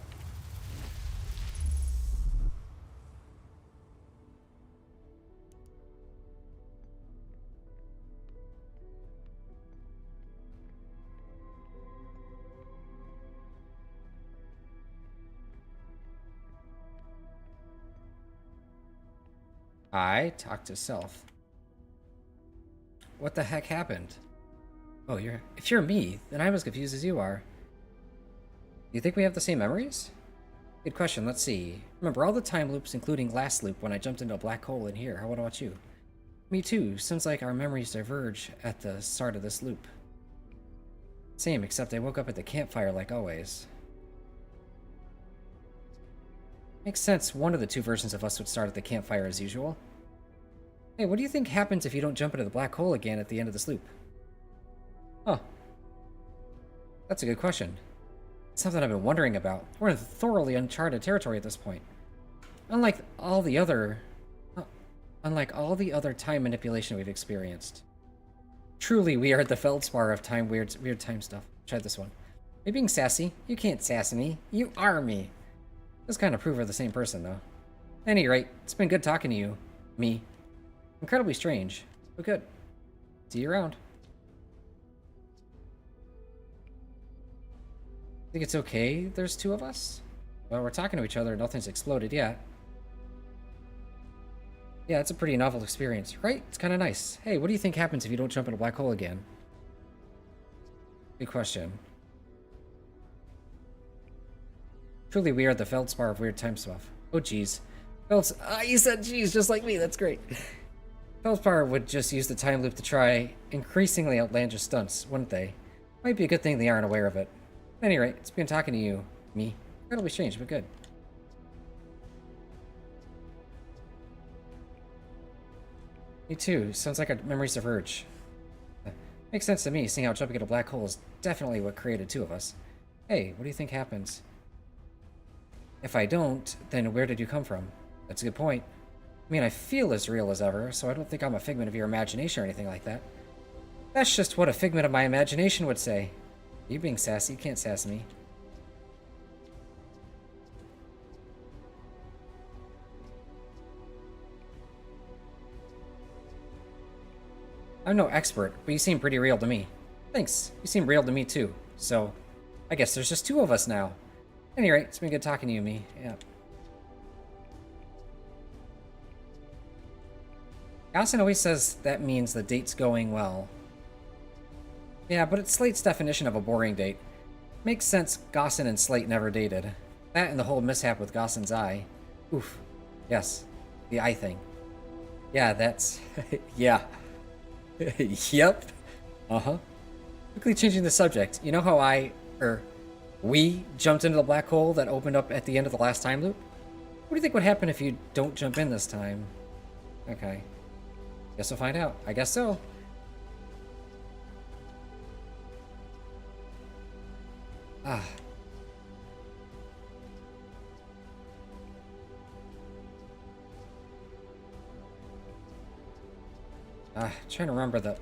I talk to self. What the heck happened? Oh, if you're me, then I'm as confused as you are. Do you think we have the same memories? Good question, let's see. Remember all the time loops, including last loop when I jumped into a black hole in here. What about you? Me too. Seems like our memories diverge at the start of this loop. Same, except I woke up at the campfire like always. Makes sense, one of the two versions of us would start at the campfire as usual. Hey, what do you think happens if you don't jump into the black hole again at the end of this loop? Oh. That's a good question. It's something I've been wondering about. We're in thoroughly uncharted territory at this point. Unlike all the other time manipulation we've experienced. Truly, we are at the feldspar of time weird time stuff. Try this one. Are you being sassy? You can't sass me. You are me. This kind of prove we're the same person, though. At any rate, it's been good talking to you. Me. Incredibly strange, but good. See you around. Think it's okay there's two of us? Well, we're talking to each other, nothing's exploded yet. Yeah, it's a pretty novel experience, right? It's kind of nice. Hey, what do you think happens if you don't jump in a black hole again? Good question. Truly, we are the feldspar of weird time stuff. Oh, geez. You said geez, just like me. That's great. Feldspar would just use the time loop to try increasingly outlandish stunts, wouldn't they? Might be a good thing they aren't aware of it. At any rate, it's been talking to you, me. Incredibly strange, but good. Me too. Sounds like our memories diverge. Makes sense to me, seeing how jumping into a black hole is definitely what created two of us. Hey, what do you think happens? If I don't, then where did you come from? That's a good point. I mean, I feel as real as ever, so I don't think I'm a figment of your imagination or anything like that. That's just what a figment of my imagination would say. You being sassy, you can't sass me. I'm no expert, but you seem pretty real to me. Thanks, you seem real to me too. So, I guess there's just two of us now. At any rate, it's been good talking to you, me. Yeah. Allison always says that means the date's going well. Yeah, but it's Slate's definition of a boring date. Makes sense Gossin and Slate never dated. That and the whole mishap with Gossin's eye. Oof. Yes. The eye thing. Yeah, that's... yeah. Yep. Uh-huh. Quickly changing the subject. You know how we jumped into the black hole that opened up at the end of the last time loop? What do you think would happen if you don't jump in this time? Okay. Guess we'll find out. I guess so. Ah. Trying to remember the...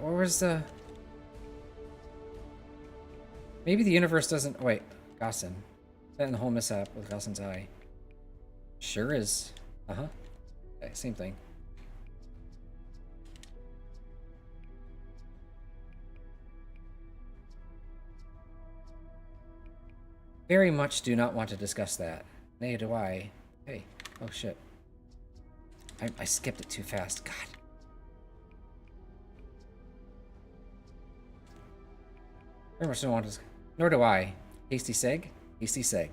what was the... Maybe the universe doesn't... Wait, Gossin. That and the whole mishap with Gossin's eye. Sure is. Uh-huh. Okay, same thing. Very much do not want to discuss that. Nay, do I. Hey. Oh, shit. I skipped it too fast. God. Very much don't want to... Nor do I. Hasty seg? Hasty seg.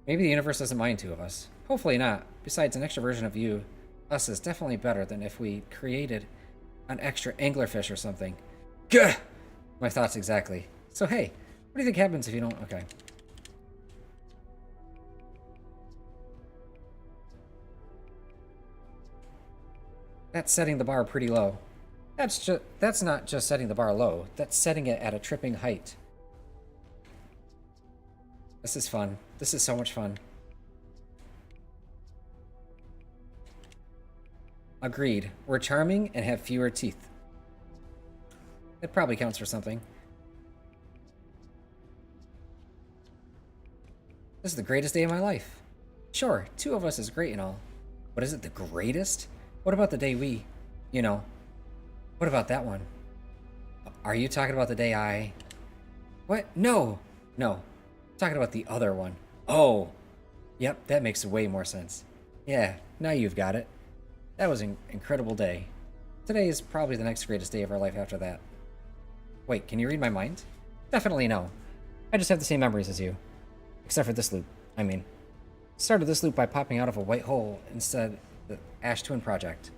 Maybe the universe doesn't mind two of us. Hopefully not. Besides, an extra version of you, us, is definitely better than if we created an extra anglerfish or something. Gah! My thoughts exactly. So hey, what do you think happens if you don't... Okay. That's setting the bar pretty low. That's not just setting the bar low. That's setting it at a tripping height. This is fun. This is so much fun. Agreed. We're charming and have fewer teeth. That probably counts for something. This is the greatest day of my life. Sure, two of us is great and all. But is it the greatest? What about the day we... You know. What about that one? Are you talking about the day I... What? No! No. I'm talking about the other one. Oh! Yep, that makes way more sense. Yeah, now you've got it. That was an incredible day. Today is probably the next greatest day of our life after that. Wait, can you read my mind? Definitely no. I just have the same memories as you. Except for this loop. I mean, started this loop by popping out of a white hole instead the Ash Twin Project.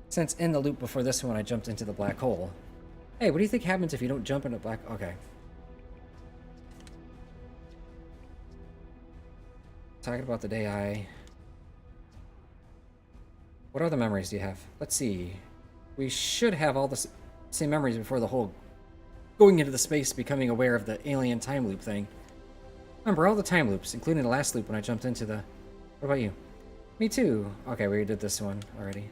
Since in the loop before this one I jumped into the black hole. Hey, what do you think happens if you don't jump into black... Okay. Talking about the day I... What other memories do you have? Let's see. We should have all the same memories before the whole going into the space, becoming aware of the alien time loop thing. Remember all the time loops, including the last loop when I jumped into the... What about you? Me too. Okay, we did this one already.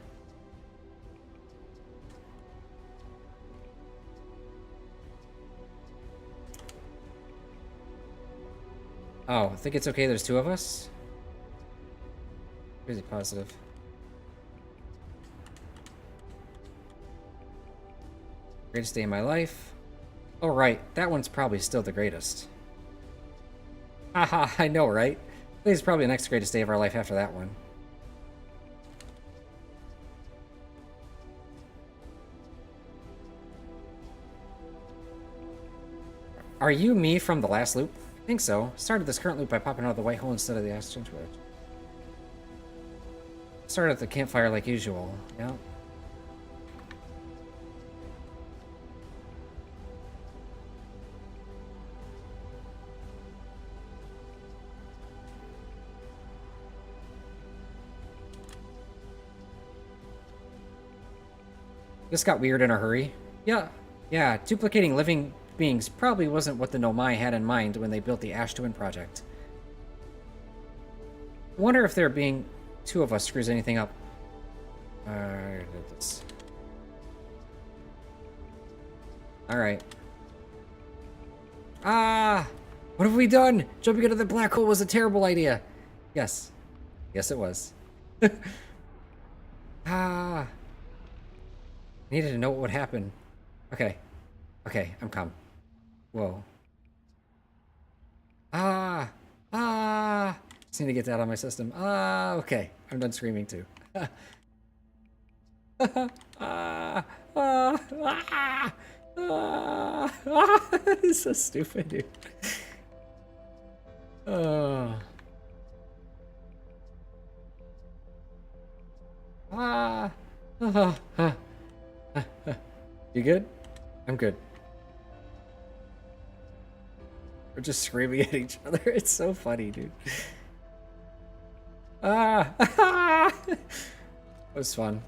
Oh, I think it's okay there's two of us? Crazy positive. Greatest day of my life. Oh, right. That one's probably still the greatest. Haha, I know, right? This is probably the next greatest day of our life after that one. Are you me from the last loop? I think so. Started this current loop by popping out of the white hole instead of the Ash Twin Project. Started at the campfire like usual. Yeah. This got weird in a hurry. Yeah, duplicating living beings probably wasn't what the Nomai had in mind when they built the Ash Twin Project. I wonder if there being two of us screws anything up. Alright. Ah! What have we done? Jumping into the black hole was a terrible idea. Yes. Yes, it was. Ah! I needed to know what would happen. Okay. Okay, I'm calm. Whoa. Ah! Ah! Just need to get that out of my system. Ah! Okay. I'm done screaming too. Ah! Ah! Ah! Ah! Ah! It's so stupid, dude. Oh. Ah! Ah! Ah! You good? I'm good. We're just screaming at each other. It's so funny, dude. Ah! It was fun.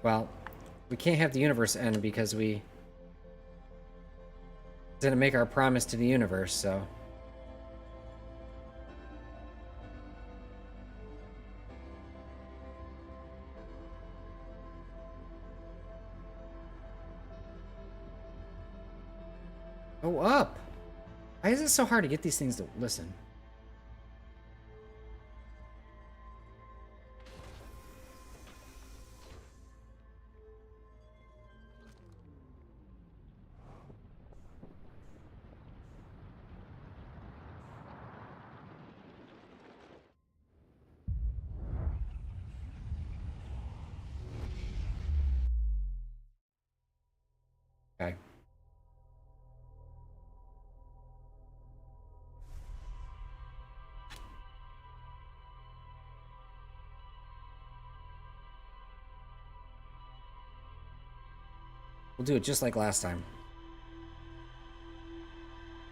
Well, we can't have the universe end because we didn't make our promise to the universe, so... Go up! Why is it so hard to get these things to listen? Okay. We'll do it just like last time.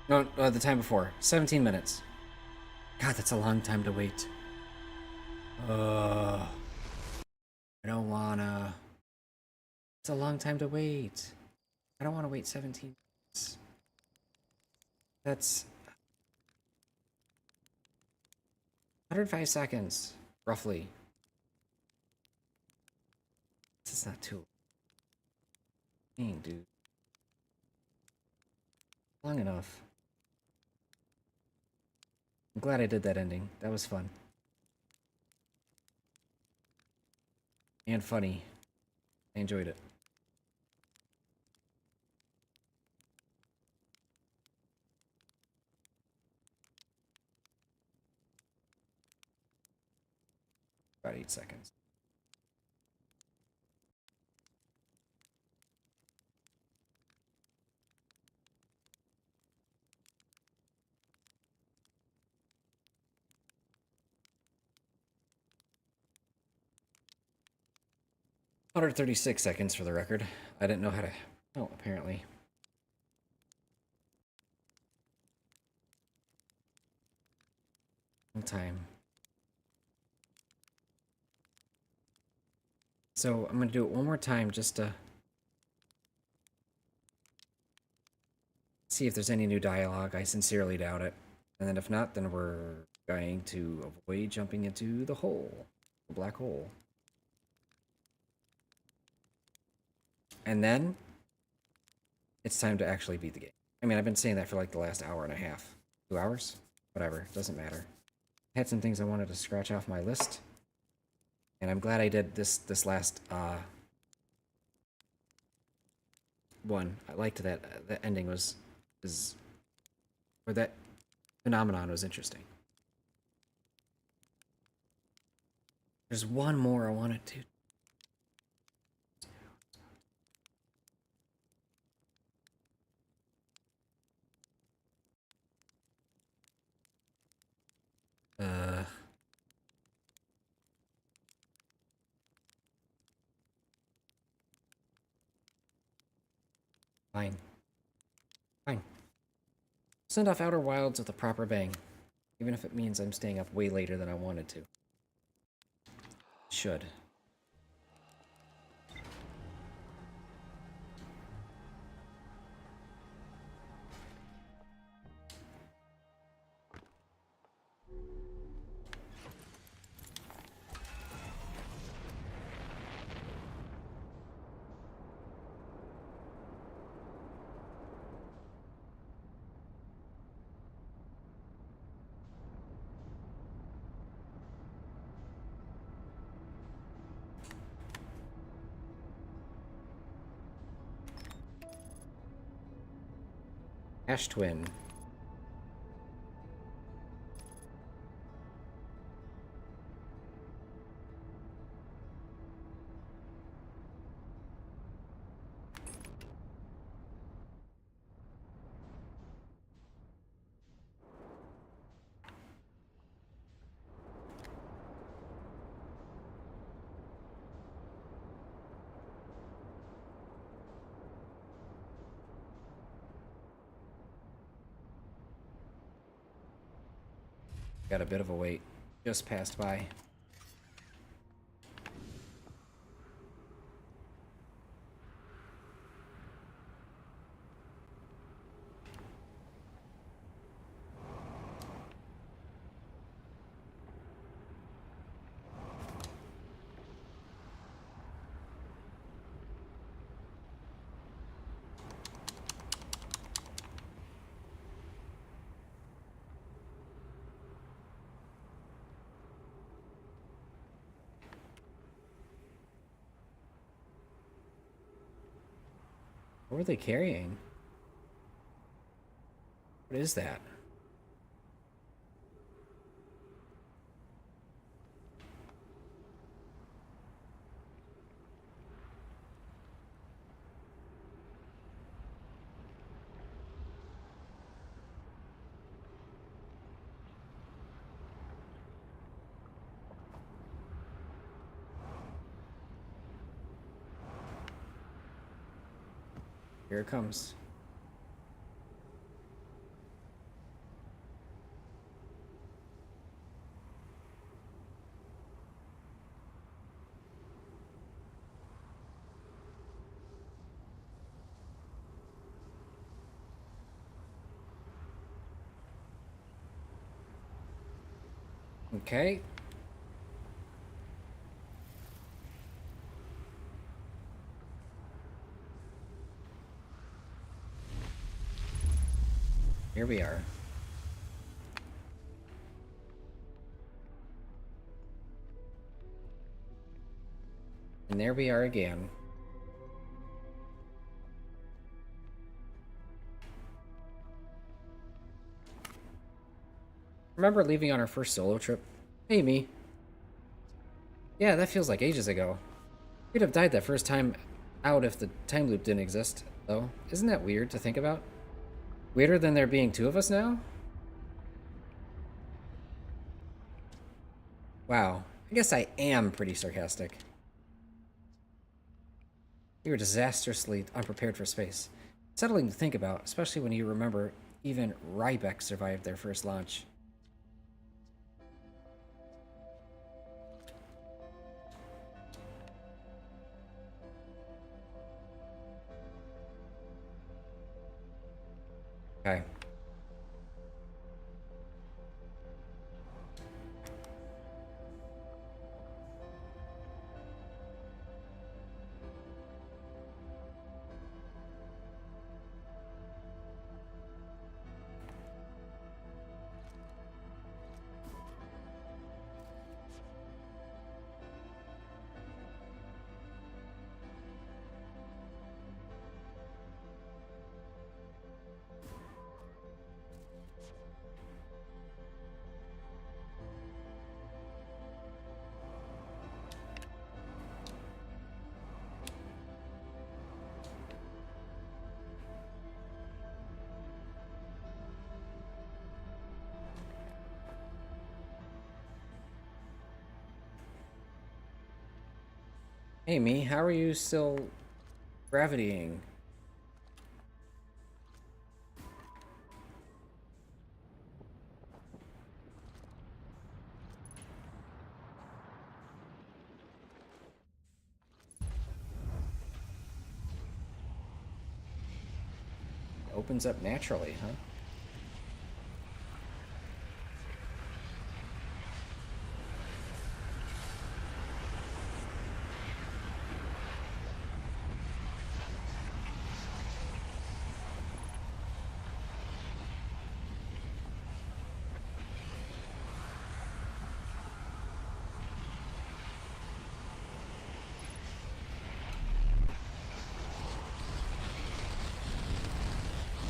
No, the time before. 17 minutes. God, that's a long time to wait. I don't wanna... It's a long time to wait. I don't want to wait 17 minutes. That's 105 seconds, roughly. This is not too long, dude. Long enough. I'm glad I did that ending. That was fun. And funny. I enjoyed it. About 8 seconds. Under 36 seconds for the record. I didn't know how to... Oh, apparently. Long time. So I'm gonna do it one more time just to see if there's any new dialogue. I sincerely doubt it. And then if not, then we're going to avoid jumping into the hole. The black hole. And then it's time to actually beat the game. I mean, I've been saying that for like the last hour and a half. 2 hours? Whatever, doesn't matter. I had some things I wanted to scratch off my list. And I'm glad I did this last one. I liked that the ending was or that phenomenon was interesting. There's one more I wanted to. Fine. Fine. Send off Outer Wilds with a proper bang. Even if it means I'm staying up way later than I wanted to. Should. Ash Twin. Got a bit of a wait. Just passed by. What were they carrying? What is that? Here it comes. Okay. Here we are. And there we are again. Remember leaving on our first solo trip? Hey, me. Yeah, that feels like ages ago. We'd have died that first time out if the time loop didn't exist, though. Isn't that weird to think about? Weirder than there being two of us now? Wow. I guess I am pretty sarcastic. We were disastrously unprepared for space. Settling to think about, especially when you remember even Rybeck survived their first launch. Okay. Hey, me, how are you still gravitying? Opens up naturally, huh?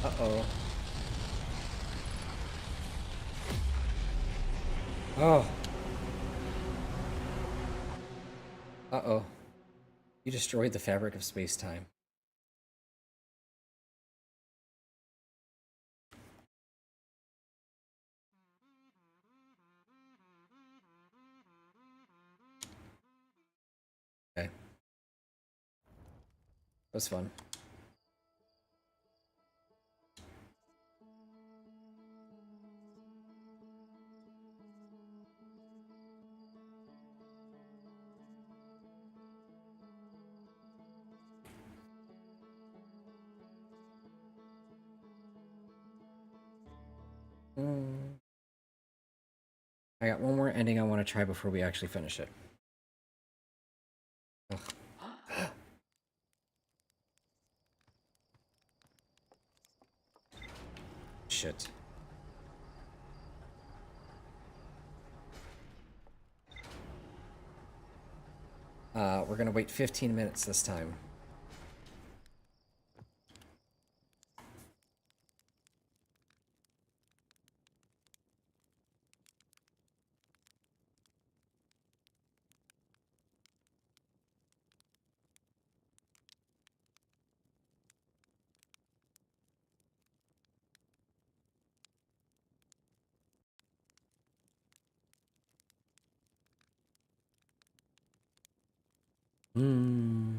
Uh-oh. Oh. Uh-oh. You destroyed the fabric of space-time. Okay. That was fun. I got one more ending I want to try before we actually finish it. Ugh. Shit. We're gonna wait 15 minutes this time. I'm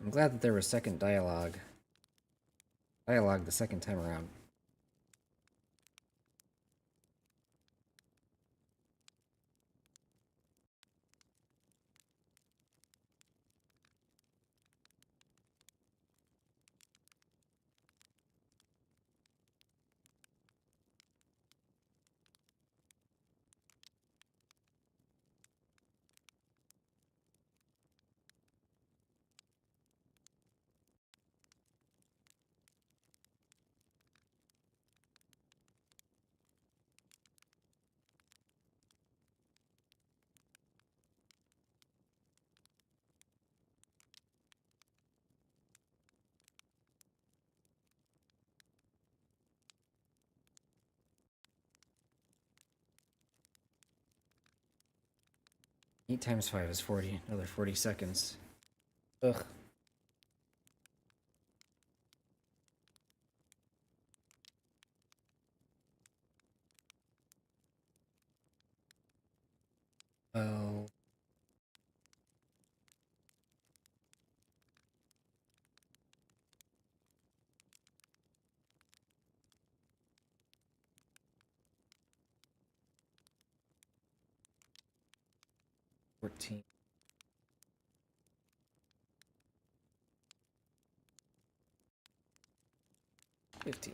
glad that there was second dialogue. Dialogue the second time around. Eight times 5 is 40. Another 40 seconds. Ugh. Oh. $14. 15.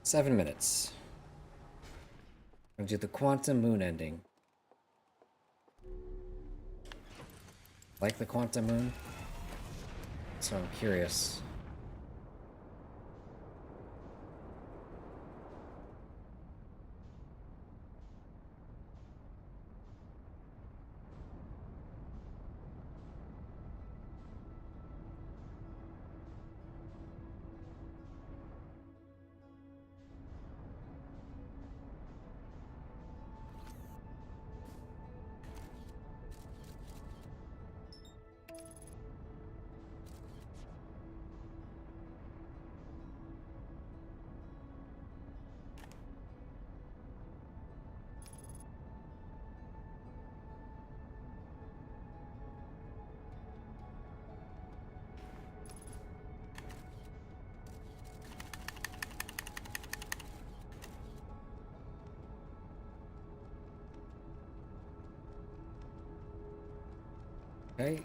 7 minutes. I'm gonna do the Quantum Moon ending. Like the Quantum Moon? So I'm curious. Okay.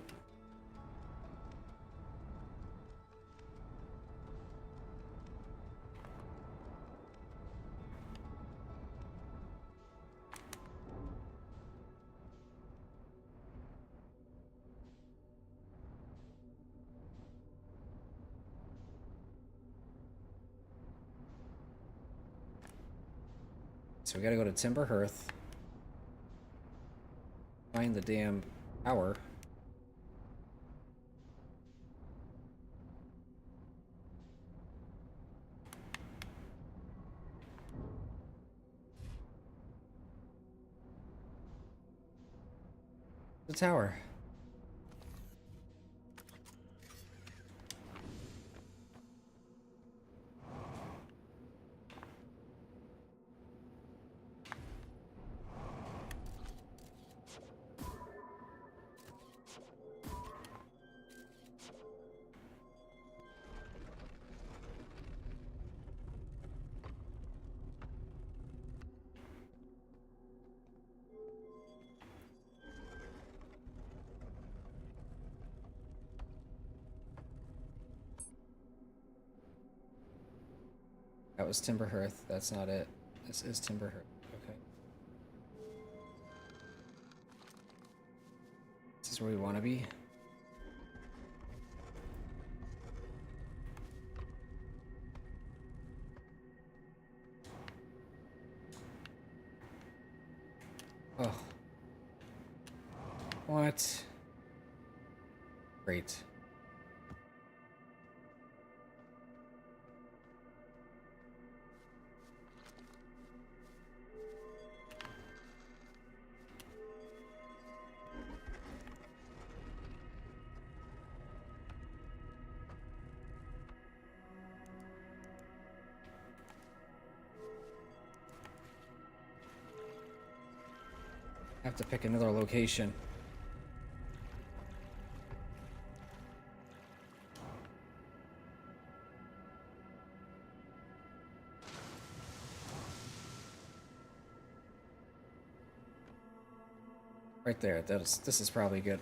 So we gotta go to Timber Hearth. Find the damn tower. The tower. That was Timber Hearth. That's not it. This is Timber Hearth. Okay. This is where we want to be. Oh. What? Great. Have to pick another location. Right there. This is probably good.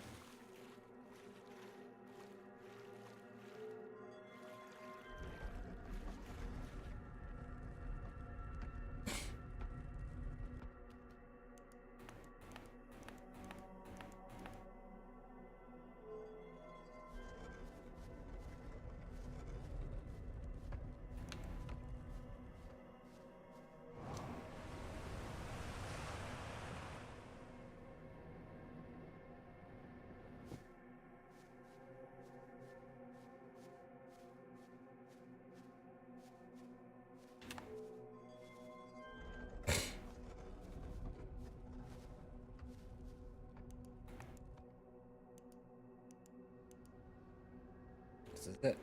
This is it.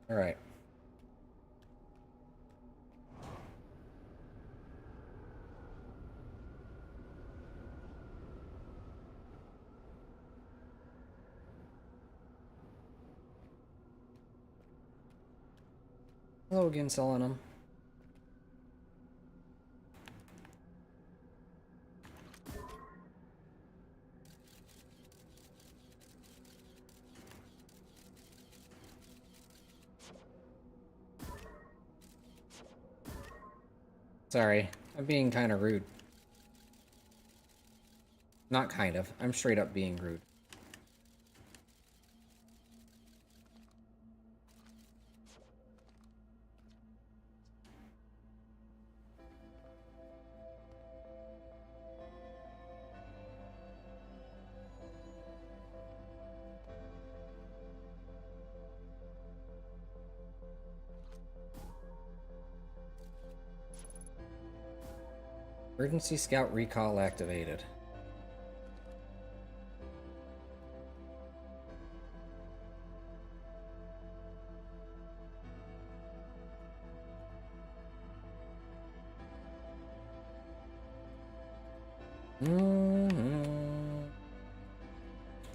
All right. Hello again, selling them. Sorry, I'm being kind of rude. Not kind of. I'm straight up being rude. Emergency Scout Recall activated.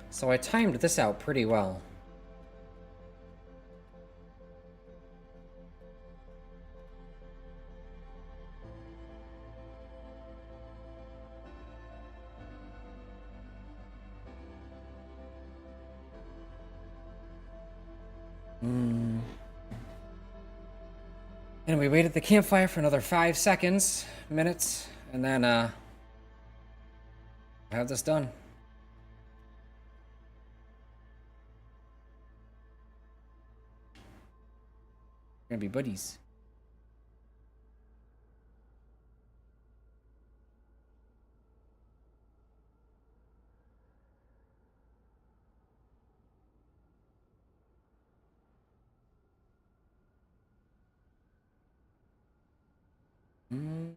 So I timed this out pretty well. And we waited at the campfire for another 5 seconds, minutes, and then have this done. We're gonna be buddies. Mm.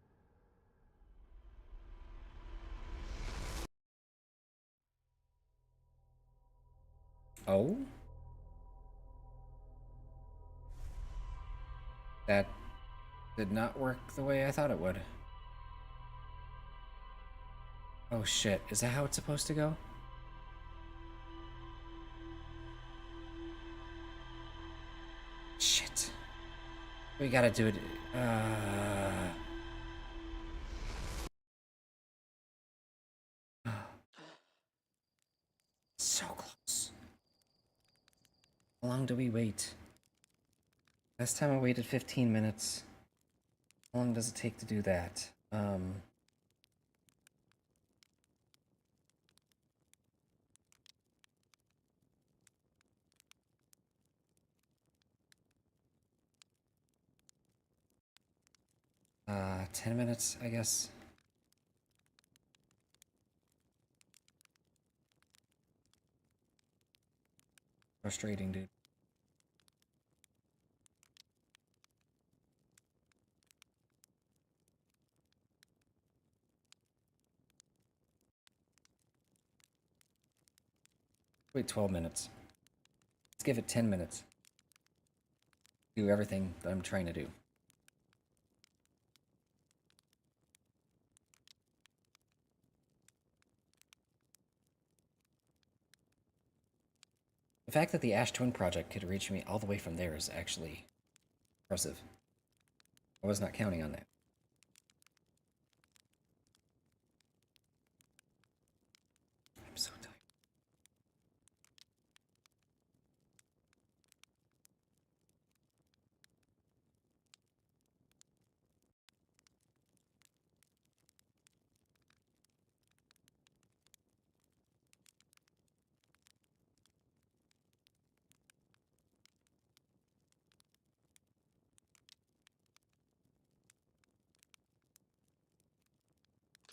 Oh? That did not work the way I thought it would. Oh shit, is that how it's supposed to go? Shit. We gotta do it. Uh... So close. How long do we wait? Last time I waited 15 minutes. How long does it take to do that? 10 minutes, I guess. Frustrating, dude. Wait 12 minutes. Let's give it 10 minutes. Do everything that I'm trying to do. The fact that the Ash Twin project could reach me all the way from there is actually impressive. I was not counting on that. I'm so tired.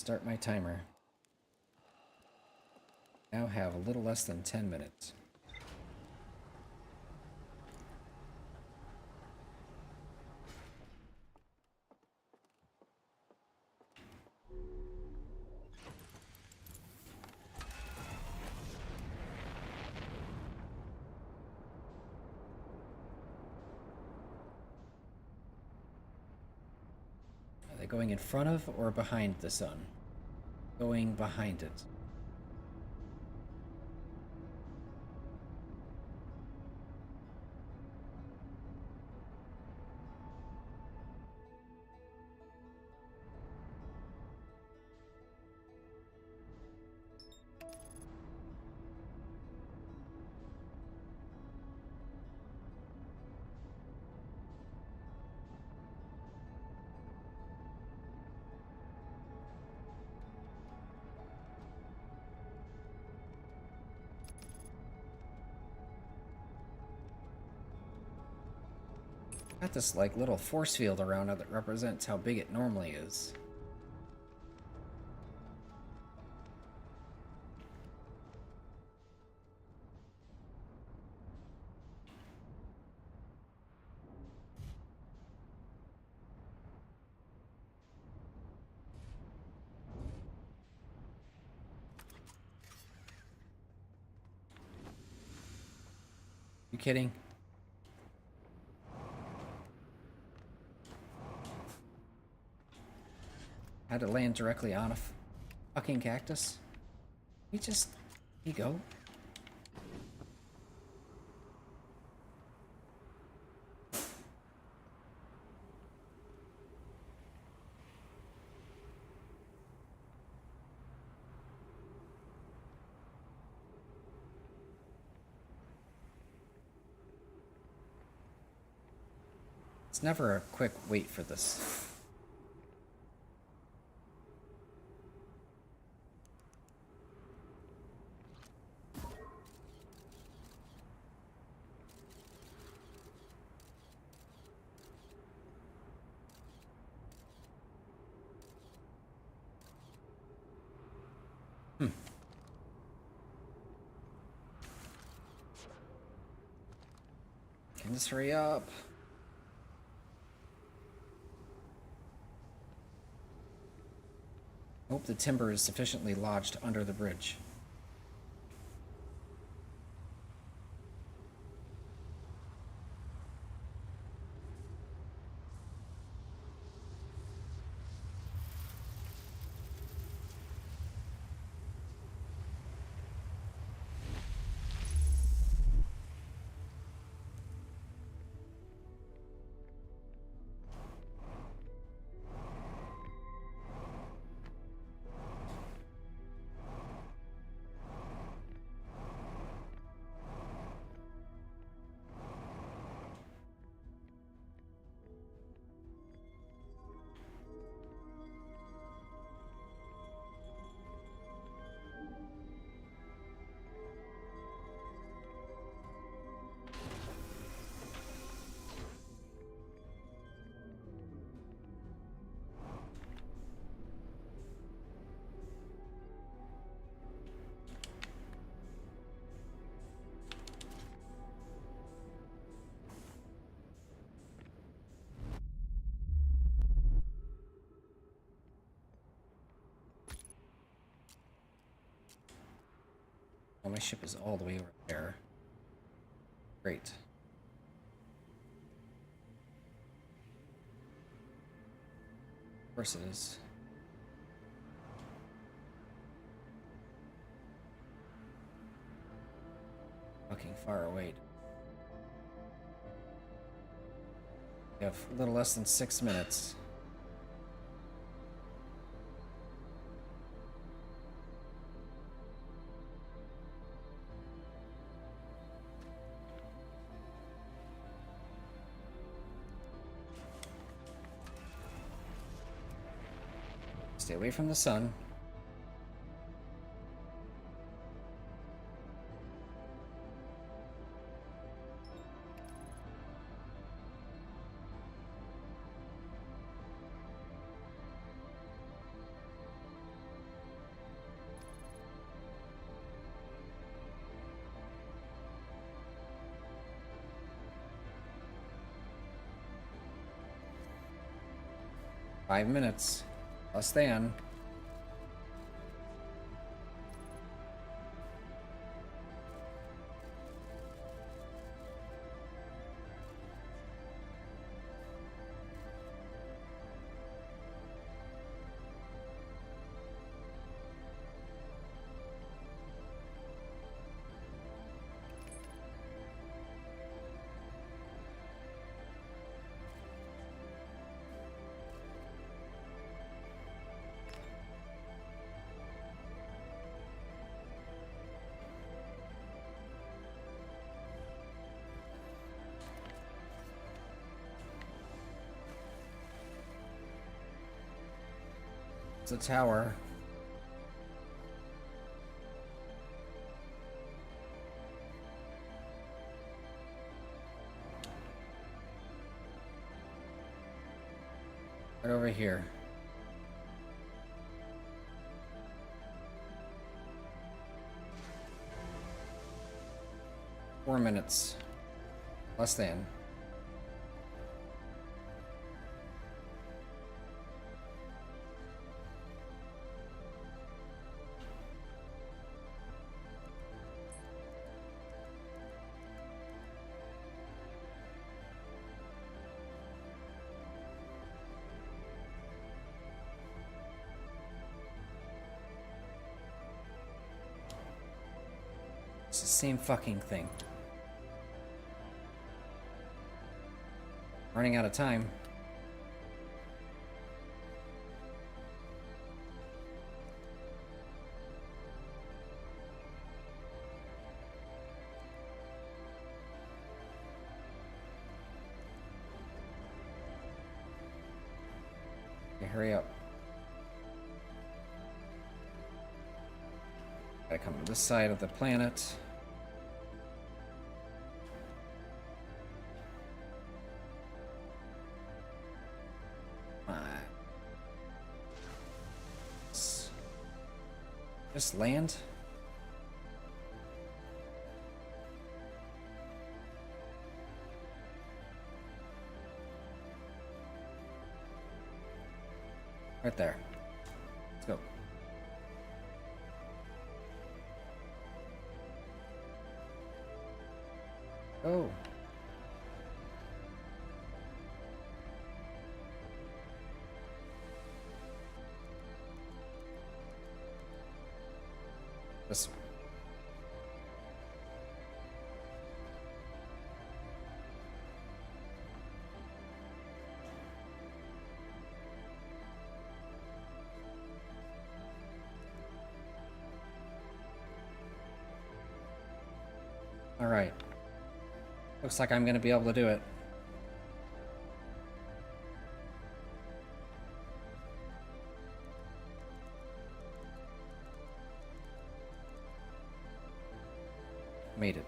Start my timer. Now have a little less than 10 minutes. Are they going in front of or behind the sun? Going behind it. Got this like little force field around it that represents how big it normally is. You kidding? Had to land directly on a fucking cactus? He just... He go. It's never a quick wait for this. Can this hurry up? Hope the timber is sufficiently lodged under the bridge. Oh, my ship is all the way over there. Great. Of course it is. Fucking far away. We have a little less than 6 minutes. Stay away from the sun. Five minutes. Less than. It's a tower. Right over here. Four minutes. Less than. It's the same fucking thing. Running out of time. Okay, hurry up. Gotta come to this side of the planet. Just land. Right there. Let's go. Oh. This. All right. Looks like I'm going to be able to do it. Made it.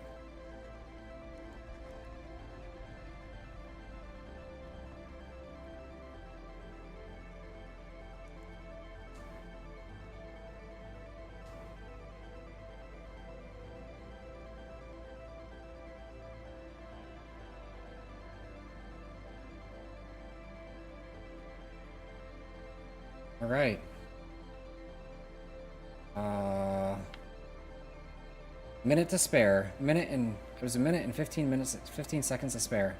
All right. Minute to spare. It was a minute and 15 minutes, 15 seconds to spare.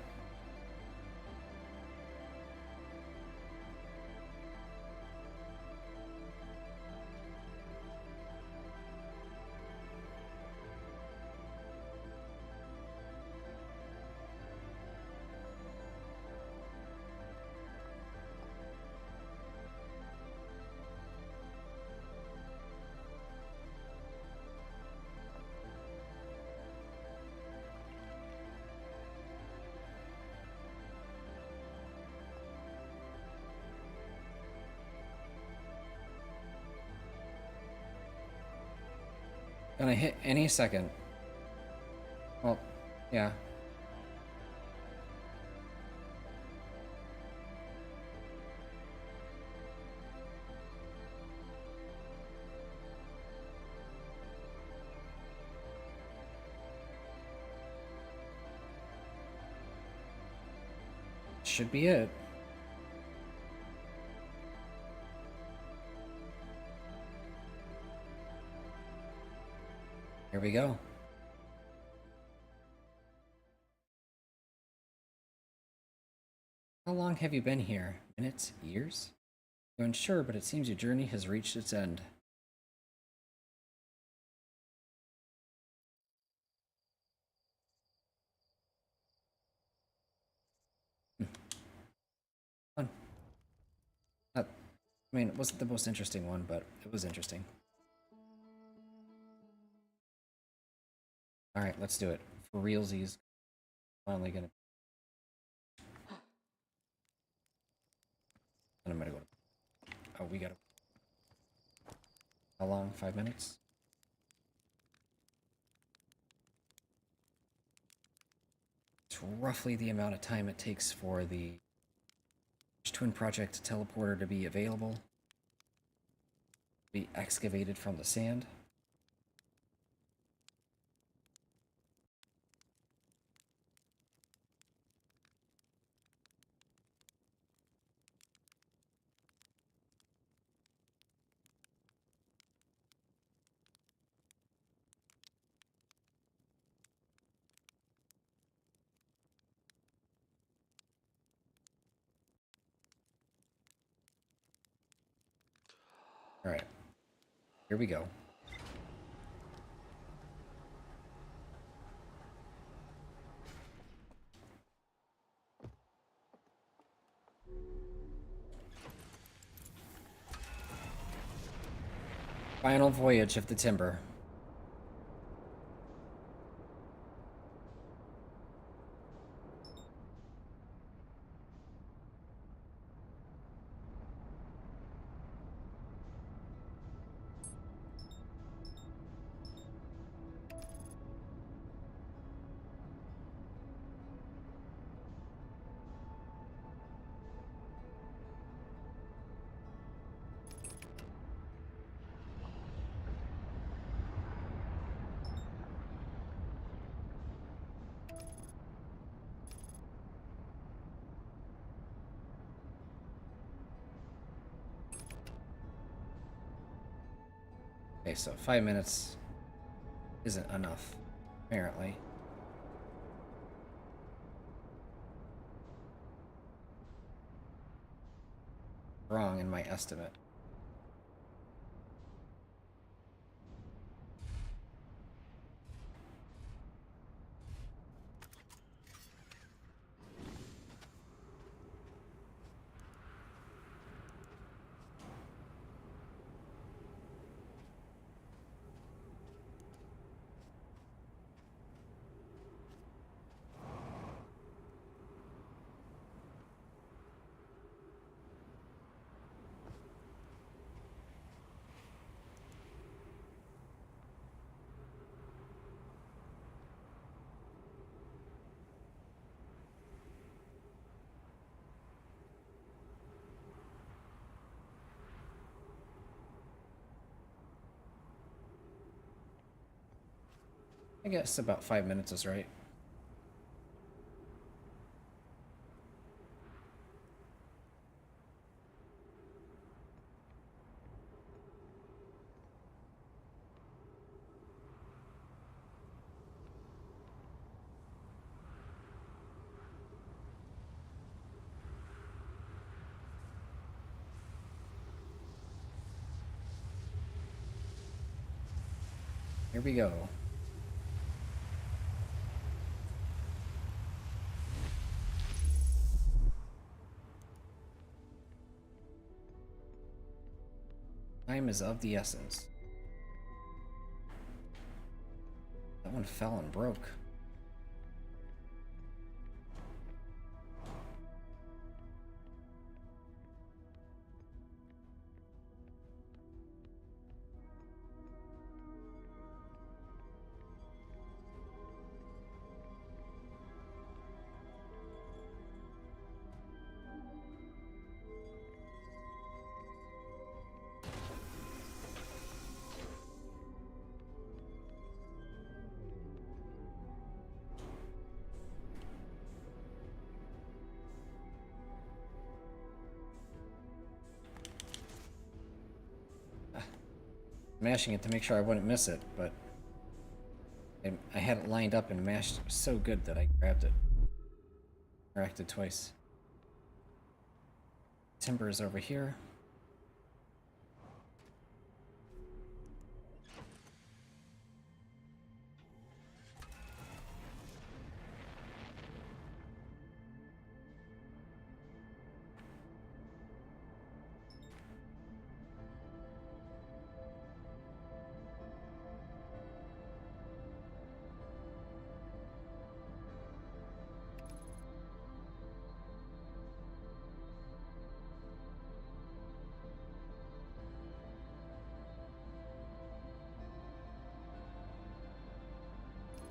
Gonna hit any second. Well, yeah. Should be it. Here we go. How long have you been here? Minutes? Years? You're unsure, but it seems your journey has reached its end. Fun. I mean, it wasn't the most interesting one, but it was interesting. Alright, let's do it. For realsies. Finally gonna... And I'm gonna go to... Oh, we gotta... How long? 5 minutes? It's roughly the amount of time it takes for the Twin Project teleporter to be available. Be excavated from the sand. Alright. Here we go. Final voyage of the Timber. Okay, so 5 minutes isn't enough, apparently. wrong in my estimate. I guess about 5 minutes is right. Here we go. Time is of the essence. That one fell and broke. Mashing it to make sure I wouldn't miss it, but I had it lined up and mashed so good that I grabbed it. Or acted twice. Timber is over here.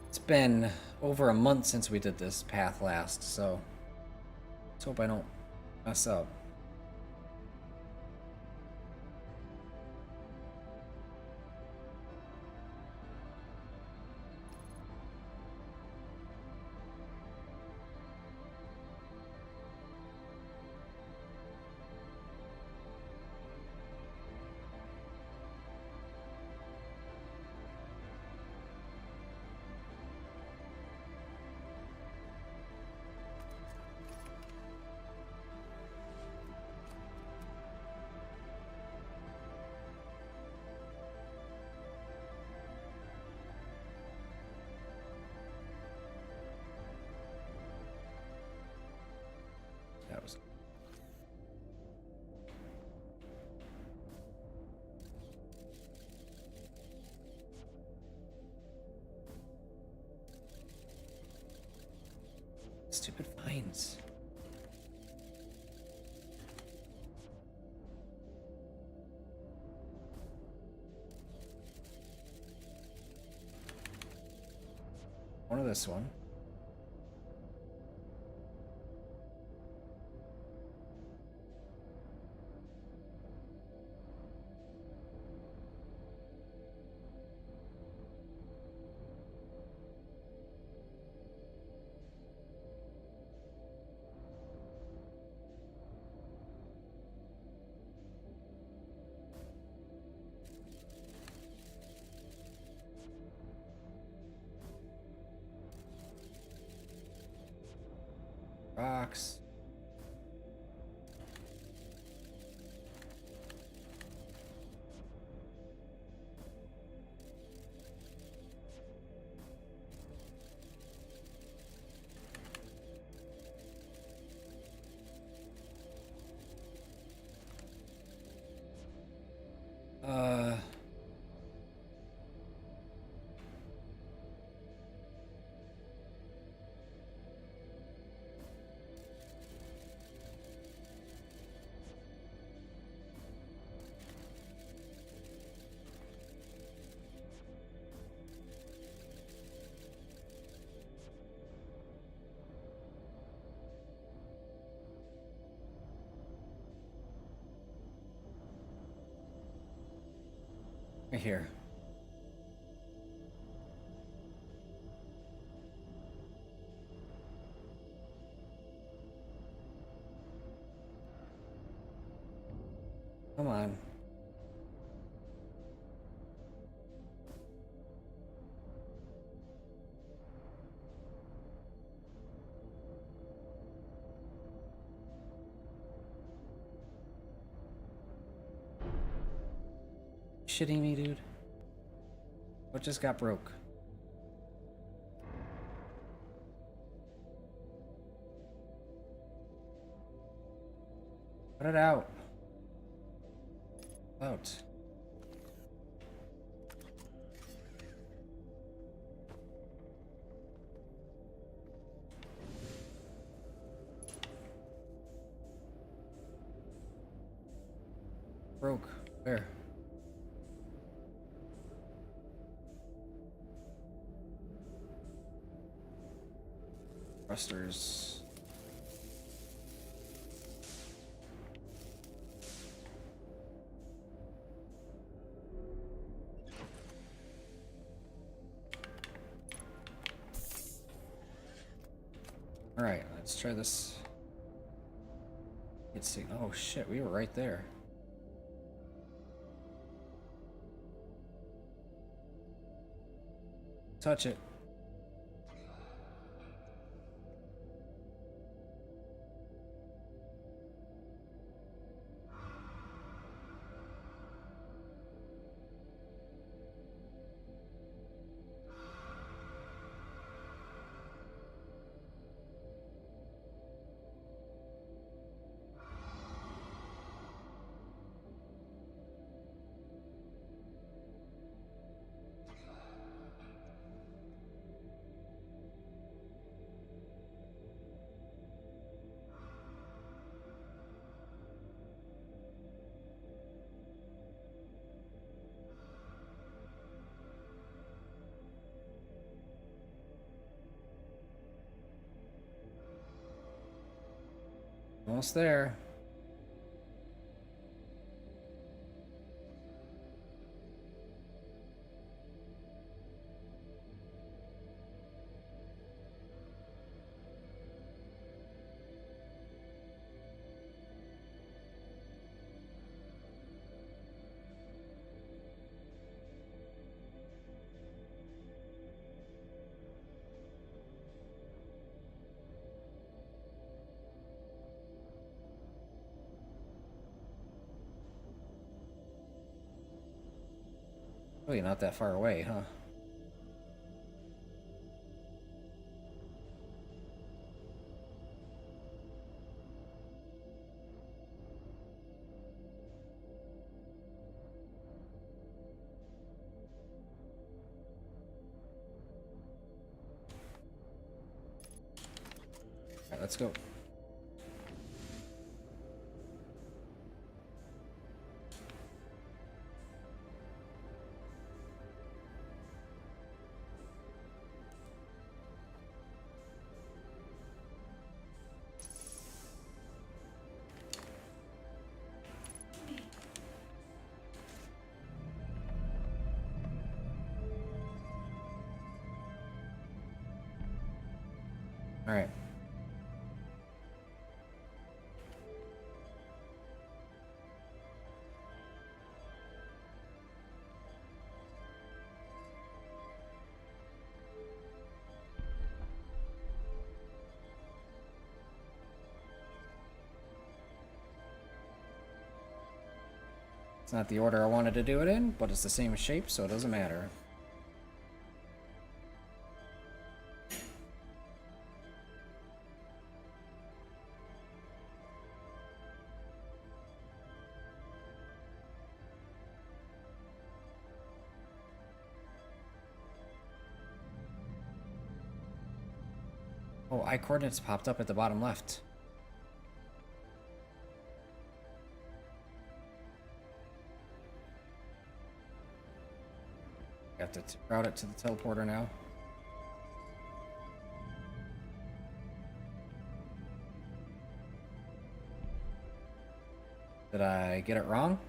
It's been over a month since we did this path last, so let's hope I don't mess up. That was stupid vines. One of this one. Rocks. Right here. Come on. Shitting me, dude? What just got broke? Put it out. Out. Broke. Where? Thrusters. Alright, let's try this. Let's see. Oh shit, we were right there. Touch it. Almost there. Really not that far away, huh? Alright, let's go. Alright. It's not the order I wanted to do it in, but it's the same shape, so it doesn't matter. Oh, I coordinates popped up at the bottom left. Got to route it to the teleporter now. Did I get it wrong?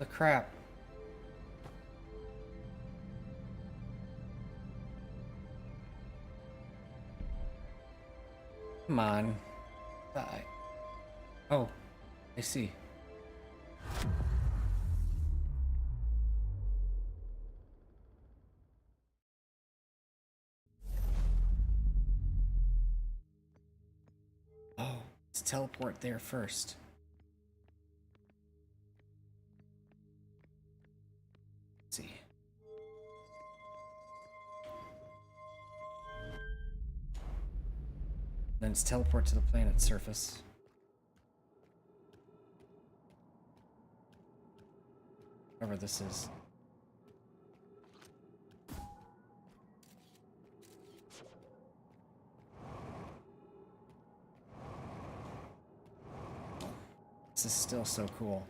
The crap. Come on. Oh, I see. Oh, let's teleport there first. Let's see. Then it's teleport to the planet's surface. Whatever this is. This is still so cool.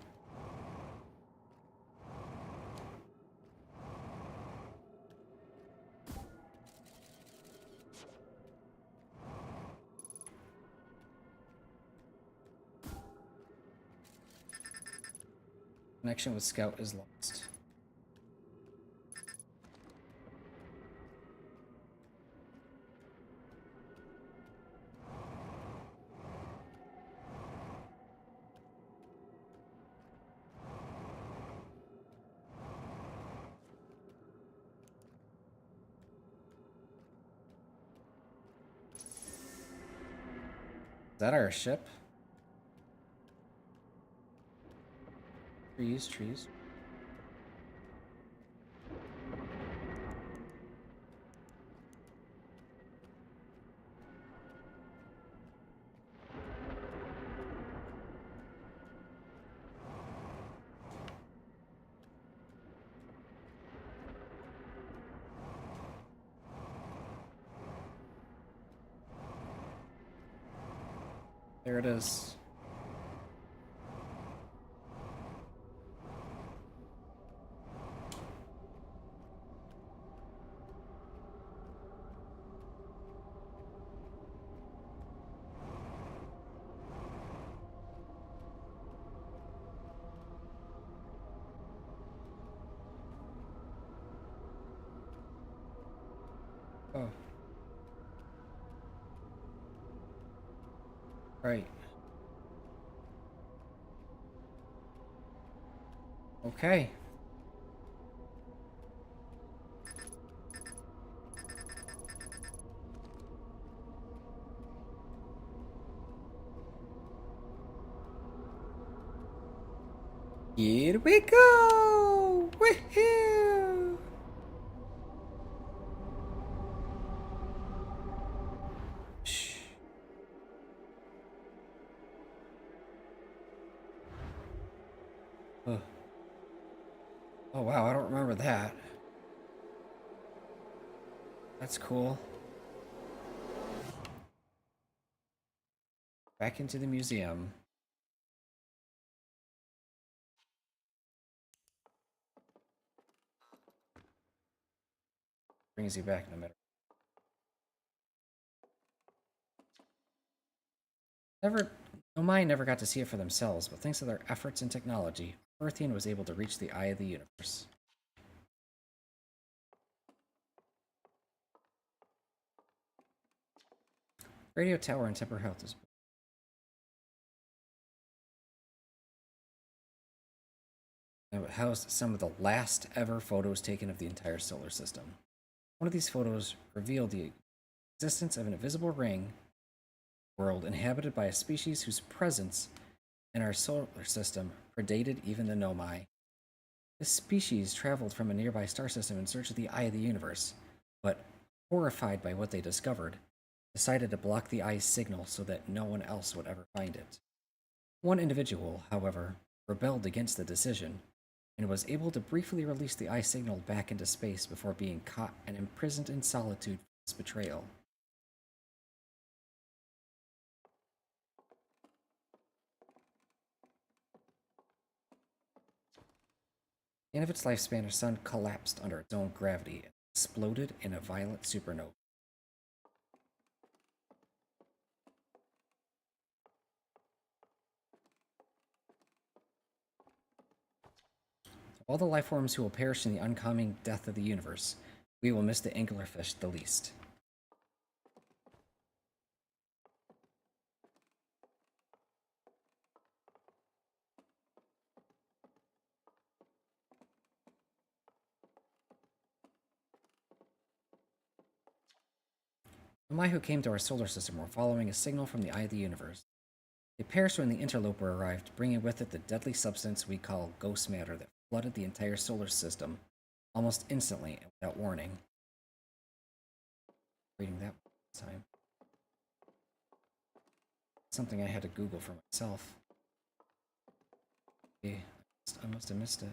Connection with Scout is lost. Is that our ship? Trees, trees. There it is. Oh. Right. Okay. Here we go! Woohoo! Shh. Oh. Oh wow, I don't remember that. That's cool. Back into the museum. Brings you back no matter. Nomai never got to see it for themselves, but thanks to their efforts and technology, Earthian was able to reach the eye of the universe. Radio tower in Temper Health is and it housed some of the last ever photos taken of the entire solar system. One of these photos revealed the existence of an invisible ring world inhabited by a species whose presence in our solar system predated even the Nomai. This species traveled from a nearby star system in search of the eye of the universe, but horrified by what they discovered, decided to block the eye's signal so that no one else would ever find it. One individual, however, rebelled against the decision and was able to briefly release the eye signal back into space before being caught and imprisoned in solitude for his betrayal. At the end of its lifespan, our sun collapsed under its own gravity and exploded in a violent supernova. All the life forms who will perish in the oncoming death of the universe, we will miss the anglerfish the least. The Mai who came to our solar system were following a signal from the eye of the universe. They perished when the interloper arrived, bringing with it the deadly substance we call ghost matter that flooded the entire solar system almost instantly and without warning. Reading that time. Something I had to Google for myself. Okay, I must have missed it.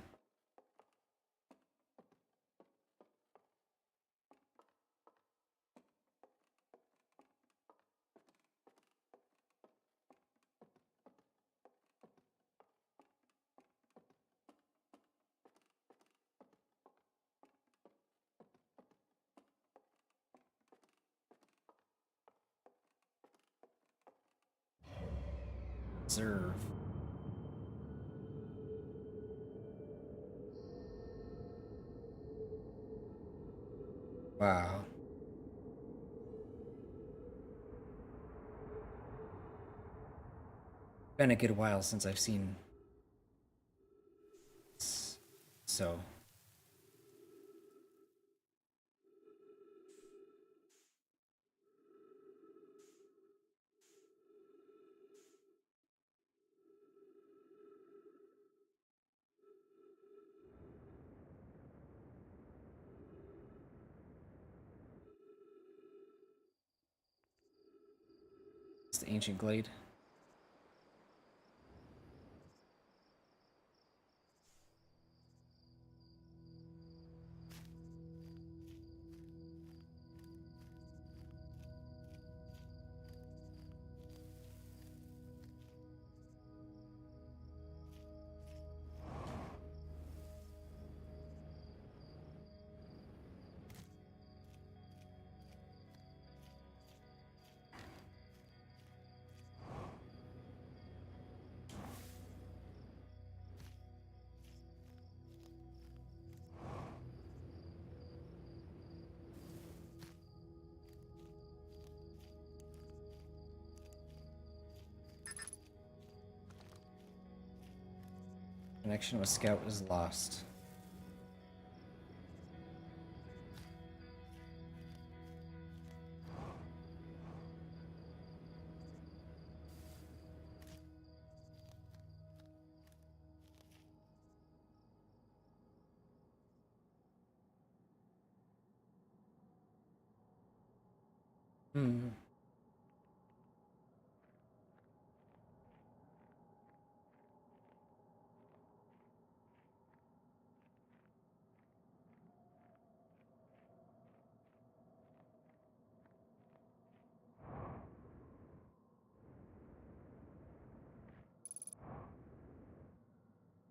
Observe. Wow. Been a good while since I've seen so. It's the ancient glade. Connection with Scout is lost. Hmm.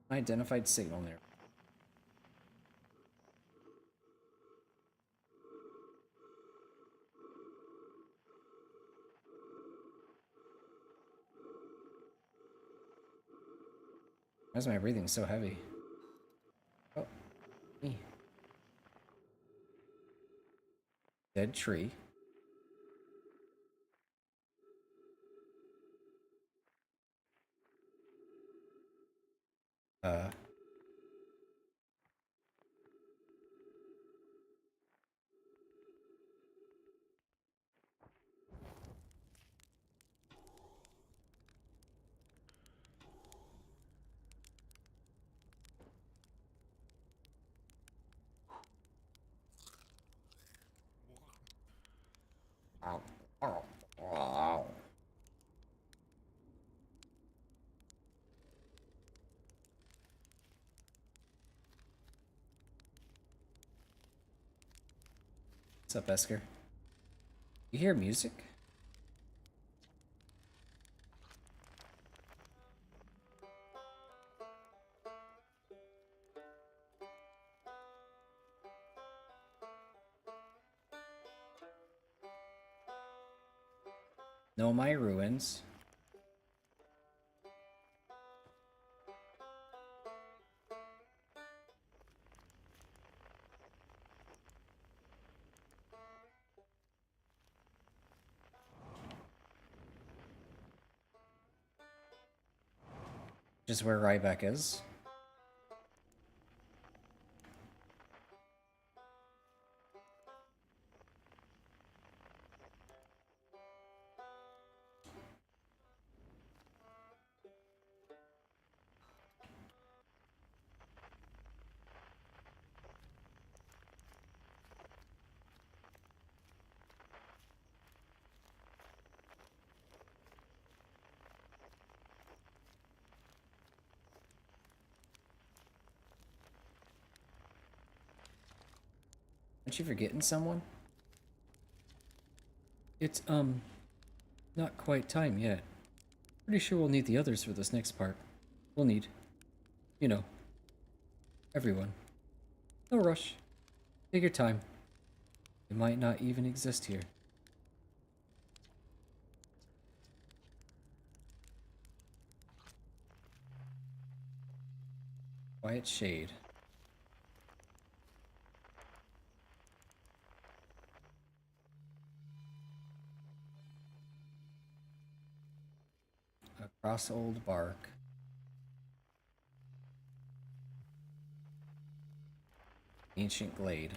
Identified signal there. Why is my breathing so heavy? Oh, me. Dead tree. Uh. What's up, Esker? You hear music? No, my ruins. which is where Ryback is. Aren't you forgetting someone? It's, not quite time yet. Pretty sure we'll need the others for this next part. We'll need, you know, everyone. No rush. Take your time. It might not even exist here. Quiet shade. Across old bark. Ancient glade.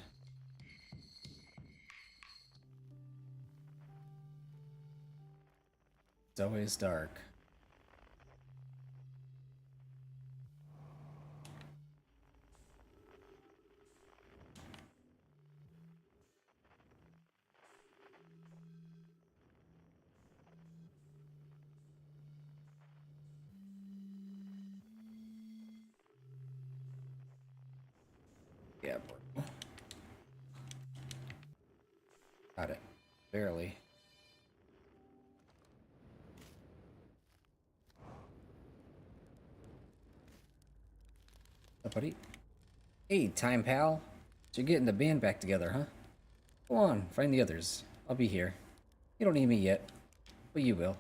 It's always dark. Yeah, bro. Got it. Barely. Up, buddy. Hey, time pal. So you're getting the band back together, huh? Go on, find the others. I'll be here. You don't need me yet, but you will.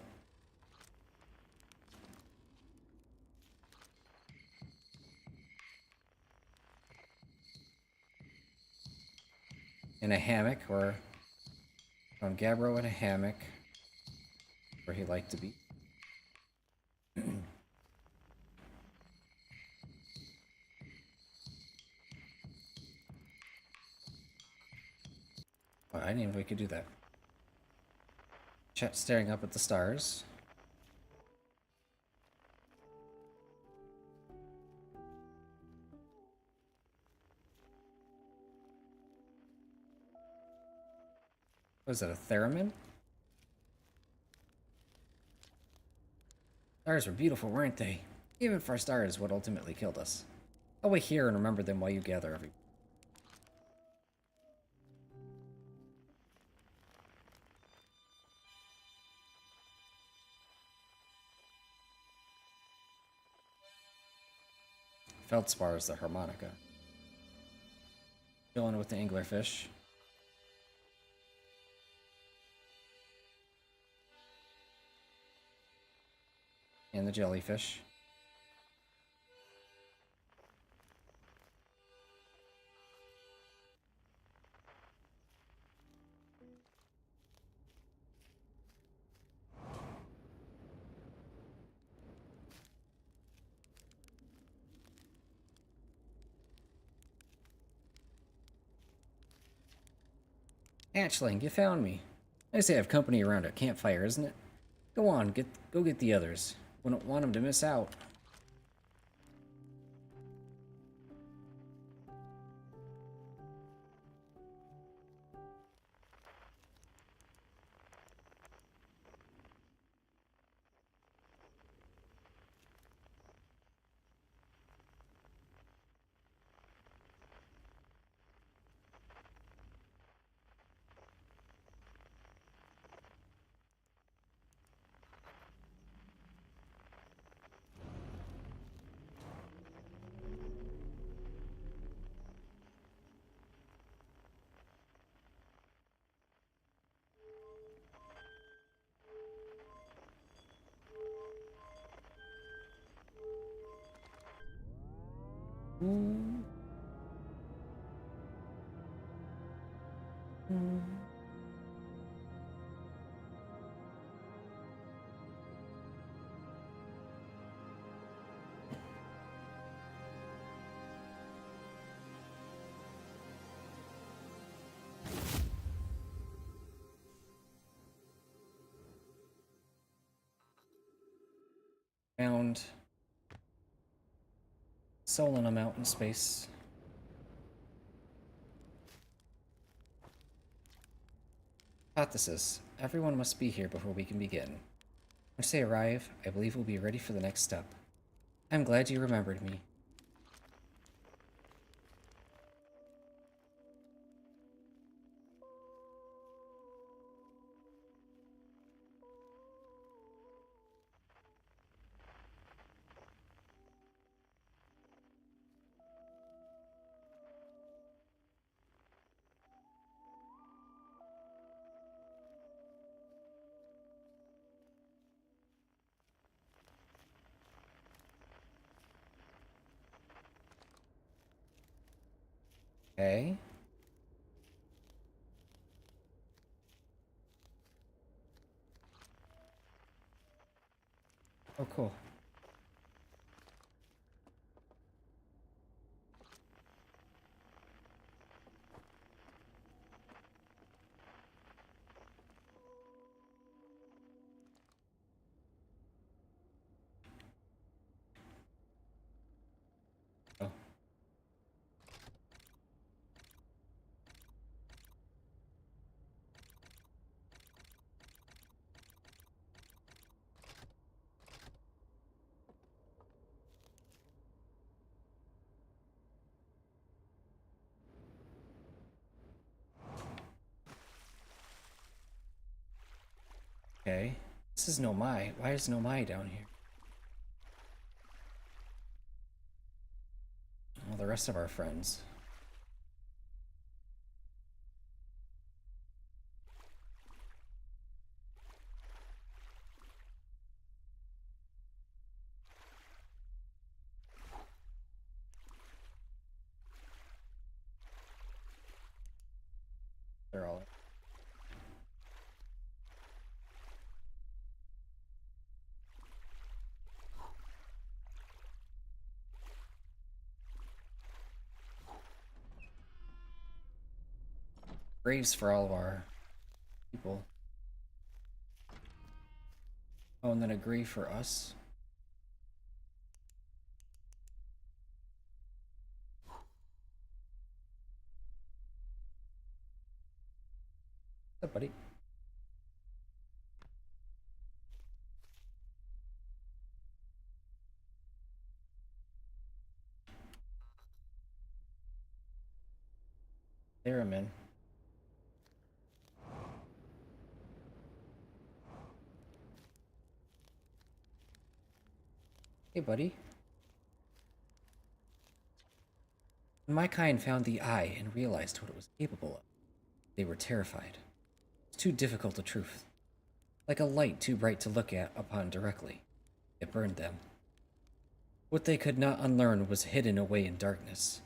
In a hammock, or on Gabbro in a hammock, where he liked to be. Oh, I didn't even know we could do that. Chet staring up at the stars. Was it a theremin? Stars were beautiful, weren't they? Even for stars, what ultimately killed us. I'll wait here and remember them while you gather every. Feldspar is the harmonica. Chilling with the anglerfish. And the jellyfish. Hatchling, you found me. Nice to have company around a campfire, isn't it? Go on, go get the others. Wouldn't want them to miss out. Mm. Mm. Found Solana Mountain space. Hypothesis. Everyone must be here before we can begin. Once they arrive, I believe we'll be ready for the next step. I'm glad you remembered me. Okay. Oh, cool. Oh. Okay. This is Nomai. Why is Nomai down here? All the rest of our friends. They're all. Graves for all of our people. Oh, and then a grave for us. What's up, buddy? Theremin. Hey, buddy. When my kind found the eye and realized what it was capable of, they were terrified. It's too difficult a truth. Like a light too bright to look at upon directly. It burned them. What they could not unlearn was hidden away in darkness,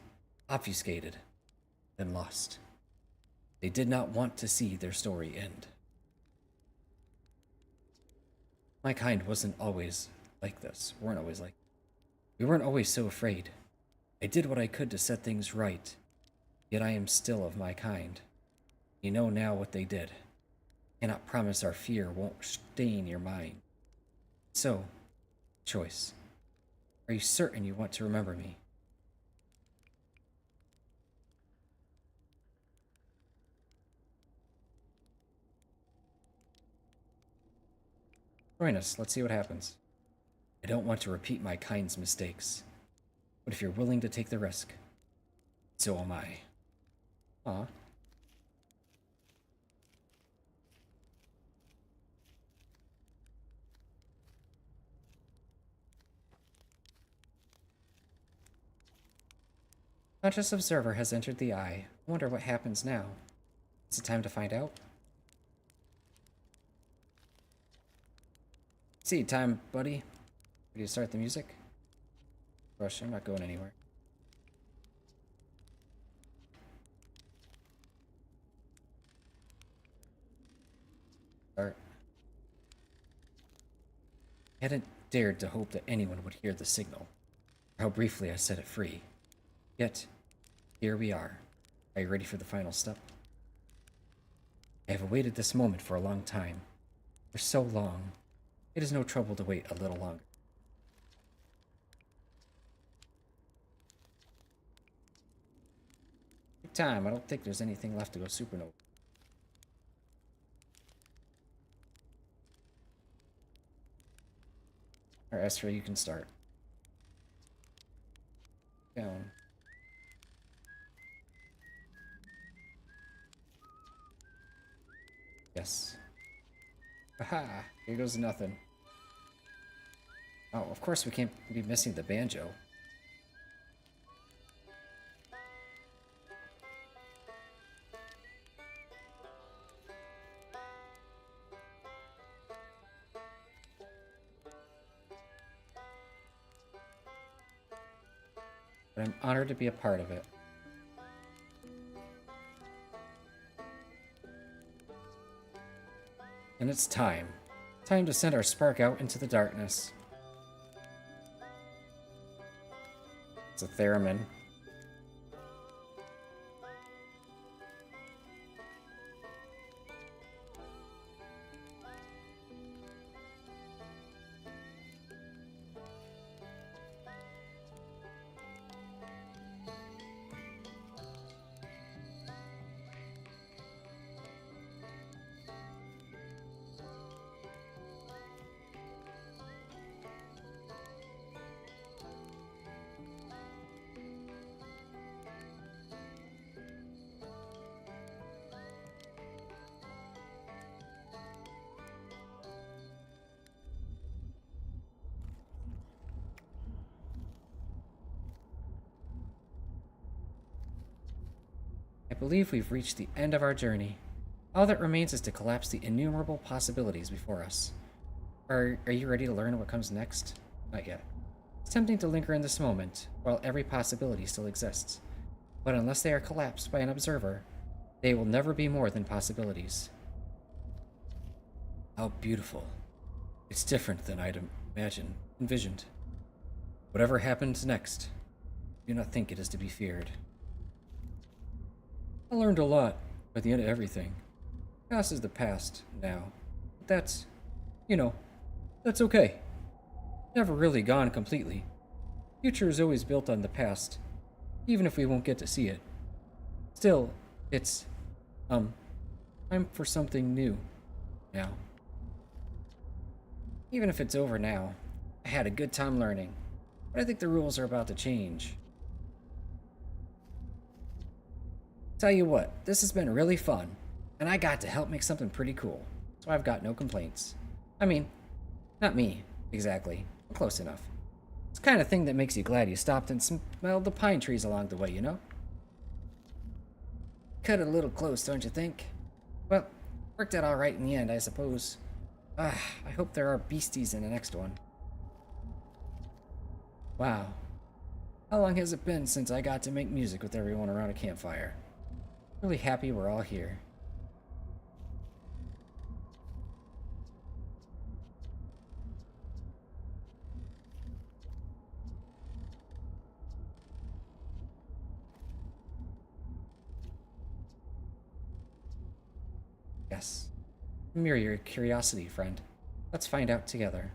obfuscated, and lost. They did not want to see their story end. My kind wasn't always like this. We weren't always so afraid. I did what I could to set things right, yet I am still of my kind. You know now what they did. Cannot promise our fear won't stain your mind. So, choice. Are you certain you want to remember me? Join us. Let's see what happens. I don't want to repeat my kind's mistakes. But if you're willing to take the risk, so am I. Aw. Conscious observer has entered the eye. I wonder what happens now. Is it time to find out? See, time, buddy. Ready to start the music? Rush, I'm not going anywhere. Start. I hadn't dared to hope that anyone would hear the signal, or how briefly I set it free. Yet, here we are. Are you ready for the final step? I have awaited this moment for a long time. For so long, it is no trouble to wait a little longer. time. I don't think there's anything left to go supernova. Or Estra, you can start. Down. Yes. Aha! Here goes nothing. Oh, of course we can't be missing the banjo. But I'm honored to be a part of it. And it's time. Time to send our spark out into the darkness. It's a theremin. I believe we've reached the end of our journey. All that remains is to collapse the innumerable possibilities before us. Are you ready to learn what comes next? Not yet. It's tempting to linger in this moment, while every possibility still exists. But unless they are collapsed by an observer, they will never be more than possibilities. How beautiful. It's different than I'd envisioned. Whatever happens next, do not think it is to be feared. I learned a lot by the end of everything. Past is the past now. But that's okay. Never really gone completely. Future is always built on the past, even if we won't get to see it. Still, it's, time for something new now. Even if it's over now, I had a good time learning, but I think the rules are about to change. Tell you what, this has been really fun, and I got to help make something pretty cool, so I've got no complaints. I mean, not me, exactly, but close enough. It's the kind of thing that makes you glad you stopped and smelled the pine trees along the way, you know? Cut it a little close, don't you think? Well, worked out alright in the end, I suppose. I hope there are beasties in the next one. Wow. How long has it been since I got to make music with everyone around a campfire? Really happy we're all here. Yes. Mirror your curiosity, friend. Let's find out together.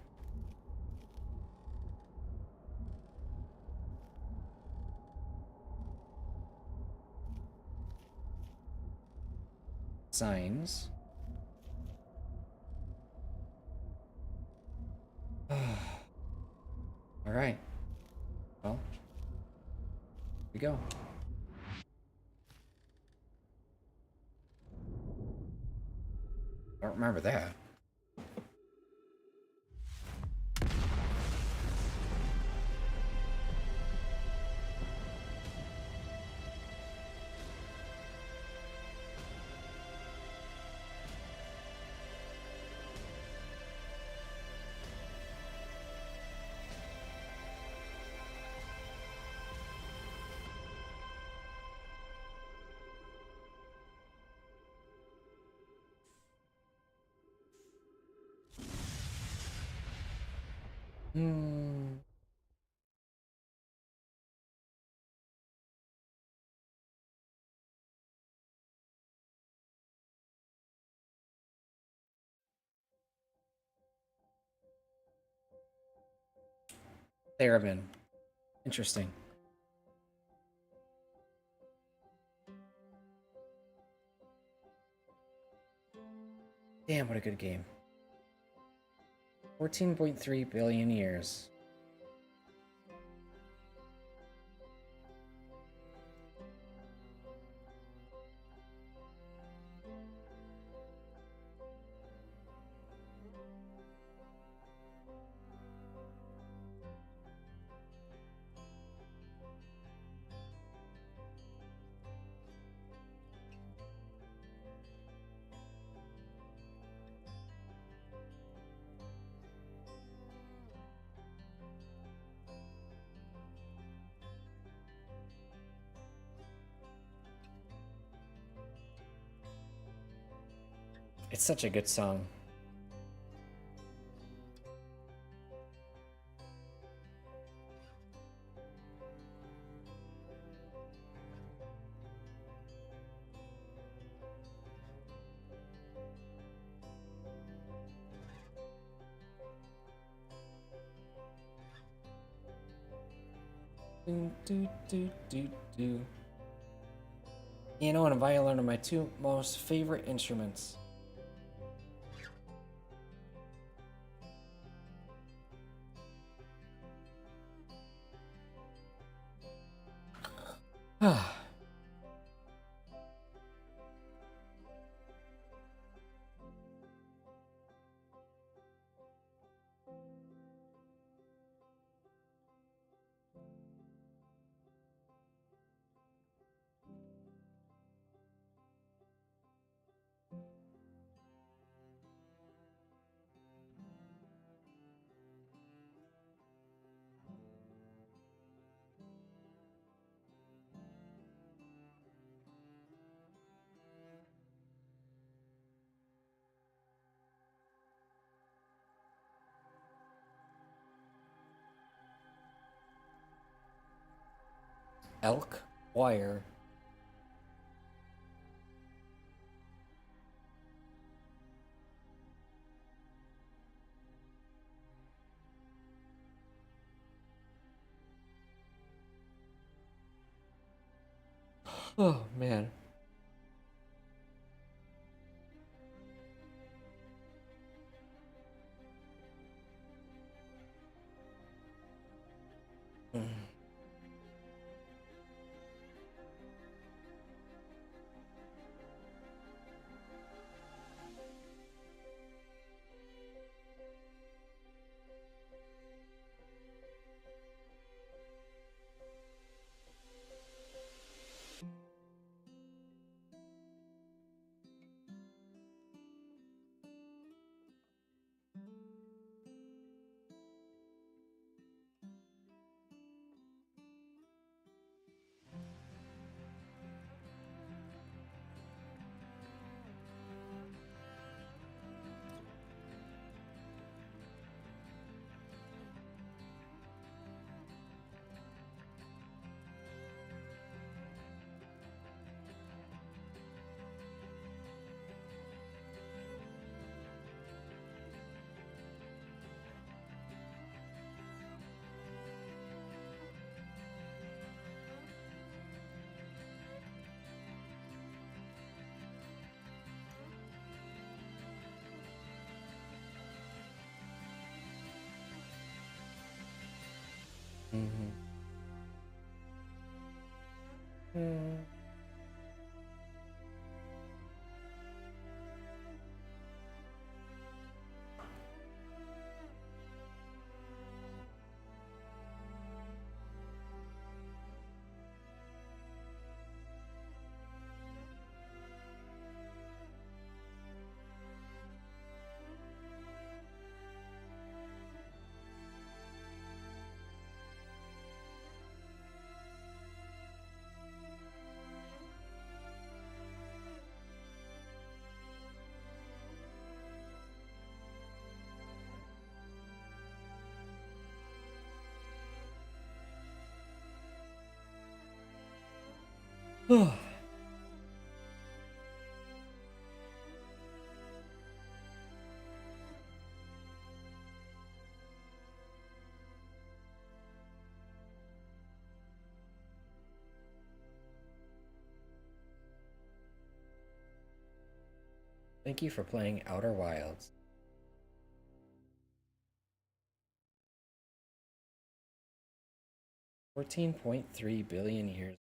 Signs. Alright. Well, here we go. I don't remember that. Hmm. Theremin. Interesting. Damn, what a good game. 14.3 billion years. It's such a good song. Do, do, do, do, do. Piano and violin are my two most favorite instruments. Elk wire. Oh man. Mm-hmm. Mm. Thank you for playing Outer Wilds. 14.3 billion years.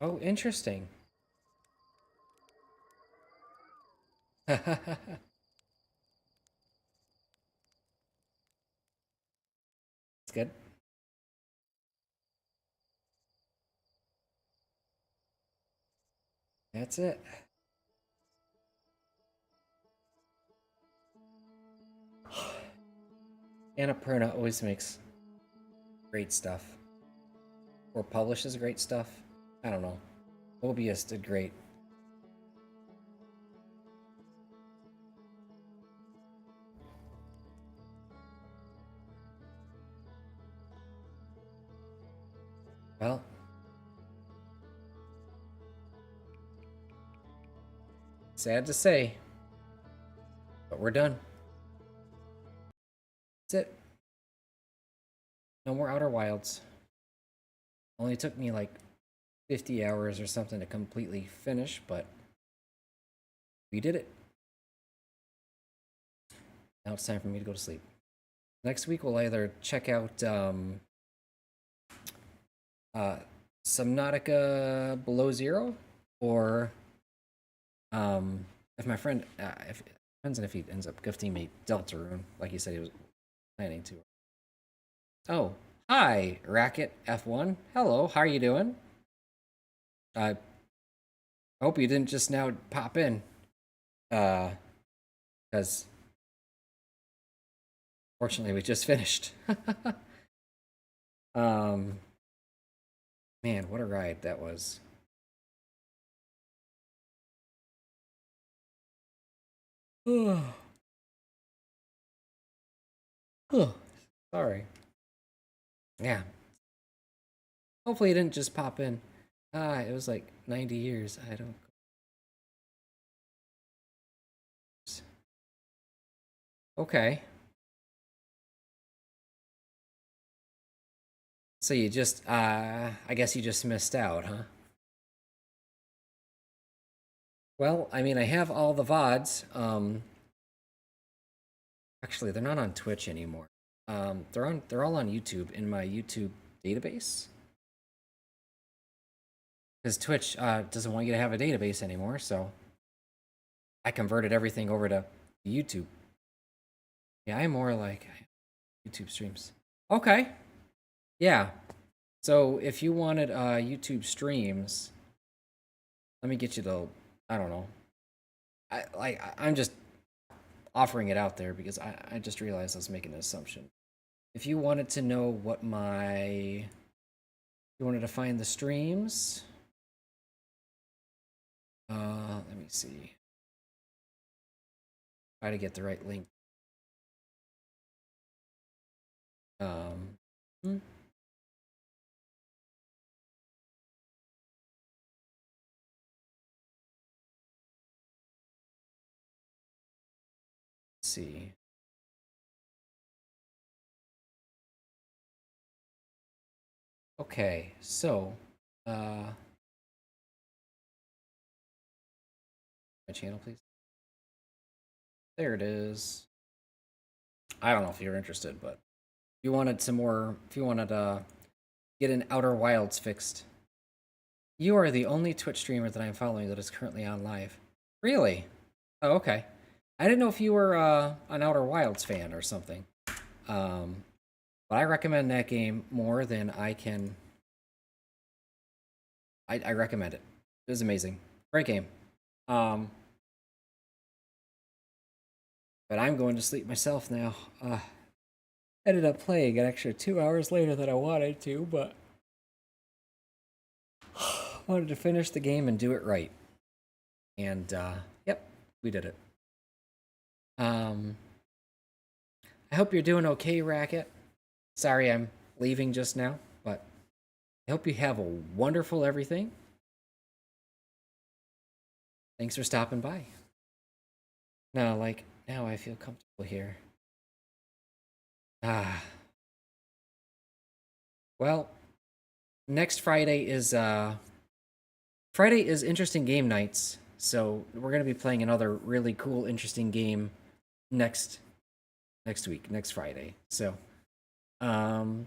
Oh, interesting. That's good. That's it. Annapurna always makes great stuff. Or publishes great stuff. I don't know. Mobius did great. Well, sad to say, but we're done. That's it. No more Outer Wilds. Only took me like 50 hours or something to completely finish, but we did it. Now it's time for me to go to sleep. Next week we'll either check out Subnautica Below Zero, or if my friend, if depends on if he ends up gifting me Deltarune, like he said he was planning to. Oh, hi, Racket F1. Hello, how are you doing? I hope you didn't just now pop in, because fortunately we just finished. um, man, what a ride that was. Sorry. Yeah. Hopefully it didn't just pop in. It was like 90 years. I don't. Okay. So you just, I guess you just missed out, huh? Well, I mean, I have all the VODs. Actually, they're not on Twitch anymore. They're all on YouTube in my YouTube database. Because Twitch doesn't want you to have a database anymore, so I converted everything over to YouTube. Yeah, I'm more like YouTube streams. Okay. Yeah. So if you wanted YouTube streams, let me get you the, I don't know. I'm just offering it out there because I just realized I was making an assumption. If you wanted to know what you wanted to find the streams, let me see. Try to get the right link. Hmm. Let's see. Okay, so my channel, please. There it is. I don't know if you're interested, but if you wanted some more, if you wanted to get an Outer Wilds fixed, you are the only Twitch streamer that I'm following that is currently on live. Really? Oh, okay. I didn't know if you were an Outer Wilds fan or something. But I recommend that game more than I can. I recommend it. It was amazing. Great game. But I'm going to sleep myself now. Ended up playing an extra 2 hours later than I wanted to, but wanted to finish the game and do it right. And yep, we did it. I hope you're doing okay, Racket. Sorry I'm leaving just now, but I hope you have a wonderful everything. Thanks for stopping by. Now I feel comfortable here. Well, next Friday is interesting game nights, so we're gonna be playing another really cool, interesting game next week, next Friday. So, feel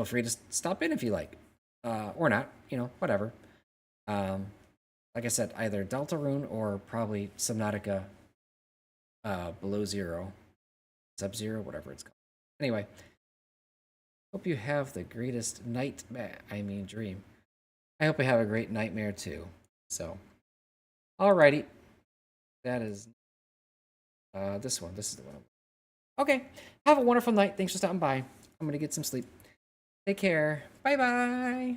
free to stop in if you like, or not. Whatever. Like I said, either Deltarune or probably Subnautica, Below Zero, Sub-Zero, whatever it's called. Anyway, hope you have the greatest dream. I hope you have a great nightmare too. So, alrighty, that is this one. This is the one. Okay, have a wonderful night. Thanks for stopping by. I'm gonna get some sleep. Take care. Bye bye.